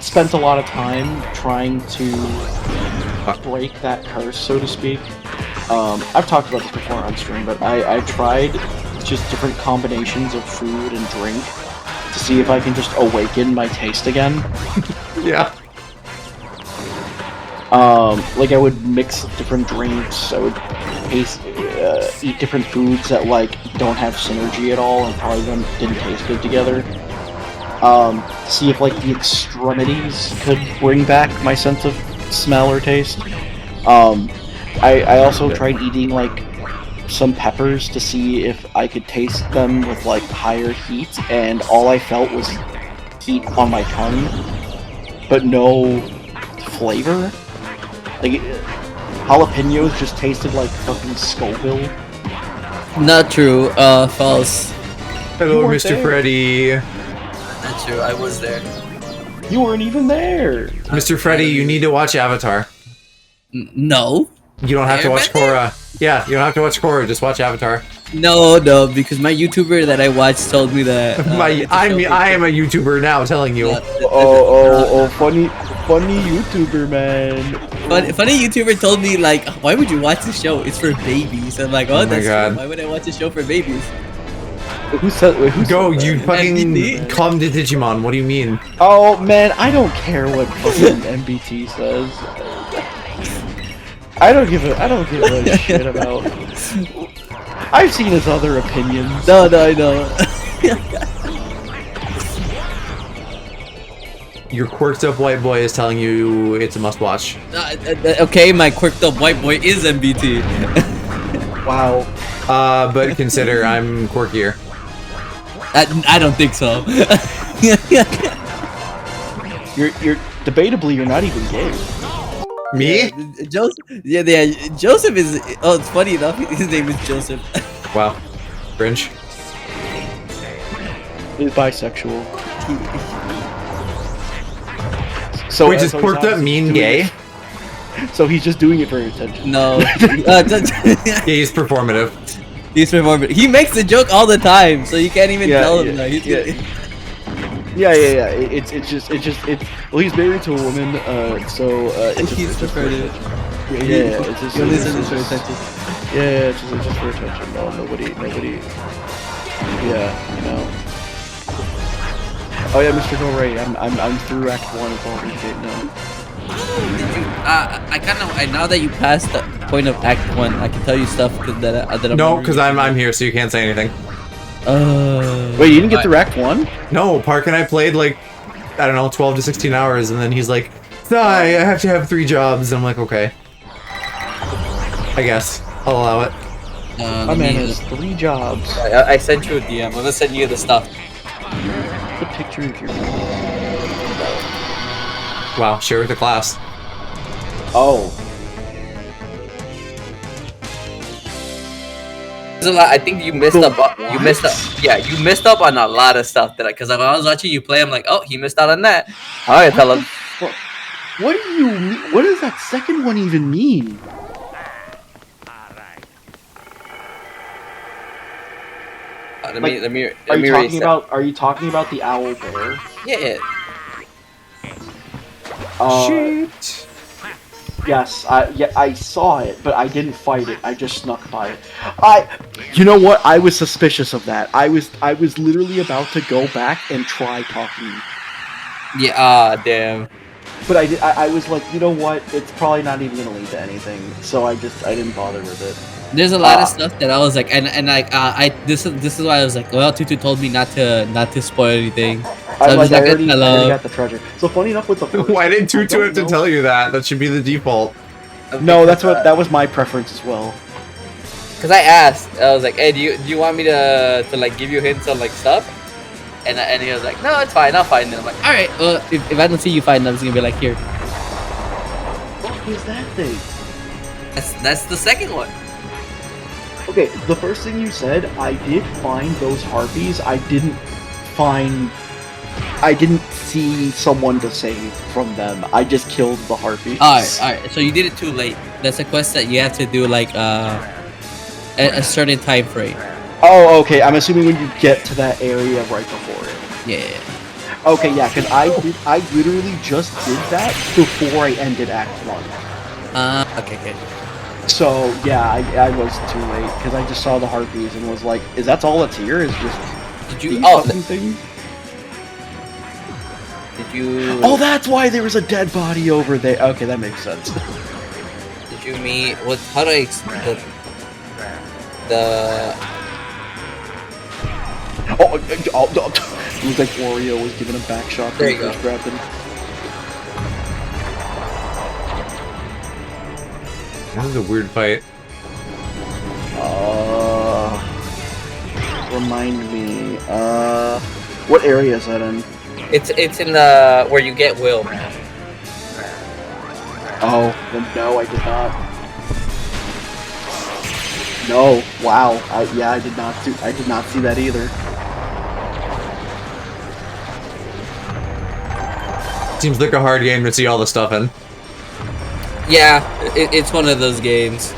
spent a lot of time trying to break that curse, so to speak. I've talked about this before on stream, but I tried just different combinations of food and drink to see if I can just awaken my taste again. Yeah. Like I would mix different drinks, I would eat different foods that like don't have synergy at all and probably didn't taste good together. To see if like the extremities could bring back my sense of smell or taste. I also tried eating like some peppers to see if I could taste them with like higher heat, and all I felt was heat on my tongue, but no flavor. Like, jalapenos just tasted like fucking Scoville. Not true. False. Hello, You weren't Mr. there. Freddy. Not true. I was there. You weren't even there! Mr. Freddy, you need to watch Avatar. No. You don't have to watch Airbender? Korra. Yeah, you don't have to watch Korra, just watch Avatar. No, because my YouTuber that I watched told me that. I am a YouTuber now telling you. Funny YouTuber, man. Funny YouTuber told me like, why would you watch the show? It's for babies. I'm like, oh, my that's God. true. Why would I watch a show for babies? Who said Go, that? you fucking MBT? come to Digimon, what do you mean? Oh man, I don't care what fucking MBT says. I don't give a shit about. I've seen his other opinions. No, I know. Your quirked up white boy is telling you it's a must watch. Okay, my quirked up white boy is MBT. Wow. But consider I'm quirkier. I don't think so. You're debatably you're not even gay. Me? Joseph. Yeah, Joseph is. Oh, it's funny enough. His name is Joseph. Wow. Cringe. He's bisexual. So Wait, does so Pork he's that obviously mean doing gay? it- So he's just doing it for attention. No. Yeah, he's performative. He's performing. He makes the joke all the time, so you can't even tell him. Like, Yeah. It's well, he's married to a woman, so it's he's just for perverted. attention. Yeah, it's just You only it's said this just- for attention. Yeah, it's just for attention. No, nobody. Yeah, you know. Oh yeah, Mr. Go Ray. I'm through Act 1 of Baldur's Gate now. I now that you passed the point of Act 1, I can tell you stuff that I'm No, because I'm here, so you can't say anything. Wait, you didn't get through Act 1? No, Park and I played like, I don't know, 12 to 16 hours, and then he's like, I have to have 3 jobs. And I'm like, okay. I guess. I'll allow it. My man has 3 jobs. I sent you a DM. I'm gonna send you the stuff. The picture of your. Wow, share with the class. Oh. There's a lot. I think you missed up. You missed up. Yeah, you missed up on a lot of stuff that because when I was watching you play, I'm like, oh, he missed out on that. All right, tell him. What do you mean? What does that second one even mean? Let me Are you talking reset. about? Are you talking about the owl bear? Yeah. Shit. Yes, I saw it, but I didn't fight it. I just snuck by it. You know what? I was suspicious of that. I was literally about to go back and try talking, Yeah. Ah, damn. but I was like, you know what? It's probably not even gonna lead to anything, so I didn't bother with it. There's a lot of stuff that I was like, and like, this is why I was like, well, Tutu told me not to spoil anything. So I was like, already hello. got the treasure. So funny enough with the first Why did one, I Tutu don't have to know- tell you that? That should be the default. No, that was my preference as well. Cause I asked, I was like, hey, do you want me to like give you hints on like stuff? And he was like, no, it's fine, I'll find it. I'm like, all right, well, if I don't see you find them, I'm just gonna be like, here. What is that thing? That's the second one. Okay, the first thing you said, I did find those harpies. I didn't see someone to save from them. I just killed the harpies. All right. So you did it too late. That's a quest that you have to do like a certain time frame. Oh, okay. I'm assuming when you get to that area right before it. Yeah. Okay, yeah, because I literally just did that before I ended Act 1. Okay. So, yeah, I was too late, because I just saw the harpies and was like, is that all that's here? Is just Did you? these Oh, fucking things? did you? Oh, that's why there was a dead body over there. Okay, that makes sense. Did you meet? What? How do I explain the? It was like Wario was giving a back shot. There you go. Grabbed him. This is a weird fight. Remind me. What area is that in? It's in the where you get Will. Oh, then no, I did not. No, wow. I did not see that either. Seems like a hard game to see all the stuff in. Yeah, it's one of those games.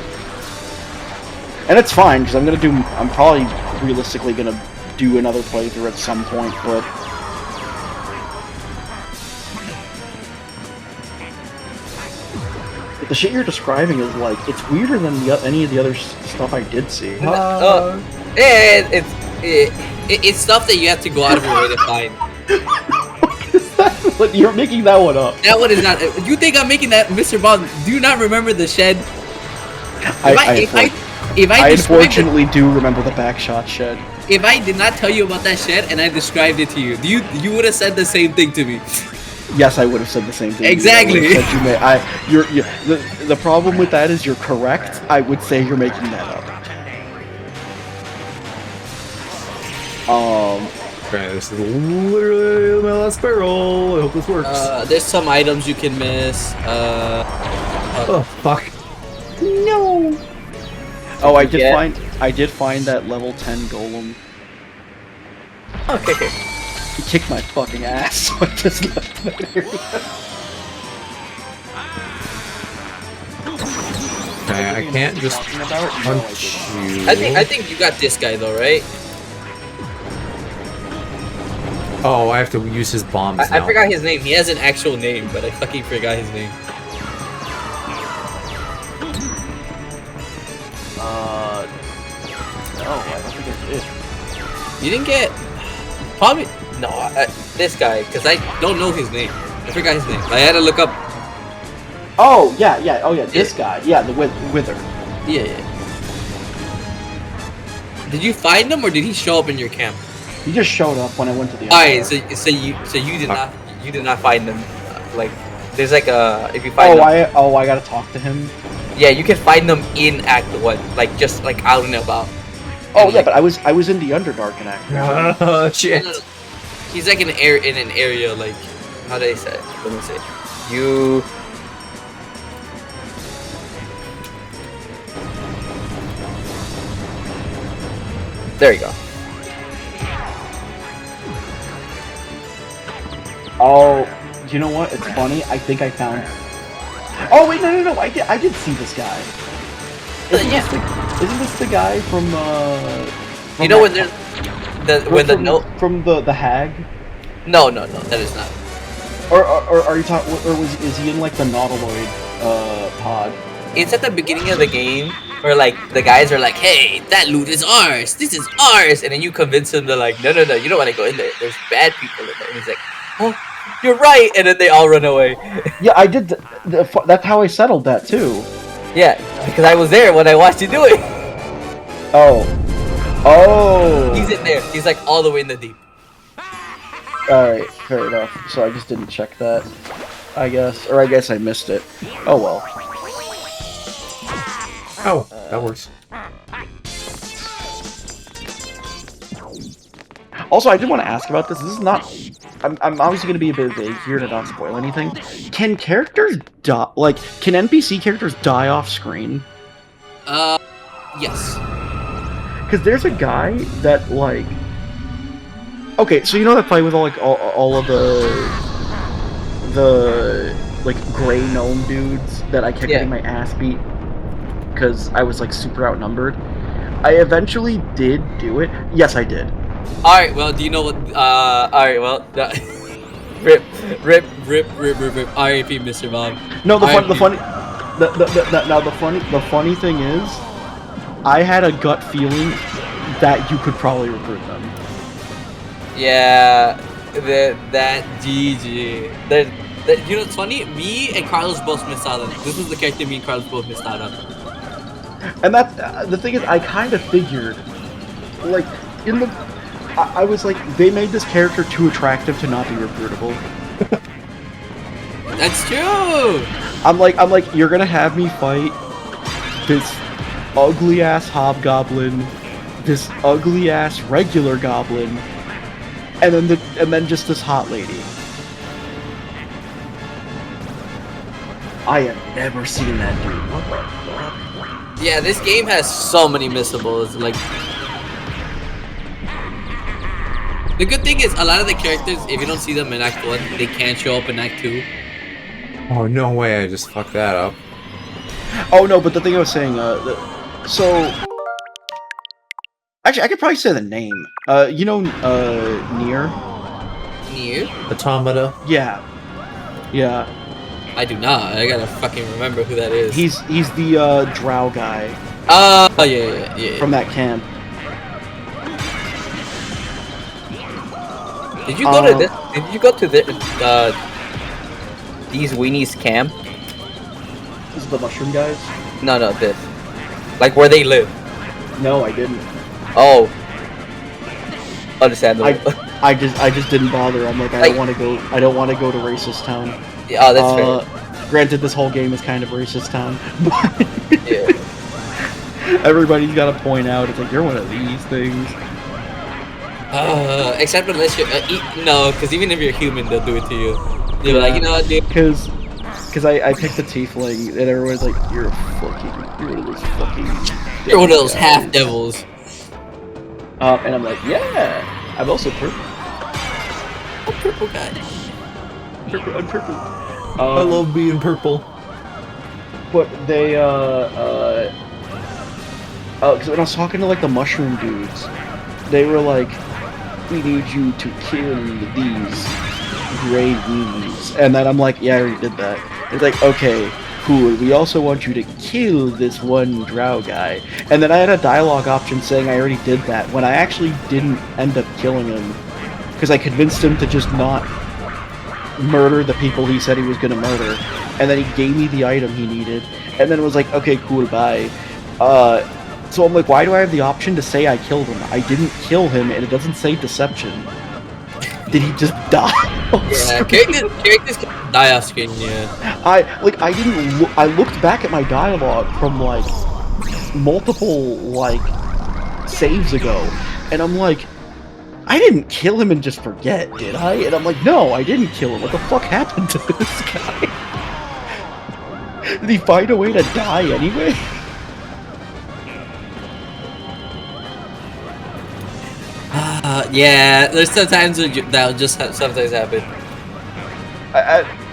And it's fine, because I'm probably realistically gonna do another playthrough at some point, but the shit you're describing is like, it's weirder than any of the other stuff I did see. It's stuff that you have to go out of your way to find. What is that? But you're making that one up. That one is not. You think I'm making that, Mr. Bond? Do you not remember the shed? I unfortunately do remember the backshot shed. If I did not tell you about that shed and I described it to you, you would have said the same thing to me. Yes, I would have said the same thing. Exactly. The problem with that is you're correct. I would say you're making that up. Okay, this is literally my last barrel. I hope this works. There's some items you can miss. Oh fuck. No. Oh, I did find that level 10 golem. Okay. He kicked my fucking ass. So I just left that area. I can't just talking about? punch you. I think you got this guy though, right? Oh, I have to use his bombs I now. forgot his name. He has an actual name, but I fucking forgot his name. No, I don't think I did. You didn't get probably no this guy because I don't know his name. I forgot his name. I had to look up. Oh yeah, this guy, yeah, the wither. Yeah. Did you find him or did he show up in your camp? He just showed up when I went to the. Alright, so you did not find him. Like there's like a if you find him, I gotta talk to him. yeah, you can find them in Act 1, like just like out and about. Oh And, yeah, like, but I was in the Underdark in Act. Oh shit! no. He's like in an area like how do I say it? Let me say you. There you go. Oh, you know what? It's funny. I think I found. Oh wait, no! I did see this guy. Isn't this the guy from You know when there's the note? from the hag? No, that is not. Or are you talking? Or is he in like the Nautiloid pod? It's at the beginning of the game where like the guys are like, "Hey, that loot is ours. This is ours," and then you convince them they're like, "No, you don't want to go in there. There's bad people in there." And he's like, "Oh, you're right," and then they all run away. Yeah, I did. That's how I settled that too. Yeah, because I was there when I watched you do it. Oh. He's in there. He's like all the way in the deep. Alright, fair enough. So I just didn't check that. I guess. Or I guess I missed it. Oh well. Oh, that works. Also, I did want to ask about this. This is not... I'm obviously going to be a bit vague here to not spoil anything. Can characters die... Like, can NPC characters die off screen? Yes. Because there's a guy that, like... Okay, so you know that fight with all of the like gray gnome dudes that I kept getting my ass beat because I was like super outnumbered. I eventually did do it. Yes, I did. All right. Well, do you know what? All right. Well, rip. R.I.P. Mr. Bob. No, the funny thing is, I had a gut feeling that you could probably recruit them. Yeah, that GG. You know, it's funny. Me and Carlos both missed out on it. This was the character me and Carlos both missed out on. And that's the thing is, I kind of figured, like, I was like, they made this character too attractive to not be recruitable. That's true. I'm like, you're gonna have me fight this ugly ass hobgoblin, this ugly ass regular goblin, and then just this hot lady. I have never seen that dude. What the fuck? Yeah, this game has so many missables. Like, the good thing is a lot of the characters, if you don't see them in Act 1, they can show up in Act 2. Oh, no way, I just fucked that up. Oh no, but the thing I was saying, so actually I could probably say the name. You know, Nier? Nier? Automata. Yeah. I do not. I gotta fucking remember who that is. He's the drow guy. Oh yeah. From that camp. Did you go to this? Did you go to these weenies camp? This is the mushroom guys? No, this. Like where they live. No, I didn't. Oh. Understandable. I just didn't bother. I'm like, I don't want to go. I don't want to go to racist town. Yeah, oh, that's fair. Granted, this whole game is kind of racist town. Yeah. Everybody's got to point out. It's like you're one of these things. Except unless you're no, because even if you're human, they'll do it to you. They're like, you know what, dude? Because I picked the tiefling, and everyone's like, you're one of those fucking. You're one of those half devils. And I'm like, yeah, I'm also purple. A purple guy. I'm purple. I love being purple. but they because when I was talking to like the mushroom dudes, they were like, "We need you to kill these gray weenies," and then I'm like, "Yeah, I already did that." They're like, "Okay, cool. We also want you to kill this one drow guy," and then I had a dialogue option saying I already did that when I actually didn't end up killing him because I convinced him to just not murder the people he said he was gonna murder, and then he gave me the item he needed, and then it was like, "Okay, cool, bye." So I'm like, why do I have the option to say I killed him? I didn't kill him, and it doesn't say deception. Did he just die? Yeah, characters can die off screen. Yeah. I didn't. I looked back at my dialogue from like multiple like saves ago, and I'm like, I didn't kill him and just forget, did I? And I'm like, no, I didn't kill him. What the fuck happened to this guy? Did he find a way to die anyway? Yeah, there's sometimes that'll just sometimes happen.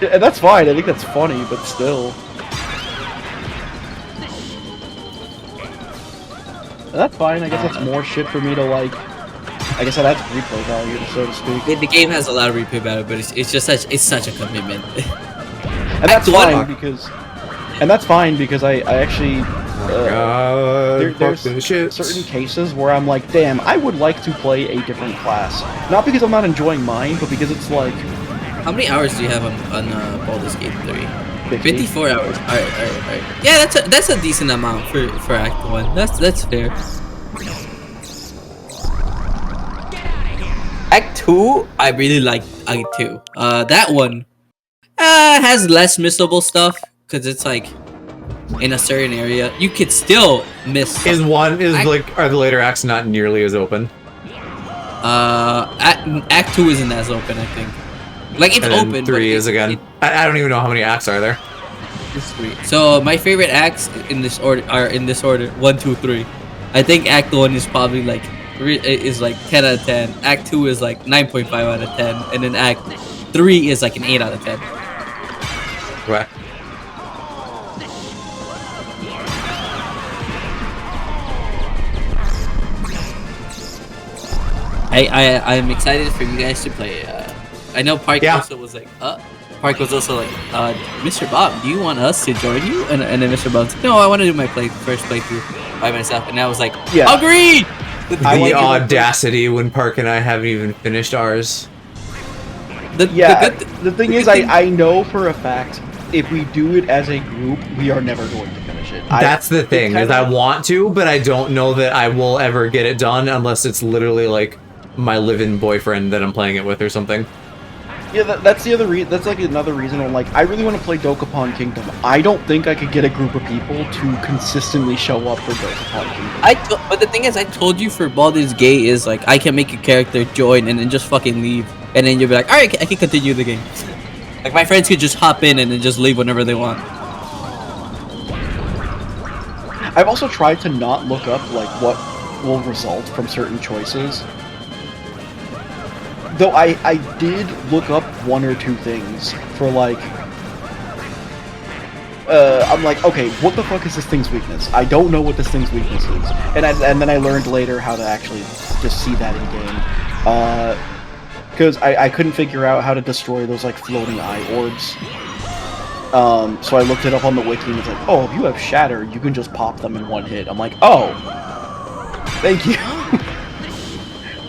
And that's fine. I think that's funny, but still. That's fine. I guess that's more shit for me to like. I guess that's replay value, so to speak. The game has a lot of replay value, but it's just such a commitment. And that's fine because. And that's fine because I actually. There's certain cases where I'm like, damn, I would like to play a different class. Not because I'm not enjoying mine, but because it's like... How many hours do you have on Baldur's Gate 3? 50. 54 hours. Alright. Yeah, that's a decent amount for Act 1. That's fair. Act 2, I really like Act 2. That one has less missable stuff, because it's like... in a certain area, you could still miss. Are the later acts not nearly as open? Act 2 isn't as open, I think. Like it's open. 3 is again. I don't even know how many acts are there. It's 3. So my favorite acts in this order are in this order: 1, 2, 3. I think Act 1 is probably like 10 out of 10. Act 2 is like 9.5 out of 10, and then Act 3 is like an 8 out of 10. Right. I'm excited for you guys to play. I know Park also was like, Park was also like, Mr. Bob, do you want us to join you? And then Mr. Bob said, no, I want to do my first playthrough by myself. And I was like, yeah, agreed. The audacity when Park and I haven't even finished ours. The thing is, I know for a fact if we do it as a group, we are never going to finish it. That's the thing, is I want to, but I don't know that I will ever get it done unless it's literally like my live-in boyfriend that I'm playing it with or something. Yeah, that's the other reason. That's like another reason I'm like, I really want to play Dokapon Kingdom. I don't think I could get a group of people to consistently show up for Dokapon Kingdom. But the thing is, I told you for Baldur's Gate is like, I can make a character join and then just fucking leave. And then you'll be like, alright, I can continue the game. Like, my friends could just hop in and then just leave whenever they want. I've also tried to not look up, like, what will result from certain choices. Though I did look up one or two things for, like... I'm like, okay, what the fuck is this thing's weakness? I don't know what this thing's weakness is. And then I learned later how to actually just see that in-game. Because I couldn't figure out how to destroy those, like, floating eye orbs. So I looked it up on the wiki and it's like, oh, if you have Shatter, you can just pop them in one hit. I'm like, oh! Thank you!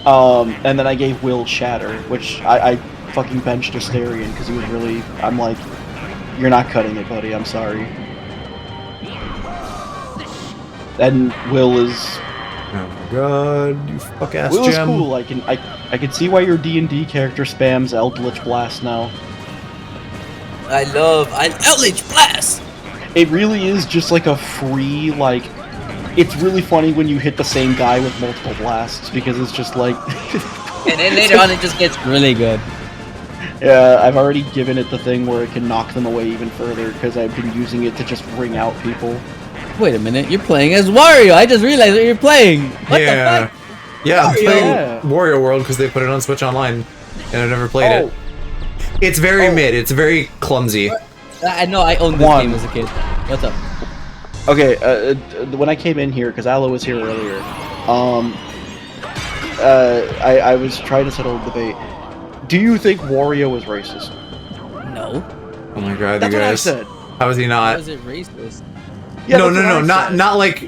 And then I gave Will Shatter, which I fucking benched Asterion because he was really... I'm like, you're not cutting it, buddy, I'm sorry. And Will is... Oh my god, you fuck-ass Will gem. is cool, I can see why your D&D character spams Eldritch Blast now. Eldritch Blast! It really is just like a free, like... It's really funny when you hit the same guy with multiple blasts, because it's just like... And then later on it just gets really good. Yeah, I've already given it the thing where it can knock them away even further, because I've been using it to just ring out people. Wait a minute, you're playing as Wario! I just realized that you're playing! What the fuck? Yeah, I'm playing Yeah. Wario World because they put it on Switch Online, and I've never played it. It's very mid, it's very clumsy. I know, I owned this game as a kid. What's up? Okay, when I came in here, because Aloe was here earlier, I was trying to settle a debate. Do you think Wario is racist? No. Oh my god, That's you what I guys. said. How is he How not? is it racist? Yeah, no, that's no, what no, I not said. not like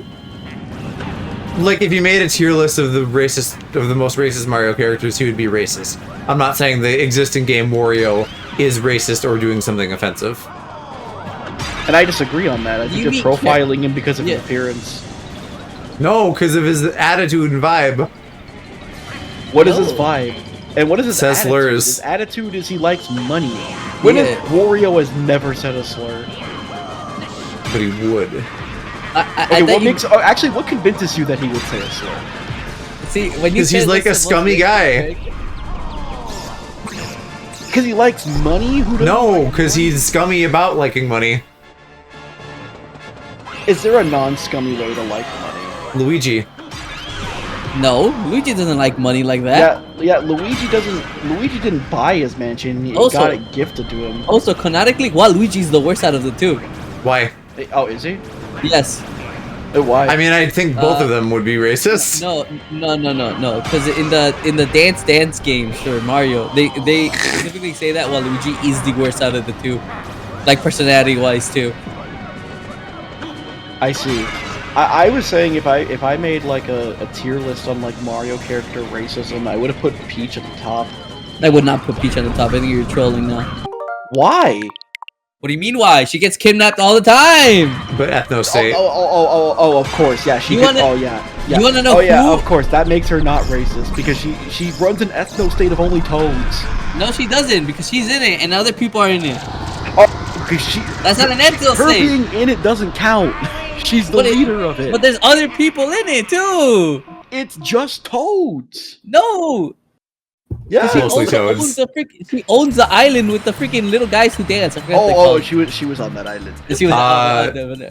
if you made a tier list of the most racist Mario characters, he would be racist. I'm not saying the existing game Wario is racist or doing something offensive. And I disagree on that. I think You you're mean- profiling him because of Yeah. his appearance. No, because of his attitude and vibe. What is his No. vibe? And what is his Says attitude? slurs. His attitude is he likes money. When Yeah. Wario has never said a slur. But he would. I Okay, thought what you- makes? Oh, actually, what convinces you that he would say a slur? See, when you 'Cause he's said like that's a the most scummy racist guy. character- Because he likes money? Who doesn't No, like because money? he's scummy about liking money. Is there a non-scummy way to like money? Luigi. No, Luigi doesn't like money like that. Yeah, Luigi doesn't. Luigi didn't buy his mansion. He Also- got it gifted to him. Also, canonically, Waluigi's the worst out of the two. Why? Oh, is he? Yes. Why? I mean, I think both of them would be racist. No. Because in the Dance game, sure, Mario, they specifically say that Waluigi is the worst out of the two, like personality wise too. I see. I was saying if I made like a tier list on like Mario character racism, I would have put Peach at the top. I would not put Peach on the top. I think you're trolling now. Why? What do you mean? Why? She gets kidnapped all the time. But ethno state. Oh, of course, yeah. She You could, wanna- oh yeah, yeah. you wanna know Oh yeah, who- of course. That makes her not racist because she runs an ethno state of only toads. No, she doesn't because she's in it and other people are in it. Oh, because she. That's not an ethno Her state. being in it doesn't count. She's the But it- leader of it. But there's other people in it too. It's just toads. No. Yeah. She Mostly owns toads. she owns the island with the freaking little guys who dance. I forgot what they're Oh, called. she was on that island. She was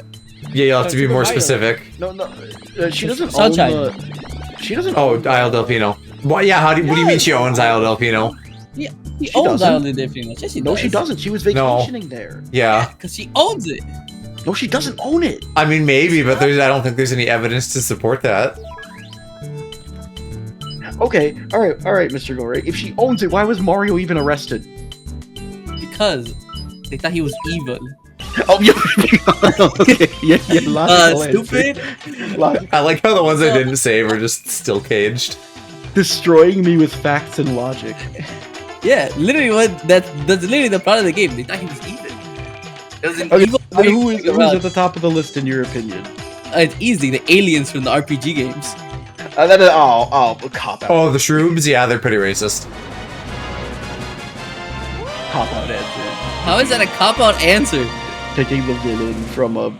Yeah, you'll have to be Super more Mario. specific. No, she doesn't Sunshine. own the. She doesn't. Oh, own Isle del Pino. Well, yeah, what do you mean she owns Isle del Pino? She She owns doesn't. Island Infinite. Yes, she No, does. she doesn't. She was No. vacationing there. Yeah. Because she owns it. No, she doesn't own it. I mean, maybe, but I don't think there's any evidence to support that. Okay, all right, Mr. Gore. If she owns it, why was Mario even arrested? Because they thought he was evil. Oh, yeah. Okay, yeah, logical answer. Stupid. I like how the ones I didn't save are just still caged. Destroying me with facts and logic. Yeah, literally that's literally the part of the game. They thought he was evil. It was an Okay, evil then who is around. at the top of the list in your opinion? It's easy. The aliens from the RPG games. Cop out. Oh, the shrooms? Yeah, they're pretty racist. Cop out answer. How is that a cop-out answer? Taking the villain from a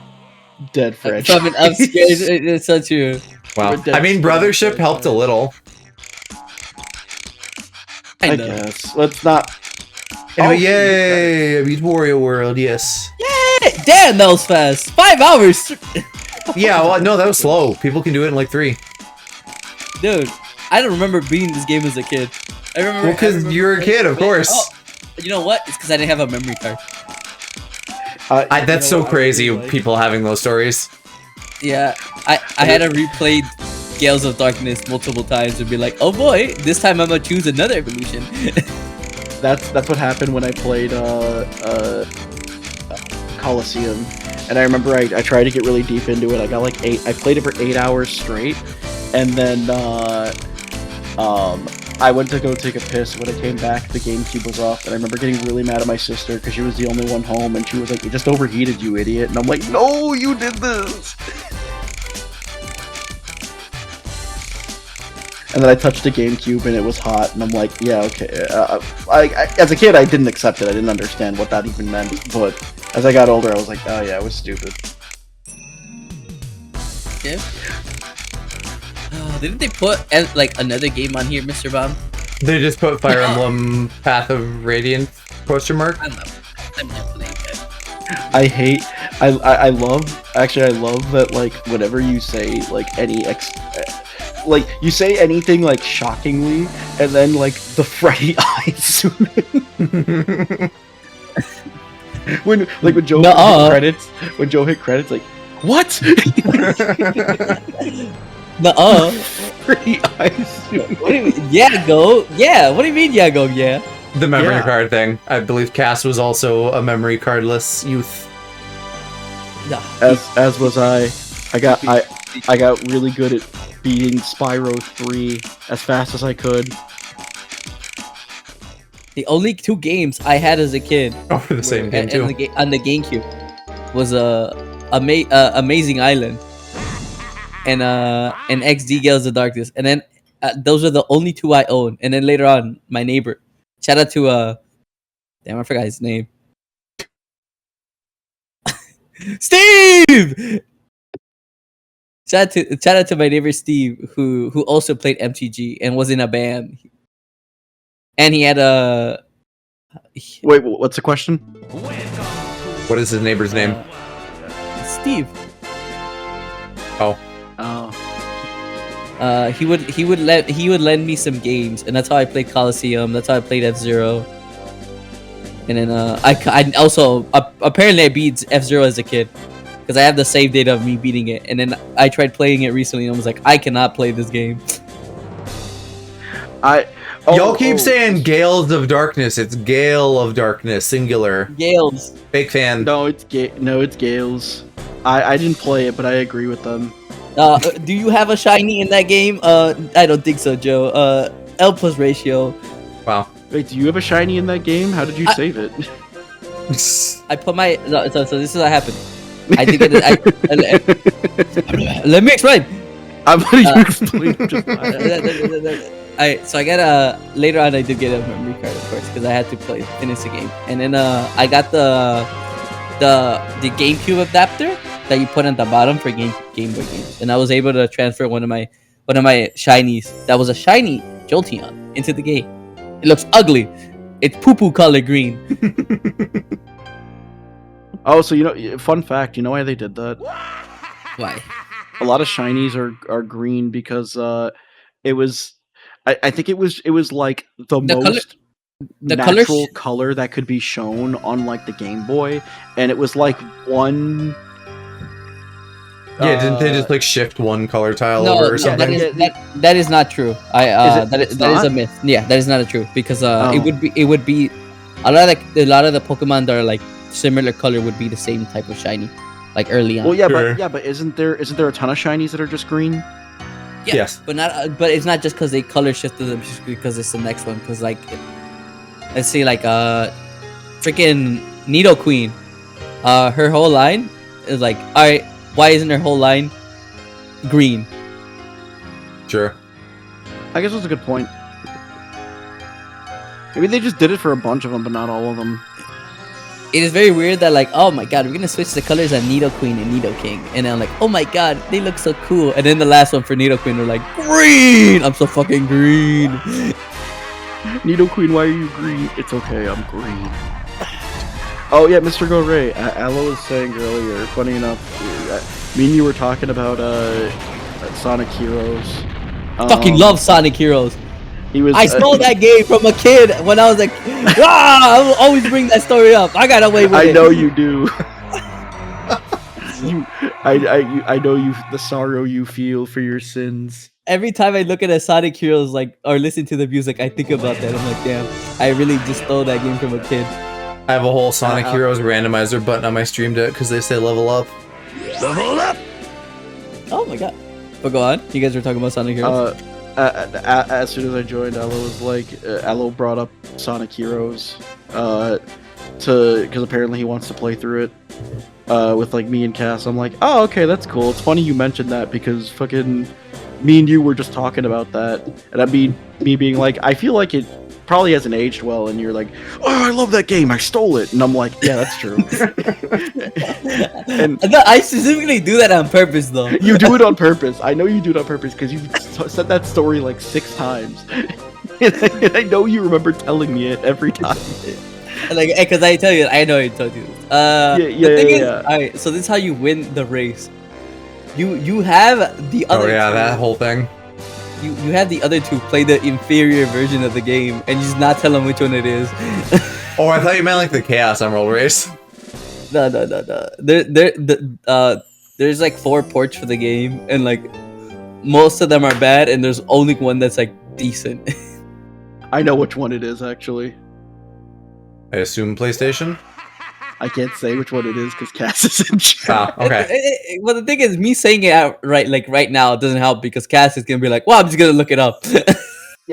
dead French. From an upstairs, it's such a. Wow. We're dead I mean, for brothership that. helped a little. I Kind of. guess. Let's not. Anyway, Oh, yay! I beat Wario World, yes. Damn, that was fast. 5 hours. Yeah, well, no, that was slow. People can do it in like 3. Dude, I don't remember beating this game as a kid. I remember. Well, because you're a kid, of course. Oh, you know what? It's because I didn't have a memory card. That's so crazy, people having those stories. Yeah, I had to replay Gales of Darkness multiple times and be like, oh boy, this time I'm gonna choose another evolution. That's what happened when I played Coliseum, and I remember I tried to get really deep into it. I got like 8. I played it for 8 hours straight, and then I went to go take a piss. When I came back, the GameCube was off, and I remember getting really mad at my sister because she was the only one home, and she was like, "It just overheated, you idiot!" And I'm like, "No, you did this." And then I touched the GameCube and it was hot, and I'm like, yeah, okay. As a kid, I didn't accept it. I didn't understand what that even meant. But as I got older, I was like, oh yeah, it was stupid. Yeah. Didn't they put like another game on here, Mr. Bomb? They just put Fire Emblem Path of Radiant question mark. I'm not playing that. I love that, like, whenever you say, like, like, you say anything, like, shockingly, and then, like, the Freddy eyes zoom in. when Joe Nuh-uh. hit credits, like, what? Nuh-uh. Pretty eyes. What do you mean? Yeah, go. Yeah. What do you mean? Yeah, go. Yeah. The memory Yeah. card thing. I believe Cass was also a memory cardless youth. No. As was I. I got really good at beating Spyro 3 as fast as I could. The only 2 games I had as a kid Oh, for the same game too. on the GameCube was Amazing Island and XD Gales of Darkness, and then those are the only 2 I own. And then later on, my neighbor, shout out to damn, I forgot his name, Steve. Shout out to my neighbor Steve, who also played MTG and was in a band, and he had a. Wait, what's the question? What is his neighbor's name? Steve. Oh, Oh. He would lend me some games, and that's how I played Coliseum. That's how I played F-Zero. And then I also apparently I beat F-Zero as a kid because I have the save data of me beating it. And then I tried playing it recently, and I was like, I cannot play this game. y'all keep saying Gales of Darkness. It's Gale of Darkness, singular. Gales. Fake fan. No, it's Gales. I didn't play it, but I agree with them. Do you have a shiny in that game? I don't think so, Joe. L plus ratio. Wow. Wait, do you have a shiny in that game? How did you save it? I put my so this is what happened. I did get it. Let me explain. I'm letting you explain. So I got later on I did get a memory card, of course, because I had to finish the game, and then I got the GameCube adapter that you put on the bottom for Game Boy games, and I was able to transfer one of my shinies that was a shiny Jolteon into the game. It looks ugly. It's poo color green. Oh, so fun fact, you know why they did that? Why? A lot of shinies are green because it was I think it was like the most natural color that could be shown on like the Game Boy, and it was like one. Yeah, didn't they just like shift one color tile No, over or something? that is not true. That is not? a myth. Yeah, that is not a true because Oh. it would be a lot of the Pokemon that are like similar color would be the same type of shiny, like early on. Well, yeah, Sure. but isn't there a ton of shinies that are just green? Yeah, Yes. but it's not just because they color shifted them, just because it's the next one. Because like, let's see, like freaking Nidoqueen, her whole line is like, all right, why isn't her whole line green? Sure. I guess that's a good point. Maybe they just did it for a bunch of them, but not all of them. It is very weird that like, oh my god, we're gonna switch the colors on Nidoqueen and Nidoking, and I'm like, oh my god, they look so cool. And then the last one for Nidoqueen, they're like, green. I'm so fucking green. Nidoqueen, why are you green? It's okay, I'm green. Oh yeah, Mr. Go Ray. Aloe was saying earlier, funny enough, me and you were talking about Sonic Heroes. Fucking love Sonic Heroes. He was. I stole that game from a kid when I was like, I will always bring that story up. I got away with it. I know you do. I know you. The sorrow you feel for your sins. Every time I look at a Sonic Heroes like or listen to the music, I think about that. I'm like, damn, I really just stole that game from a kid. I have a whole Sonic Heroes randomizer button on my stream deck because they say level up. Level up! Oh my god. But go on. You guys were talking about Sonic Heroes. As soon as I joined, Aloe was like, Aloe brought up Sonic Heroes, because apparently he wants to play through it, with like me and Cass. I'm like, oh, okay, that's cool. It's funny you mentioned that because fucking me and you were just talking about that, and I mean, me being like, I feel like it probably hasn't aged well, and you're like, oh, I love that game, I stole it, and I'm like, yeah, that's true. And No, I specifically do that on purpose, though. you do it on purpose. I know you do it on purpose because you've said that story like 6 times. And I know you remember telling me it every time. Like, because I tell you, I know I told you. Yeah. Alright, so this is how you win the race. You have the other. Oh yeah, two, that whole thing. You have the other two play the inferior version of the game, and you just not tell them which one it is. Oh, I thought you meant like the Chaos Emerald race. No. There's like 4 ports for the game, and like most of them are bad, and there's only one that's like decent. I know which one it is actually. I assume PlayStation. I can't say which one it is because Cass is in chat. Oh, okay. Well, the thing is, me saying it out right now doesn't help because Cass is gonna be like, "Well, I'm just gonna look it up."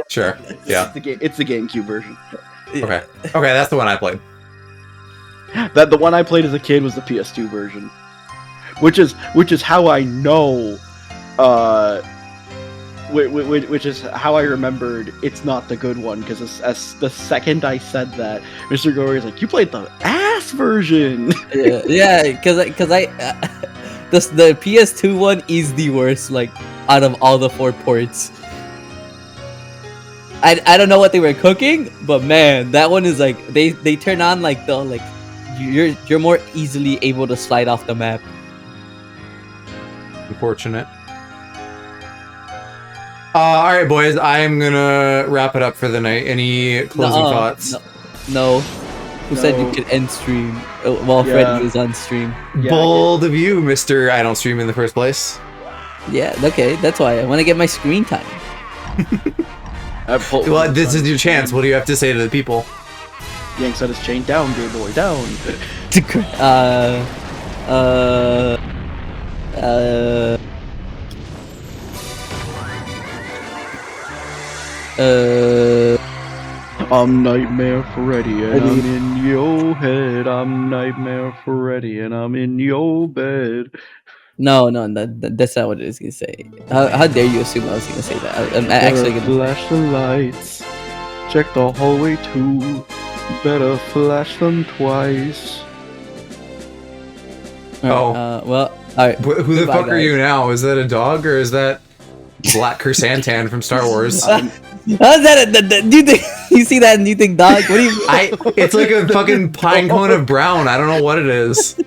Sure. Yeah. It's the GameCube version. Okay. Okay, that's the one I played. That the one I played as a kid was the PS2 version, which is how I know, which is how I remembered it's not the good one because as the second I said that, Mr. Gory is like, "You played the ass version." yeah, because the PS2 one is the worst, like out of all the 4 ports. I don't know what they were cooking, but man, that one is like they turn on like the like you're more easily able to slide off the map. Unfortunate. All right, boys. I'm gonna wrap it up for the night. Any closing thoughts? No. Who said you could end stream while Freddy was on stream? Yeah, Bold of you, Mister. I don't stream in the first place. Yeah, okay, that's why I want to get my screen time. Well, this is your chance. What do you have to say to the people? Yank set his chain down, gay boy, down. I'm Nightmare Freddy and I'm in your head. I'm Nightmare Freddy and I'm in your bed. No, that's not what it is gonna say. How dare you assume I was gonna say that? I'm actually gonna flash the lights. Check the hallway too. Better flash them twice. Oh. Well, alright. Who the fuck are you now? Is that a dog or is that Black Chrysantan from Star Wars? How's that? Do you think you see that and you think dog? What do you? It's like a fucking pine cone of brown. I don't know what it is.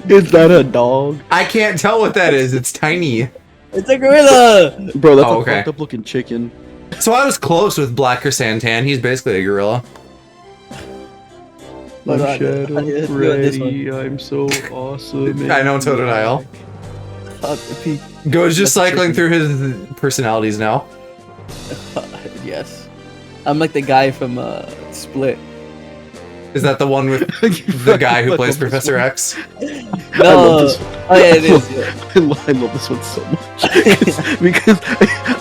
Is that a dog? I can't tell what that is. It's tiny. It's a gorilla. Bro, that's Oh, a okay. fucked up looking chicken. So I was close with Black Chrysantan. He's basically a gorilla. I'm Hold on. Shadow This Freddy, I'm so awesome. I know, so did I. Go's just cycling through his personalities now. Yes, I'm like the guy from Split. Is that the one with the guy who plays Professor X? No. Oh yeah, it is. Yeah. I love this one so much because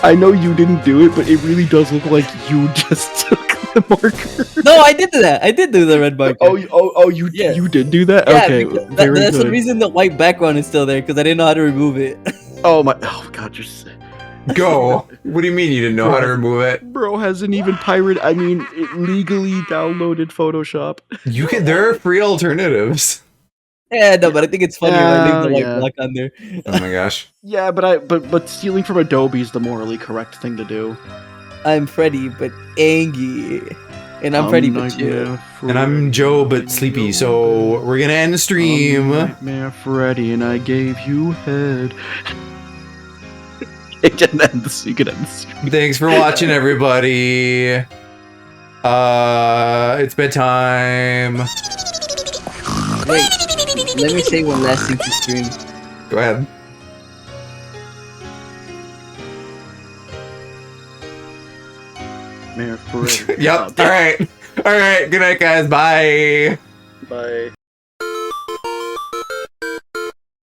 I know you didn't do it, but it really does look like you just took the marker. No, I did do that. I did do the red marker. You did do that? Yeah, Okay, because very that's good. the reason the white background is still there because I didn't know how to remove it. Oh god, you're sick. Go. What do you mean you didn't know how to remove it? Bro hasn't even it legally downloaded Photoshop. You can. There are free alternatives. Yeah, no, but I think it's funny when I leave the white Yeah. block on there. Oh my gosh. Yeah, but stealing from Adobe is the morally correct thing to do. I'm Freddy, but angry, and I'm Freddy, but chill. And I'm Joe, but sleepy. So we're gonna end the stream. Nightmare Freddy, and I gave you head. You can end the stream. Thanks for watching, everybody. It's bedtime. Wait, let me say one last thing to stream. Go ahead. Nightmare Freddy. Yep. All right. All right. Good night, guys. Bye. Bye.